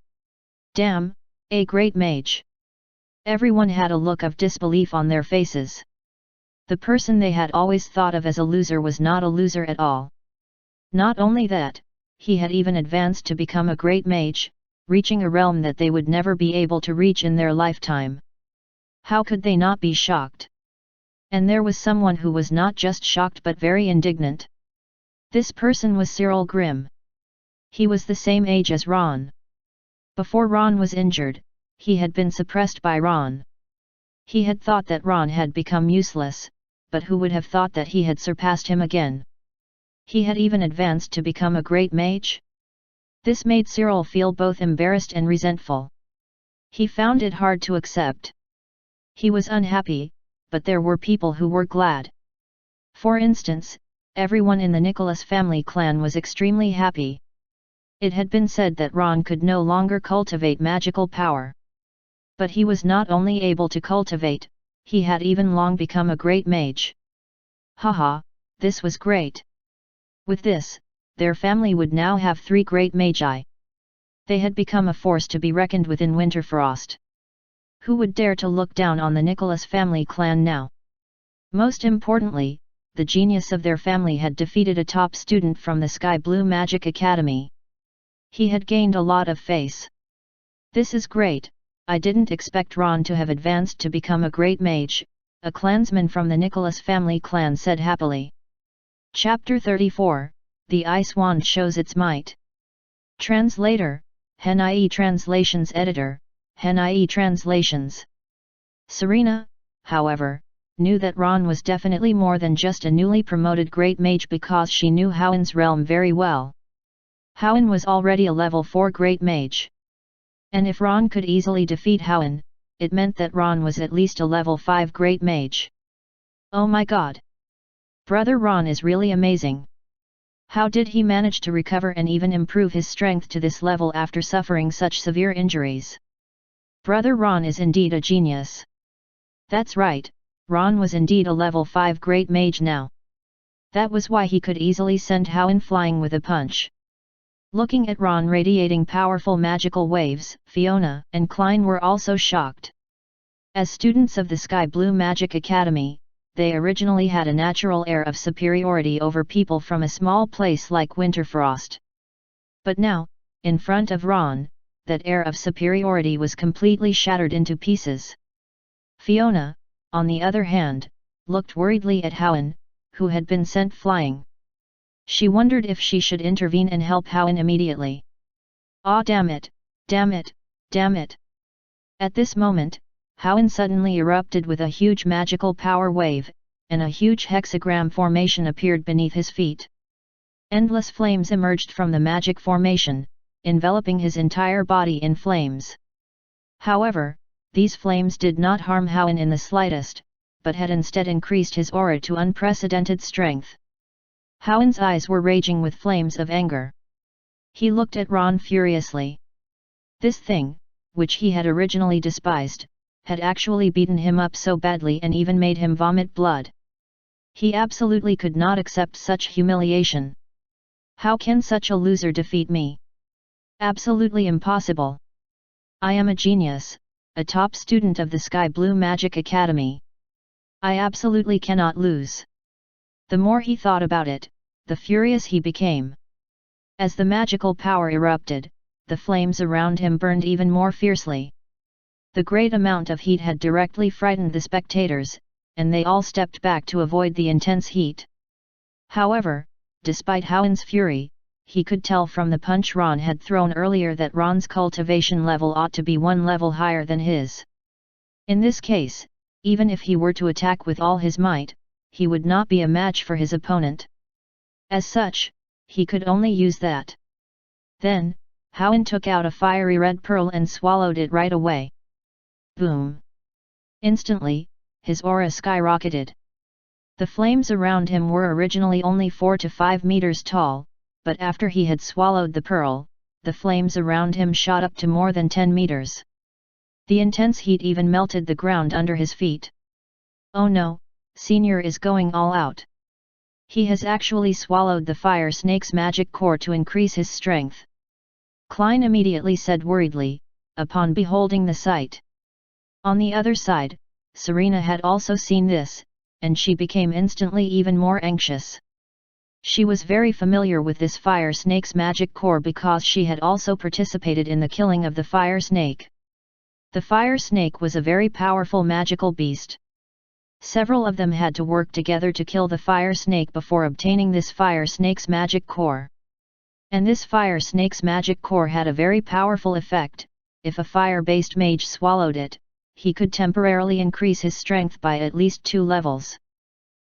Damn, a great mage. Everyone had a look of disbelief on their faces. The person they had always thought of as a loser was not a loser at all. Not only that, he had even advanced to become a great mage, reaching a realm that they would never be able to reach in their lifetime. How could they not be shocked? And there was someone who was not just shocked but very indignant. This person was Cyril Grimm. He was the same age as Ron. Before Ron was injured, he had been suppressed by Ron. He had thought that Ron had become useless, but who would have thought that he had surpassed him again? He had even advanced to become a great mage? This made Cyril feel both embarrassed and resentful. He found it hard to accept. He was unhappy, but there were people who were glad. For instance, everyone in the Nicholas family clan was extremely happy. It had been said that Ron could no longer cultivate magical power. But he was not only able to cultivate, he had even long become a great mage. Haha, this was great. With this, their family would now have 3 great magi. They had become a force to be reckoned with in Winterfrost. Who would dare to look down on the Nicholas family clan now? Most importantly, the genius of their family had defeated a top student from the Sky Blue Magic Academy. He had gained a lot of face. This is great. I didn't expect Ron to have advanced to become a great mage, a clansman from the Nicholas family clan said happily. Chapter 34, The Ice Wand Shows Its Might. Translator, Hen.ie Translations Editor, Hen.ie Translations. Serena, however, knew that Ron was definitely more than just a newly promoted great mage because she knew Howen's realm very well. Howen was already a level 4 great mage. And if Ron could easily defeat Howen, it meant that Ron was at least a level 5 great mage. Oh my god! Brother Ron is really amazing. How did he manage to recover and even improve his strength to this level after suffering such severe injuries? Brother Ron is indeed a genius. That's right, Ron was indeed a level 5 great mage now. That was why he could easily send Howen flying with a punch. Looking at Ron radiating powerful magical waves, Fiona and Klein were also shocked. As students of the Sky Blue Magic Academy, they originally had a natural air of superiority over people from a small place like Winterfrost. But now, in front of Ron, that air of superiority was completely shattered into pieces. Fiona, on the other hand, looked worriedly at Howen, who had been sent flying. She wondered if she should intervene and help Howen immediately. Ah, damn it, damn it, damn it. At this moment, Howen suddenly erupted with a huge magical power wave, and a huge hexagram formation appeared beneath his feet. Endless flames emerged from the magic formation, enveloping his entire body in flames. However, these flames did not harm Hoenn in the slightest, but had instead increased his aura to unprecedented strength. Hoenn's eyes were raging with flames of anger. He looked at Ron furiously. This thing, which he had originally despised, had actually beaten him up so badly and even made him vomit blood. He absolutely could not accept such humiliation. How can such a loser defeat me? Absolutely impossible. I am a genius, a top student of the Sky Blue Magic Academy. I absolutely cannot lose. The more he thought about it, the furious he became. As the magical power erupted, the flames around him burned even more fiercely. The great amount of heat had directly frightened the spectators, and they all stepped back to avoid the intense heat. However, despite Hoenn's fury, he could tell from the punch Ron had thrown earlier that Ron's cultivation level ought to be one level higher than his. In this case, even if he were to attack with all his might, he would not be a match for his opponent. As such, he could only use that. Then, Hoenn took out a fiery red pearl and swallowed it right away. Boom! Instantly, his aura skyrocketed. The flames around him were originally only 4 to 5 meters tall, but after he had swallowed the pearl, the flames around him shot up to more than 10 meters. The intense heat even melted the ground under his feet. Oh no, Senior is going all out. He has actually swallowed the fire snake's magic core to increase his strength. Klein immediately said worriedly, upon beholding the sight. On the other side, Serena had also seen this, and she became instantly even more anxious. She was very familiar with this fire snake's magic core because she had also participated in the killing of the fire snake. The fire snake was a very powerful magical beast. Several of them had to work together to kill the fire snake before obtaining this fire snake's magic core. And this fire snake's magic core had a very powerful effect. If a fire-based mage swallowed it, he could temporarily increase his strength by at least 2 levels.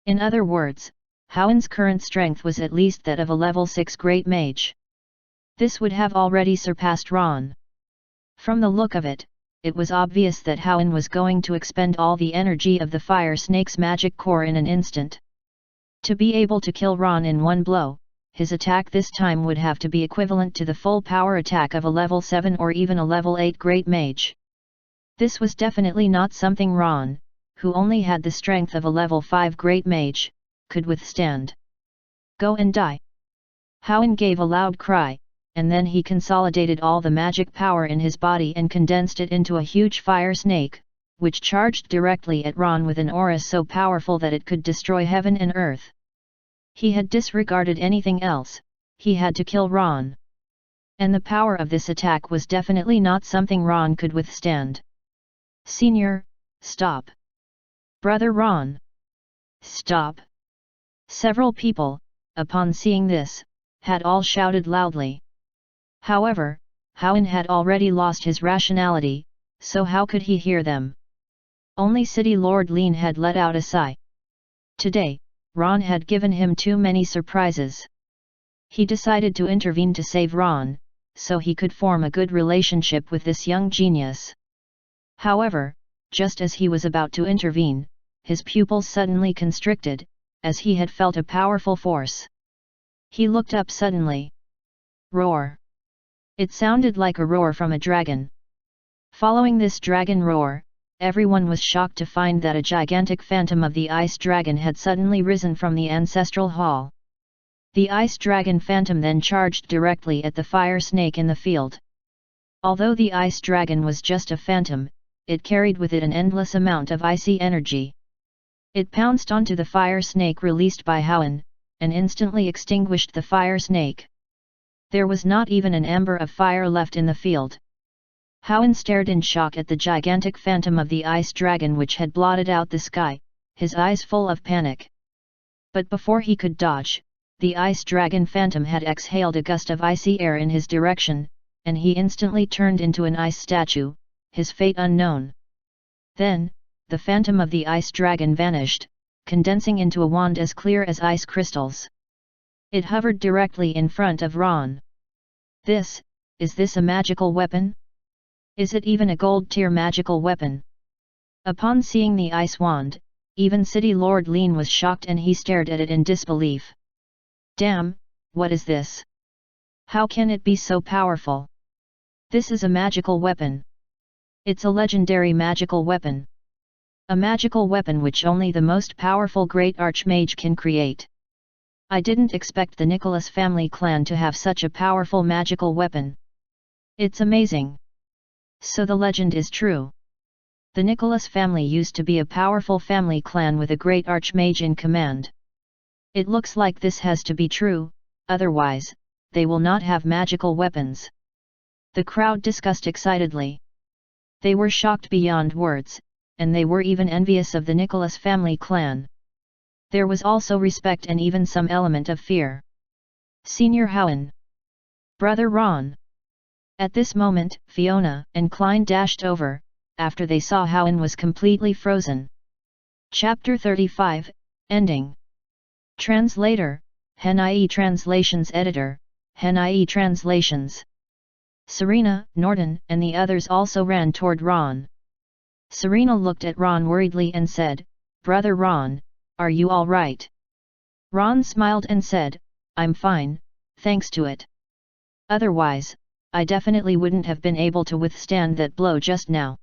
In other words, Hoenn's current strength was at least that of a level 6 great mage. This would have already surpassed Ron. From the look of it, it was obvious that Hoenn was going to expend all the energy of the fire snake's magic core in an instant. To be able to kill Ron in one blow, his attack this time would have to be equivalent to the full power attack of a level 7 or even a level 8 great mage. This was definitely not something Ron, who only had the strength of a level 5 great mage, could withstand. Go and die! Hoenn gave a loud cry, and then he consolidated all the magic power in his body and condensed it into a huge fire snake, which charged directly at Ron with an aura so powerful that it could destroy heaven and earth. He had disregarded anything else, he had to kill Ron. And the power of this attack was definitely not something Ron could withstand. Senior, stop! Brother Ron! Stop! Several people, upon seeing this, had all shouted loudly. However, Hoenn had already lost his rationality, so how could he hear them? Only City Lord Lean had let out a sigh. Today, Ron had given him too many surprises. He decided to intervene to save Ron, so he could form a good relationship with this young genius. However, just as he was about to intervene, his pupils suddenly constricted, as he had felt a powerful force. He looked up suddenly. Roar! It sounded like a roar from a dragon. Following this dragon roar, everyone was shocked to find that a gigantic phantom of the ice dragon had suddenly risen from the ancestral hall. The ice dragon phantom then charged directly at the fire snake in the field. Although the ice dragon was just a phantom, it carried with it an endless amount of icy energy. It pounced onto the fire snake released by Hoenn, and instantly extinguished the fire snake. There was not even an ember of fire left in the field. Hoenn stared in shock at the gigantic phantom of the ice dragon which had blotted out the sky, his eyes full of panic. But before he could dodge, the ice dragon phantom had exhaled a gust of icy air in his direction, and he instantly turned into an ice statue, his fate unknown. Then, the phantom of the ice dragon vanished, condensing into a wand as clear as ice crystals. It hovered directly in front of Ron. This, is this a magical weapon? Is it even a gold-tier magical weapon? Upon seeing the ice wand, even City Lord Lin was shocked and he stared at it in disbelief. Damn, what is this? How can it be so powerful? This is a magical weapon. It's a legendary magical weapon. A magical weapon which only the most powerful great archmage can create. I didn't expect the Nicholas family clan to have such a powerful magical weapon. It's amazing. So the legend is true. The Nicholas family used to be a powerful family clan with a great archmage in command. It looks like this has to be true, otherwise, they will not have magical weapons. The crowd discussed excitedly. They were shocked beyond words, and they were even envious of the Nicholas family clan. There was also respect and even some element of fear. Senior Howen. Brother Ron. At this moment, Fiona and Klein dashed over, after they saw Howen was completely frozen. Chapter 35, Ending. Translator, Hen.ie Translations Editor, Hen.ie Translations. Serena, Norton and the others also ran toward Ron. Serena looked at Ron worriedly and said, "Brother Ron, are you all right?" Ron smiled and said, "I'm fine, thanks to it. Otherwise, I definitely wouldn't have been able to withstand that blow just now.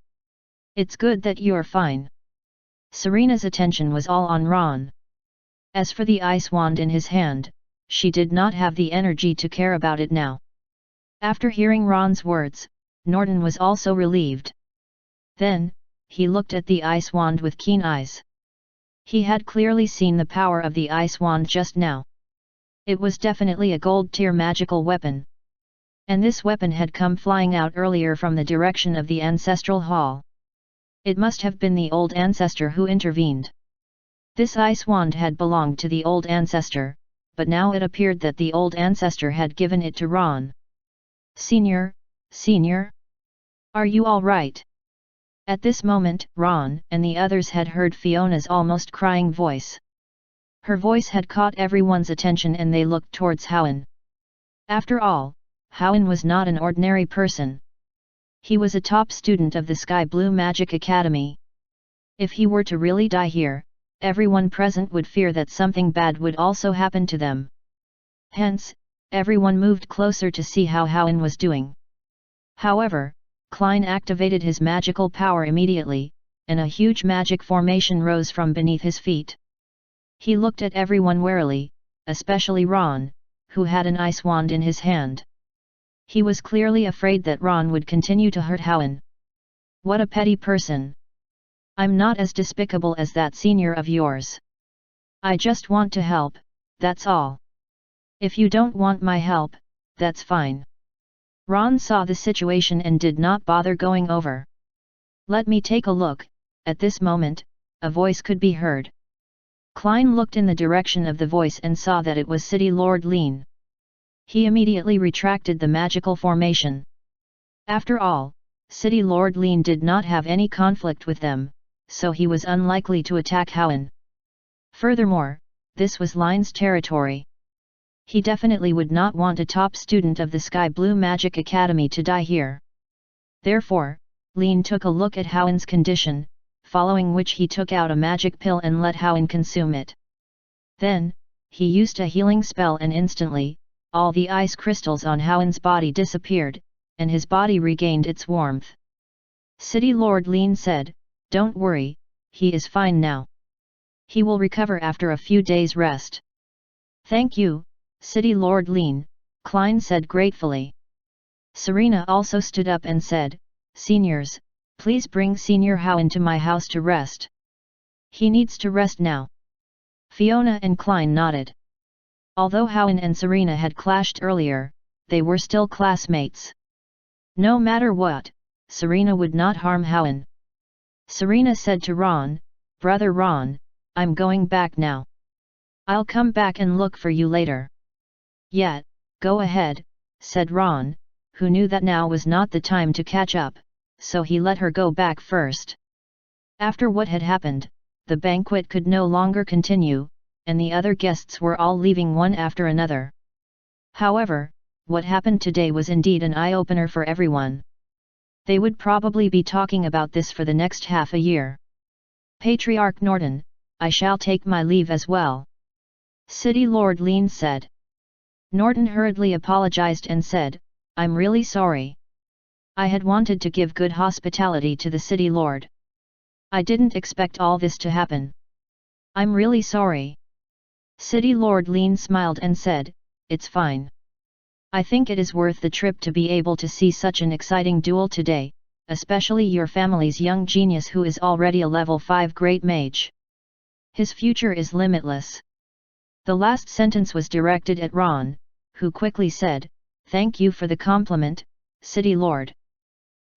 It's good that you're fine." Serena's attention was all on Ron. As for the ice wand in his hand, she did not have the energy to care about it now. After hearing Ron's words, Norton was also relieved. Then, he looked at the ice wand with keen eyes. He had clearly seen the power of the ice wand just now. It was definitely a gold-tier magical weapon. And this weapon had come flying out earlier from the direction of the ancestral hall. It must have been the old ancestor who intervened. This ice wand had belonged to the old ancestor, but now it appeared that the old ancestor had given it to Ron. "Senior, Senior? Are you all right?" At this moment, Ron and the others had heard Fiona's almost crying voice. Her voice had caught everyone's attention and they looked towards Howen. After all, Howen was not an ordinary person. He was a top student of the Sky Blue Magic Academy. If he were to really die here, everyone present would fear that something bad would also happen to them. Hence, everyone moved closer to see how Howen was doing. However, Klein activated his magical power immediately, and a huge magic formation rose from beneath his feet. He looked at everyone warily, especially Ron, who had an ice wand in his hand. He was clearly afraid that Ron would continue to hurt Howen. "What a petty person! I'm not as despicable as that senior of yours. I just want to help, that's all. If you don't want my help, that's fine." Ron saw the situation and did not bother going over. "Let me take a look." At this moment, a voice could be heard. Klein looked in the direction of the voice and saw that it was City Lord Lin. He immediately retracted the magical formation. After all, City Lord Lin did not have any conflict with them, so he was unlikely to attack Howen. Furthermore, this was Lin's territory. He definitely would not want a top student of the Sky Blue Magic Academy to die here. Therefore, Lin took a look at Howen's condition, following which he took out a magic pill and let Howen consume it. Then, he used a healing spell and instantly, all the ice crystals on Howen's body disappeared, and his body regained its warmth. City Lord Lin said, "Don't worry, he is fine now. He will recover after a few days' rest." "Thank you, City Lord Lin," Klein said gratefully. Serena also stood up and said, "Seniors, please bring Senior Howen to my house to rest. He needs to rest now." Fiona and Klein nodded. Although Howen and Serena had clashed earlier, they were still classmates. No matter what, Serena would not harm Howen. Serena said to Ron, "Brother Ron, I'm going back now. I'll come back and look for you later." "Yeah, go ahead," said Ron, who knew that now was not the time to catch up, so he let her go back first. After what had happened, the banquet could no longer continue, and the other guests were all leaving one after another. However, what happened today was indeed an eye-opener for everyone. They would probably be talking about this for the next half a year. Patriarch Norton, I shall take my leave as well. City Lord Lean said. Norton hurriedly apologized and said, I'm really sorry. I had wanted to give good hospitality to the City Lord. I didn't expect all this to happen. I'm really sorry. City Lord Lean smiled and said, it's fine. I think it is worth the trip to be able to see such an exciting duel today, especially your family's young genius who is already a level 5 great mage. His future is limitless. The last sentence was directed at Ron, who quickly said, thank you for the compliment, City Lord.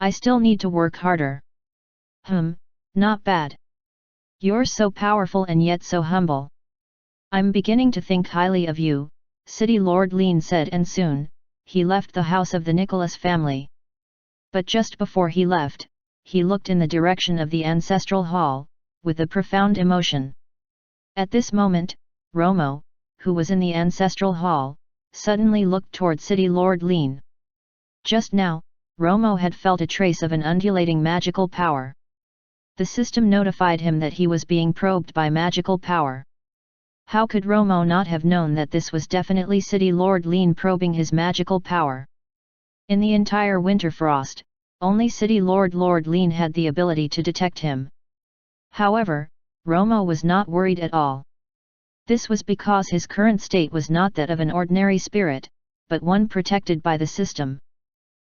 I still need to work harder. Not bad. You're so powerful and yet so humble. I'm beginning to think highly of you, City Lord Lean said, and soon, he left the house of the Nicholas family. But just before he left, he looked in the direction of the ancestral hall, with a profound emotion. At this moment, Romo, who was in the ancestral hall, suddenly looked toward City Lord Lean. Just now, Romo had felt a trace of an undulating magical power. The system notified him that he was being probed by magical power. How could Romo not have known that this was definitely City Lord Lean probing his magical power? In the entire winter frost, only City Lord Lean had the ability to detect him. However, Romo was not worried at all. This was because his current state was not that of an ordinary spirit, but one protected by the system.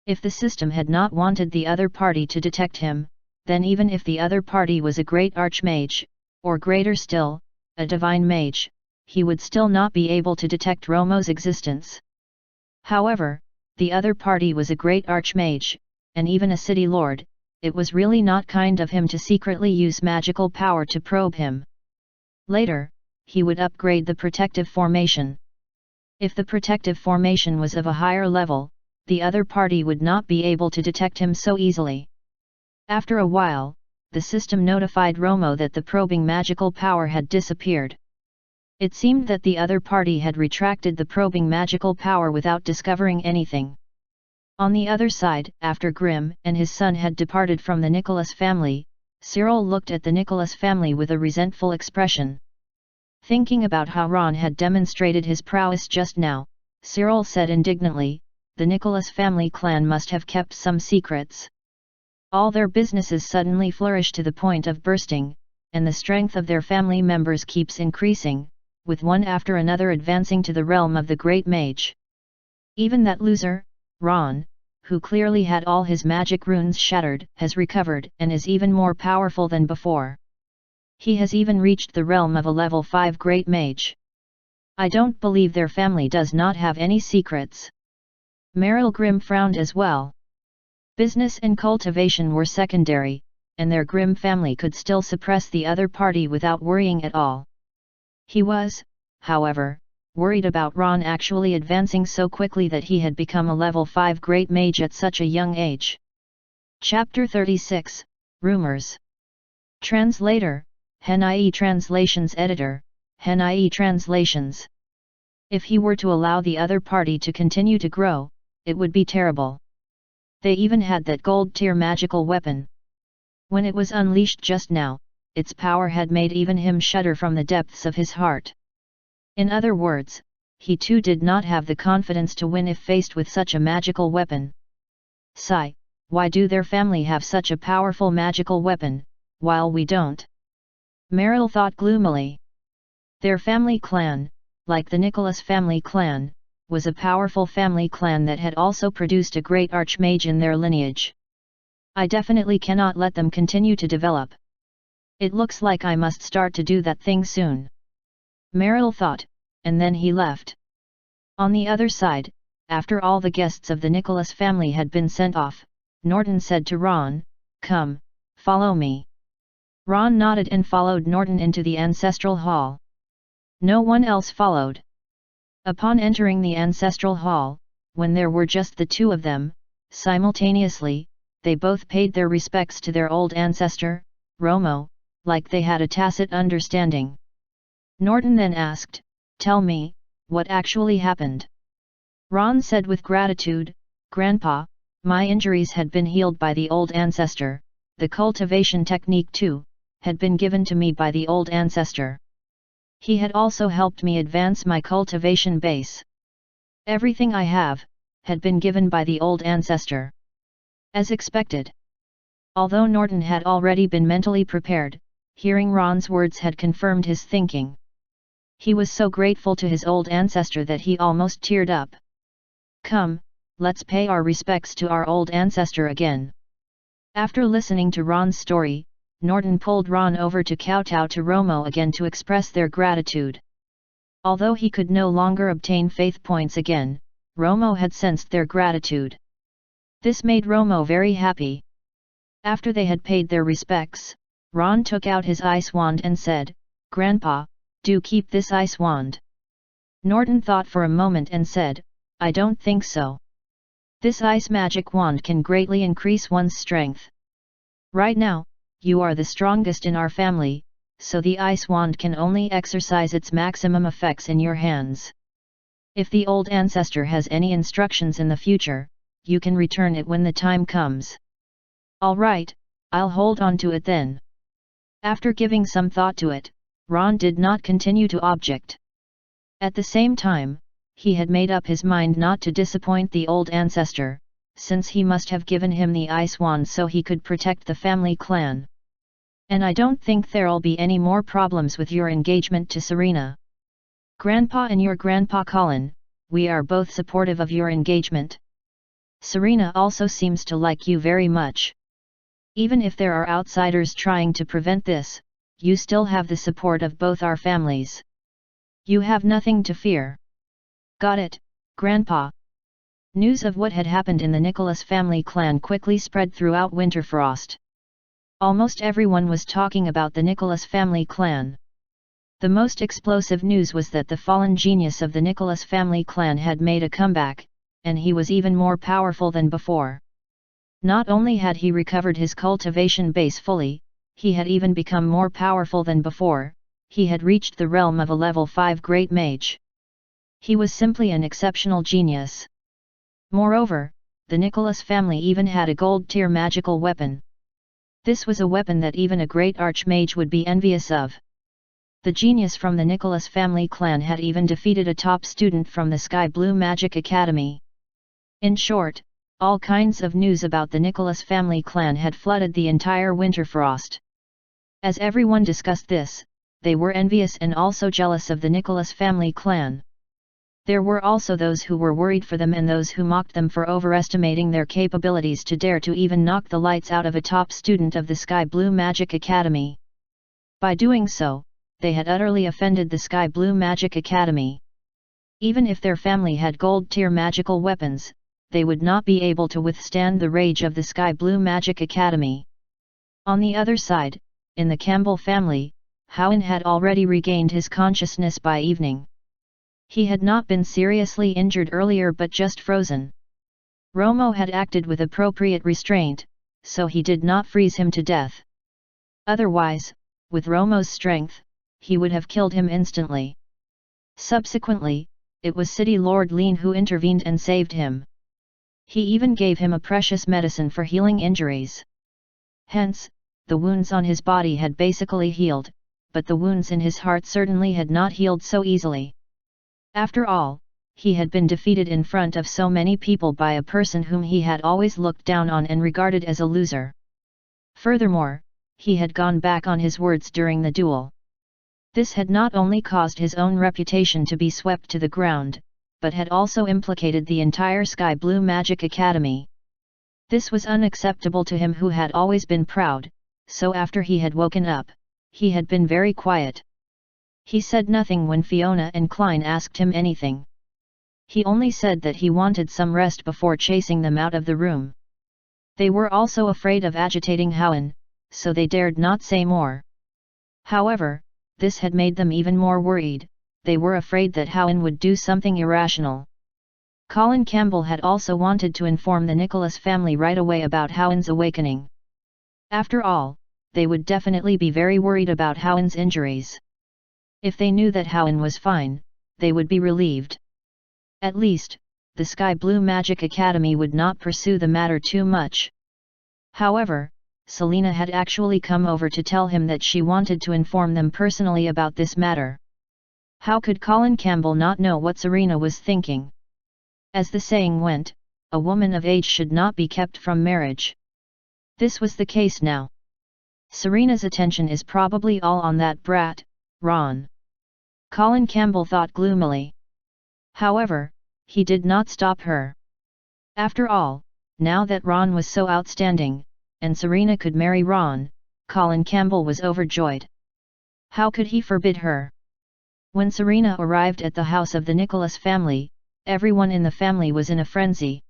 If the system had not wanted the other party to detect him, then even if the other party was a great archmage, or greater still, a divine mage, he would still not be able to detect Romo's existence. However, the other party was a great archmage, and even a city lord. It was really not kind of him to secretly use magical power to probe him. Later, he would upgrade the protective formation. If the protective formation was of a higher level, the other party would not be able to detect him so easily. After a while, the system notified Romo that the probing magical power had disappeared. It seemed that the other party had retracted the probing magical power without discovering anything. On the other side, after Grimm and his son had departed from the Nicholas family, Cyril looked at the Nicholas family with a resentful expression. Thinking about how Ron had demonstrated his prowess just now, Cyril said indignantly, the Nicholas family clan must have kept some secrets. All their businesses suddenly flourish to the point of bursting, and the strength of their family members keeps increasing, with one after another advancing to the realm of the great mage. Even that loser, Ron, who clearly had all his magic runes shattered, has recovered and is even more powerful than before. He has even reached the realm of a level 5 great mage. I don't believe their family does not have any secrets. Meryl Grimm frowned as well. Business and cultivation were secondary, and their Grimm family could still suppress the other party without worrying at all. He was, however, worried about Ron actually advancing so quickly that he had become a level 5 great mage at such a young age. Chapter 36, Rumors. Translator, Hen.ie Translations Editor, Hen.ie Translations. If he were to allow the other party to continue to grow, it would be terrible. They even had that gold-tier magical weapon. When it was unleashed just now, its power had made even him shudder from the depths of his heart. In other words, he too did not have the confidence to win if faced with such a magical weapon. Sigh, why do their family have such a powerful magical weapon, while we don't? Meryl thought gloomily. Their family clan, like the Nicholas family clan, was a powerful family clan that had also produced a great archmage in their lineage. I definitely cannot let them continue to develop. It looks like I must start to do that thing soon. Meryl thought, and then he left. On the other side, after all the guests of the Nicholas family had been sent off, Norton said to Ron, "Come, follow me." Ron nodded and followed Norton into the ancestral hall. No one else followed. Upon entering the ancestral hall, when there were just the two of them, simultaneously, they both paid their respects to their old ancestor, Romo, like they had a tacit understanding. Norton then asked, "Tell me, what actually happened?" Ron said with gratitude, "Grandpa, my injuries had been healed by the old ancestor, the cultivation technique too, had been given to me by the old ancestor. He had also helped me advance my cultivation base. Everything I have, had been given by the old ancestor." As expected. Although Norton had already been mentally prepared, hearing Ron's words had confirmed his thinking. He was so grateful to his old ancestor that he almost teared up. "Come, let's pay our respects to our old ancestor again." After listening to Ron's story, Norton pulled Ron over to kowtow to Romo again to express their gratitude. Although he could no longer obtain faith points again, Romo had sensed their gratitude. This made Romo very happy. After they had paid their respects, Ron took out his ice wand and said, "Grandpa, do keep this ice wand." Norton thought for a moment and said, "I don't think so. This ice magic wand can greatly increase one's strength. Right now, you are the strongest in our family, so the ice wand can only exercise its maximum effects in your hands. If the old ancestor has any instructions in the future, you can return it when the time comes." "All right, I'll hold on to it then." After giving some thought to it, Ron did not continue to object. At the same time, he had made up his mind not to disappoint the old ancestor, since he must have given him the ice wand so he could protect the family clan. "And I don't think there'll be any more problems with your engagement to Serena. Grandpa and your grandpa Colin, we are both supportive of your engagement. Serena also seems to like you very much. Even if there are outsiders trying to prevent this, you still have the support of both our families. You have nothing to fear." "Got it, Grandpa." News of what had happened in the Nicholas family clan quickly spread throughout Winterfrost. Almost everyone was talking about the Nicholas family clan. The most explosive news was that the fallen genius of the Nicholas family clan had made a comeback, and he was even more powerful than before. Not only had he recovered his cultivation base fully, he had even become more powerful than before. He had reached the realm of a level 5 great mage. He was simply an exceptional genius. Moreover, the Nicholas family even had a gold-tier magical weapon. This was a weapon that even a great archmage would be envious of. The genius from the Nicholas family clan had even defeated a top student from the Sky Blue Magic Academy. In short, all kinds of news about the Nicholas family clan had flooded the entire Winterfrost. As everyone discussed this, they were envious and also jealous of the Nicholas family clan. There were also those who were worried for them and those who mocked them for overestimating their capabilities to dare to even knock the lights out of a top student of the Sky Blue Magic Academy. By doing so, they had utterly offended the Sky Blue Magic Academy. Even if their family had gold-tier magical weapons, they would not be able to withstand the rage of the Sky Blue Magic Academy. On the other side, in the Campbell family, Howen had already regained his consciousness by evening. He had not been seriously injured earlier but just frozen. Romo had acted with appropriate restraint, so he did not freeze him to death. Otherwise, with Romo's strength, he would have killed him instantly. Subsequently, it was City Lord Lean who intervened and saved him. He even gave him a precious medicine for healing injuries. Hence, the wounds on his body had basically healed, but the wounds in his heart certainly had not healed so easily. After all, he had been defeated in front of so many people by a person whom he had always looked down on and regarded as a loser. Furthermore, he had gone back on his words during the duel. This had not only caused his own reputation to be swept to the ground, but had also implicated the entire Sky Blue Magic Academy. This was unacceptable to him who had always been proud, so after he had woken up, he had been very quiet. He said nothing when Fiona and Klein asked him anything. He only said that he wanted some rest before chasing them out of the room. They were also afraid of agitating Howen, so they dared not say more. However, this had made them even more worried. They were afraid that Howen would do something irrational. Colin Campbell had also wanted to inform the Nicholas family right away about Howen's awakening. After all, they would definitely be very worried about Howen's injuries. If they knew that Howen was fine, they would be relieved. At least, the Sky Blue Magic Academy would not pursue the matter too much. However, Selena had actually come over to tell him that she wanted to inform them personally about this matter. How could Colin Campbell not know what Serena was thinking? As the saying went, a woman of age should not be kept from marriage. This was the case now. Serena's attention is probably all on that brat, Ron. Colin Campbell thought gloomily. However, he did not stop her. After all, now that Ron was so outstanding, and Serena could marry Ron, Colin Campbell was overjoyed. How could he forbid her? When Serena arrived at the house of the Nicholas family, everyone in the family was in a frenzy.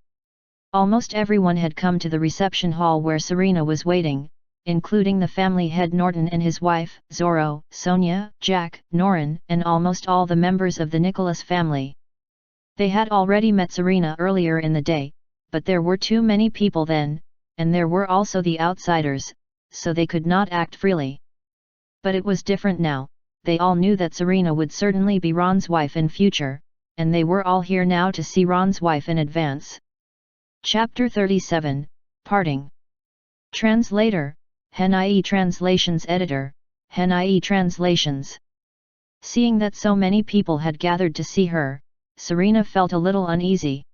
Almost everyone had come to the reception hall where Serena was waiting, including the family head Norton and his wife, Zorro, Sonia, Jack, Norin, and almost all the members of the Nicholas family. They had already met Serena earlier in the day, but there were too many people then, and there were also the outsiders, so they could not act freely. But it was different now. They all knew that Serena would certainly be Ron's wife in future, and they were all here now to see Ron's wife in advance. Chapter 37, Parting. Translator, Hen.ie Translations Editor, Hen.ie Translations. Seeing that so many people had gathered to see her, Serena felt a little uneasy.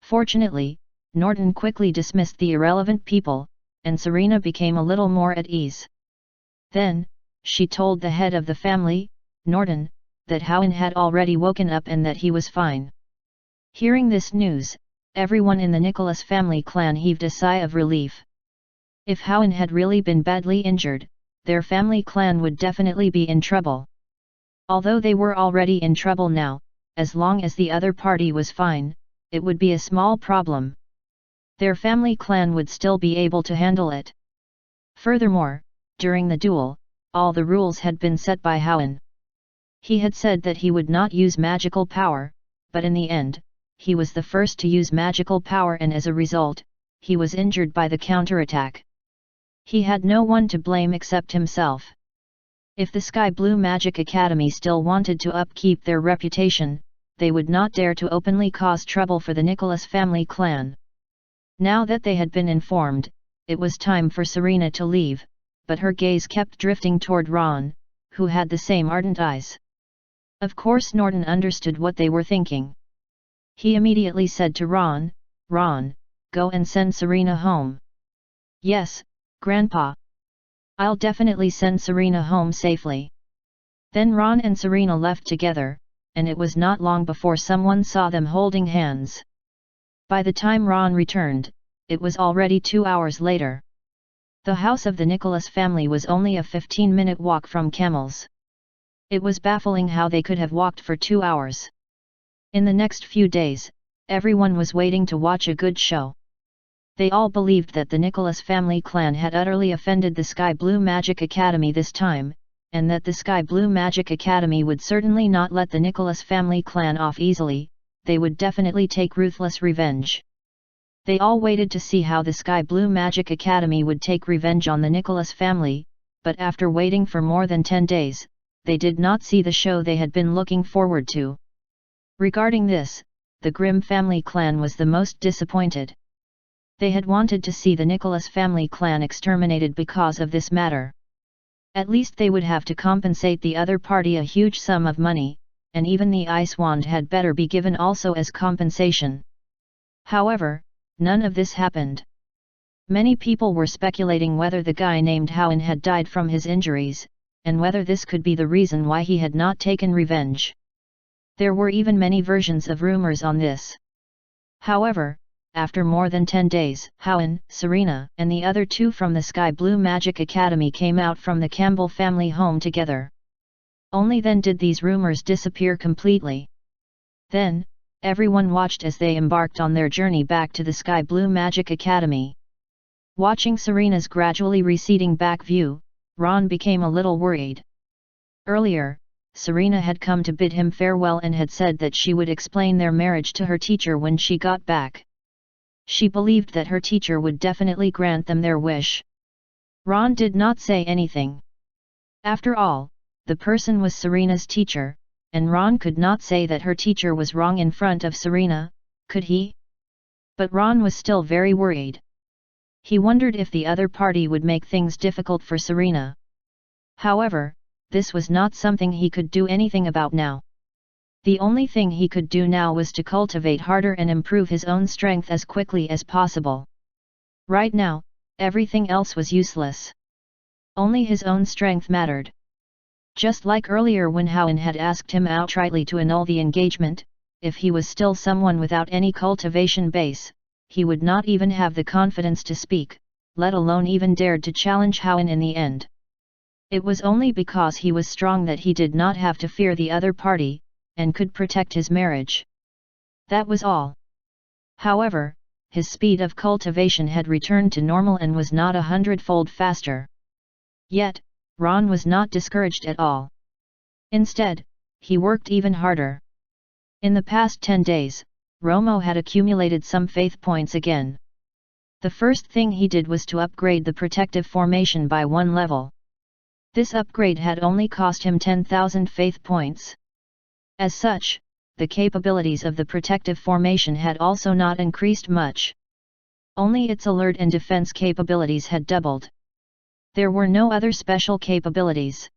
Fortunately, Norton quickly dismissed the irrelevant people, and Serena became a little more at ease. Then, she told the head of the family, Norton, that Howen had already woken up and that he was fine. Hearing this news, everyone in the Nicholas family clan heaved a sigh of relief. If Howen had really been badly injured, their family clan would definitely be in trouble. Although they were already in trouble now, as long as the other party was fine, it would be a small problem. Their family clan would still be able to handle it. Furthermore, during the duel, all the rules had been set by Howen. He had said that he would not use magical power, but in the end, he was the first to use magical power and as a result, he was injured by the counterattack. He had no one to blame except himself. If the Sky Blue Magic Academy still wanted to upkeep their reputation, they would not dare to openly cause trouble for the Nicholas family clan. Now that they had been informed, it was time for Serena to leave, but her gaze kept drifting toward Ron, who had the same ardent eyes. Of course Norton understood what they were thinking. He immediately said to Ron, "Ron, go and send Serena home." "Yes, Grandpa. I'll definitely send Serena home safely." Then Ron and Serena left together, and it was not long before someone saw them holding hands. By the time Ron returned, it was already 2 hours later. The house of the Nicholas family was only a 15-minute walk from Camel's. It was baffling how they could have walked for 2 hours. In the next few days, everyone was waiting to watch a good show. They all believed that the Nicholas family clan had utterly offended the Sky Blue Magic Academy this time, and that the Sky Blue Magic Academy would certainly not let the Nicholas family clan off easily. They would definitely take ruthless revenge. They all waited to see how the Sky Blue Magic Academy would take revenge on the Nicholas family, but after waiting for more than 10 days, they did not see the show they had been looking forward to. Regarding this, the Grimm family clan was the most disappointed. They had wanted to see the Nicholas family clan exterminated because of this matter. At least they would have to compensate the other party a huge sum of money, and even the ice wand had better be given also as compensation. However, none of this happened. Many people were speculating whether the guy named Howen had died from his injuries, and whether this could be the reason why he had not taken revenge. There were even many versions of rumors on this. However, after more than 10 days, Howen, Serena, and the other two from the Sky Blue Magic Academy came out from the Campbell family home together. Only then did these rumors disappear completely. Then, everyone watched as they embarked on their journey back to the Sky Blue Magic Academy. Watching Serena's gradually receding back view, Ron became a little worried. Earlier, Serena had come to bid him farewell and had said that she would explain their marriage to her teacher when she got back. She believed that her teacher would definitely grant them their wish. Ron did not say anything. After all, the person was Serena's teacher, and Ron could not say that her teacher was wrong in front of Serena, Could he? But Ron was still very worried. He wondered if the other party would make things difficult for Serena. However, this was not something he could do anything about now. The only thing he could do now was to cultivate harder and improve his own strength as quickly as possible. Right now, everything else was useless. Only his own strength mattered. Just like earlier when Howen had asked him outrightly to annul the engagement, if he was still someone without any cultivation base, he would not even have the confidence to speak, let alone even dared to challenge Howen in the end. It was only because he was strong that he did not have to fear the other party, and could protect his marriage. That was all. However, his speed of cultivation had returned to normal and was not 100-fold faster. Yet, Ron was not discouraged at all. Instead, he worked even harder. In the past 10 days, Romo had accumulated some faith points again. The first thing he did was to upgrade the protective formation by 1 level. This upgrade had only cost him 10,000 faith points. As such, the capabilities of the protective formation had also not increased much. Only its alert and defense capabilities had doubled. There were no other special capabilities.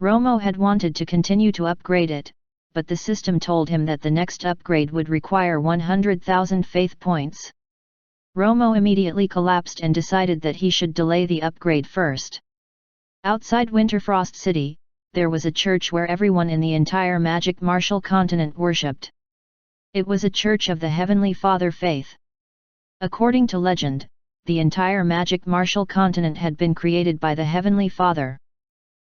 Romo had wanted to continue to upgrade it, but the system told him that the next upgrade would require 100,000 faith points. Romo immediately collapsed and decided that he should delay the upgrade first. Outside Winterfrost City, there was a church where everyone in the entire Magic Martial continent worshipped. It was a church of the Heavenly Father faith. According to legend, the entire Magic Martial continent had been created by the Heavenly Father.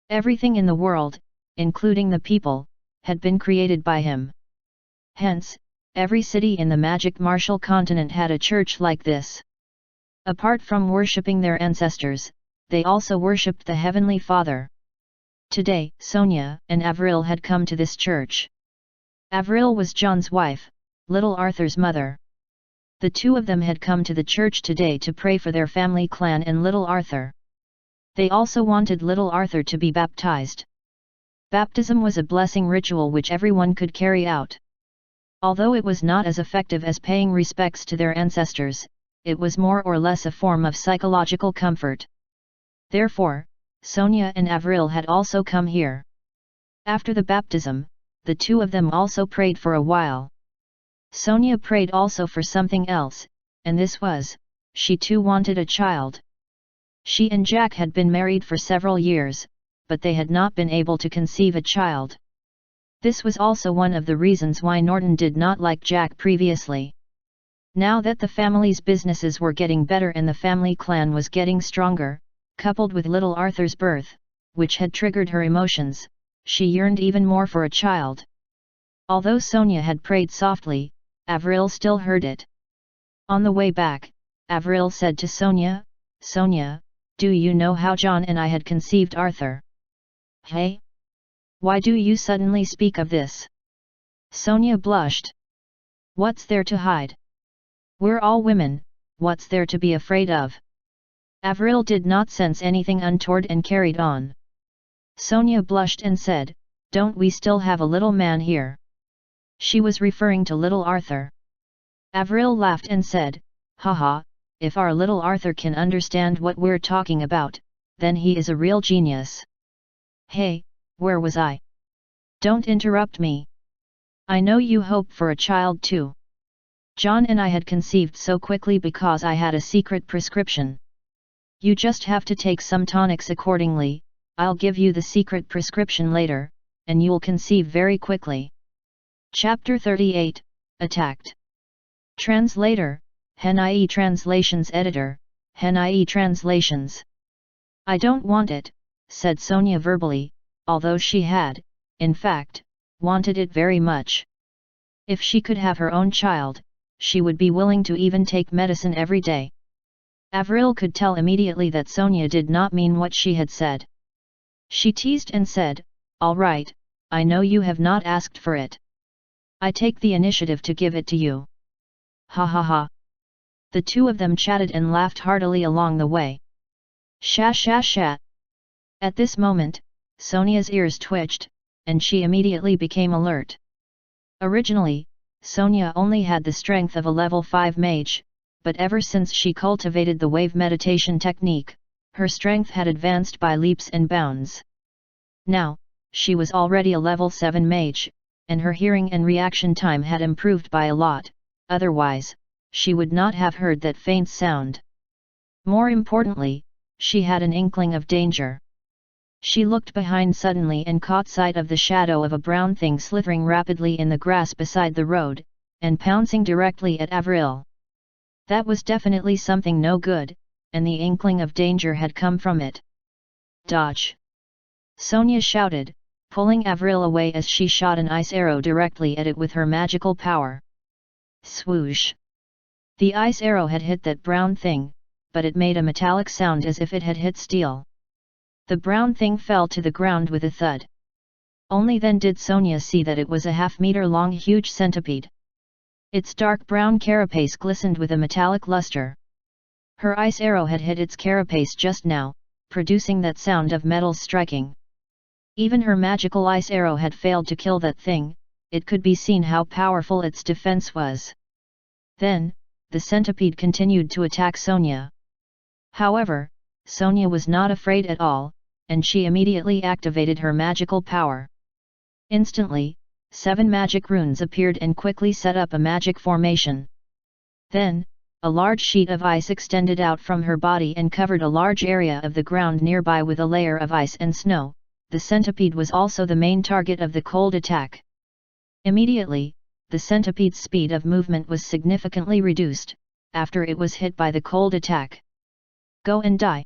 Everything in the world, including the people, had been created by him. Hence, every city in the Magic Martial continent had a church like this. Apart from worshipping their ancestors, they also worshipped the Heavenly Father. Today, Sonia and Avril had come to this church. Avril was John's wife, little Arthur's mother. The two of them had come to the church today to pray for their family clan and little Arthur. They also wanted little Arthur to be baptized. Baptism was a blessing ritual which everyone could carry out. Although it was not as effective as paying respects to their ancestors, it was more or less a form of psychological comfort. Therefore, Sonia and Avril had also come here. After the baptism, the two of them also prayed for a while. Sonia prayed also for something else, and this was, she too wanted a child. She and Jack had been married for several years, but they had not been able to conceive a child. This was also one of the reasons why Norton did not like Jack previously. Now that the family's businesses were getting better and the family clan was getting stronger, coupled with little Arthur's birth, which had triggered her emotions, she yearned even more for a child. Although Sonia had prayed softly, Avril still heard it. On the way back, Avril said to Sonia, "Sonia, do you know how John and I had conceived Arthur?" "Hey? Why do you suddenly speak of this?" Sonia blushed. "What's there to hide? We're all women, what's there to be afraid of?" Avril did not sense anything untoward and carried on. Sonia blushed and said, "Don't we still have a little man here?" She was referring to little Arthur. Avril laughed and said, "Haha, if our little Arthur can understand what we're talking about, then he is a real genius." "Hey, where was I? Don't interrupt me. I know you hope for a child too. John and I had conceived so quickly because I had a secret prescription. You just have to take some tonics accordingly. I'll give you the secret prescription later, and you'll conceive very quickly." Chapter 38, Attacked. Translator, Henai Translations Editor, Henai Translations. "I don't want it," said Sonia verbally, although she had, in fact, wanted it very much. If she could have her own child, she would be willing to even take medicine every day. Avril could tell immediately that Sonia did not mean what she had said. She teased and said, "All right, I know you have not asked for it. I take the initiative to give it to you." Ha ha ha. The two of them chatted and laughed heartily along the way. Sha sha sha. At this moment, Sonia's ears twitched, and she immediately became alert. Originally, Sonia only had the strength of a level 5 mage, but ever since she cultivated the wave meditation technique, her strength had advanced by leaps and bounds. Now, she was already a level 7 mage, and her hearing and reaction time had improved by a lot, otherwise, she would not have heard that faint sound. More importantly, she had an inkling of danger. She looked behind suddenly and caught sight of the shadow of a brown thing slithering rapidly in the grass beside the road, and pouncing directly at Avril. That was definitely something no good, and the inkling of danger had come from it. Dodge! Sonia shouted, pulling Avril away as she shot an ice arrow directly at it with her magical power. Swoosh! The ice arrow had hit that brown thing, but it made a metallic sound as if it had hit steel. The brown thing fell to the ground with a thud. Only then did Sonia see that it was a half-meter-long huge centipede. Its dark brown carapace glistened with a metallic luster. Her ice arrow had hit its carapace just now, producing that sound of metals striking. Even her magical ice arrow had failed to kill that thing, it could be seen how powerful its defense was. Then, the centipede continued to attack Sonia. However, Sonia was not afraid at all, and she immediately activated her magical power. Instantly, 7 magic runes appeared and quickly set up a magic formation. Then, a large sheet of ice extended out from her body and covered a large area of the ground nearby with a layer of ice and snow. The centipede was also the main target of the cold attack. Immediately, the centipede's speed of movement was significantly reduced, after it was hit by the cold attack. Go and die!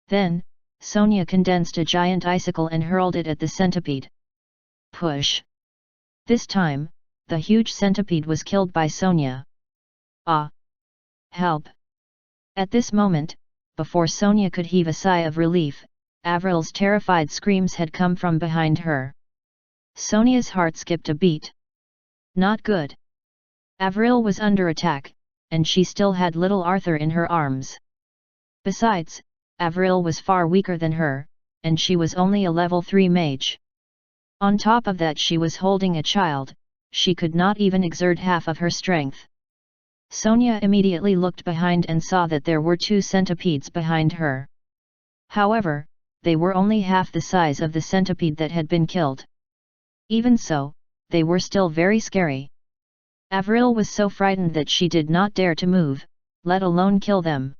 Then, Sonia condensed a giant icicle and hurled it at the centipede. Push! This time, the huge centipede was killed by Sonia. Ah! Help! At this moment, before Sonia could heave a sigh of relief, Avril's terrified screams had come from behind her. Sonia's heart skipped a beat. Not good. Avril was under attack, and she still had little Arthur in her arms. Besides, Avril was far weaker than her, and she was only a level 3 mage. On top of that, she was holding a child, she could not even exert half of her strength. Sonia immediately looked behind and saw that there were 2 centipedes behind her. However, they were only half the size of the centipede that had been killed. Even so, they were still very scary. Avril was so frightened that she did not dare to move, let alone kill them.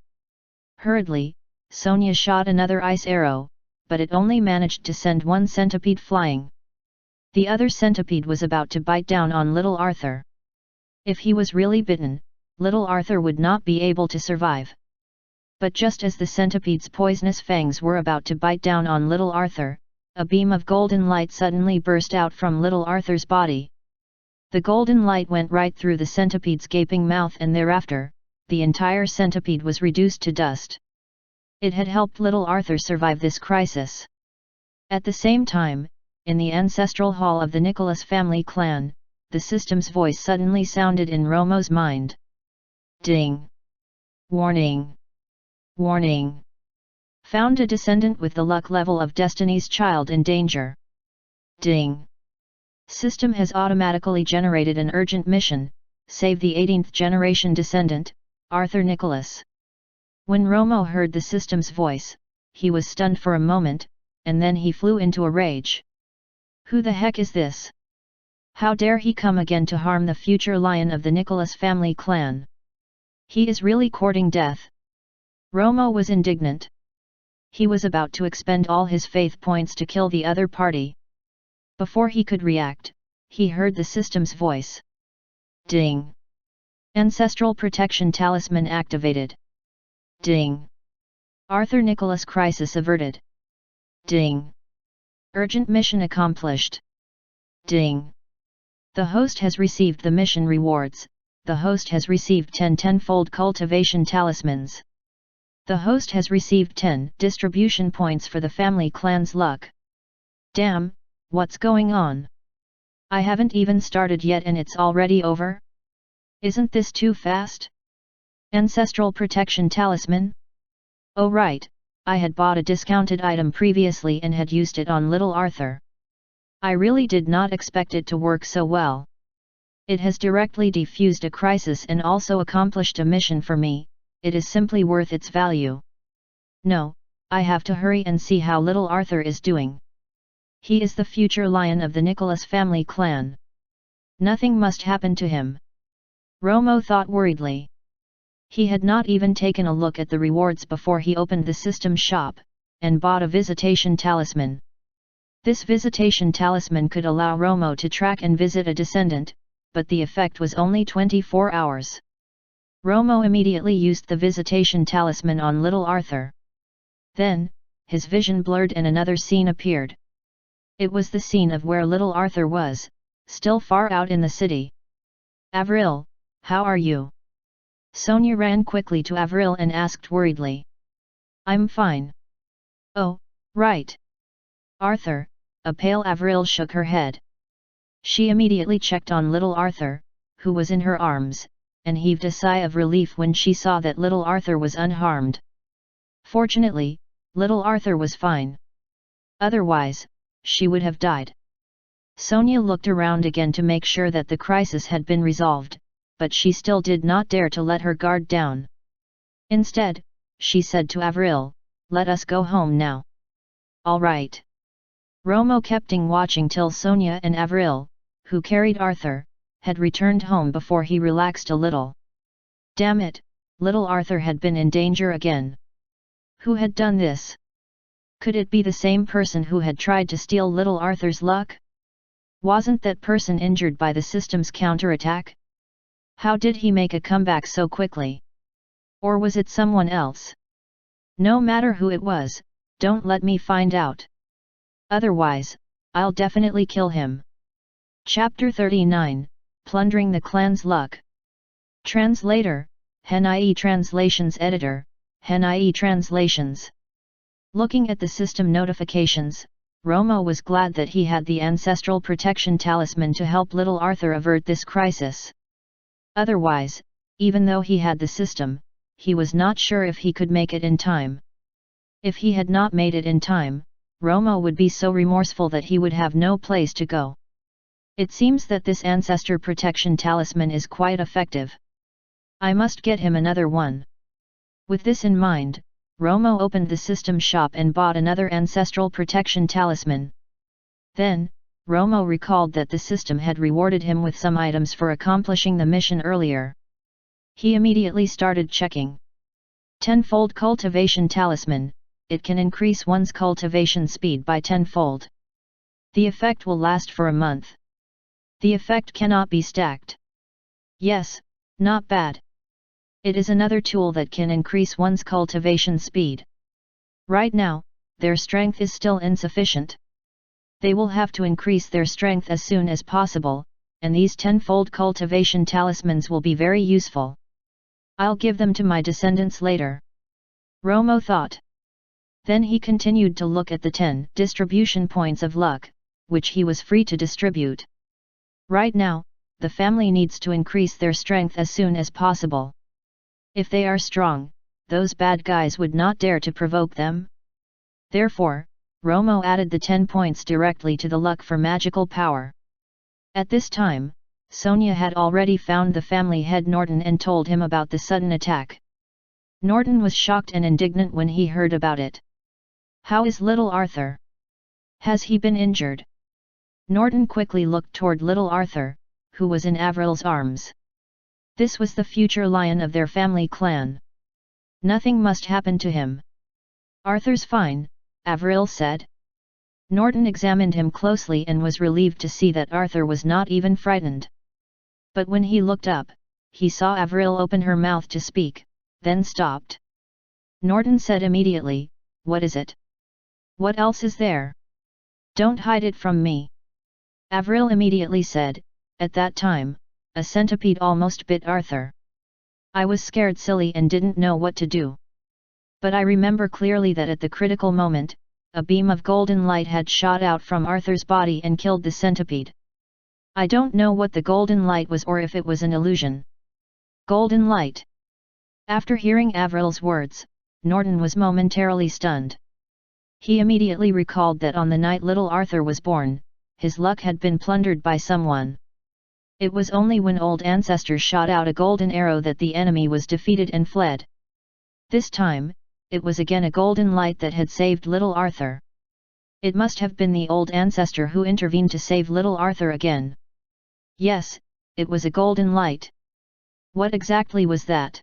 Hurriedly, Sonia shot another ice arrow, but it only managed to send 1 centipede flying. The other centipede was about to bite down on little Arthur. If he was really bitten, little Arthur would not be able to survive. But just as the centipede's poisonous fangs were about to bite down on little Arthur, a beam of golden light suddenly burst out from little Arthur's body. The golden light went right through the centipede's gaping mouth, and thereafter, the entire centipede was reduced to dust. It had helped little Arthur survive this crisis. At the same time, in the ancestral hall of the Nicholas family clan, the system's voice suddenly sounded in Romo's mind. Ding! Warning! Warning! Found a descendant with the luck level of Destiny's Child in danger. Ding! System has automatically generated an urgent mission, save the 18th generation descendant, Arthur Nicholas. When Romo heard the system's voice, he was stunned for a moment, and then he flew into a rage. Who the heck is this? How dare he come again to harm the future lion of the Nicholas family clan? He is really courting death. Romo was indignant. He was about to expend all his faith points to kill the other party. Before he could react, he heard the system's voice. Ding! Ancestral protection talisman activated. Ding! Arthur Nicholas crisis averted. Ding! Urgent mission accomplished. Ding! The host has received the mission rewards. The host has received 10 tenfold cultivation talismans. The host has received 10 distribution points for the family clan's luck. Damn, what's going on? I haven't even started yet and it's already over? Isn't this too fast? Ancestral protection talisman? Oh right, I had bought a discounted item previously and had used it on little Arthur. I really did not expect it to work so well. It has directly defused a crisis and also accomplished a mission for me. It is simply worth its value. No, I have to hurry and see how little Arthur is doing. He is the future lion of the Nicholas family clan. Nothing must happen to him. Romo thought worriedly. He had not even taken a look at the rewards before he opened the system shop, and bought a visitation talisman. This visitation talisman could allow Romo to track and visit a descendant, but the effect was only 24 hours. Romo immediately used the visitation talisman on little Arthur. Then, his vision blurred and another scene appeared. It was the scene of where little Arthur was, still far out in the city. Avril, how are you? Sonia ran quickly to Avril and asked worriedly. I'm fine. Oh, right. Arthur, a pale Avril shook her head. She immediately checked on little Arthur, who was in her arms, and heaved a sigh of relief when she saw that little Arthur was unharmed. Fortunately, little Arthur was fine. Otherwise, she would have died. Sonia looked around again to make sure that the crisis had been resolved, but she still did not dare to let her guard down. Instead, she said to Avril, "Let us go home now." All right. Romo kept watching till Sonia and Avril, who carried Arthur, had returned home before he relaxed a little. Damn it, little Arthur had been in danger again. Who had done this? Could it be the same person who had tried to steal little Arthur's luck? Wasn't that person injured by the system's counterattack? How did he make a comeback so quickly? Or was it someone else? No matter who it was, don't let me find out. Otherwise, I'll definitely kill him. Chapter 39, Plundering the Clan's Luck. Translator, HenIE Translations Editor, HenIE Translations. Looking at the system notifications, Romo was glad that he had the ancestral protection talisman to help little Arthur avert this crisis. Otherwise, even though he had the system, he was not sure if he could make it in time. If he had not made it in time, Romo would be so remorseful that he would have no place to go. It seems that this ancestor protection talisman is quite effective. I must get him another one. With this in mind, Romo opened the system shop and bought another ancestral protection talisman. Then, Romo recalled that the system had rewarded him with some items for accomplishing the mission earlier. He immediately started checking. Tenfold cultivation talisman. It can increase one's cultivation speed by tenfold. The effect will last for a month. The effect cannot be stacked. Yes, not bad. It is another tool that can increase one's cultivation speed. Right now, their strength is still insufficient. They will have to increase their strength as soon as possible, and these tenfold cultivation talismans will be very useful. I'll give them to my descendants later. Romo thought. Then he continued to look at the 10 distribution points of luck, which he was free to distribute. Right now, the family needs to increase their strength as soon as possible. If they are strong, those bad guys would not dare to provoke them. Therefore, Romo added the 10 points directly to the luck for magical power. At this time, Sonia had already found the family head Norton and told him about the sudden attack. Norton was shocked and indignant when he heard about it. How is little Arthur? Has he been injured? Norton quickly looked toward little Arthur, who was in Avril's arms. This was the future lion of their family clan. Nothing must happen to him. Arthur's fine, Avril said. Norton examined him closely and was relieved to see that Arthur was not even frightened. But when he looked up, he saw Avril open her mouth to speak, then stopped. Norton said immediately, "What is it? What else is there? Don't hide it from me." Avril immediately said, "At that time, a centipede almost bit Arthur. I was scared silly and didn't know what to do. But I remember clearly that at the critical moment, a beam of golden light had shot out from Arthur's body and killed the centipede. I don't know what the golden light was or if it was an illusion." Golden light. After hearing Avril's words, Norton was momentarily stunned. He immediately recalled that on the night little Arthur was born, his luck had been plundered by someone. It was only when old Ancestor shot out a golden arrow that the enemy was defeated and fled. This time, it was again a golden light that had saved little Arthur. It must have been the old Ancestor who intervened to save little Arthur again. Yes, it was a golden light. What exactly was that?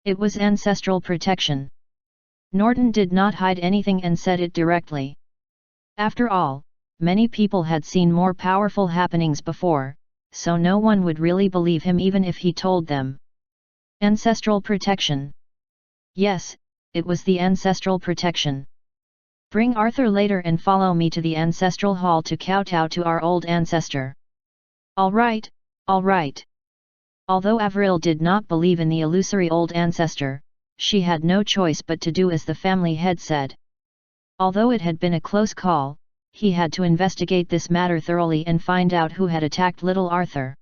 It was ancestral protection. Norton did not hide anything and said it directly. After all, many people had seen more powerful happenings before, so no one would really believe him even if he told them. Ancestral protection. Yes, it was the ancestral protection. Bring Arthur later and follow me to the ancestral hall to kowtow to our old ancestor. All right, all right. Although Avril did not believe in the illusory old ancestor, she had no choice but to do as the family head said. Although it had been a close call, he had to investigate this matter thoroughly and find out who had attacked little Arthur.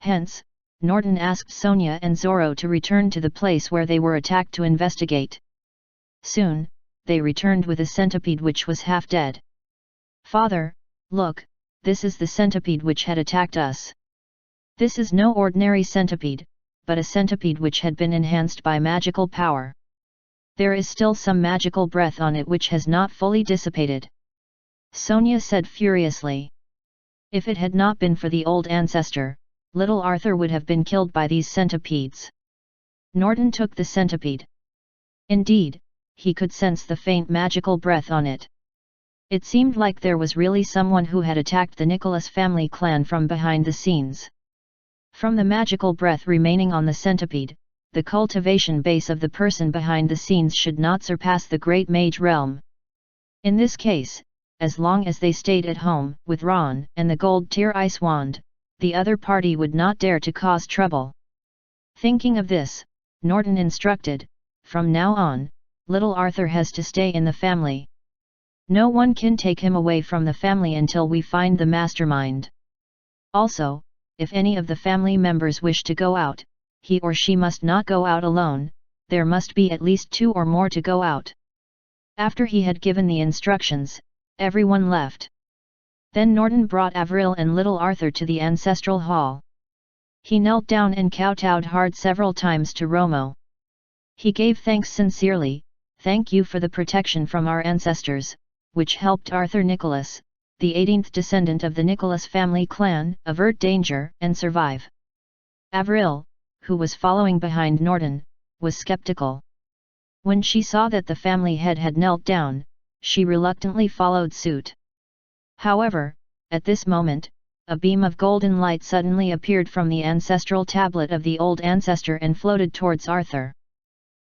Hence, Norton asked Sonia and Zorro to return to the place where they were attacked to investigate. Soon, they returned with a centipede which was half dead. Father, look, this is the centipede which had attacked us. This is no ordinary centipede, but a centipede which had been enhanced by magical power. There is still some magical breath on it which has not fully dissipated. Sonia said furiously. If it had not been for the old ancestor, little Arthur would have been killed by these centipedes. Norton took the centipede. Indeed, he could sense the faint magical breath on it. It seemed like there was really someone who had attacked the Nicholas family clan from behind the scenes. From the magical breath remaining on the centipede, the cultivation base of the person behind the scenes should not surpass the great mage realm. In this case, as long as they stayed at home with Ron and the gold tier ice wand, the other party would not dare to cause trouble. Thinking of this, Norton instructed, from now on, little Arthur has to stay in the family. No one can take him away from the family until we find the mastermind. Also, if any of the family members wish to go out, he or she must not go out alone, there must be at least 2 or more to go out. After he had given the instructions, everyone left. Then Norton brought Avril and little Arthur to the ancestral hall. He knelt down and kowtowed hard several times to Romo. He gave thanks sincerely, thank you for the protection from our ancestors, which helped Arthur Nicholas, the 18th descendant of the Nicholas family clan, avert danger and survive. Avril, who was following behind Norton, was skeptical. When she saw that the family head had knelt down, she reluctantly followed suit. However, at this moment, a beam of golden light suddenly appeared from the ancestral tablet of the old ancestor and floated towards Arthur.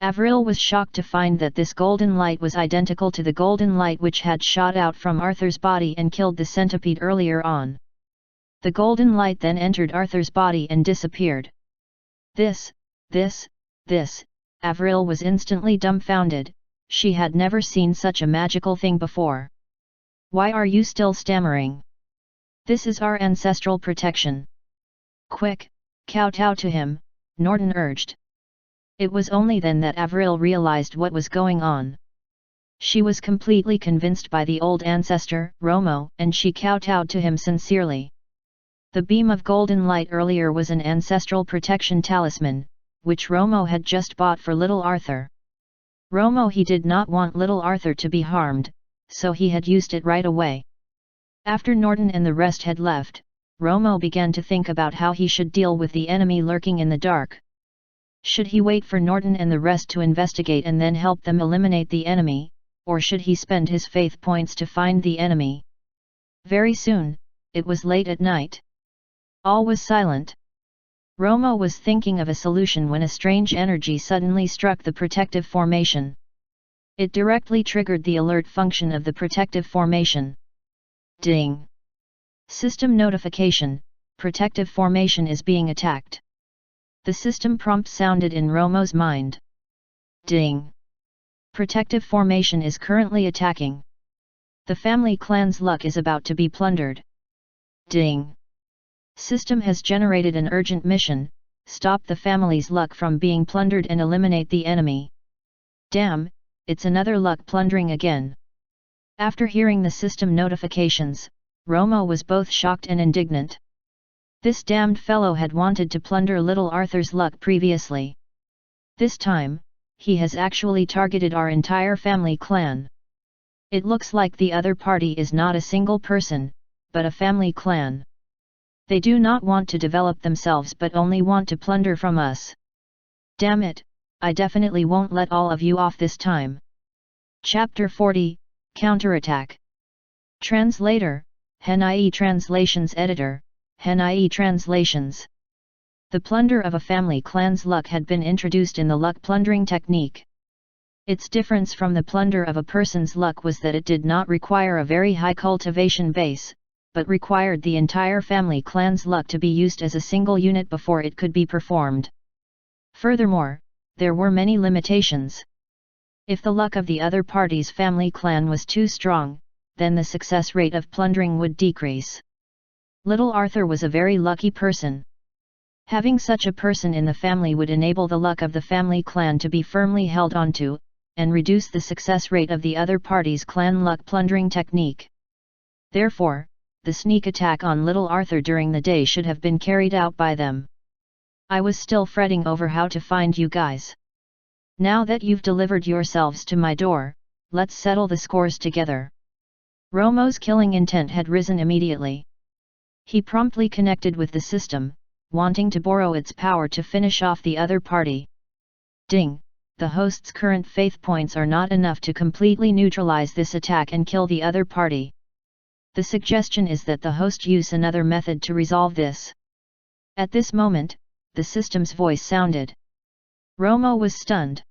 Avril was shocked to find that this golden light was identical to the golden light which had shot out from Arthur's body and killed the centipede earlier on. The golden light then entered Arthur's body and disappeared. This, Avril was instantly dumbfounded, she had never seen such a magical thing before. Why are you still stammering? This is our ancestral protection. Quick, kowtow to him, Norton urged. It was only then that Avril realized what was going on. She was completely convinced by the old ancestor, Romo, and she kowtowed to him sincerely. The beam of golden light earlier was an ancestral protection talisman, which Romo had just bought for little Arthur. Romo he did not want little Arthur to be harmed, so he had used it right away. After Norton and the rest had left, Romo began to think about how he should deal with the enemy lurking in the dark. Should he wait for Norton and the rest to investigate and then help them eliminate the enemy, or should he spend his faith points to find the enemy? Very soon, it was late at night. All was silent. Romo was thinking of a solution when a strange energy suddenly struck the protective formation. It directly triggered the alert function of the protective formation. Ding! System notification, protective formation is being attacked. The system prompt sounded in Romo's mind. Ding! Protective formation is currently attacking. The family clan's luck is about to be plundered. Ding! System has generated an urgent mission, stop the family's luck from being plundered and eliminate the enemy. Damn, it's another luck plundering again. After hearing the system notifications, Romo was both shocked and indignant. This damned fellow had wanted to plunder little Arthur's luck previously. This time, he has actually targeted our entire family clan. It looks like the other party is not a single person, but a family clan. They do not want to develop themselves but only want to plunder from us. Damn it, I definitely won't let all of you off this time. Chapter 40, Counterattack. Translator, HenIE Translations Editor, HenIE Translations. The plunder of a family clan's luck had been introduced in the luck plundering technique. Its difference from the plunder of a person's luck was that it did not require a very high cultivation base, but required the entire family clan's luck to be used as a single unit before it could be performed. Furthermore, there were many limitations. If the luck of the other party's family clan was too strong, then the success rate of plundering would decrease. Little Arthur was a very lucky person. Having such a person in the family would enable the luck of the family clan to be firmly held onto, and reduce the success rate of the other party's clan luck plundering technique. Therefore, the sneak attack on little Arthur during the day should have been carried out by them. I was still fretting over how to find you guys. Now that you've delivered yourselves to my door, let's settle the scores together. Romo's killing intent had risen immediately. He promptly connected with the system, wanting to borrow its power to finish off the other party. Ding! The host's current faith points are not enough to completely neutralize this attack and kill the other party. The suggestion is that the host use another method to resolve this. At this moment, the system's voice sounded. Romo was stunned.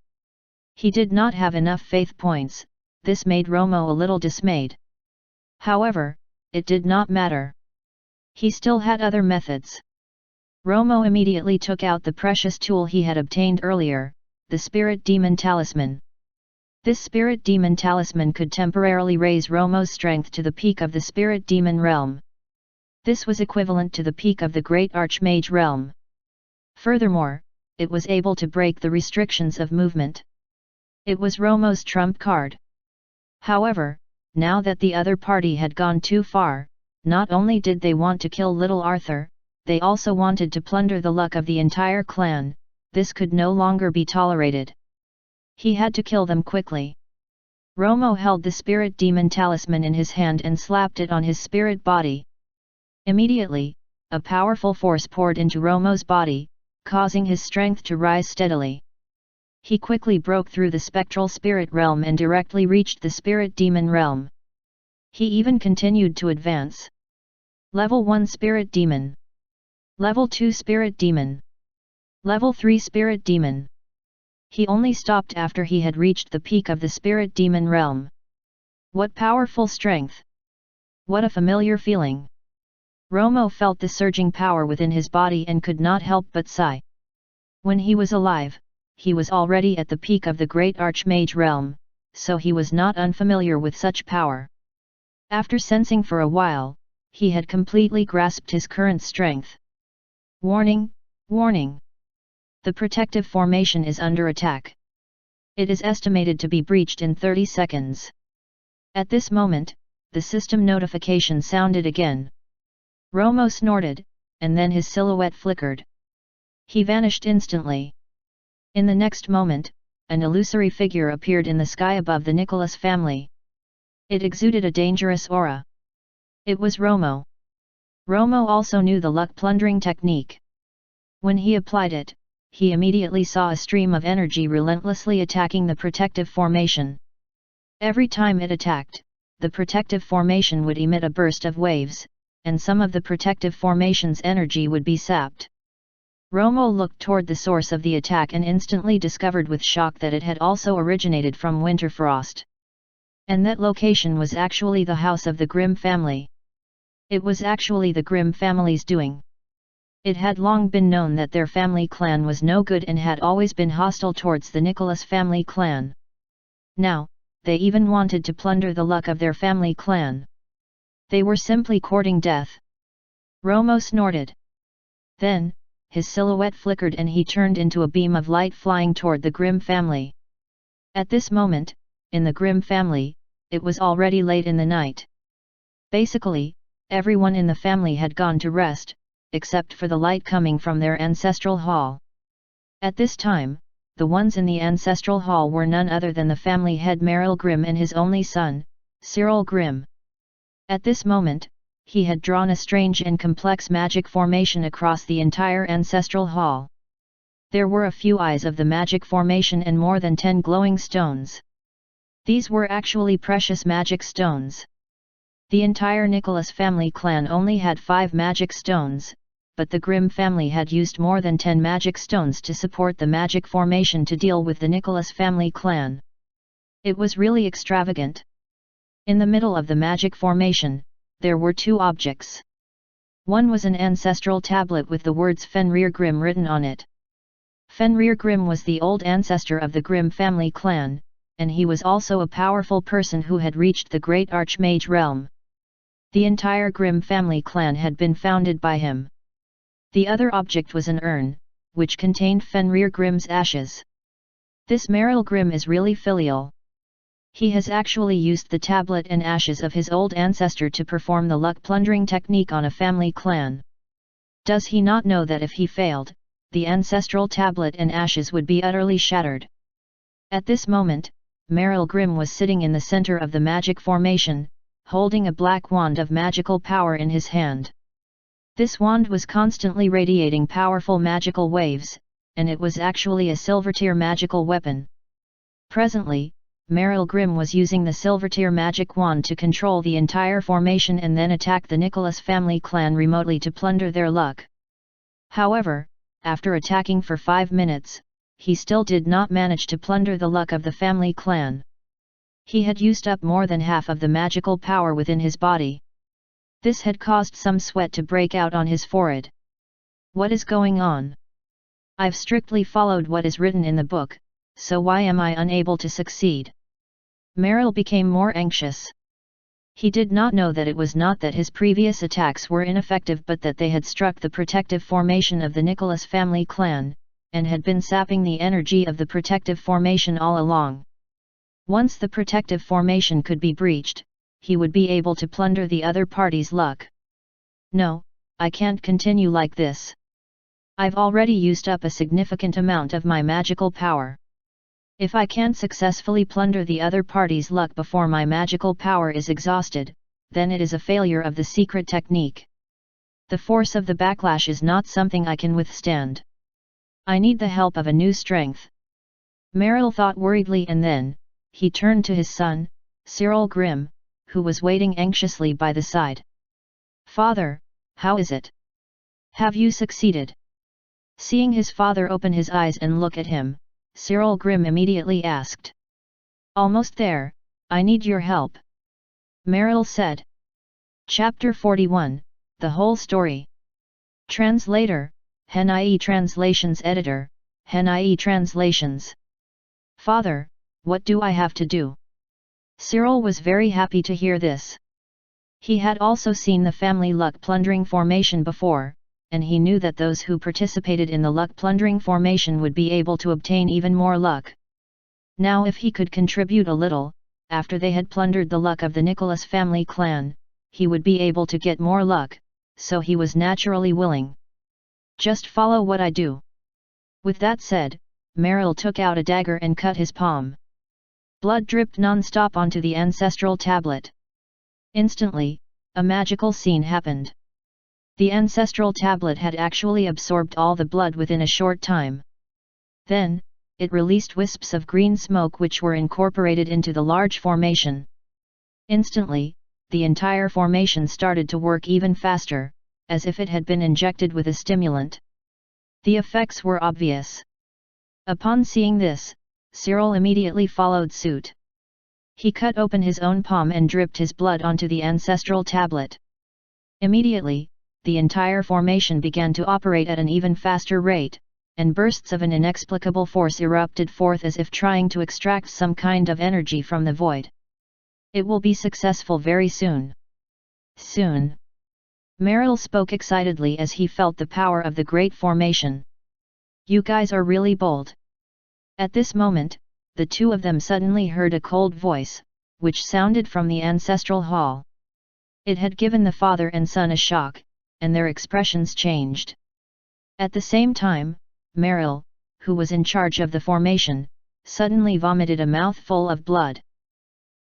He did not have enough faith points. This made Romo a little dismayed. However, it did not matter. He still had other methods. Romo immediately took out the precious tool he had obtained earlier, the Spirit Demon Talisman. This Spirit Demon Talisman could temporarily raise Romo's strength to the peak of the Spirit Demon realm. This was equivalent to the peak of the Great Archmage realm. Furthermore, it was able to break the restrictions of movement. It was Romo's trump card. However, now that the other party had gone too far, not only did they want to kill little Arthur, they also wanted to plunder the luck of the entire clan. This could no longer be tolerated. He had to kill them quickly. Romo held the Spirit Demon Talisman in his hand and slapped it on his spirit body. Immediately, a powerful force poured into Romo's body, causing his strength to rise steadily. He quickly broke through the spectral spirit realm and directly reached the Spirit Demon realm. He even continued to advance. Level 1 Spirit Demon. Level 2 Spirit Demon. Level 3 Spirit Demon. He only stopped after he had reached the peak of the Spirit Demon realm. What powerful strength! What a familiar feeling! Romo felt the surging power within his body and could not help but sigh. When he was alive, he was already at the peak of the Great Archmage realm, so he was not unfamiliar with such power. After sensing for a while, he had completely grasped his current strength. Warning! Warning! The protective formation is under attack. It is estimated to be breached in 30 seconds. At this moment, the system notification sounded again. Romo snorted, and then his silhouette flickered. He vanished instantly. In the next moment, an illusory figure appeared in the sky above the Nicholas family. It exuded a dangerous aura. It was Romo. Romo also knew the luck plundering technique. When he applied it, he immediately saw a stream of energy relentlessly attacking the protective formation. Every time it attacked, the protective formation would emit a burst of waves, and some of the protective formation's energy would be sapped. Romo looked toward the source of the attack and instantly discovered with shock that it had also originated from Winterfrost. And that location was actually the house of the Grimm family. It was actually the Grimm family's doing. It had long been known that their family clan was no good and had always been hostile towards the Nicholas family clan. Now, they even wanted to plunder the luck of their family clan. They were simply courting death. Romo snorted. Then, his silhouette flickered and he turned into a beam of light flying toward the Grimm family. At this moment, in the Grimm family, it was already late in the night. Basically, everyone in the family had gone to rest, except for the light coming from their ancestral hall. At this time, the ones in the ancestral hall were none other than the family head Merrill Grimm and his only son, Cyril Grimm. At this moment, he had drawn a strange and complex magic formation across the entire ancestral hall. There were a few eyes of the magic formation and more than 10 glowing stones. These were actually precious magic stones. The entire Nicholas family clan only had 5 magic stones, but the Grimm family had used more than 10 magic stones to support the magic formation to deal with the Nicholas family clan. It was really extravagant. In the middle of the magic formation, there were 2 objects. One was an ancestral tablet with the words Fenrir Grimm written on it. Fenrir Grimm was the old ancestor of the Grimm family clan, and he was also a powerful person who had reached the great Archmage realm. The entire Grimm family clan had been founded by him. The other object was an urn, which contained Fenrir Grimm's ashes. This Merrill Grimm is really filial. He has actually used the tablet and ashes of his old ancestor to perform the luck plundering technique on a family clan. Does he not know that if he failed, the ancestral tablet and ashes would be utterly shattered? At this moment, Merrill Grimm was sitting in the center of the magic formation, holding a black wand of magical power in his hand. This wand was constantly radiating powerful magical waves, and it was actually a silver-tier magical weapon. Presently, Merrill Grimm was using the silver-tier magic wand to control the entire formation and then attack the Nicholas family clan remotely to plunder their luck. However, after attacking for 5 minutes, he still did not manage to plunder the luck of the family clan. He had used up more than half of the magical power within his body. This had caused some sweat to break out on his forehead. What is going on? I've strictly followed what is written in the book, so why am I unable to succeed? Merrill became more anxious. He did not know that it was not that his previous attacks were ineffective but that they had struck the protective formation of the Nicholas family clan, and had been sapping the energy of the protective formation all along. Once the protective formation could be breached, he would be able to plunder the other party's luck. No, I can't continue like this. I've already used up a significant amount of my magical power. If I can't successfully plunder the other party's luck before my magical power is exhausted, then it is a failure of the secret technique. The force of the backlash is not something I can withstand. I need the help of a new strength. Merrill thought worriedly, and then, he turned to his son, Cyril Grimm, who was waiting anxiously by the side. Father, how is it? Have you succeeded? Seeing his father open his eyes and look at him, Cyril Grimm immediately asked. Almost there, I need your help. Merrill said. Chapter 41, The Whole Story. Translator, HenIE Translations Editor, HenIE Translations. Father, what do I have to do? Cyril was very happy to hear this. He had also seen the family luck plundering formation before, and he knew that those who participated in the luck plundering formation would be able to obtain even more luck. Now if he could contribute a little, after they had plundered the luck of the Nicholas family clan, he would be able to get more luck, so he was naturally willing. Just follow what I do. With that said, Merrill took out a dagger and cut his palm. Blood dripped non-stop onto the ancestral tablet. Instantly, a magical scene happened. The ancestral tablet had actually absorbed all the blood within a short time. Then, it released wisps of green smoke which were incorporated into the large formation. Instantly, the entire formation started to work even faster, as if it had been injected with a stimulant. The effects were obvious. Upon seeing this, Cyril immediately followed suit. He cut open his own palm and dripped his blood onto the ancestral tablet. Immediately, the entire formation began to operate at an even faster rate, and bursts of an inexplicable force erupted forth as if trying to extract some kind of energy from the void. It will be successful very soon. Soon. Merrill spoke excitedly as he felt the power of the great formation. You guys are really bold. At this moment, the two of them suddenly heard a cold voice, which sounded from the ancestral hall. It had given the father and son a shock, and their expressions changed. At the same time, Meryl, who was in charge of the formation, suddenly vomited a mouthful of blood.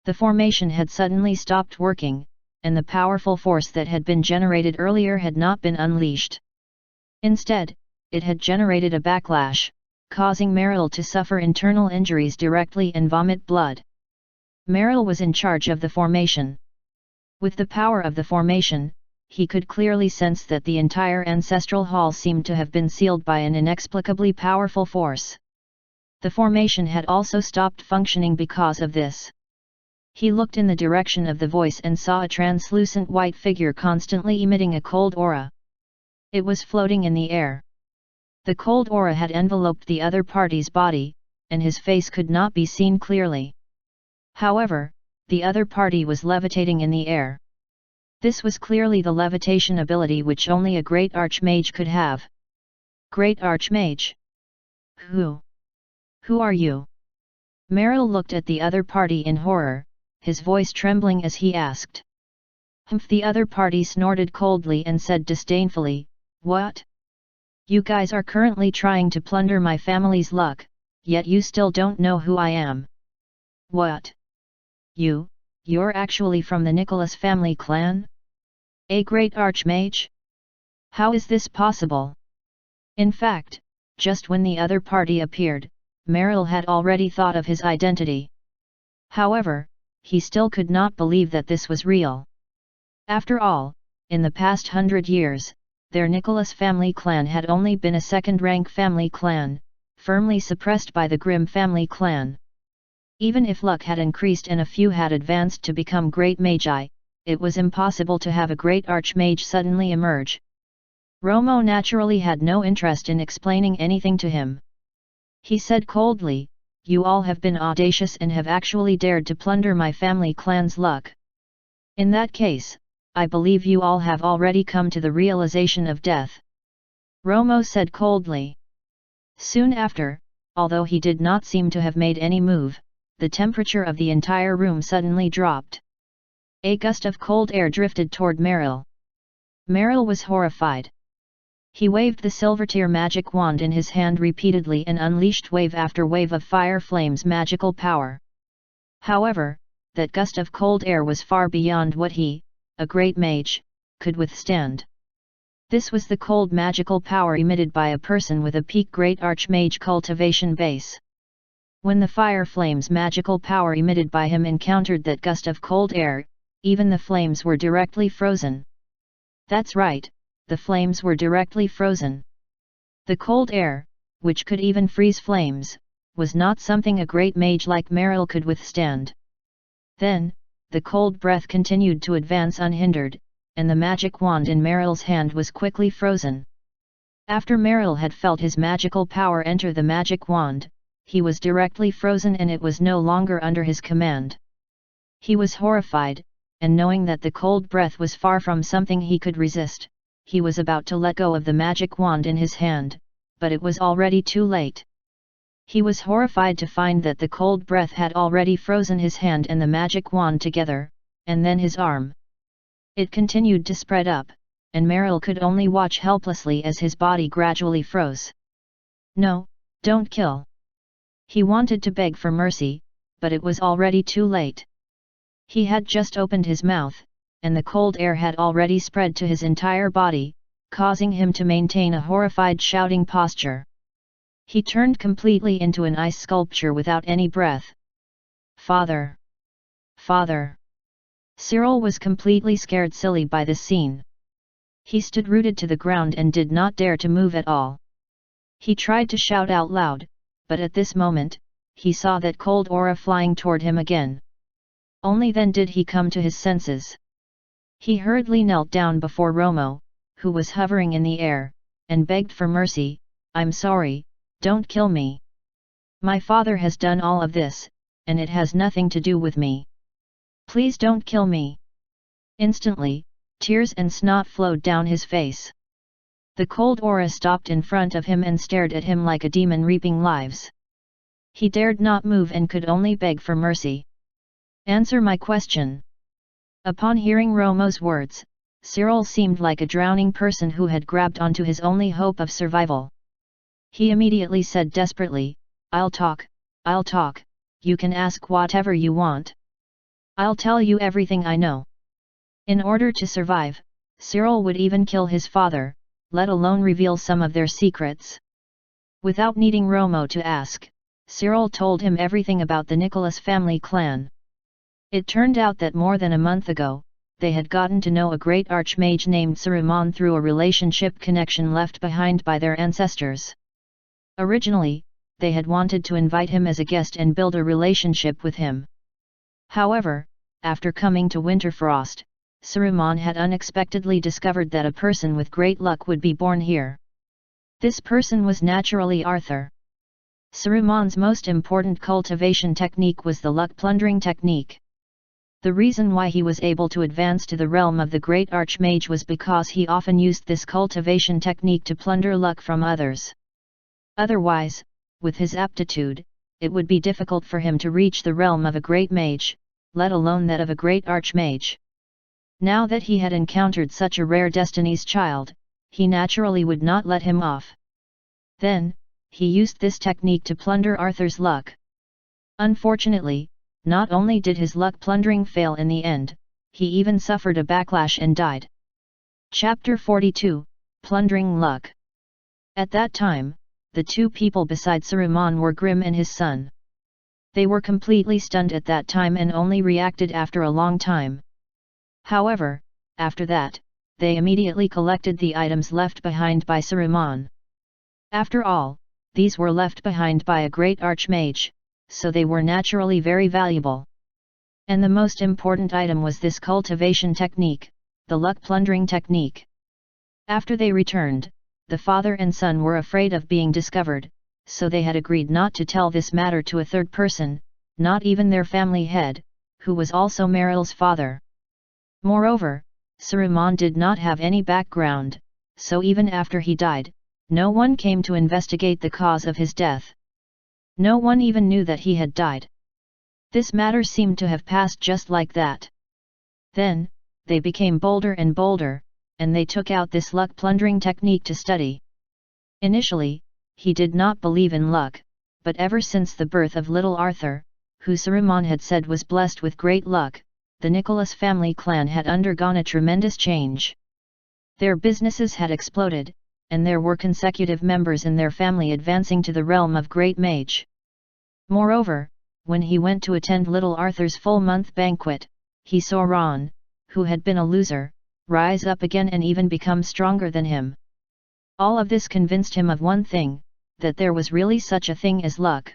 The formation had suddenly stopped working, and the powerful force that had been generated earlier had not been unleashed. Instead, it had generated a backlash, causing Meryl to suffer internal injuries directly and vomit blood. Meryl was in charge of the formation. With the power of the formation, he could clearly sense that the entire ancestral hall seemed to have been sealed by an inexplicably powerful force. The formation had also stopped functioning because of this. He looked in the direction of the voice and saw a translucent white figure constantly emitting a cold aura. It was floating in the air. The cold aura had enveloped the other party's body, and his face could not be seen clearly. However, the other party was levitating in the air. This was clearly the levitation ability which only a great archmage could have. Great archmage? Who are you? Meryl looked at the other party in horror, his voice trembling as he asked. Humph! The other party snorted coldly and said disdainfully, "What? You guys are currently trying to plunder my family's luck, yet you still don't know who I am. What? You're actually from the Nicholas family clan? A great archmage? How is this possible?" In fact, just when the other party appeared, Meryl had already thought of his identity. However, he still could not believe that this was real. After all, in the past 100 years, their Nicholas family clan had only been a second-rank family clan, firmly suppressed by the Grimm family clan. Even if luck had increased and a few had advanced to become great magi, it was impossible to have a great archmage suddenly emerge. Romo naturally had no interest in explaining anything to him. He said coldly, "You all have been audacious and have actually dared to plunder my family clan's luck. In that case, I believe you all have already come to the realization of death," Romo said coldly. Soon after, although he did not seem to have made any move, the temperature of the entire room suddenly dropped. A gust of cold air drifted toward Meryl. Meryl was horrified. He waved the Silvertear magic wand in his hand repeatedly and unleashed wave after wave of fire flames' magical power. However, that gust of cold air was far beyond what he, a great mage, could withstand. This was the cold magical power emitted by a person with a peak great archmage cultivation base. When the fire flames' magical power emitted by him encountered that gust of cold air, even the flames were directly frozen. That's right, the flames were directly frozen. The cold air, which could even freeze flames, was not something a great mage like Meryl could withstand. Then, the cold breath continued to advance unhindered, and the magic wand in Meryl's hand was quickly frozen. After Meryl had felt his magical power enter the magic wand, he was directly frozen and it was no longer under his command. He was horrified, and knowing that the cold breath was far from something he could resist, he was about to let go of the magic wand in his hand, but it was already too late. He was horrified to find that the cold breath had already frozen his hand and the magic wand together, and then his arm. It continued to spread up, and Meryl could only watch helplessly as his body gradually froze. "No, don't kill." He wanted to beg for mercy, but it was already too late. He had just opened his mouth, and the cold air had already spread to his entire body, causing him to maintain a horrified shouting posture. He turned completely into an ice sculpture without any breath. "Father! Father!" Cyril was completely scared silly by this scene. He stood rooted to the ground and did not dare to move at all. He tried to shout out loud, but at this moment, he saw that cold aura flying toward him again. Only then did he come to his senses. He hurriedly knelt down before Romo, who was hovering in the air, and begged for mercy. "I'm sorry, don't kill me. My father has done all of this, and it has nothing to do with me. Please don't kill me." Instantly, tears and snot flowed down his face. The cold aura stopped in front of him and stared at him like a demon reaping lives. He dared not move and could only beg for mercy. "Answer my question." Upon hearing Romo's words, Cyril seemed like a drowning person who had grabbed onto his only hope of survival. He immediately said desperately, I'll talk, you can ask whatever you want. I'll tell you everything I know. In order to survive, Cyril would even kill his father, let alone reveal some of their secrets. Without needing Romo to ask, Cyril told him everything about the Nicholas family clan. It turned out that more than a month ago, they had gotten to know a great archmage named Saruman through a relationship connection left behind by their ancestors. Originally, they had wanted to invite him as a guest and build a relationship with him. However, after coming to Winterfrost, Saruman had unexpectedly discovered that a person with great luck would be born here. This person was naturally Arthur. Saruman's most important cultivation technique was the luck-plundering technique. The reason why he was able to advance to the realm of the great archmage was because he often used this cultivation technique to plunder luck from others. Otherwise, with his aptitude, it would be difficult for him to reach the realm of a great mage, let alone that of a great archmage. Now that he had encountered such a rare destiny's child, he naturally would not let him off. Then, he used this technique to plunder Arthur's luck. Unfortunately, not only did his luck plundering fail in the end, he even suffered a backlash and died. Chapter 42, Plundering Luck. At that time, the two people beside Saruman were Grim and his son. They were completely stunned at that time and only reacted after a long time. However, after that, they immediately collected the items left behind by Saruman. After all, these were left behind by a great archmage, so they were naturally very valuable. And the most important item was this cultivation technique, the luck-plundering technique. After they returned, the father and son were afraid of being discovered, so they had agreed not to tell this matter to a third person, not even their family head, who was also Meril's father. Moreover, Saruman did not have any background, so even after he died, no one came to investigate the cause of his death. No one even knew that he had died. This matter seemed to have passed just like that. Then, they became bolder and bolder, and they took out this luck-plundering technique to study. Initially, he did not believe in luck, but ever since the birth of little Arthur, who Saruman had said was blessed with great luck, the Nicholas family clan had undergone a tremendous change. Their businesses had exploded, and there were consecutive members in their family advancing to the realm of great mage. Moreover, when he went to attend little Arthur's full-month banquet, he saw Ron, who had been a loser, rise up again and even become stronger than him. All of this convinced him of one thing, that there was really such a thing as luck.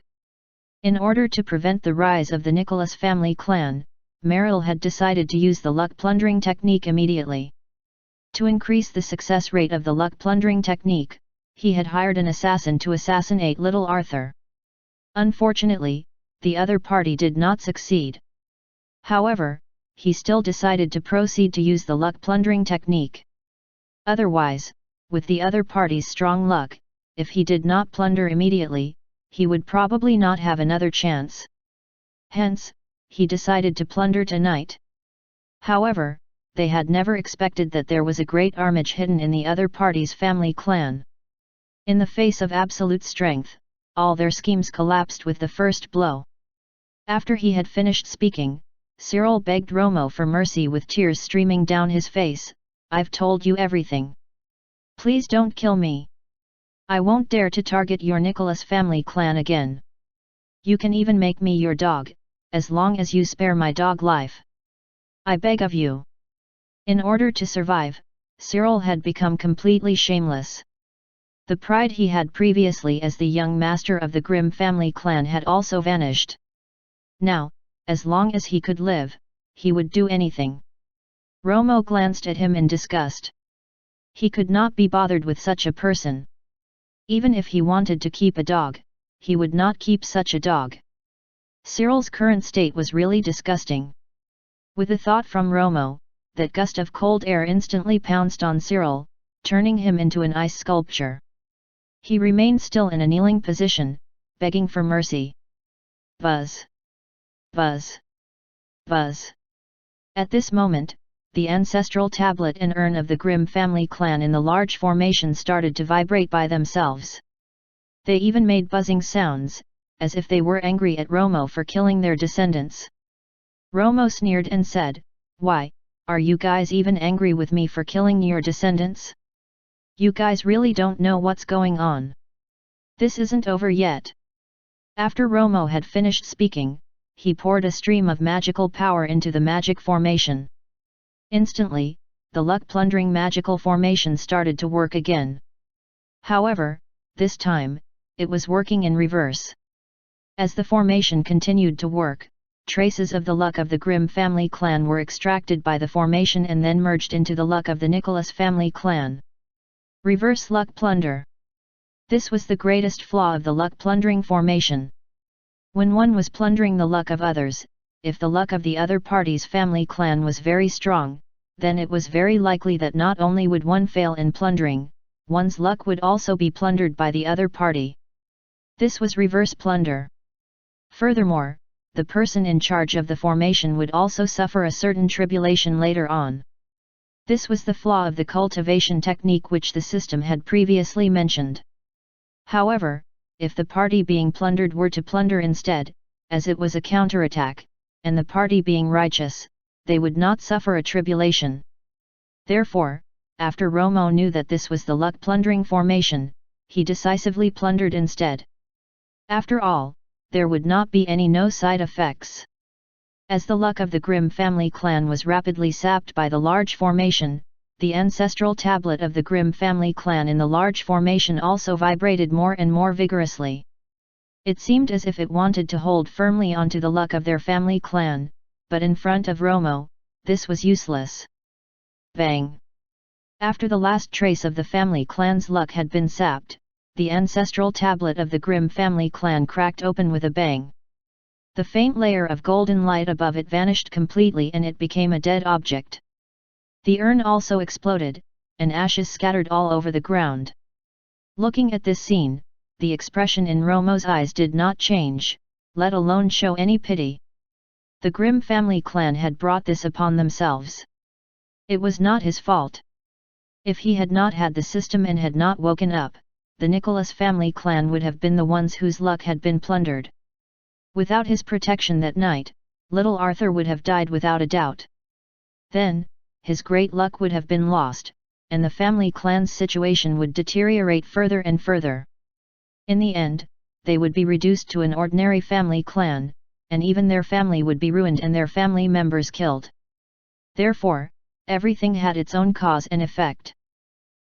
In order to prevent the rise of the Nicholas family clan, Merrill had decided to use the luck-plundering technique immediately. To increase the success rate of the luck-plundering technique, he had hired an assassin to assassinate little Arthur. Unfortunately, the other party did not succeed. However, he still decided to proceed to use the luck-plundering technique. Otherwise, with the other party's strong luck, if he did not plunder immediately, he would probably not have another chance. Hence, he decided to plunder tonight. However, they had never expected that there was a great armage hidden in the other party's family clan. In the face of absolute strength, all their schemes collapsed with the first blow. After he had finished speaking, Cyril begged Romo for mercy with tears streaming down his face. I've told you everything. Please don't kill me. I won't dare to target your Nicholas family clan again. You can even make me your dog, as long as you spare my dog life. I beg of you. In order to survive, Cyril had become completely shameless. The pride he had previously as the young master of the Grimm family clan had also vanished. Now, as long as he could live, he would do anything. Romo glanced at him in disgust. He could not be bothered with such a person. Even if he wanted to keep a dog, he would not keep such a dog. Cyril's current state was really disgusting. With a thought from Romo, that gust of cold air instantly pounced on Cyril, turning him into an ice sculpture. He remained still in a kneeling position, begging for mercy. Buzz! Buzz! Buzz! At this moment, the ancestral tablet and urn of the Grimm family clan in the large formation started to vibrate by themselves. They even made buzzing sounds, as if they were angry at Romo for killing their descendants. Romo sneered and said, "Why, are you guys even angry with me for killing your descendants? You guys really don't know what's going on. This isn't over yet." After Romo had finished speaking, he poured a stream of magical power into the magic formation. Instantly, the luck-plundering magical formation started to work again. However, this time, it was working in reverse. As the formation continued to work, traces of the luck of the Grimm family clan were extracted by the formation and then merged into the luck of the Nicholas family clan. Reverse luck plunder. This was the greatest flaw of the luck-plundering formation. When one was plundering the luck of others, if the luck of the other party's family clan was very strong, then it was very likely that not only would one fail in plundering, one's luck would also be plundered by the other party. This was reverse plunder. Furthermore, the person in charge of the formation would also suffer a certain tribulation later on. This was the flaw of the cultivation technique which the system had previously mentioned. However, if the party being plundered were to plunder instead, as it was a counterattack, and the party being righteous, they would not suffer a tribulation. Therefore, after Romo knew that this was the luck-plundering formation, he decisively plundered instead. After all, there would not be any no side effects. As the luck of the Grimm family clan was rapidly sapped by the large formation, the ancestral tablet of the Grimm family clan in the large formation also vibrated more and more vigorously. It seemed as if it wanted to hold firmly onto the luck of their family clan, but in front of Romo, this was useless. Bang! After the last trace of the family clan's luck had been sapped, the ancestral tablet of the Grimm family clan cracked open with a bang. The faint layer of golden light above it vanished completely and it became a dead object. The urn also exploded, and ashes scattered all over the ground. Looking at this scene, the expression in Romo's eyes did not change, let alone show any pity. The Grimm family clan had brought this upon themselves. It was not his fault. If he had not had the system and had not woken up, the Nicholas family clan would have been the ones whose luck had been plundered. Without his protection that night, little Arthur would have died without a doubt. Then, his great luck would have been lost, and the family clan's situation would deteriorate further and further. In the end, they would be reduced to an ordinary family clan, and even their family would be ruined and their family members killed. Therefore, everything had its own cause and effect.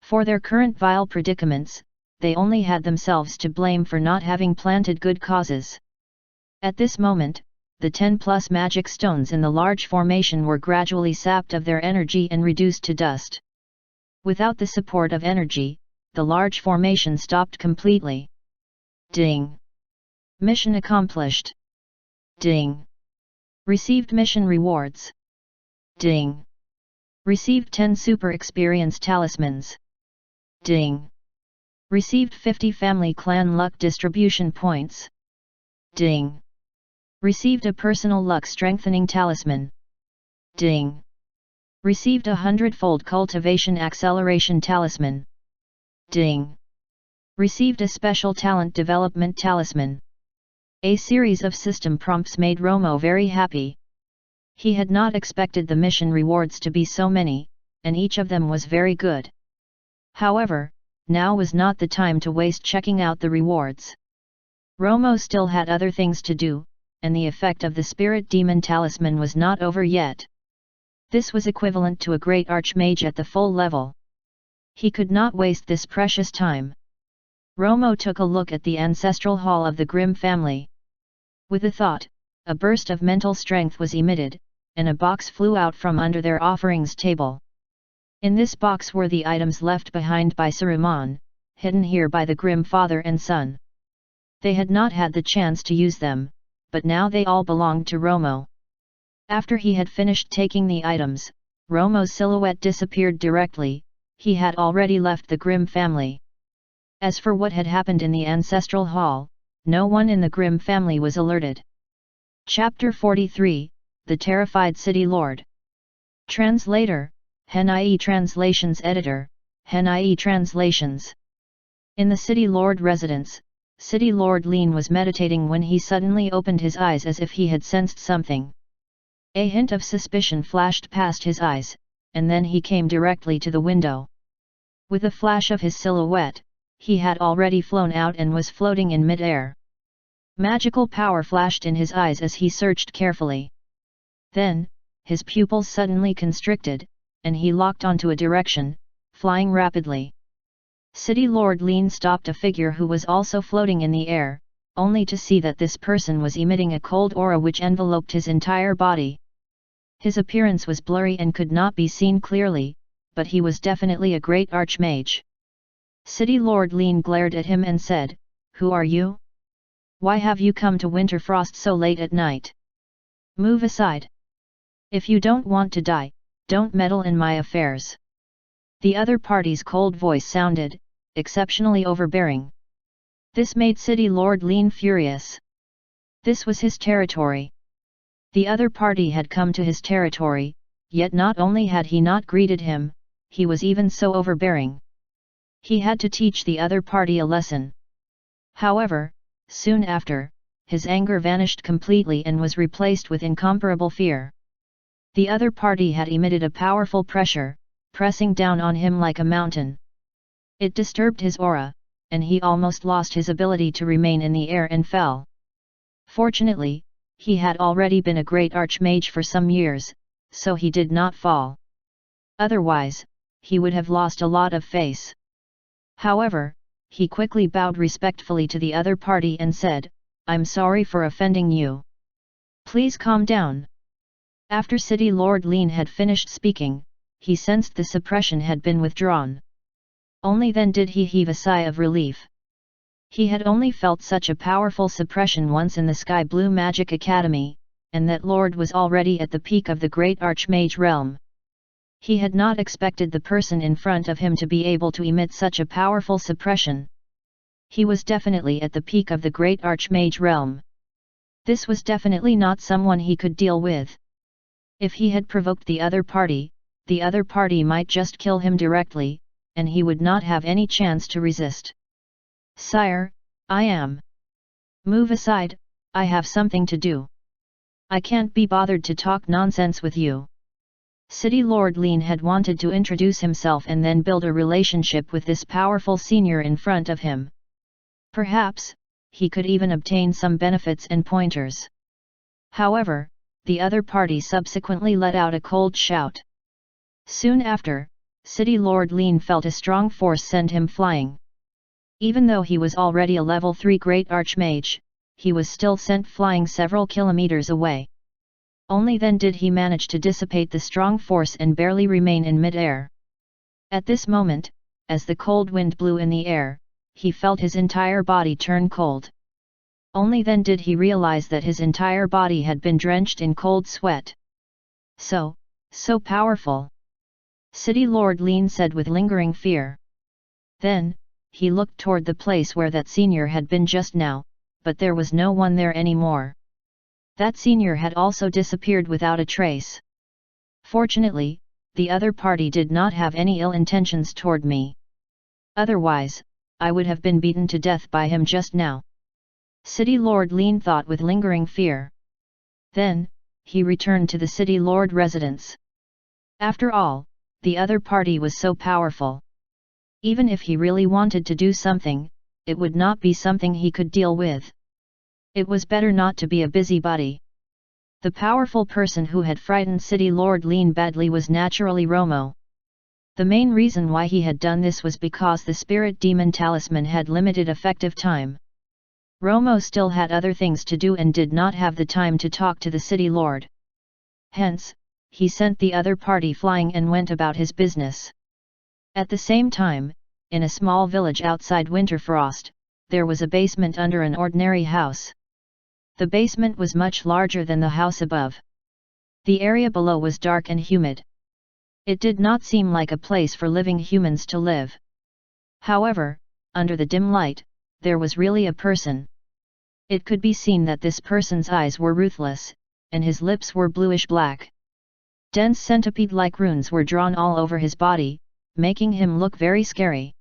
For their current vile predicaments, they only had themselves to blame for not having planted good causes. At this moment, the 10+ magic stones in the large formation were gradually sapped of their energy and reduced to dust. Without the support of energy, the large formation stopped completely. Ding! Mission accomplished. Ding! Received mission rewards. Ding! Received 10 super experience talismans. Ding! Received 50 family clan luck distribution points. Ding! Received a personal luck strengthening talisman. Ding! Received a 100-fold cultivation acceleration talisman. Ding! Received a special talent development talisman. A series of system prompts made Romo very happy. He had not expected the mission rewards to be so many, and each of them was very good. However, now was not the time to waste checking out the rewards. Romo still had other things to do, and the effect of the spirit demon talisman was not over yet. This was equivalent to a great archmage at the full level. He could not waste this precious time. Romo took a look at the ancestral hall of the Grimm family. With a thought, a burst of mental strength was emitted, and a box flew out from under their offerings table. In this box were the items left behind by Saruman, hidden here by the Grimm father and son. They had not had the chance to use them, but now they all belonged to Romo. After he had finished taking the items, Romo's silhouette disappeared directly. He had already left the Grimm family. As for what had happened in the ancestral hall, no one in the Grimm family was alerted. Chapter 43, The Terrified City Lord. Translator, HNIE Translations Editor, HNIE Translations. In the City Lord residence, City Lord Lean was meditating when he suddenly opened his eyes as if he had sensed something. A hint of suspicion flashed past his eyes, and then he came directly to the window. With a flash of his silhouette, he had already flown out and was floating in mid-air. Magical power flashed in his eyes as he searched carefully. Then, his pupils suddenly constricted, and he locked onto a direction, flying rapidly. City Lord Lean stopped a figure who was also floating in the air, only to see that this person was emitting a cold aura which enveloped his entire body. His appearance was blurry and could not be seen clearly, but he was definitely a great archmage. City Lord Lean glared at him and said, "Who are you? Why have you come to Winterfrost so late at night? Move aside. If you don't want to die, don't meddle in my affairs." The other party's cold voice sounded, exceptionally overbearing. This made City Lord Lean furious. This was his territory. The other party had come to his territory, yet not only had he not greeted him, he was even so overbearing. He had to teach the other party a lesson. However, soon after, his anger vanished completely and was replaced with incomparable fear. The other party had emitted a powerful pressure, pressing down on him like a mountain. It disturbed his aura, and he almost lost his ability to remain in the air and fell. Fortunately, he had already been a great archmage for some years, so he did not fall. Otherwise, he would have lost a lot of face. However, he quickly bowed respectfully to the other party and said, "I'm sorry for offending you. Please calm down." After City Lord Lean had finished speaking, he sensed the suppression had been withdrawn. Only then did he heave a sigh of relief. He had only felt such a powerful suppression once in the Sky Blue Magic Academy, and that Lord was already at the peak of the great Archmage realm. He had not expected the person in front of him to be able to emit such a powerful suppression. He was definitely at the peak of the great Archmage realm. This was definitely not someone he could deal with. If he had provoked the other party might just kill him directly, and he would not have any chance to resist. "Sire, I am. Move aside, I have something to do. I can't be bothered to talk nonsense with you." City Lord Lean had wanted to introduce himself and then build a relationship with this powerful senior in front of him. Perhaps, he could even obtain some benefits and pointers. However, the other party subsequently let out a cold shout. Soon after, City Lord Lean felt a strong force send him flying. Even though he was already a level 3 great archmage, he was still sent flying several kilometers away. Only then did he manage to dissipate the strong force and barely remain in mid-air. At this moment, as the cold wind blew in the air, he felt his entire body turn cold. Only then did he realize that his entire body had been drenched in cold sweat. So powerful," City Lord Lean said with lingering fear. Then, he looked toward the place where that senior had been just now, but there was no one there anymore. That senior had also disappeared without a trace. Fortunately, the other party did not have any ill intentions toward me. Otherwise, I would have been beaten to death by him just now. City Lord Lean thought with lingering fear. Then, he returned to the City Lord residence. After all, the other party was so powerful. Even if he really wanted to do something, it would not be something he could deal with. It was better not to be a busybody. The powerful person who had frightened City Lord Lean badly was naturally Romo. The main reason why he had done this was because the Spirit Demon Talisman had limited effective time. Romo still had other things to do and did not have the time to talk to the City Lord. Hence, he sent the other party flying and went about his business. At the same time, in a small village outside Winterfrost, there was a basement under an ordinary house. The basement was much larger than the house above. The area below was dark and humid. It did not seem like a place for living humans to live. However, under the dim light, there was really a person. It could be seen that this person's eyes were ruthless, and his lips were bluish-black. Dense centipede-like runes were drawn all over his body, making him look very scary.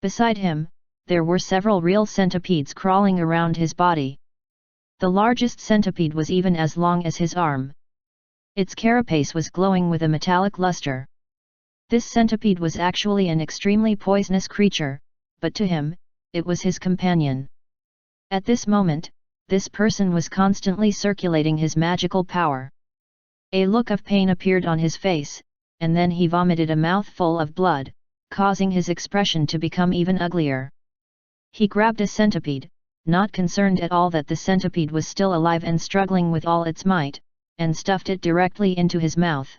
Beside him, there were several real centipedes crawling around his body. The largest centipede was even as long as his arm. Its carapace was glowing with a metallic luster. This centipede was actually an extremely poisonous creature, but to him, it was his companion. At this moment, this person was constantly circulating his magical power. A look of pain appeared on his face, and then he vomited a mouthful of blood, causing his expression to become even uglier. He grabbed a centipede, not concerned at all that the centipede was still alive and struggling with all its might, and stuffed it directly into his mouth.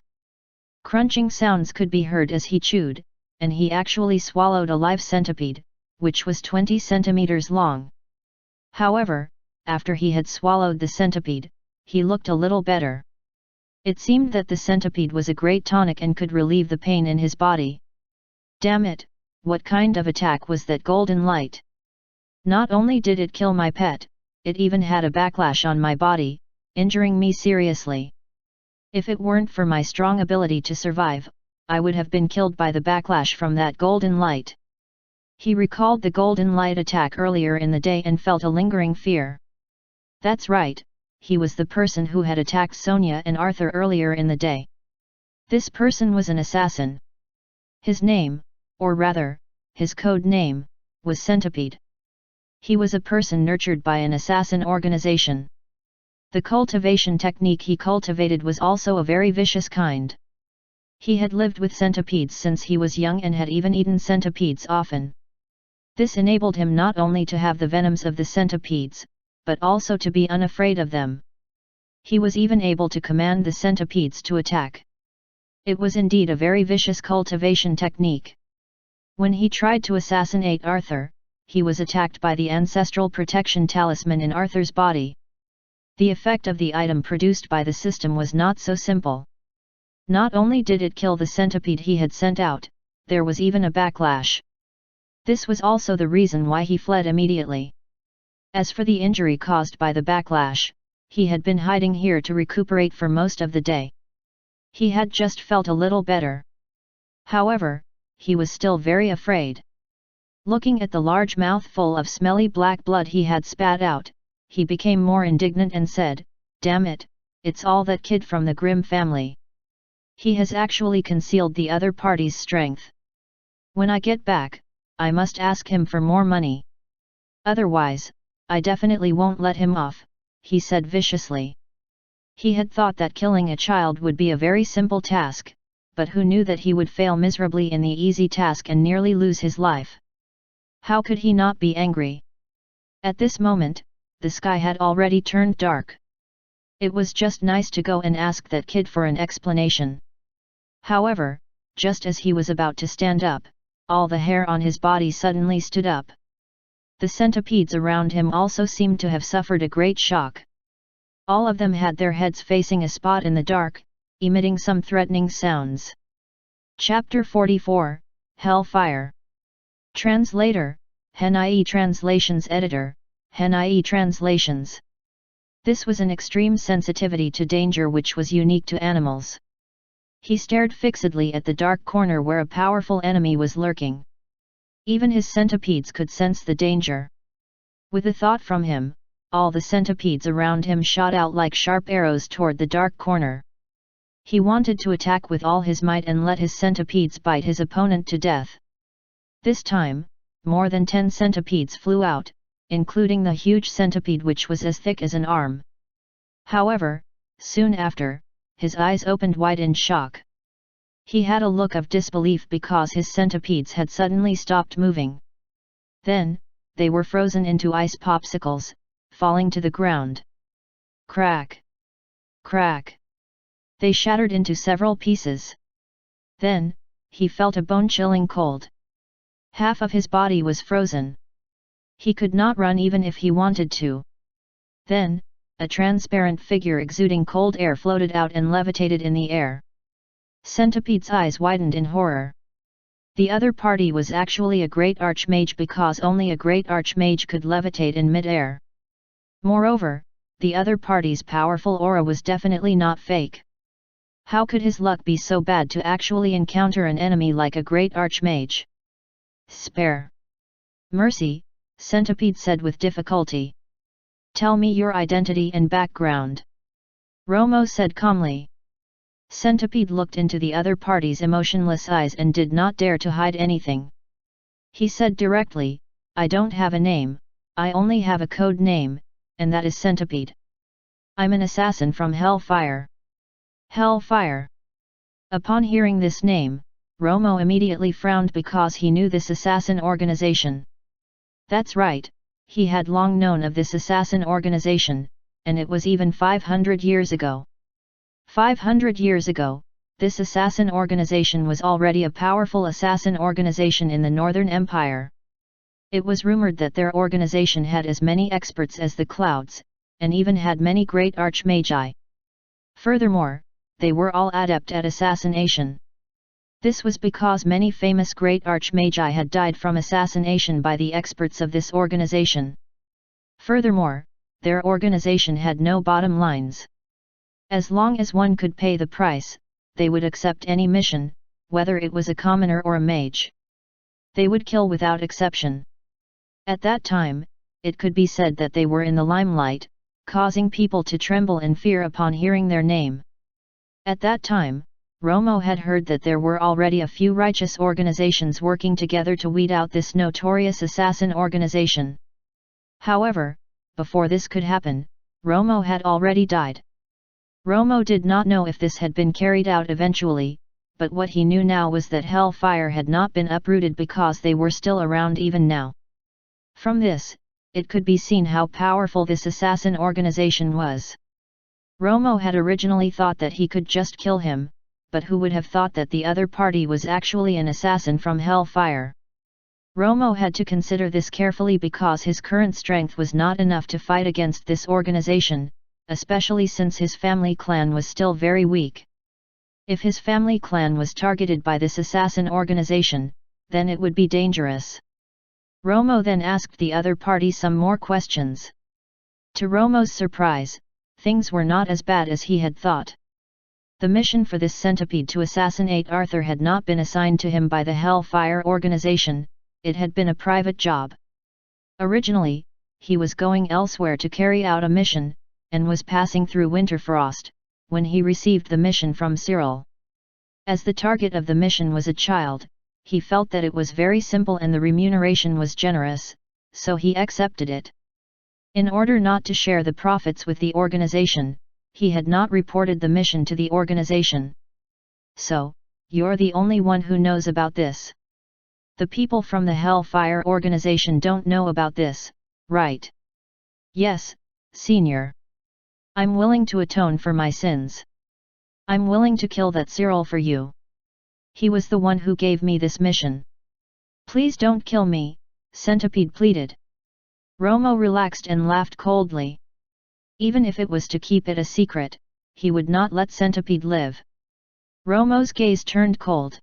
Crunching sounds could be heard as he chewed, and he actually swallowed a live centipede, which was 20 centimeters long. However, after he had swallowed the centipede, he looked a little better. It seemed that the centipede was a great tonic and could relieve the pain in his body. Damn it, what kind of attack was that golden light? Not only did it kill my pet, it even had a backlash on my body, injuring me seriously. If it weren't for my strong ability to survive, I would have been killed by the backlash from that golden light. He recalled the golden light attack earlier in the day and felt a lingering fear. That's right, he was the person who had attacked Sonia and Arthur earlier in the day. This person was an assassin. His name, or rather, his code name, was Centipede. He was a person nurtured by an assassin organization. The cultivation technique he cultivated was also a very vicious kind. He had lived with centipedes since he was young and had even eaten centipedes often. This enabled him not only to have the venoms of the centipedes, but also to be unafraid of them. He was even able to command the centipedes to attack. It was indeed a very vicious cultivation technique. When he tried to assassinate Arthur, he was attacked by the ancestral protection talisman in Arthur's body. The effect of the item produced by the system was not so simple. Not only did it kill the centipede he had sent out, there was even a backlash. This was also the reason why he fled immediately. As for the injury caused by the backlash, he had been hiding here to recuperate for most of the day. He had just felt a little better. However, he was still very afraid. Looking at the large mouthful of smelly black blood he had spat out, he became more indignant and said, "Damn it, it's all that kid from the Grimm family. He has actually concealed the other party's strength. When I get back, I must ask him for more money. Otherwise, I definitely won't let him off," he said viciously. He had thought that killing a child would be a very simple task, but who knew that he would fail miserably in the easy task and nearly lose his life? How could he not be angry? At this moment, the sky had already turned dark. It was just nice to go and ask that kid for an explanation. However, just as he was about to stand up, all the hair on his body suddenly stood up. The centipedes around him also seemed to have suffered a great shock. All of them had their heads facing a spot in the dark, emitting some threatening sounds. Chapter 44, Hellfire. Translator, Hen.ie Translations Editor, Hen.ie Translations. This was an extreme sensitivity to danger which was unique to animals. He stared fixedly at the dark corner where a powerful enemy was lurking. Even his centipedes could sense the danger. With a thought from him, all the centipedes around him shot out like sharp arrows toward the dark corner. He wanted to attack with all his might and let his centipedes bite his opponent to death. This time, more than 10 centipedes flew out, including the huge centipede which was as thick as an arm. However, soon after, his eyes opened wide in shock. He had a look of disbelief because his centipedes had suddenly stopped moving. Then, they were frozen into ice popsicles, falling to the ground. Crack! Crack! They shattered into several pieces. Then, he felt a bone-chilling cold. Half of his body was frozen. He could not run even if he wanted to. Then, a transparent figure exuding cold air floated out and levitated in the air. Centipede's eyes widened in horror. The other party was actually a great archmage because only a great archmage could levitate in mid-air. Moreover, the other party's powerful aura was definitely not fake. How could his luck be so bad to actually encounter an enemy like a great archmage? Spare. Mercy, Centipede said with difficulty. Tell me your identity and background. Romo said calmly. Centipede looked into the other party's emotionless eyes and did not dare to hide anything. He said directly, I don't have a name, I only have a code name, and that is Centipede. I'm an assassin from Hellfire. Hellfire. Upon hearing this name, Romo immediately frowned because he knew this assassin organization. That's right, he had long known of this assassin organization, and it was even 500 years ago. 500 years ago, this assassin organization was already a powerful assassin organization in the Northern Empire. It was rumored that their organization had as many experts as the clouds, and even had many great archmagi. Furthermore, they were all adept at assassination. This was because many famous great archmagi had died from assassination by the experts of this organization. Furthermore, their organization had no bottom lines. As long as one could pay the price, they would accept any mission, whether it was a commoner or a mage. They would kill without exception. At that time, it could be said that they were in the limelight, causing people to tremble in fear upon hearing their name. At that time, Romo had heard that there were already a few righteous organizations working together to weed out this notorious assassin organization. However, before this could happen, Romo had already died. Romo did not know if this had been carried out eventually, but what he knew now was that Hellfire had not been uprooted because they were still around even now. From this, it could be seen how powerful this assassin organization was. Romo had originally thought that he could just kill him, but who would have thought that the other party was actually an assassin from Hellfire? Romo had to consider this carefully because his current strength was not enough to fight against this organization, especially since his family clan was still very weak. If his family clan was targeted by this assassin organization, then it would be dangerous. Romo then asked the other party some more questions. To Romo's surprise, things were not as bad as he had thought. The mission for this centipede to assassinate Arthur had not been assigned to him by the Hellfire organization, it had been a private job. Originally, he was going elsewhere to carry out a mission, and was passing through Winterfrost, when he received the mission from Cyril. As the target of the mission was a child, he felt that it was very simple and the remuneration was generous, so he accepted it. In order not to share the profits with the organization, he had not reported the mission to the organization. So, you're the only one who knows about this. The people from the Hellfire organization don't know about this, right? Yes, Senior. I'm willing to atone for my sins. I'm willing to kill that Cyril for you. He was the one who gave me this mission. Please don't kill me, Centipede pleaded. Romo relaxed and laughed coldly. Even if it was to keep it a secret, he would not let Centipede live. Romo's gaze turned cold.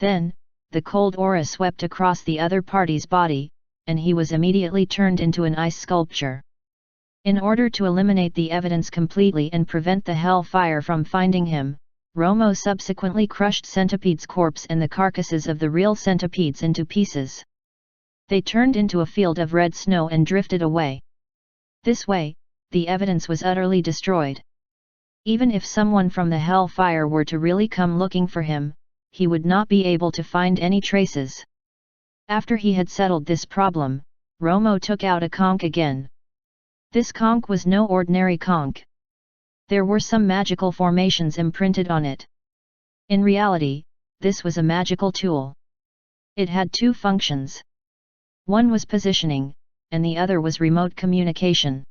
Then, the cold aura swept across the other party's body, and he was immediately turned into an ice sculpture. In order to eliminate the evidence completely and prevent the Hellfire from finding him, Romo subsequently crushed Centipede's corpse and the carcasses of the real centipedes into pieces. They turned into a field of red snow and drifted away. This way, the evidence was utterly destroyed. Even if someone from the Hellfire were to really come looking for him, he would not be able to find any traces. After he had settled this problem, Romo took out a conch again. This conch was no ordinary conch. There were some magical formations imprinted on it. In reality, this was a magical tool. It had two functions. One was positioning, and the other was remote communication.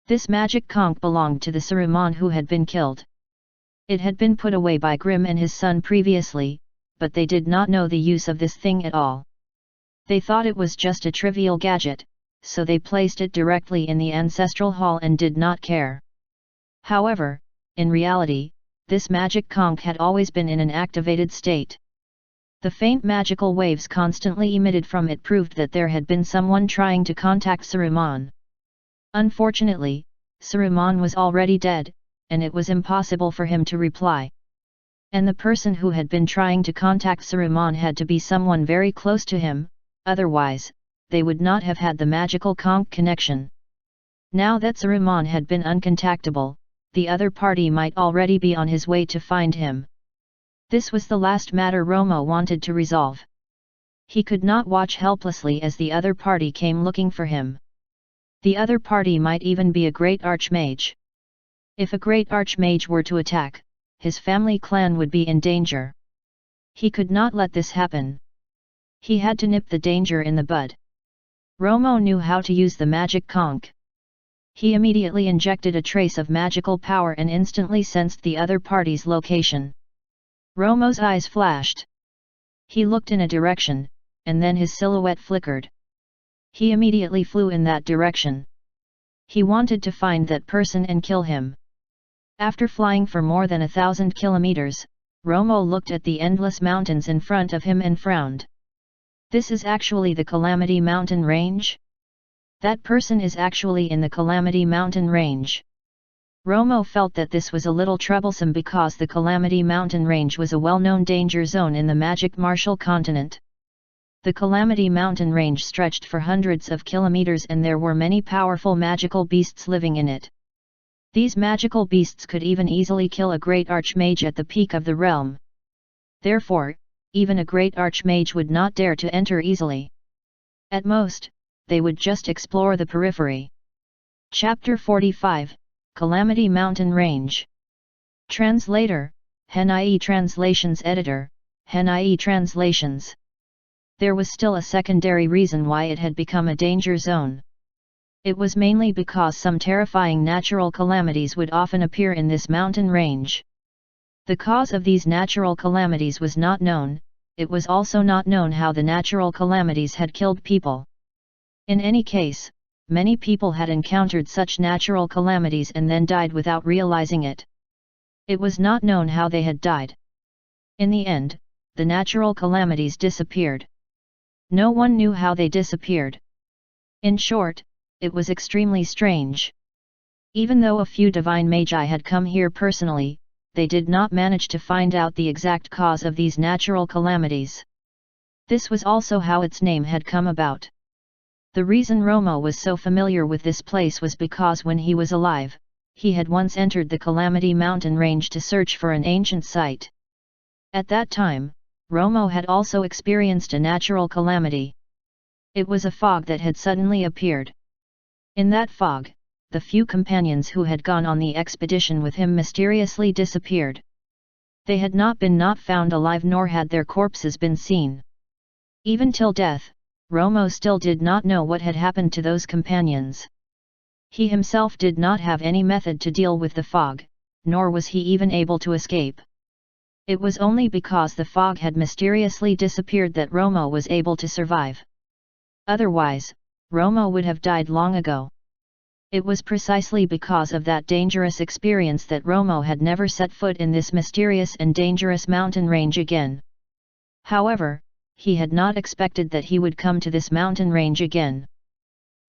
This magic conch belonged to the Saruman who had been killed. It had been put away by Grimm and his son previously, but they did not know the use of this thing at all. They thought it was just a trivial gadget, so they placed it directly in the ancestral hall and did not care. However, in reality, this magic conch had always been in an activated state. The faint magical waves constantly emitted from it proved that there had been someone trying to contact Saruman. Unfortunately, Saruman was already dead, and it was impossible for him to reply. And the person who had been trying to contact Saruman had to be someone very close to him, otherwise, they would not have had the magical conch connection. Now that Saruman had been uncontactable, the other party might already be on his way to find him. This was the last matter Romo wanted to resolve. He could not watch helplessly as the other party came looking for him. The other party might even be a great archmage. If a great archmage were to attack, his family clan would be in danger. He could not let this happen. He had to nip the danger in the bud. Romo knew how to use the magic conch. He immediately injected a trace of magical power and instantly sensed the other party's location. Romo's eyes flashed. He looked in a direction, and then his silhouette flickered. He immediately flew in that direction. He wanted to find that person and kill him. After flying for more than 1,000 kilometers, Romo looked at the endless mountains in front of him and frowned. This is actually the Calamity Mountain Range? That person is actually in the Calamity Mountain Range. Romo felt that this was a little troublesome because the Calamity Mountain Range was a well-known danger zone in the magic martial continent. The Calamity Mountain Range stretched for hundreds of kilometers and there were many powerful magical beasts living in it. These magical beasts could even easily kill a great archmage at the peak of the realm. Therefore, even a great archmage would not dare to enter easily. At most, they would just explore the periphery. Chapter 45, Calamity Mountain Range. Translator, Hen-IE Translations Editor, Hen-IE Translations. There was still a secondary reason why it had become a danger zone. It was mainly because some terrifying natural calamities would often appear in this mountain range. The cause of these natural calamities was not known, it was also not known how the natural calamities had killed people. In any case, many people had encountered such natural calamities and then died without realizing it. It was not known how they had died. In the end, the natural calamities disappeared. No one knew how they disappeared. In short, it was extremely strange. Even though a few divine magi had come here personally, they did not manage to find out the exact cause of these natural calamities. This was also how its name had come about. The reason Romo was so familiar with this place was because when he was alive, he had once entered the Calamity Mountain Range to search for an ancient site. At that time, Romo had also experienced a natural calamity. It was a fog that had suddenly appeared. In that fog, the few companions who had gone on the expedition with him mysteriously disappeared. They had not been found alive nor had their corpses been seen. Even till death, Romo still did not know what had happened to those companions. He himself did not have any method to deal with the fog, nor was he even able to escape. It was only because the fog had mysteriously disappeared that Romo was able to survive. Otherwise, Romo would have died long ago. It was precisely because of that dangerous experience that Romo had never set foot in this mysterious and dangerous mountain range again. However, he had not expected that he would come to this mountain range again.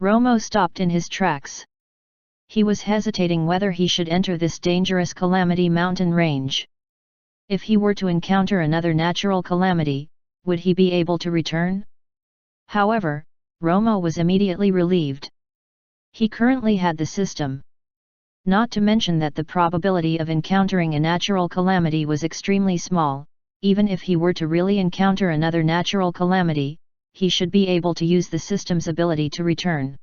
Romo stopped in his tracks. He was hesitating whether he should enter this dangerous Calamity Mountain Range. If he were to encounter another natural calamity, would he be able to return? However, Romo was immediately relieved. He currently had the system. Not to mention that the probability of encountering a natural calamity was extremely small. Even if he were to really encounter another natural calamity, he should be able to use the system's ability to return.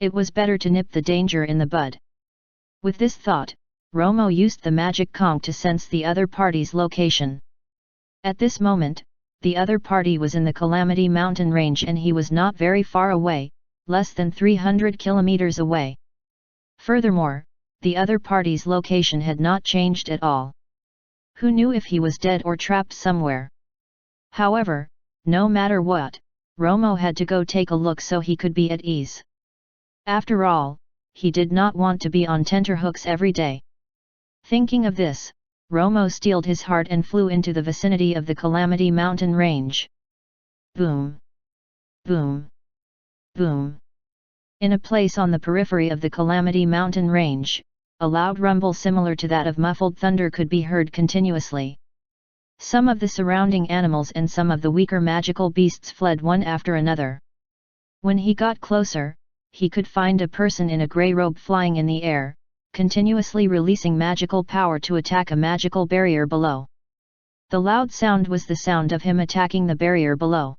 It was better to nip the danger in the bud. With this thought, Romo used the magic conch to sense the other party's location. At this moment, the other party was in the Calamity Mountain Range and he was not very far away, less than 300 kilometers away. Furthermore, the other party's location had not changed at all. Who knew if he was dead or trapped somewhere? However, no matter what, Romo had to go take a look so he could be at ease. After all, he did not want to be on tenterhooks every day. Thinking of this, Romo steeled his heart and flew into the vicinity of the Calamity Mountain Range. Boom! Boom! Boom! In a place on the periphery of the Calamity Mountain Range, a loud rumble similar to that of muffled thunder could be heard continuously. Some of the surrounding animals and some of the weaker magical beasts fled one after another. When he got closer, he could find a person in a grey robe flying in the air, continuously releasing magical power to attack a magical barrier below. The loud sound was the sound of him attacking the barrier below.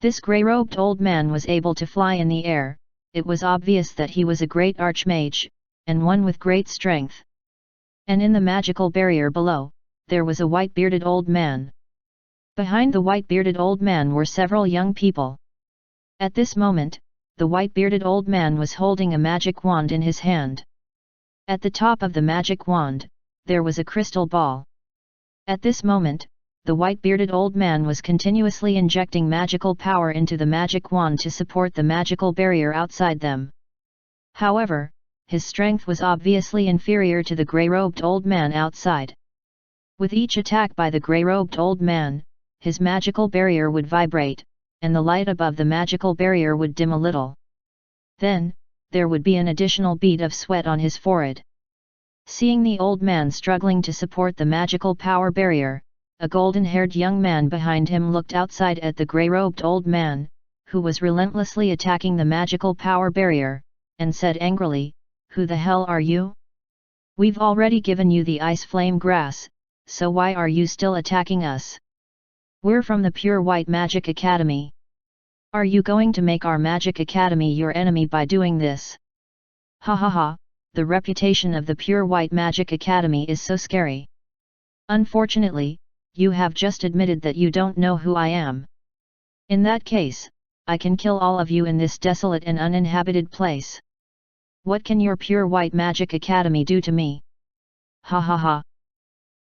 This grey-robed old man was able to fly in the air. It was obvious that he was a great archmage, and one with great strength. And in the magical barrier below, there was a white-bearded old man. Behind the white-bearded old man were several young people. At this moment, the white-bearded old man was holding a magic wand in his hand. At the top of the magic wand, there was a crystal ball. At this moment, the white-bearded old man was continuously injecting magical power into the magic wand to support the magical barrier outside them. However, his strength was obviously inferior to the grey-robed old man outside. With each attack by the grey-robed old man, his magical barrier would vibrate, and the light above the magical barrier would dim a little. Then, there would be an additional bead of sweat on his forehead. Seeing the old man struggling to support the magical power barrier, a golden-haired young man behind him looked outside at the grey-robed old man, who was relentlessly attacking the magical power barrier, and said angrily, "Who the hell are you? We've already given you the ice flame grass, so why are you still attacking us? We're from the Pure White Magic Academy. Are you going to make our Magic Academy your enemy by doing this? Ha ha ha, the reputation of the Pure White Magic Academy is so scary. Unfortunately, you have just admitted that you don't know who I am. In that case, I can kill all of you in this desolate and uninhabited place. What can your Pure White Magic Academy do to me? Ha ha ha."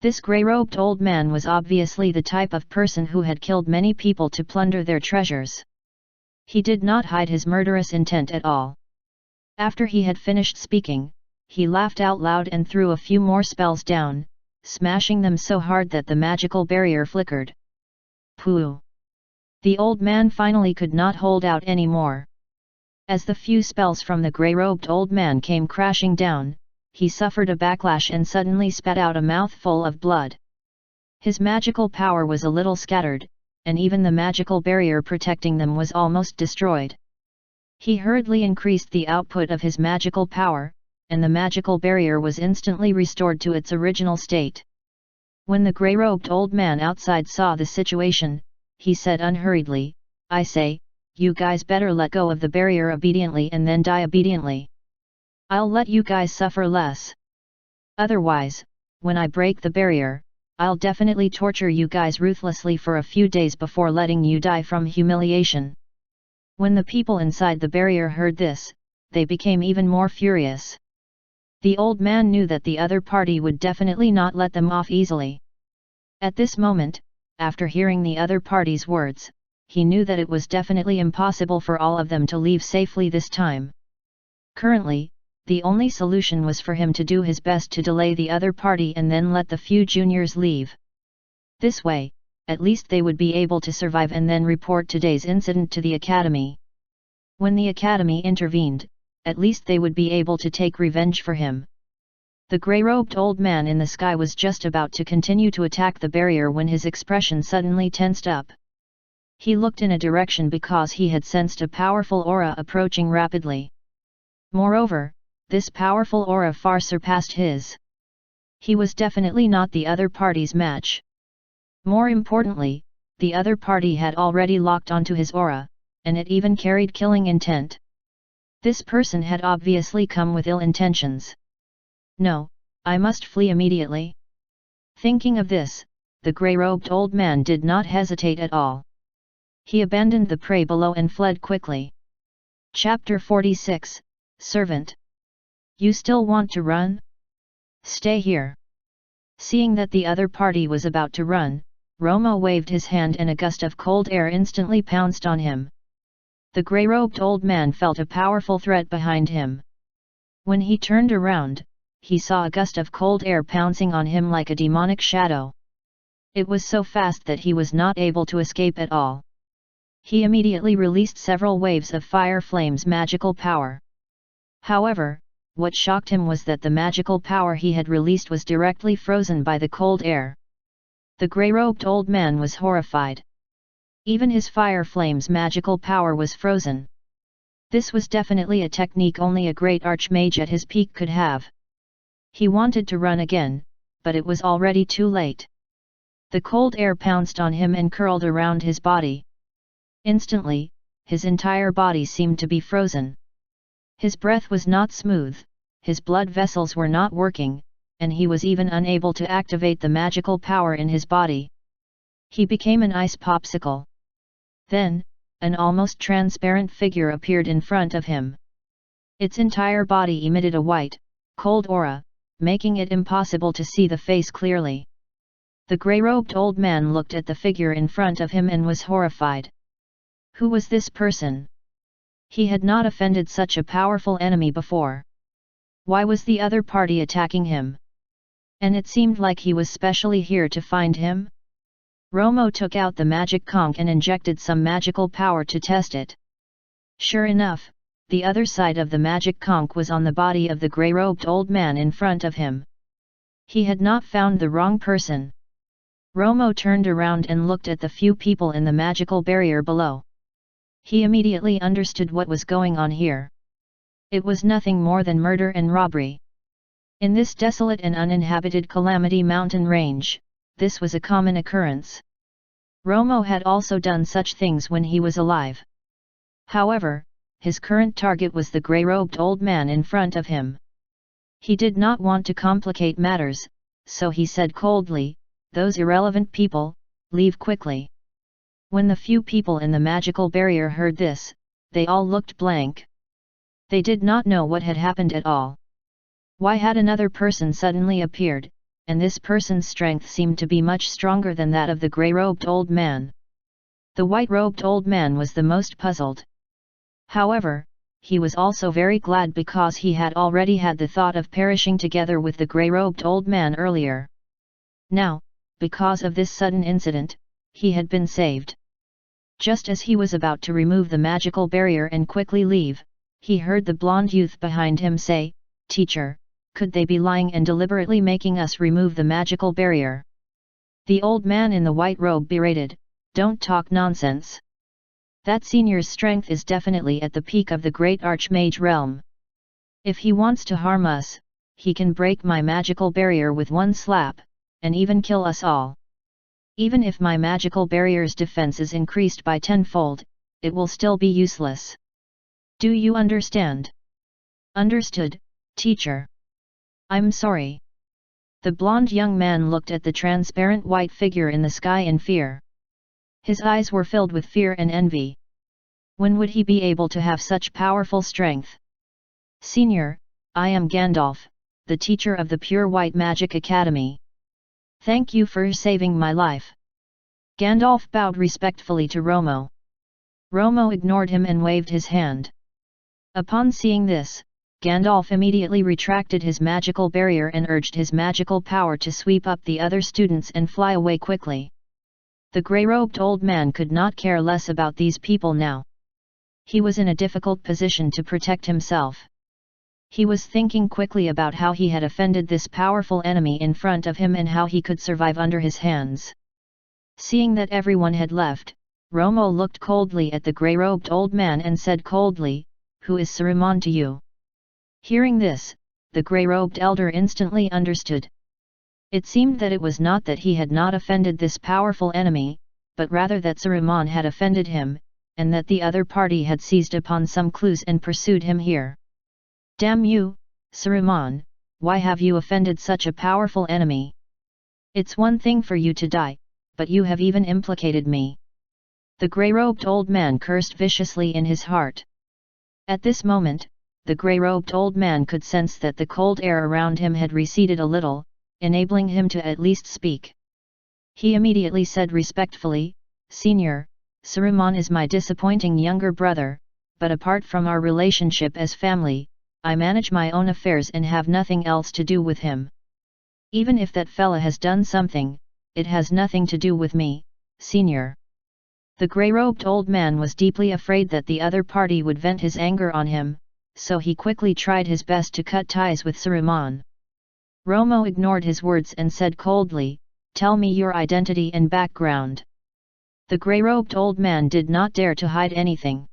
This grey-robed old man was obviously the type of person who had killed many people to plunder their treasures. He did not hide his murderous intent at all. After he had finished speaking, he laughed out loud and threw a few more spells down, smashing them so hard that the magical barrier flickered. Pooh! The old man finally could not hold out any more. As the few spells from the grey-robed old man came crashing down, he suffered a backlash and suddenly spat out a mouthful of blood. His magical power was a little scattered, and even the magical barrier protecting them was almost destroyed. He hurriedly increased the output of his magical power, and the magical barrier was instantly restored to its original state. When the grey-robed old man outside saw the situation, he said unhurriedly, "I say, you guys better let go of the barrier obediently and then die obediently. I'll let you guys suffer less. Otherwise, when I break the barrier, I'll definitely torture you guys ruthlessly for a few days before letting you die from humiliation." When the people inside the barrier heard this, they became even more furious. The old man knew that the other party would definitely not let them off easily. At this moment, after hearing the other party's words, he knew that it was definitely impossible for all of them to leave safely this time. Currently, the only solution was for him to do his best to delay the other party and then let the few juniors leave. This way, at least they would be able to survive and then report today's incident to the academy. When the academy intervened, at least they would be able to take revenge for him. The grey-robed old man in the sky was just about to continue to attack the barrier when his expression suddenly tensed up. He looked in a direction because he had sensed a powerful aura approaching rapidly. Moreover, this powerful aura far surpassed his. He was definitely not the other party's match. More importantly, the other party had already locked onto his aura, and it even carried killing intent. This person had obviously come with ill intentions. No, I must flee immediately. Thinking of this, the grey-robed old man did not hesitate at all. He abandoned the prey below and fled quickly. Chapter 46, Servant. You still want to run? Stay here. Seeing that the other party was about to run, Roma waved his hand and a gust of cold air instantly pounced on him. The grey-robed old man felt a powerful threat behind him. When he turned around, he saw a gust of cold air pouncing on him like a demonic shadow. It was so fast that he was not able to escape at all. He immediately released several waves of Fire Flame's magical power. However, what shocked him was that the magical power he had released was directly frozen by the cold air. The grey-robed old man was horrified. Even his fire flame's magical power was frozen. This was definitely a technique only a great archmage at his peak could have. He wanted to run again, but it was already too late. The cold air pounced on him and curled around his body. Instantly, his entire body seemed to be frozen. His breath was not smooth, his blood vessels were not working, and he was even unable to activate the magical power in his body. He became an ice popsicle. Then, an almost transparent figure appeared in front of him. Its entire body emitted a white, cold aura, making it impossible to see the face clearly. The grey-robed old man looked at the figure in front of him and was horrified. Who was this person? He had not offended such a powerful enemy before. Why was the other party attacking him? And it seemed like he was specially here to find him? Romo took out the magic conch and injected some magical power to test it. Sure enough, the other side of the magic conch was on the body of the grey-robed old man in front of him. He had not found the wrong person. Romo turned around and looked at the few people in the magical barrier below. He immediately understood what was going on here. It was nothing more than murder and robbery. In this desolate and uninhabited Calamity Mountain range, this was a common occurrence. Romo had also done such things when he was alive. However, his current target was the grey-robed old man in front of him. He did not want to complicate matters, so he said coldly, "Those irrelevant people, leave quickly." When the few people in the magical barrier heard this, they all looked blank. They did not know what had happened at all. Why had another person suddenly appeared, and this person's strength seemed to be much stronger than that of the grey-robed old man? The white-robed old man was the most puzzled. However, he was also very glad because he had already had the thought of perishing together with the grey-robed old man earlier. Now, because of this sudden incident, he had been saved. Just as he was about to remove the magical barrier and quickly leave, he heard the blonde youth behind him say, "Teacher, could they be lying and deliberately making us remove the magical barrier?" The old man in the white robe berated, "Don't talk nonsense. That senior's strength is definitely at the peak of the great archmage realm. If he wants to harm us, he can break my magical barrier with one slap, and even kill us all. Even if my magical barrier's defense is increased by tenfold, it will still be useless. Do you understand?" "Understood, teacher. I'm sorry." The blonde young man looked at the transparent white figure in the sky in fear. His eyes were filled with fear and envy. When would he be able to have such powerful strength? "Senior, I am Gandalf, the teacher of the Pure White Magic Academy. Thank you for saving my life." Gandalf bowed respectfully to Romo. Romo ignored him and waved his hand. Upon seeing this, Gandalf immediately retracted his magical barrier and urged his magical power to sweep up the other students and fly away quickly. The grey-robed old man could not care less about these people now. He was in a difficult position to protect himself. He was thinking quickly about how he had offended this powerful enemy in front of him and how he could survive under his hands. Seeing that everyone had left, Romo looked coldly at the grey-robed old man and said coldly, "Who is Saruman to you?" Hearing this, the grey-robed elder instantly understood. It seemed that it was not that he had not offended this powerful enemy, but rather that Saruman had offended him, and that the other party had seized upon some clues and pursued him here. "Damn you, Saruman, why have you offended such a powerful enemy? It's one thing for you to die, but you have even implicated me." The grey-robed old man cursed viciously in his heart. At this moment, the grey-robed old man could sense that the cold air around him had receded a little, enabling him to at least speak. He immediately said respectfully, "Senior, Saruman is my disappointing younger brother, but apart from our relationship as family, I manage my own affairs and have nothing else to do with him. Even if that fella has done something, it has nothing to do with me, Senior." The grey-robed old man was deeply afraid that the other party would vent his anger on him, so he quickly tried his best to cut ties with Saruman. Romo ignored his words and said coldly, "Tell me your identity and background." The grey-robed old man did not dare to hide anything.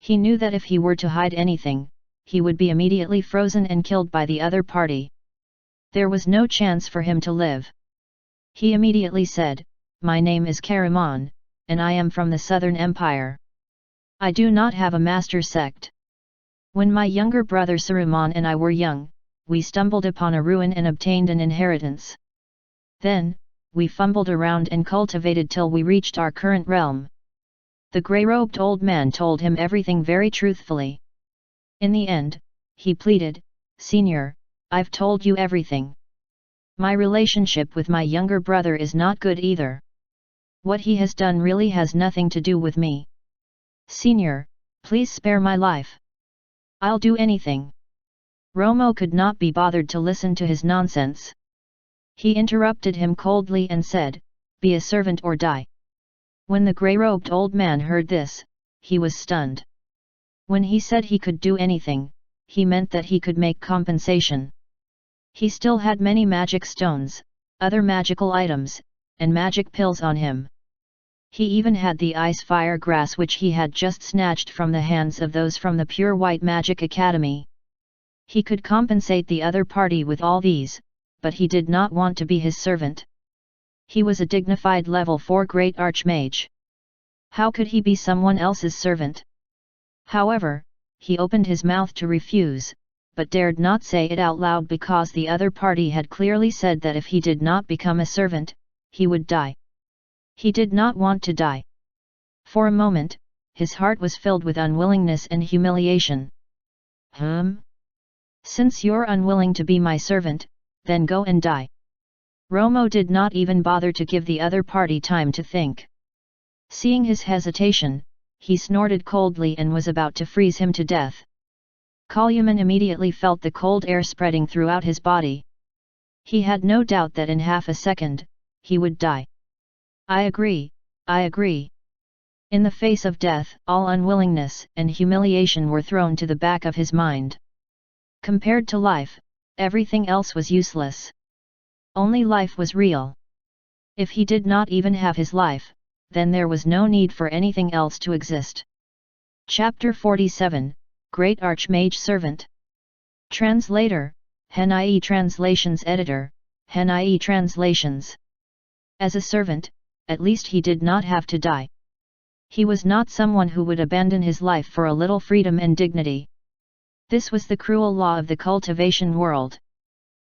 He knew that if he were to hide anything, he would be immediately frozen and killed by the other party. There was no chance for him to live. He immediately said, "My name is Karaman, and I am from the Southern Empire. I do not have a master sect. When my younger brother Saruman and I were young, we stumbled upon a ruin and obtained an inheritance. Then, we fumbled around and cultivated till we reached our current realm." The grey-robed old man told him everything very truthfully. In the end, he pleaded, "Senior, I've told you everything. My relationship with my younger brother is not good either. What he has done really has nothing to do with me. Senior, please spare my life. I'll do anything." Romo could not be bothered to listen to his nonsense. He interrupted him coldly and said, "Be a servant or die." When the grey-robed old man heard this, he was stunned. When he said he could do anything, he meant that he could make compensation. He still had many magic stones, other magical items, and magic pills on him. He even had the ice-fire grass which he had just snatched from the hands of those from the Pure White Magic Academy. He could compensate the other party with all these, but he did not want to be his servant. He was a dignified level 4 great archmage. How could he be someone else's servant? However, he opened his mouth to refuse, but dared not say it out loud because the other party had clearly said that if he did not become a servant, he would die. He did not want to die. For a moment, his heart was filled with unwillingness and humiliation. Since you're unwilling to be my servant, then go and die." Romo did not even bother to give the other party time to think. Seeing his hesitation, he snorted coldly and was about to freeze him to death. Kalyaman immediately felt the cold air spreading throughout his body. He had no doubt that in half a second, he would die. I agree. In the face of death, all unwillingness and humiliation were thrown to the back of his mind. Compared to life, everything else was useless. Only life was real. If he did not even have his life, then there was no need for anything else to exist. Chapter 47, Great Archmage Servant. Translator, Hen-IE Translations Editor, Hen-IE Translations. As a servant, at least he did not have to die. He was not someone who would abandon his life for a little freedom and dignity. This was the cruel law of the cultivation world.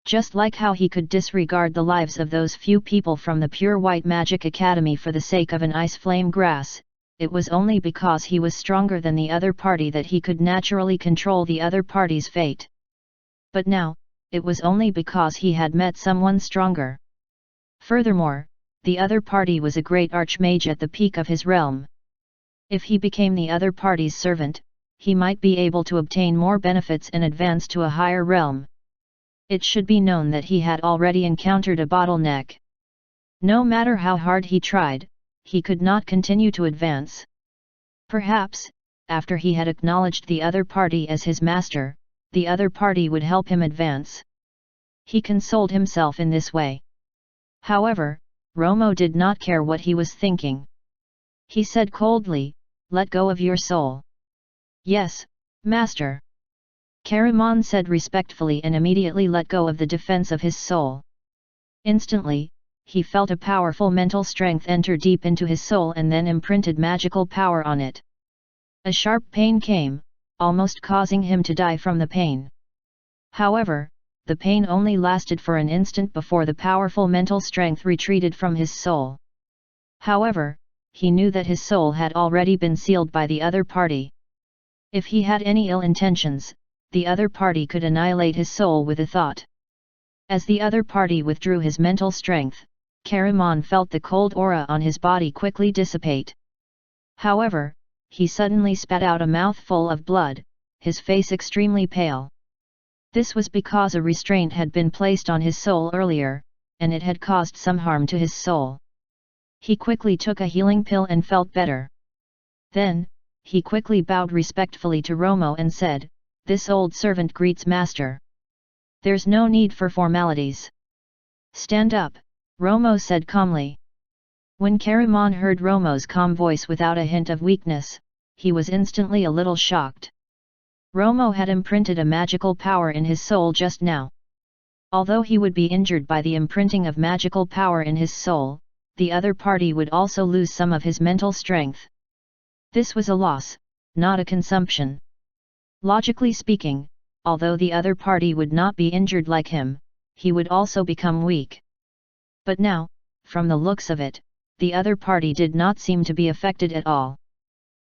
Just like how he could disregard the lives of those few people from the Pure White Magic Academy for the sake of an ice flame grass, it was only because he was stronger than the other party that he could naturally control the other party's fate. But now, it was only because he had met someone stronger. Furthermore, the other party was a great archmage at the peak of his realm. If he became the other party's servant, he might be able to obtain more benefits and advance to a higher realm. It should be known that he had already encountered a bottleneck. No matter how hard he tried, he could not continue to advance. Perhaps, after he had acknowledged the other party as his master, the other party would help him advance. He consoled himself in this way. However, Romo did not care what he was thinking. He said coldly, "Let go of your soul." "Yes, master." Karaman said respectfully and immediately let go of the defense of his soul. Instantly, he felt a powerful mental strength enter deep into his soul and then imprinted magical power on it. A sharp pain came, almost causing him to die from the pain. However, the pain only lasted for an instant before the powerful mental strength retreated from his soul. However, he knew that his soul had already been sealed by the other party. If he had any ill intentions, the other party could annihilate his soul with a thought. As the other party withdrew his mental strength, Karaman felt the cold aura on his body quickly dissipate. However, he suddenly spat out a mouthful of blood, his face extremely pale. This was because a restraint had been placed on his soul earlier, and it had caused some harm to his soul. He quickly took a healing pill and felt better. Then, he quickly bowed respectfully to Romo and said, this old servant greets master. There's no need for formalities. Stand up, Romo said calmly. When Caramon heard Romo's calm voice without a hint of weakness, he was instantly a little shocked. Romo had imprinted a magical power in his soul just now. Although he would be injured by the imprinting of magical power in his soul, the other party would also lose some of his mental strength. This was a loss, not a consumption. Logically speaking, although the other party would not be injured like him, he would also become weak. But now, from the looks of it, the other party did not seem to be affected at all.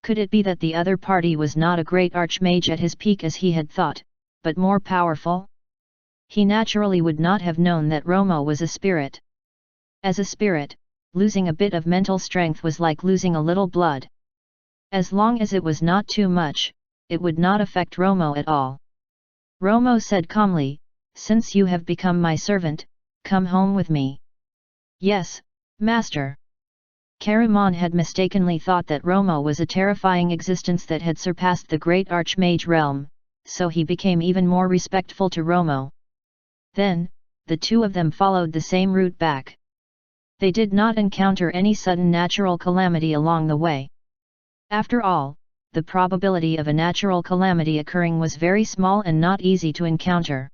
Could it be that the other party was not a great archmage at his peak as he had thought, but more powerful? He naturally would not have known that Romo was a spirit. As a spirit, losing a bit of mental strength was like losing a little blood. As long as it was not too much, it would not affect Romo at all. Romo said calmly, "Since you have become my servant, come home with me." "Yes, master." Caramon had mistakenly thought that Romo was a terrifying existence that had surpassed the great archmage realm, so he became even more respectful to Romo. Then, the two of them followed the same route back. They did not encounter any sudden natural calamity along the way. After all, the probability of a natural calamity occurring was very small and not easy to encounter.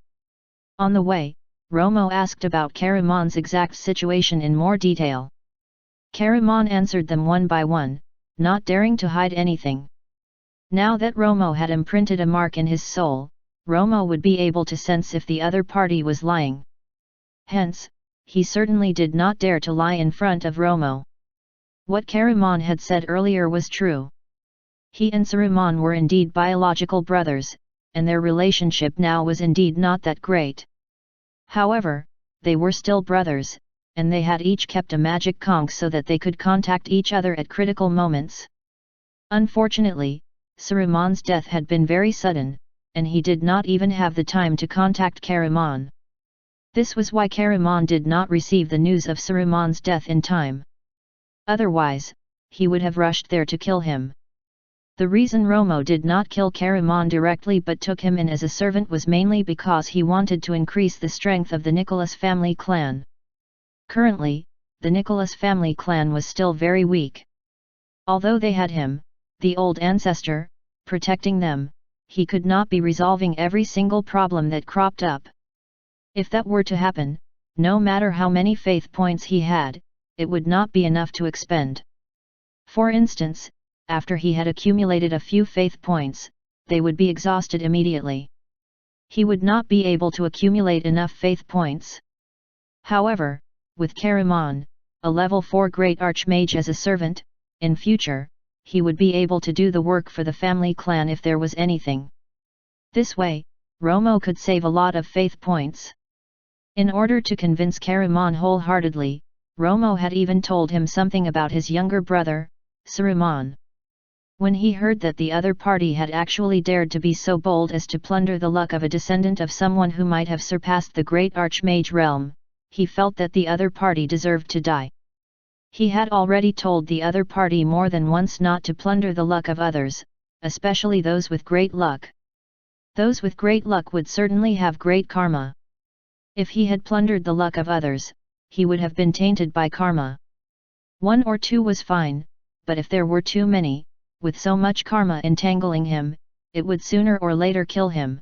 On the way, Romo asked about Caramon's exact situation in more detail. Caramon answered them one by one, not daring to hide anything. Now that Romo had imprinted a mark in his soul, Romo would be able to sense if the other party was lying. Hence, he certainly did not dare to lie in front of Romo. What Caramon had said earlier was true. He and Saruman were indeed biological brothers, and their relationship now was indeed not that great. However, they were still brothers, and they had each kept a magic conch so that they could contact each other at critical moments. Unfortunately, Saruman's death had been very sudden, and he did not even have the time to contact Caramon. This was why Caramon did not receive the news of Saruman's death in time. Otherwise, he would have rushed there to kill him. The reason Romo did not kill Caramon directly but took him in as a servant was mainly because he wanted to increase the strength of the Nicholas family clan. Currently, the Nicholas family clan was still very weak. Although they had him, the old ancestor, protecting them, he could not be resolving every single problem that cropped up. If that were to happen, no matter how many faith points he had, it would not be enough to expend. For instance, after he had accumulated a few faith points, they would be exhausted immediately. He would not be able to accumulate enough faith points. However, with Caramon, a level 4 great archmage as a servant, in future, he would be able to do the work for the family clan if there was anything. This way, Romo could save a lot of faith points. In order to convince Caramon wholeheartedly, Romo had even told him something about his younger brother, Saruman. When he heard that the other party had actually dared to be so bold as to plunder the luck of a descendant of someone who might have surpassed the great archmage realm, he felt that the other party deserved to die. He had already told the other party more than once not to plunder the luck of others, especially those with great luck. Those with great luck would certainly have great karma. If he had plundered the luck of others, he would have been tainted by karma. 1 or 2 was fine, but if there were too many, with so much karma entangling him, it would sooner or later kill him.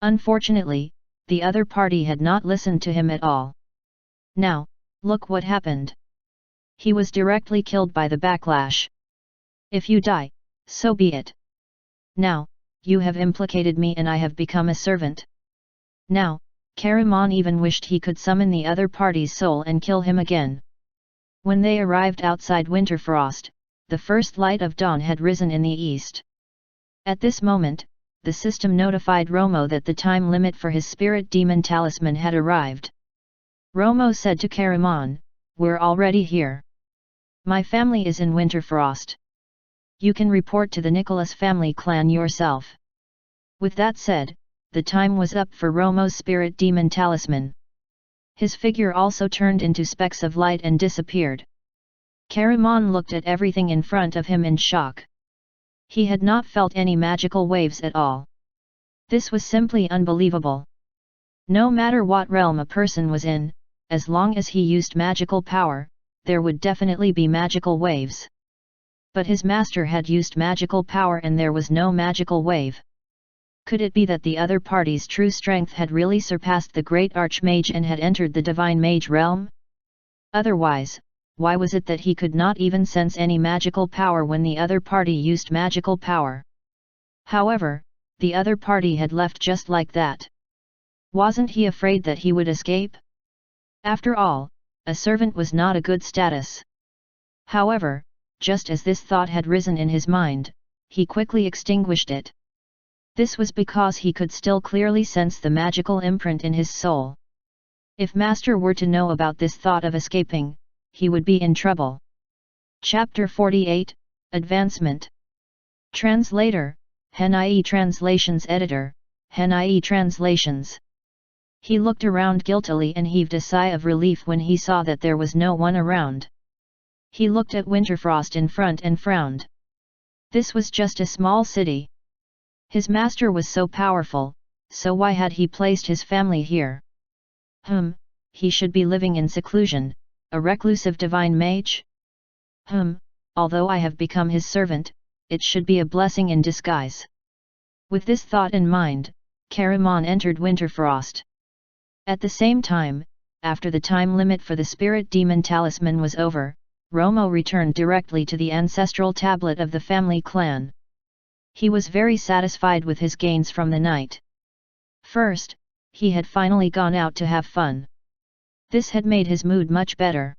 Unfortunately, the other party had not listened to him at all. Now, look what happened. He was directly killed by the backlash. If you die, so be it. Now, you have implicated me and I have become a servant. Now, Caramon even wished he could summon the other party's soul and kill him again. When they arrived outside Winterfrost, the first light of dawn had risen in the east. At this moment, the system notified Romo that the time limit for his spirit demon talisman had arrived. Romo said to Caramon, "We're already here. My family is in Winterfrost. You can report to the Nicholas family clan yourself." With that said, the time was up for Romo's spirit demon talisman. His figure also turned into specks of light and disappeared. Caramon looked at everything in front of him in shock. He had not felt any magical waves at all. This was simply unbelievable. No matter what realm a person was in, as long as he used magical power, there would definitely be magical waves. But his master had used magical power and there was no magical wave. Could it be that the other party's true strength had really surpassed the great archmage and had entered the divine mage realm? Otherwise, why was it that he could not even sense any magical power when the other party used magical power? However, the other party had left just like that. Wasn't he afraid that he would escape? After all, a servant was not a good status. However, just as this thought had risen in his mind, he quickly extinguished it. This was because he could still clearly sense the magical imprint in his soul. If Master were to know about this thought of escaping, he would be in trouble. Chapter 48, Advancement. Translator, Henai Translations Editor, Henai Translations. He looked around guiltily and heaved a sigh of relief when he saw that there was no one around. He looked at Winterfrost in front and frowned. This was just a small city. His master was so powerful, so why had he placed his family here? He should be living in seclusion, a reclusive divine mage? Although I have become his servant, it should be a blessing in disguise. With this thought in mind, Caramon entered Winterfrost. At the same time, after the time limit for the spirit demon talisman was over, Romo returned directly to the ancestral tablet of the family clan. He was very satisfied with his gains from the night. First, he had finally gone out to have fun. This had made his mood much better.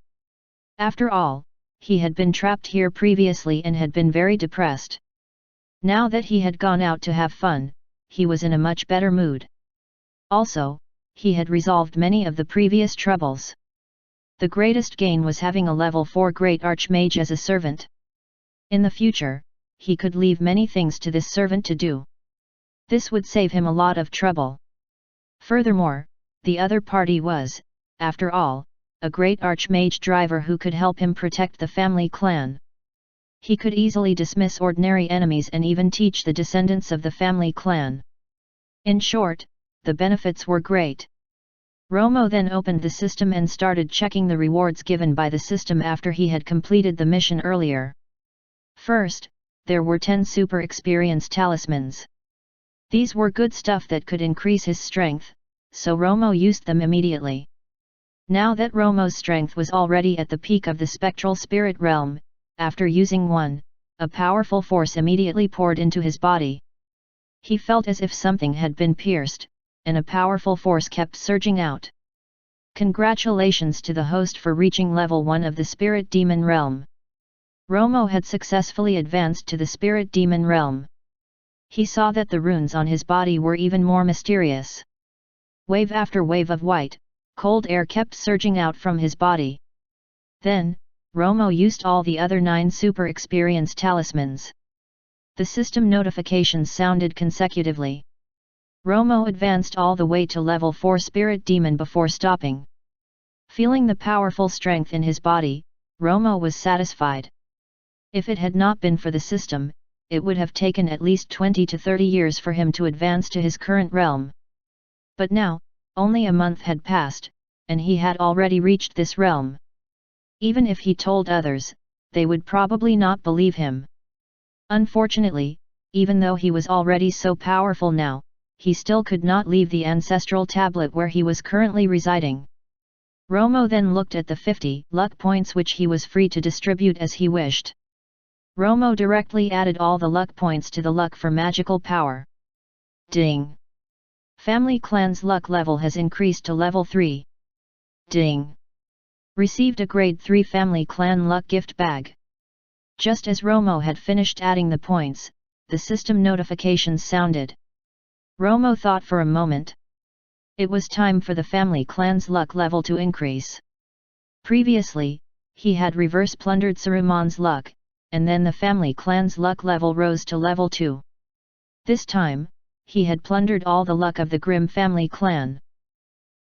After all, he had been trapped here previously and had been very depressed. Now that he had gone out to have fun, he was in a much better mood. Also, he had resolved many of the previous troubles. The greatest gain was having a level 4 great archmage as a servant. In the future, he could leave many things to this servant to do. This would save him a lot of trouble. Furthermore, the other party was, after all, a great archmage driver who could help him protect the family clan. He could easily dismiss ordinary enemies and even teach the descendants of the family clan. In short, the benefits were great. Romo then opened the system and started checking the rewards given by the system after he had completed the mission earlier. First, there were 10 super experience talismans. These were good stuff that could increase his strength, so Romo used them immediately. Now that Romo's strength was already at the peak of the spectral spirit realm, after using one, a powerful force immediately poured into his body. He felt as if something had been pierced, and a powerful force kept surging out. Congratulations to the host for reaching level 1 of the spirit demon realm. Romo had successfully advanced to the spirit demon realm. He saw that the runes on his body were even more mysterious. Wave after wave of white, cold air kept surging out from his body. Then, Romo used all the other 9 super experience talismans. The system notifications sounded consecutively. Romo advanced all the way to level 4 spirit demon before stopping. Feeling the powerful strength in his body, Romo was satisfied. If it had not been for the system, it would have taken at least 20 to 30 years for him to advance to his current realm. But now, only a month had passed, and he had already reached this realm. Even if he told others, they would probably not believe him. Unfortunately, even though he was already so powerful now, he still could not leave the ancestral tablet where he was currently residing. Romo then looked at the 50 luck points which he was free to distribute as he wished. Romo directly added all the luck points to the luck for magical power. Ding! Family clan's luck level has increased to level 3. Ding! Received a grade 3 family clan luck gift bag. Just as Romo had finished adding the points, the system notifications sounded. Romo thought for a moment. It was time for the family clan's luck level to increase. Previously, he had reverse plundered Saruman's luck, and then the family clan's luck level rose to level 2. This time, he had plundered all the luck of the Grimm family clan.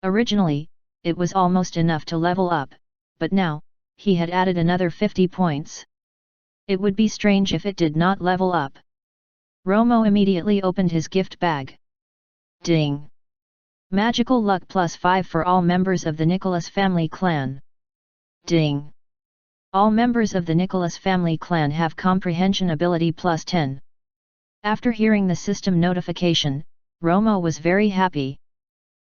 Originally, it was almost enough to level up, but now, he had added another 50 points. It would be strange if it did not level up. Romo immediately opened his gift bag. Ding! Magical luck +5 for all members of the Nicholas family clan. Ding! All members of the Nicholas family clan have comprehension ability +10. After hearing the system notification, Romo was very happy.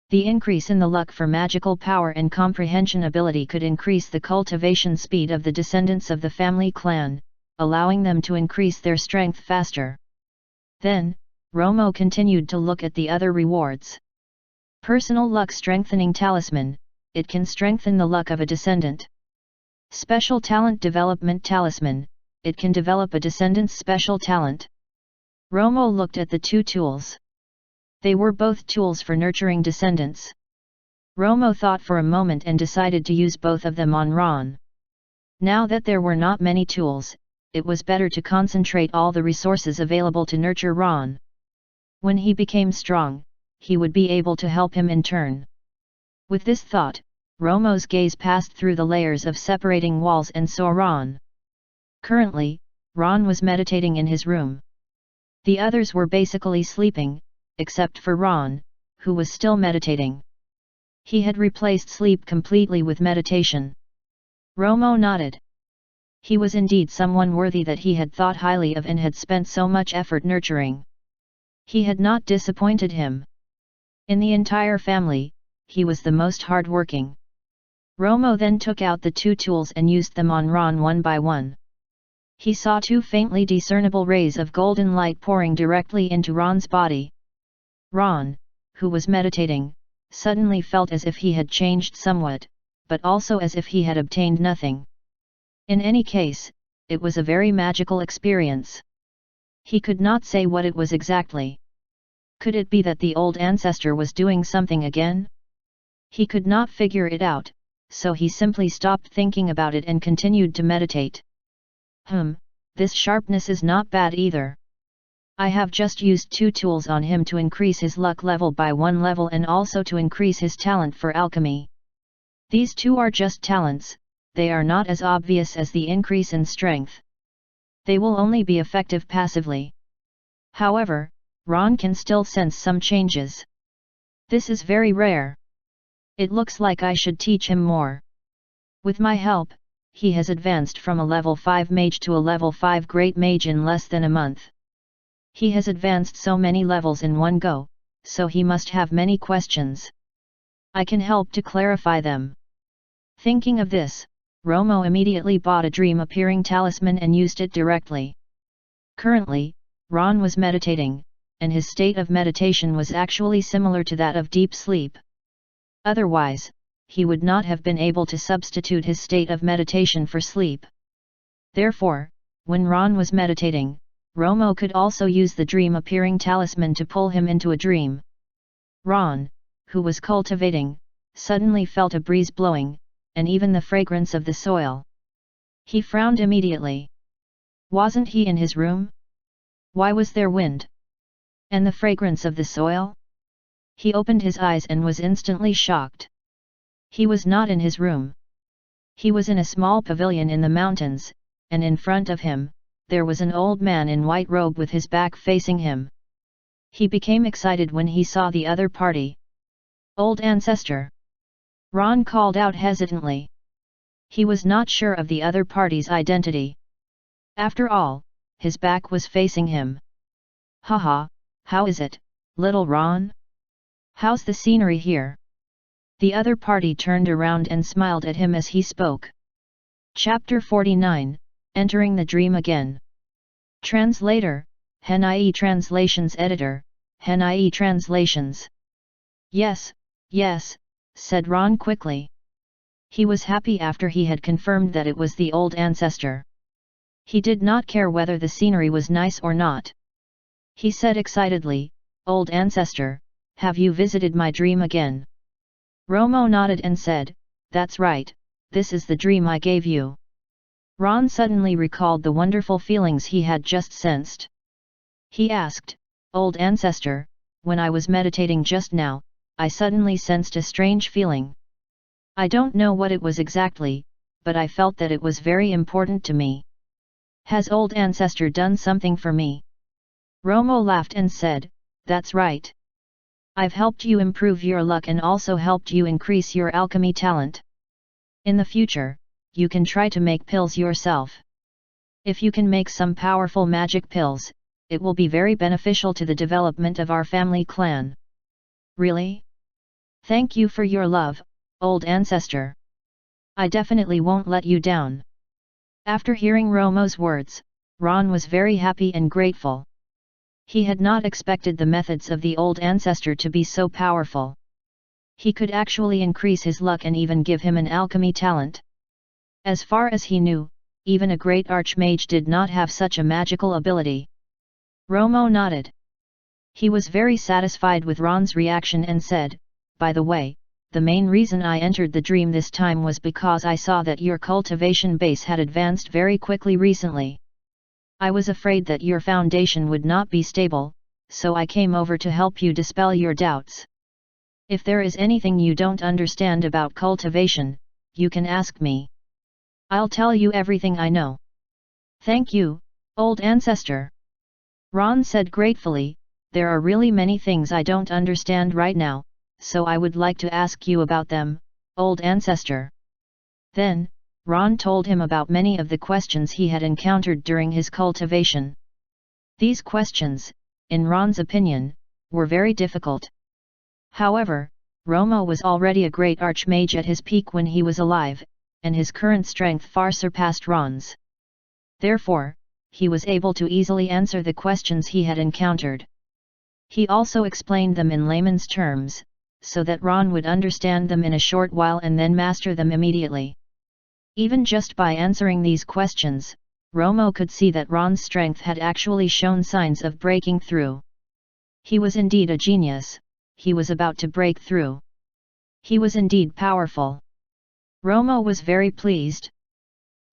The increase in the luck for magical power and comprehension ability could increase the cultivation speed of the descendants of the family clan, allowing them to increase their strength faster. Then, Romo continued to look at the other rewards. Personal Luck Strengthening Talisman, it can strengthen the luck of a descendant. Special Talent Development Talisman, it can develop a descendant's special talent. Romo looked at the two tools. They were both tools for nurturing descendants. Romo thought for a moment and decided to use both of them on Ron. Now that there were not many tools, it was better to concentrate all the resources available to nurture Ron. When he became strong, he would be able to help him in turn. With this thought, Romo's gaze passed through the layers of separating walls and saw Ron. Currently, Ron was meditating in his room. The others were basically sleeping, except for Ron, who was still meditating. He had replaced sleep completely with meditation. Romo nodded. He was indeed someone worthy that he had thought highly of and had spent so much effort nurturing. He had not disappointed him. In the entire family, he was the most hard-working. Romo then took out the two tools and used them on Ron one by one. He saw two faintly discernible rays of golden light pouring directly into Ron's body. Ron, who was meditating, suddenly felt as if he had changed somewhat, but also as if he had obtained nothing. In any case, it was a very magical experience. He could not say what it was exactly. Could it be that the old ancestor was doing something again? He could not figure it out, so he simply stopped thinking about it and continued to meditate. This sharpness is not bad either. I have just used two tools on him to increase his luck level by 1 level and also to increase his talent for alchemy. These two are just talents, they are not as obvious as the increase in strength. They will only be effective passively. However, Ron can still sense some changes. This is very rare. It looks like I should teach him more. With my help, he has advanced from a level 5 mage to a level 5 great mage in less than a month. He has advanced so many levels in one go, so he must have many questions. I can help to clarify them. Thinking of this, Romo immediately bought a dream-appearing talisman and used it directly. Currently, Ron was meditating, and his state of meditation was actually similar to that of deep sleep. Otherwise, he would not have been able to substitute his state of meditation for sleep. Therefore, when Ron was meditating, Romo could also use the dream-appearing talisman to pull him into a dream. Ron, who was cultivating, suddenly felt a breeze blowing, and even the fragrance of the soil. He frowned immediately. Wasn't he in his room? Why was there wind? And the fragrance of the soil? He opened his eyes and was instantly shocked. He was not in his room. He was in a small pavilion in the mountains, and in front of him, there was an old man in white robe with his back facing him. He became excited when he saw the other party. Old Ancestor! Ron called out hesitantly. He was not sure of the other party's identity. After all, his back was facing him. Haha, how is it, little Ron? How's the scenery here? The other party turned around and smiled at him as he spoke. Chapter 49, Entering the Dream Again. Translator, Hen.ie Translations Editor, Hen.ie Translations. Yes, said Ron quickly. He was happy after he had confirmed that it was the old ancestor. He did not care whether the scenery was nice or not. He said excitedly, Old Ancestor, have you visited my dream again? Romo nodded and said, That's right, this is the dream I gave you. Ron suddenly recalled the wonderful feelings he had just sensed. He asked, Old Ancestor, when I was meditating just now, I suddenly sensed a strange feeling. I don't know what it was exactly, but I felt that it was very important to me. Has Old Ancestor done something for me? Romo laughed and said, That's right. I've helped you improve your luck and also helped you increase your alchemy talent. In the future, you can try to make pills yourself. If you can make some powerful magic pills, it will be very beneficial to the development of our family clan. Really? Thank you for your love, old ancestor. I definitely won't let you down. After hearing Romo's words, Ron was very happy and grateful. He had not expected the methods of the old ancestor to be so powerful. He could actually increase his luck and even give him an alchemy talent. As far as he knew, even a great archmage did not have such a magical ability. Romo nodded. He was very satisfied with Ron's reaction and said, "By the way, the main reason I entered the dream this time was because I saw that your cultivation base had advanced very quickly recently. I was afraid that your foundation would not be stable, so I came over to help you dispel your doubts. If there is anything you don't understand about cultivation, you can ask me. I'll tell you everything I know." "Thank you, old ancestor." Ron said gratefully, "There are really many things I don't understand right now, so I would like to ask you about them, old ancestor." Then, Ron told him about many of the questions he had encountered during his cultivation. These questions, in Ron's opinion, were very difficult. However, Romo was already a great archmage at his peak when he was alive, and his current strength far surpassed Ron's. Therefore, he was able to easily answer the questions he had encountered. He also explained them in layman's terms, so that Ron would understand them in a short while and then master them immediately. Even just by answering these questions, Romo could see that Ron's strength had actually shown signs of breaking through. He was indeed a genius. He was about to break through. He was indeed powerful. Romo was very pleased.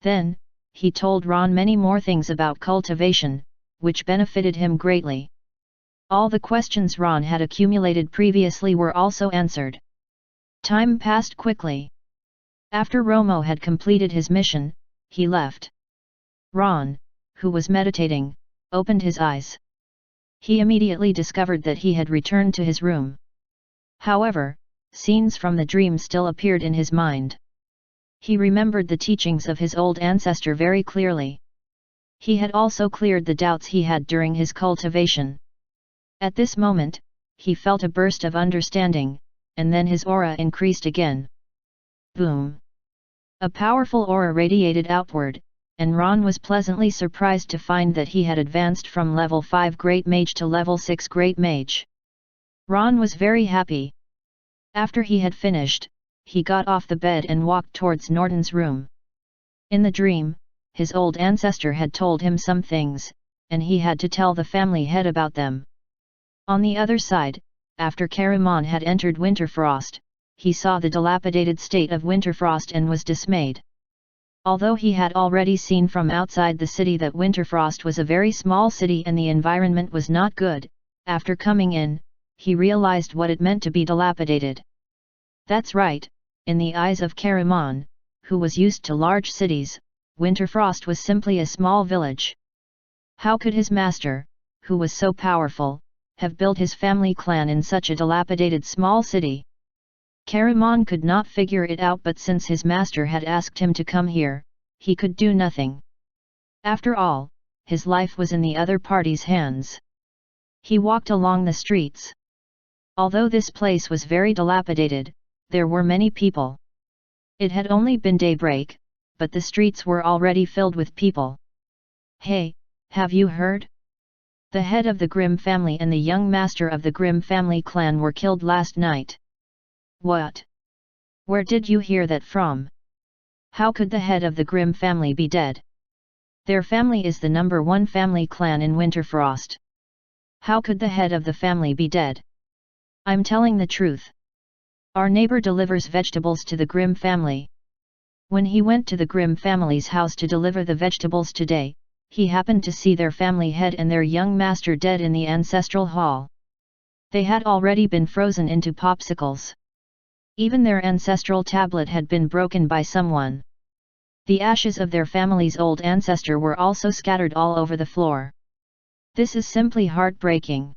Then, he told Ron many more things about cultivation, which benefited him greatly. All the questions Ron had accumulated previously were also answered. Time passed quickly. After Romo had completed his mission, he left. Ron, who was meditating, opened his eyes. He immediately discovered that he had returned to his room. However, scenes from the dream still appeared in his mind. He remembered the teachings of his old ancestor very clearly. He had also cleared the doubts he had during his cultivation. At this moment, he felt a burst of understanding, and then his aura increased again. Boom! A powerful aura radiated outward, and Ron was pleasantly surprised to find that he had advanced from level 5 Great Mage to level 6 Great Mage. Ron was very happy. After he had finished, he got off the bed and walked towards Norton's room. In the dream, his old ancestor had told him some things, and he had to tell the family head about them. On the other side, after Caramon had entered Winterfrost, he saw the dilapidated state of Winterfrost and was dismayed. Although he had already seen from outside the city that Winterfrost was a very small city and the environment was not good, after coming in, he realized what it meant to be dilapidated. That's right, in the eyes of Caramon, who was used to large cities, Winterfrost was simply a small village. How could his master, who was so powerful, have built his family clan in such a dilapidated small city? Caramon could not figure it out, but since his master had asked him to come here, he could do nothing. After all, his life was in the other party's hands. He walked along the streets. Although this place was very dilapidated, there were many people. It had only been daybreak, but the streets were already filled with people. "Hey, have you heard? The head of the Grimm family and the young master of the Grimm family clan were killed last night." "What? Where did you hear that from? How could the head of the Grimm family be dead? Their family is the #1 family clan in Winterfrost. How could the head of the family be dead? I'm telling the truth. Our neighbor delivers vegetables to the Grimm family. When he went to the Grimm family's house to deliver the vegetables today, he happened to see their family head and their young master dead in the ancestral hall. They had already been frozen into popsicles. Even their ancestral tablet had been broken by someone. The ashes of their family's old ancestor were also scattered all over the floor. This is simply heartbreaking.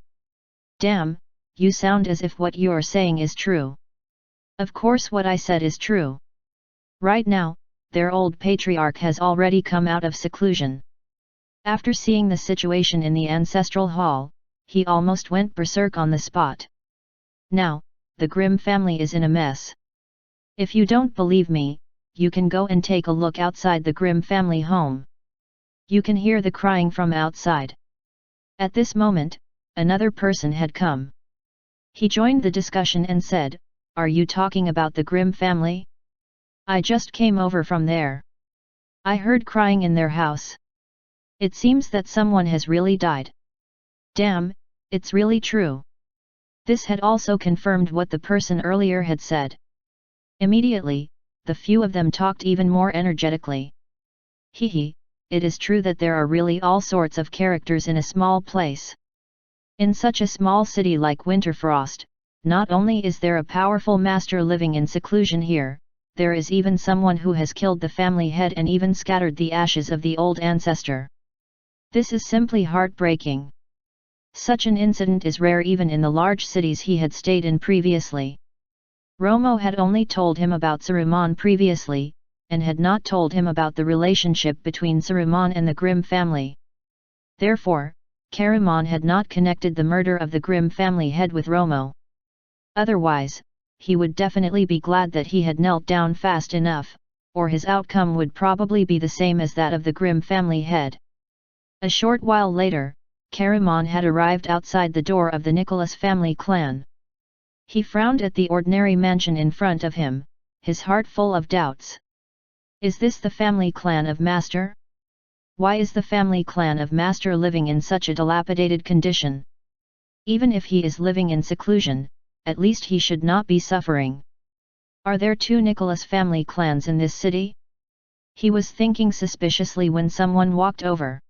Damn, you sound as if what you're saying is true. Of course what I said is true. Right now, their old patriarch has already come out of seclusion. After seeing the situation in the ancestral hall, he almost went berserk on the spot. Now, the Grimm family is in a mess. If you don't believe me, you can go and take a look outside the Grimm family home. You can hear the crying from outside. At this moment, another person had come. He joined the discussion and said, "Are you talking about the Grimm family? I just came over from there. I heard crying in their house. It seems that someone has really died. Damn, it's really true." This had also confirmed what the person earlier had said. Immediately, the few of them talked even more energetically. Hehe, it is true that there are really all sorts of characters in a small place. In such a small city like Winterfrost, not only is there a powerful master living in seclusion here, there is even someone who has killed the family head and even scattered the ashes of the old ancestor. This is simply heartbreaking. Such an incident is rare even in the large cities he had stayed in previously. Romo had only told him about Saruman previously, and had not told him about the relationship between Saruman and the Grimm family. Therefore, Karaman had not connected the murder of the Grimm family head with Romo. Otherwise, he would definitely be glad that he had knelt down fast enough, or his outcome would probably be the same as that of the Grimm family head. A short while later, Karaman had arrived outside the door of the Nicholas family clan. He frowned at the ordinary mansion in front of him, his heart full of doubts. Is this the family clan of Master? Why is the family clan of Master living in such a dilapidated condition? Even if he is living in seclusion, at least he should not be suffering. Are there two Nicholas family clans in this city? He was thinking suspiciously when someone walked over.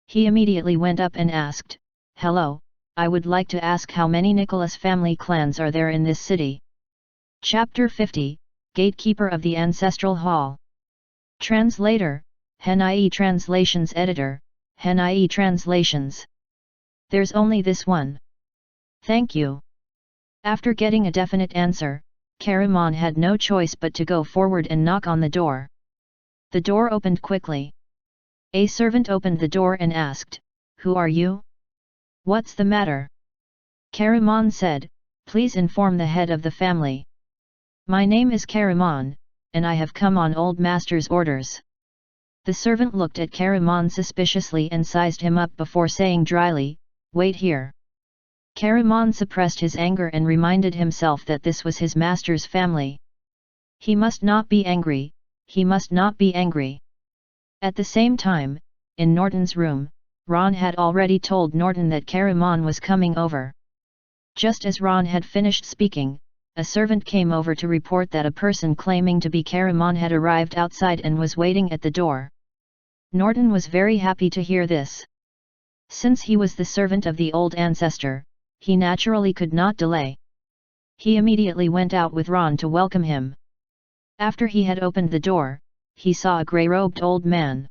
He immediately went up and asked, "Hello, I would like to ask how many Nicholas family clans are there in this city?" Chapter 50, Gatekeeper of the Ancestral Hall. Translator, Henai Translations Editor, Henai Translations. There's only this one. Thank you. After getting a definite answer, Karaman had no choice but to go forward and knock on the door. The door opened quickly. A servant opened the door and asked, "Who are you? What's the matter?" Karaman said, "Please inform the head of the family. My name is Karaman, and I have come on old master's orders." The servant looked at Karaman suspiciously and sized him up before saying dryly, "Wait here." Karaman suppressed his anger and reminded himself that this was his master's family. He must not be angry, he must not be angry. At the same time, in Norton's room, Ron had already told Norton that Karaman was coming over. Just as Ron had finished speaking, a servant came over to report that a person claiming to be Karaman had arrived outside and was waiting at the door. Norton was very happy to hear this. Since he was the servant of the old ancestor, he naturally could not delay. He immediately went out with Ron to welcome him. After he had opened the door, he saw a grey-robed old man.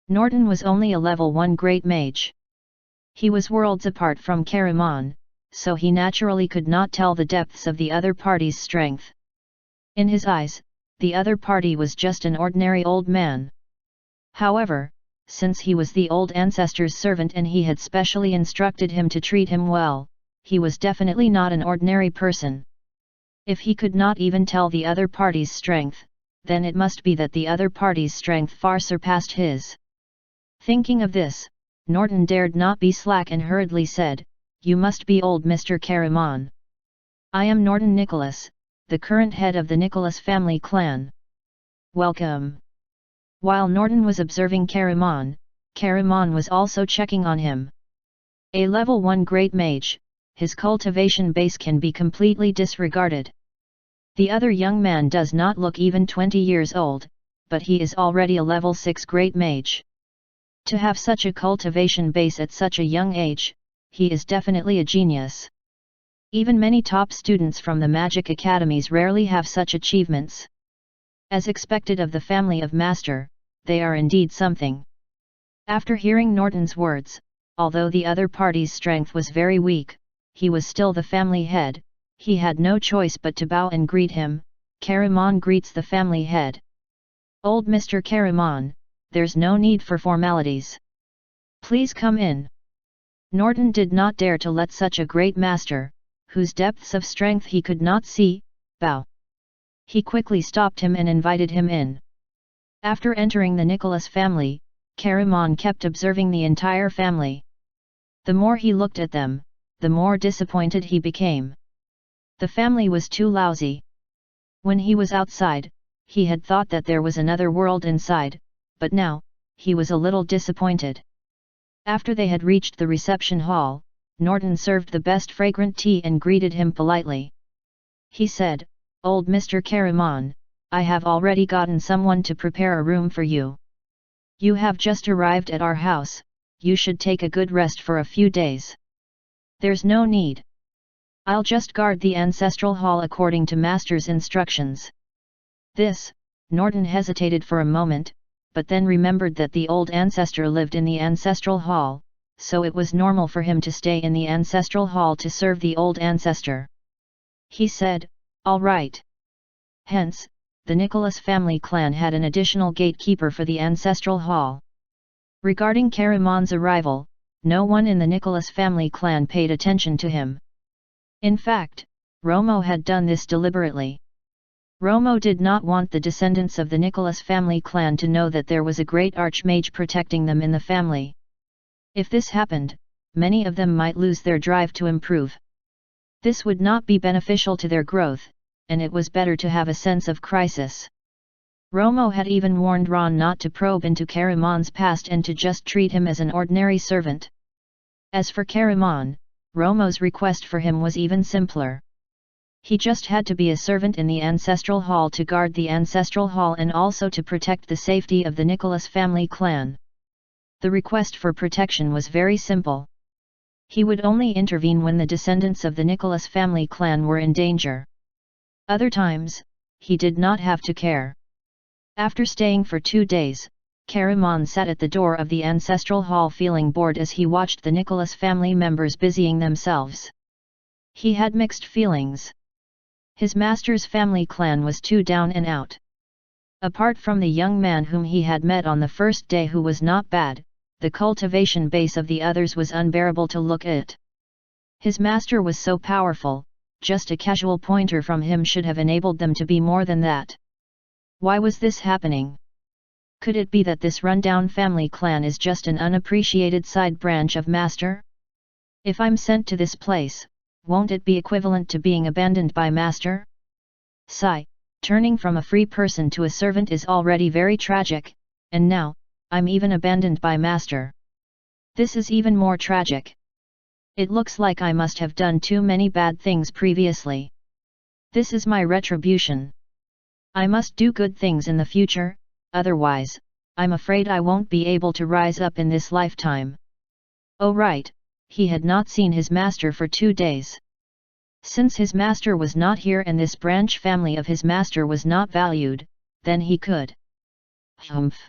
Norton was only a level 1 great mage. He was worlds apart from Karaman, so he naturally could not tell the depths of the other party's strength. In his eyes, the other party was just an ordinary old man. However, since he was the old ancestor's servant and he had specially instructed him to treat him well, he was definitely not an ordinary person. If he could not even tell the other party's strength, then it must be that the other party's strength far surpassed his. Thinking of this, Norton dared not be slack and hurriedly said, "You must be old Mr. Karaman. I am Norton Nicholas, the current head of the Nicholas family clan. Welcome." While Norton was observing Karaman, Karaman was also checking on him. A level 1 great mage, his cultivation base can be completely disregarded. The other young man does not look even 20 years old, but he is already a level 6 great mage. To have such a cultivation base at such a young age, he is definitely a genius. Even many top students from the magic academies rarely have such achievements. As expected of the family of Master, they are indeed something. After hearing Norton's words, although the other party's strength was very weak, he was still the family head, he had no choice but to bow and greet him. Karaman greets the family head. Old Mr. Karaman, there's no need for formalities. Please come in. Norton did not dare to let such a great master, whose depths of strength he could not see, bow. He quickly stopped him and invited him in. After entering the Nicholas family, Karaman kept observing the entire family. The more he looked at them, the more disappointed he became. The family was too lousy. When he was outside, he had thought that there was another world inside, but now, he was a little disappointed. After they had reached the reception hall, Norton served the best fragrant tea and greeted him politely. He said, "Old Mr. Karaman, I have already gotten someone to prepare a room for you. You have just arrived at our house, you should take a good rest for a few days." "There's no need. I'll just guard the ancestral hall according to Master's instructions." This, Norton hesitated for a moment, but then remembered that the old ancestor lived in the ancestral hall, so it was normal for him to stay in the ancestral hall to serve the old ancestor. He said, "All right." Hence, the Nicholas family clan had an additional gatekeeper for the ancestral hall. Regarding Karaman's arrival, no one in the Nicholas family clan paid attention to him. In fact, Romo had done this deliberately. Romo did not want the descendants of the Nicholas family clan to know that there was a great archmage protecting them in the family. If this happened, many of them might lose their drive to improve. This would not be beneficial to their growth, and it was better to have a sense of crisis. Romo had even warned Ron not to probe into Karaman's past and to just treat him as an ordinary servant. As for Karaman, Romo's request for him was even simpler. He just had to be a servant in the ancestral hall to guard the ancestral hall and also to protect the safety of the Nicholas family clan. The request for protection was very simple. He would only intervene when the descendants of the Nicholas family clan were in danger. Other times, he did not have to care. After staying for 2 days, Karaman sat at the door of the ancestral hall feeling bored as he watched the Nicholas family members busying themselves. He had mixed feelings. His master's family clan was too down and out. Apart from the young man whom he had met on the first day who was not bad, the cultivation base of the others was unbearable to look at. His master was so powerful, just a casual pointer from him should have enabled them to be more than that. Why was this happening? Could it be that this rundown family clan is just an unappreciated side branch of Master? If I'm sent to this place, won't it be equivalent to being abandoned by Master? Sigh, turning from a free person to a servant is already very tragic, and now, I'm even abandoned by Master. This is even more tragic. It looks like I must have done too many bad things previously. This is my retribution. I must do good things in the future, otherwise, I'm afraid I won't be able to rise up in this lifetime. Oh right, he had not seen his master for 2 days. Since his master was not here and this branch family of his master was not valued, then he could. Humph.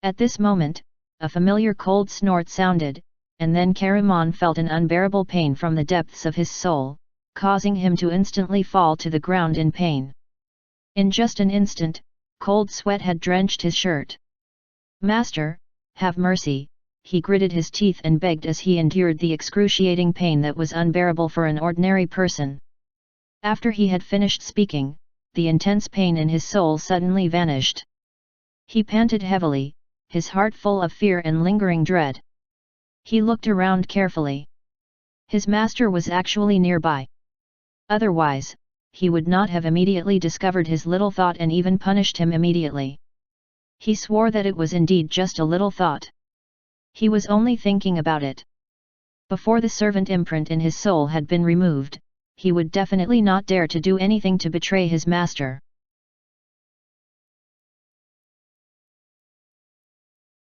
At this moment, a familiar cold snort sounded, and then Karaman felt an unbearable pain from the depths of his soul, causing him to instantly fall to the ground in pain. In just an instant, cold sweat had drenched his shirt. "Master, have mercy," he gritted his teeth and begged as he endured the excruciating pain that was unbearable for an ordinary person. After he had finished speaking, the intense pain in his soul suddenly vanished. He panted heavily, his heart full of fear and lingering dread. He looked around carefully. His master was actually nearby. Otherwise, he would not have immediately discovered his little thought and even punished him immediately. He swore that it was indeed just a little thought. He was only thinking about it. Before the servant imprint in his soul had been removed, he would definitely not dare to do anything to betray his master.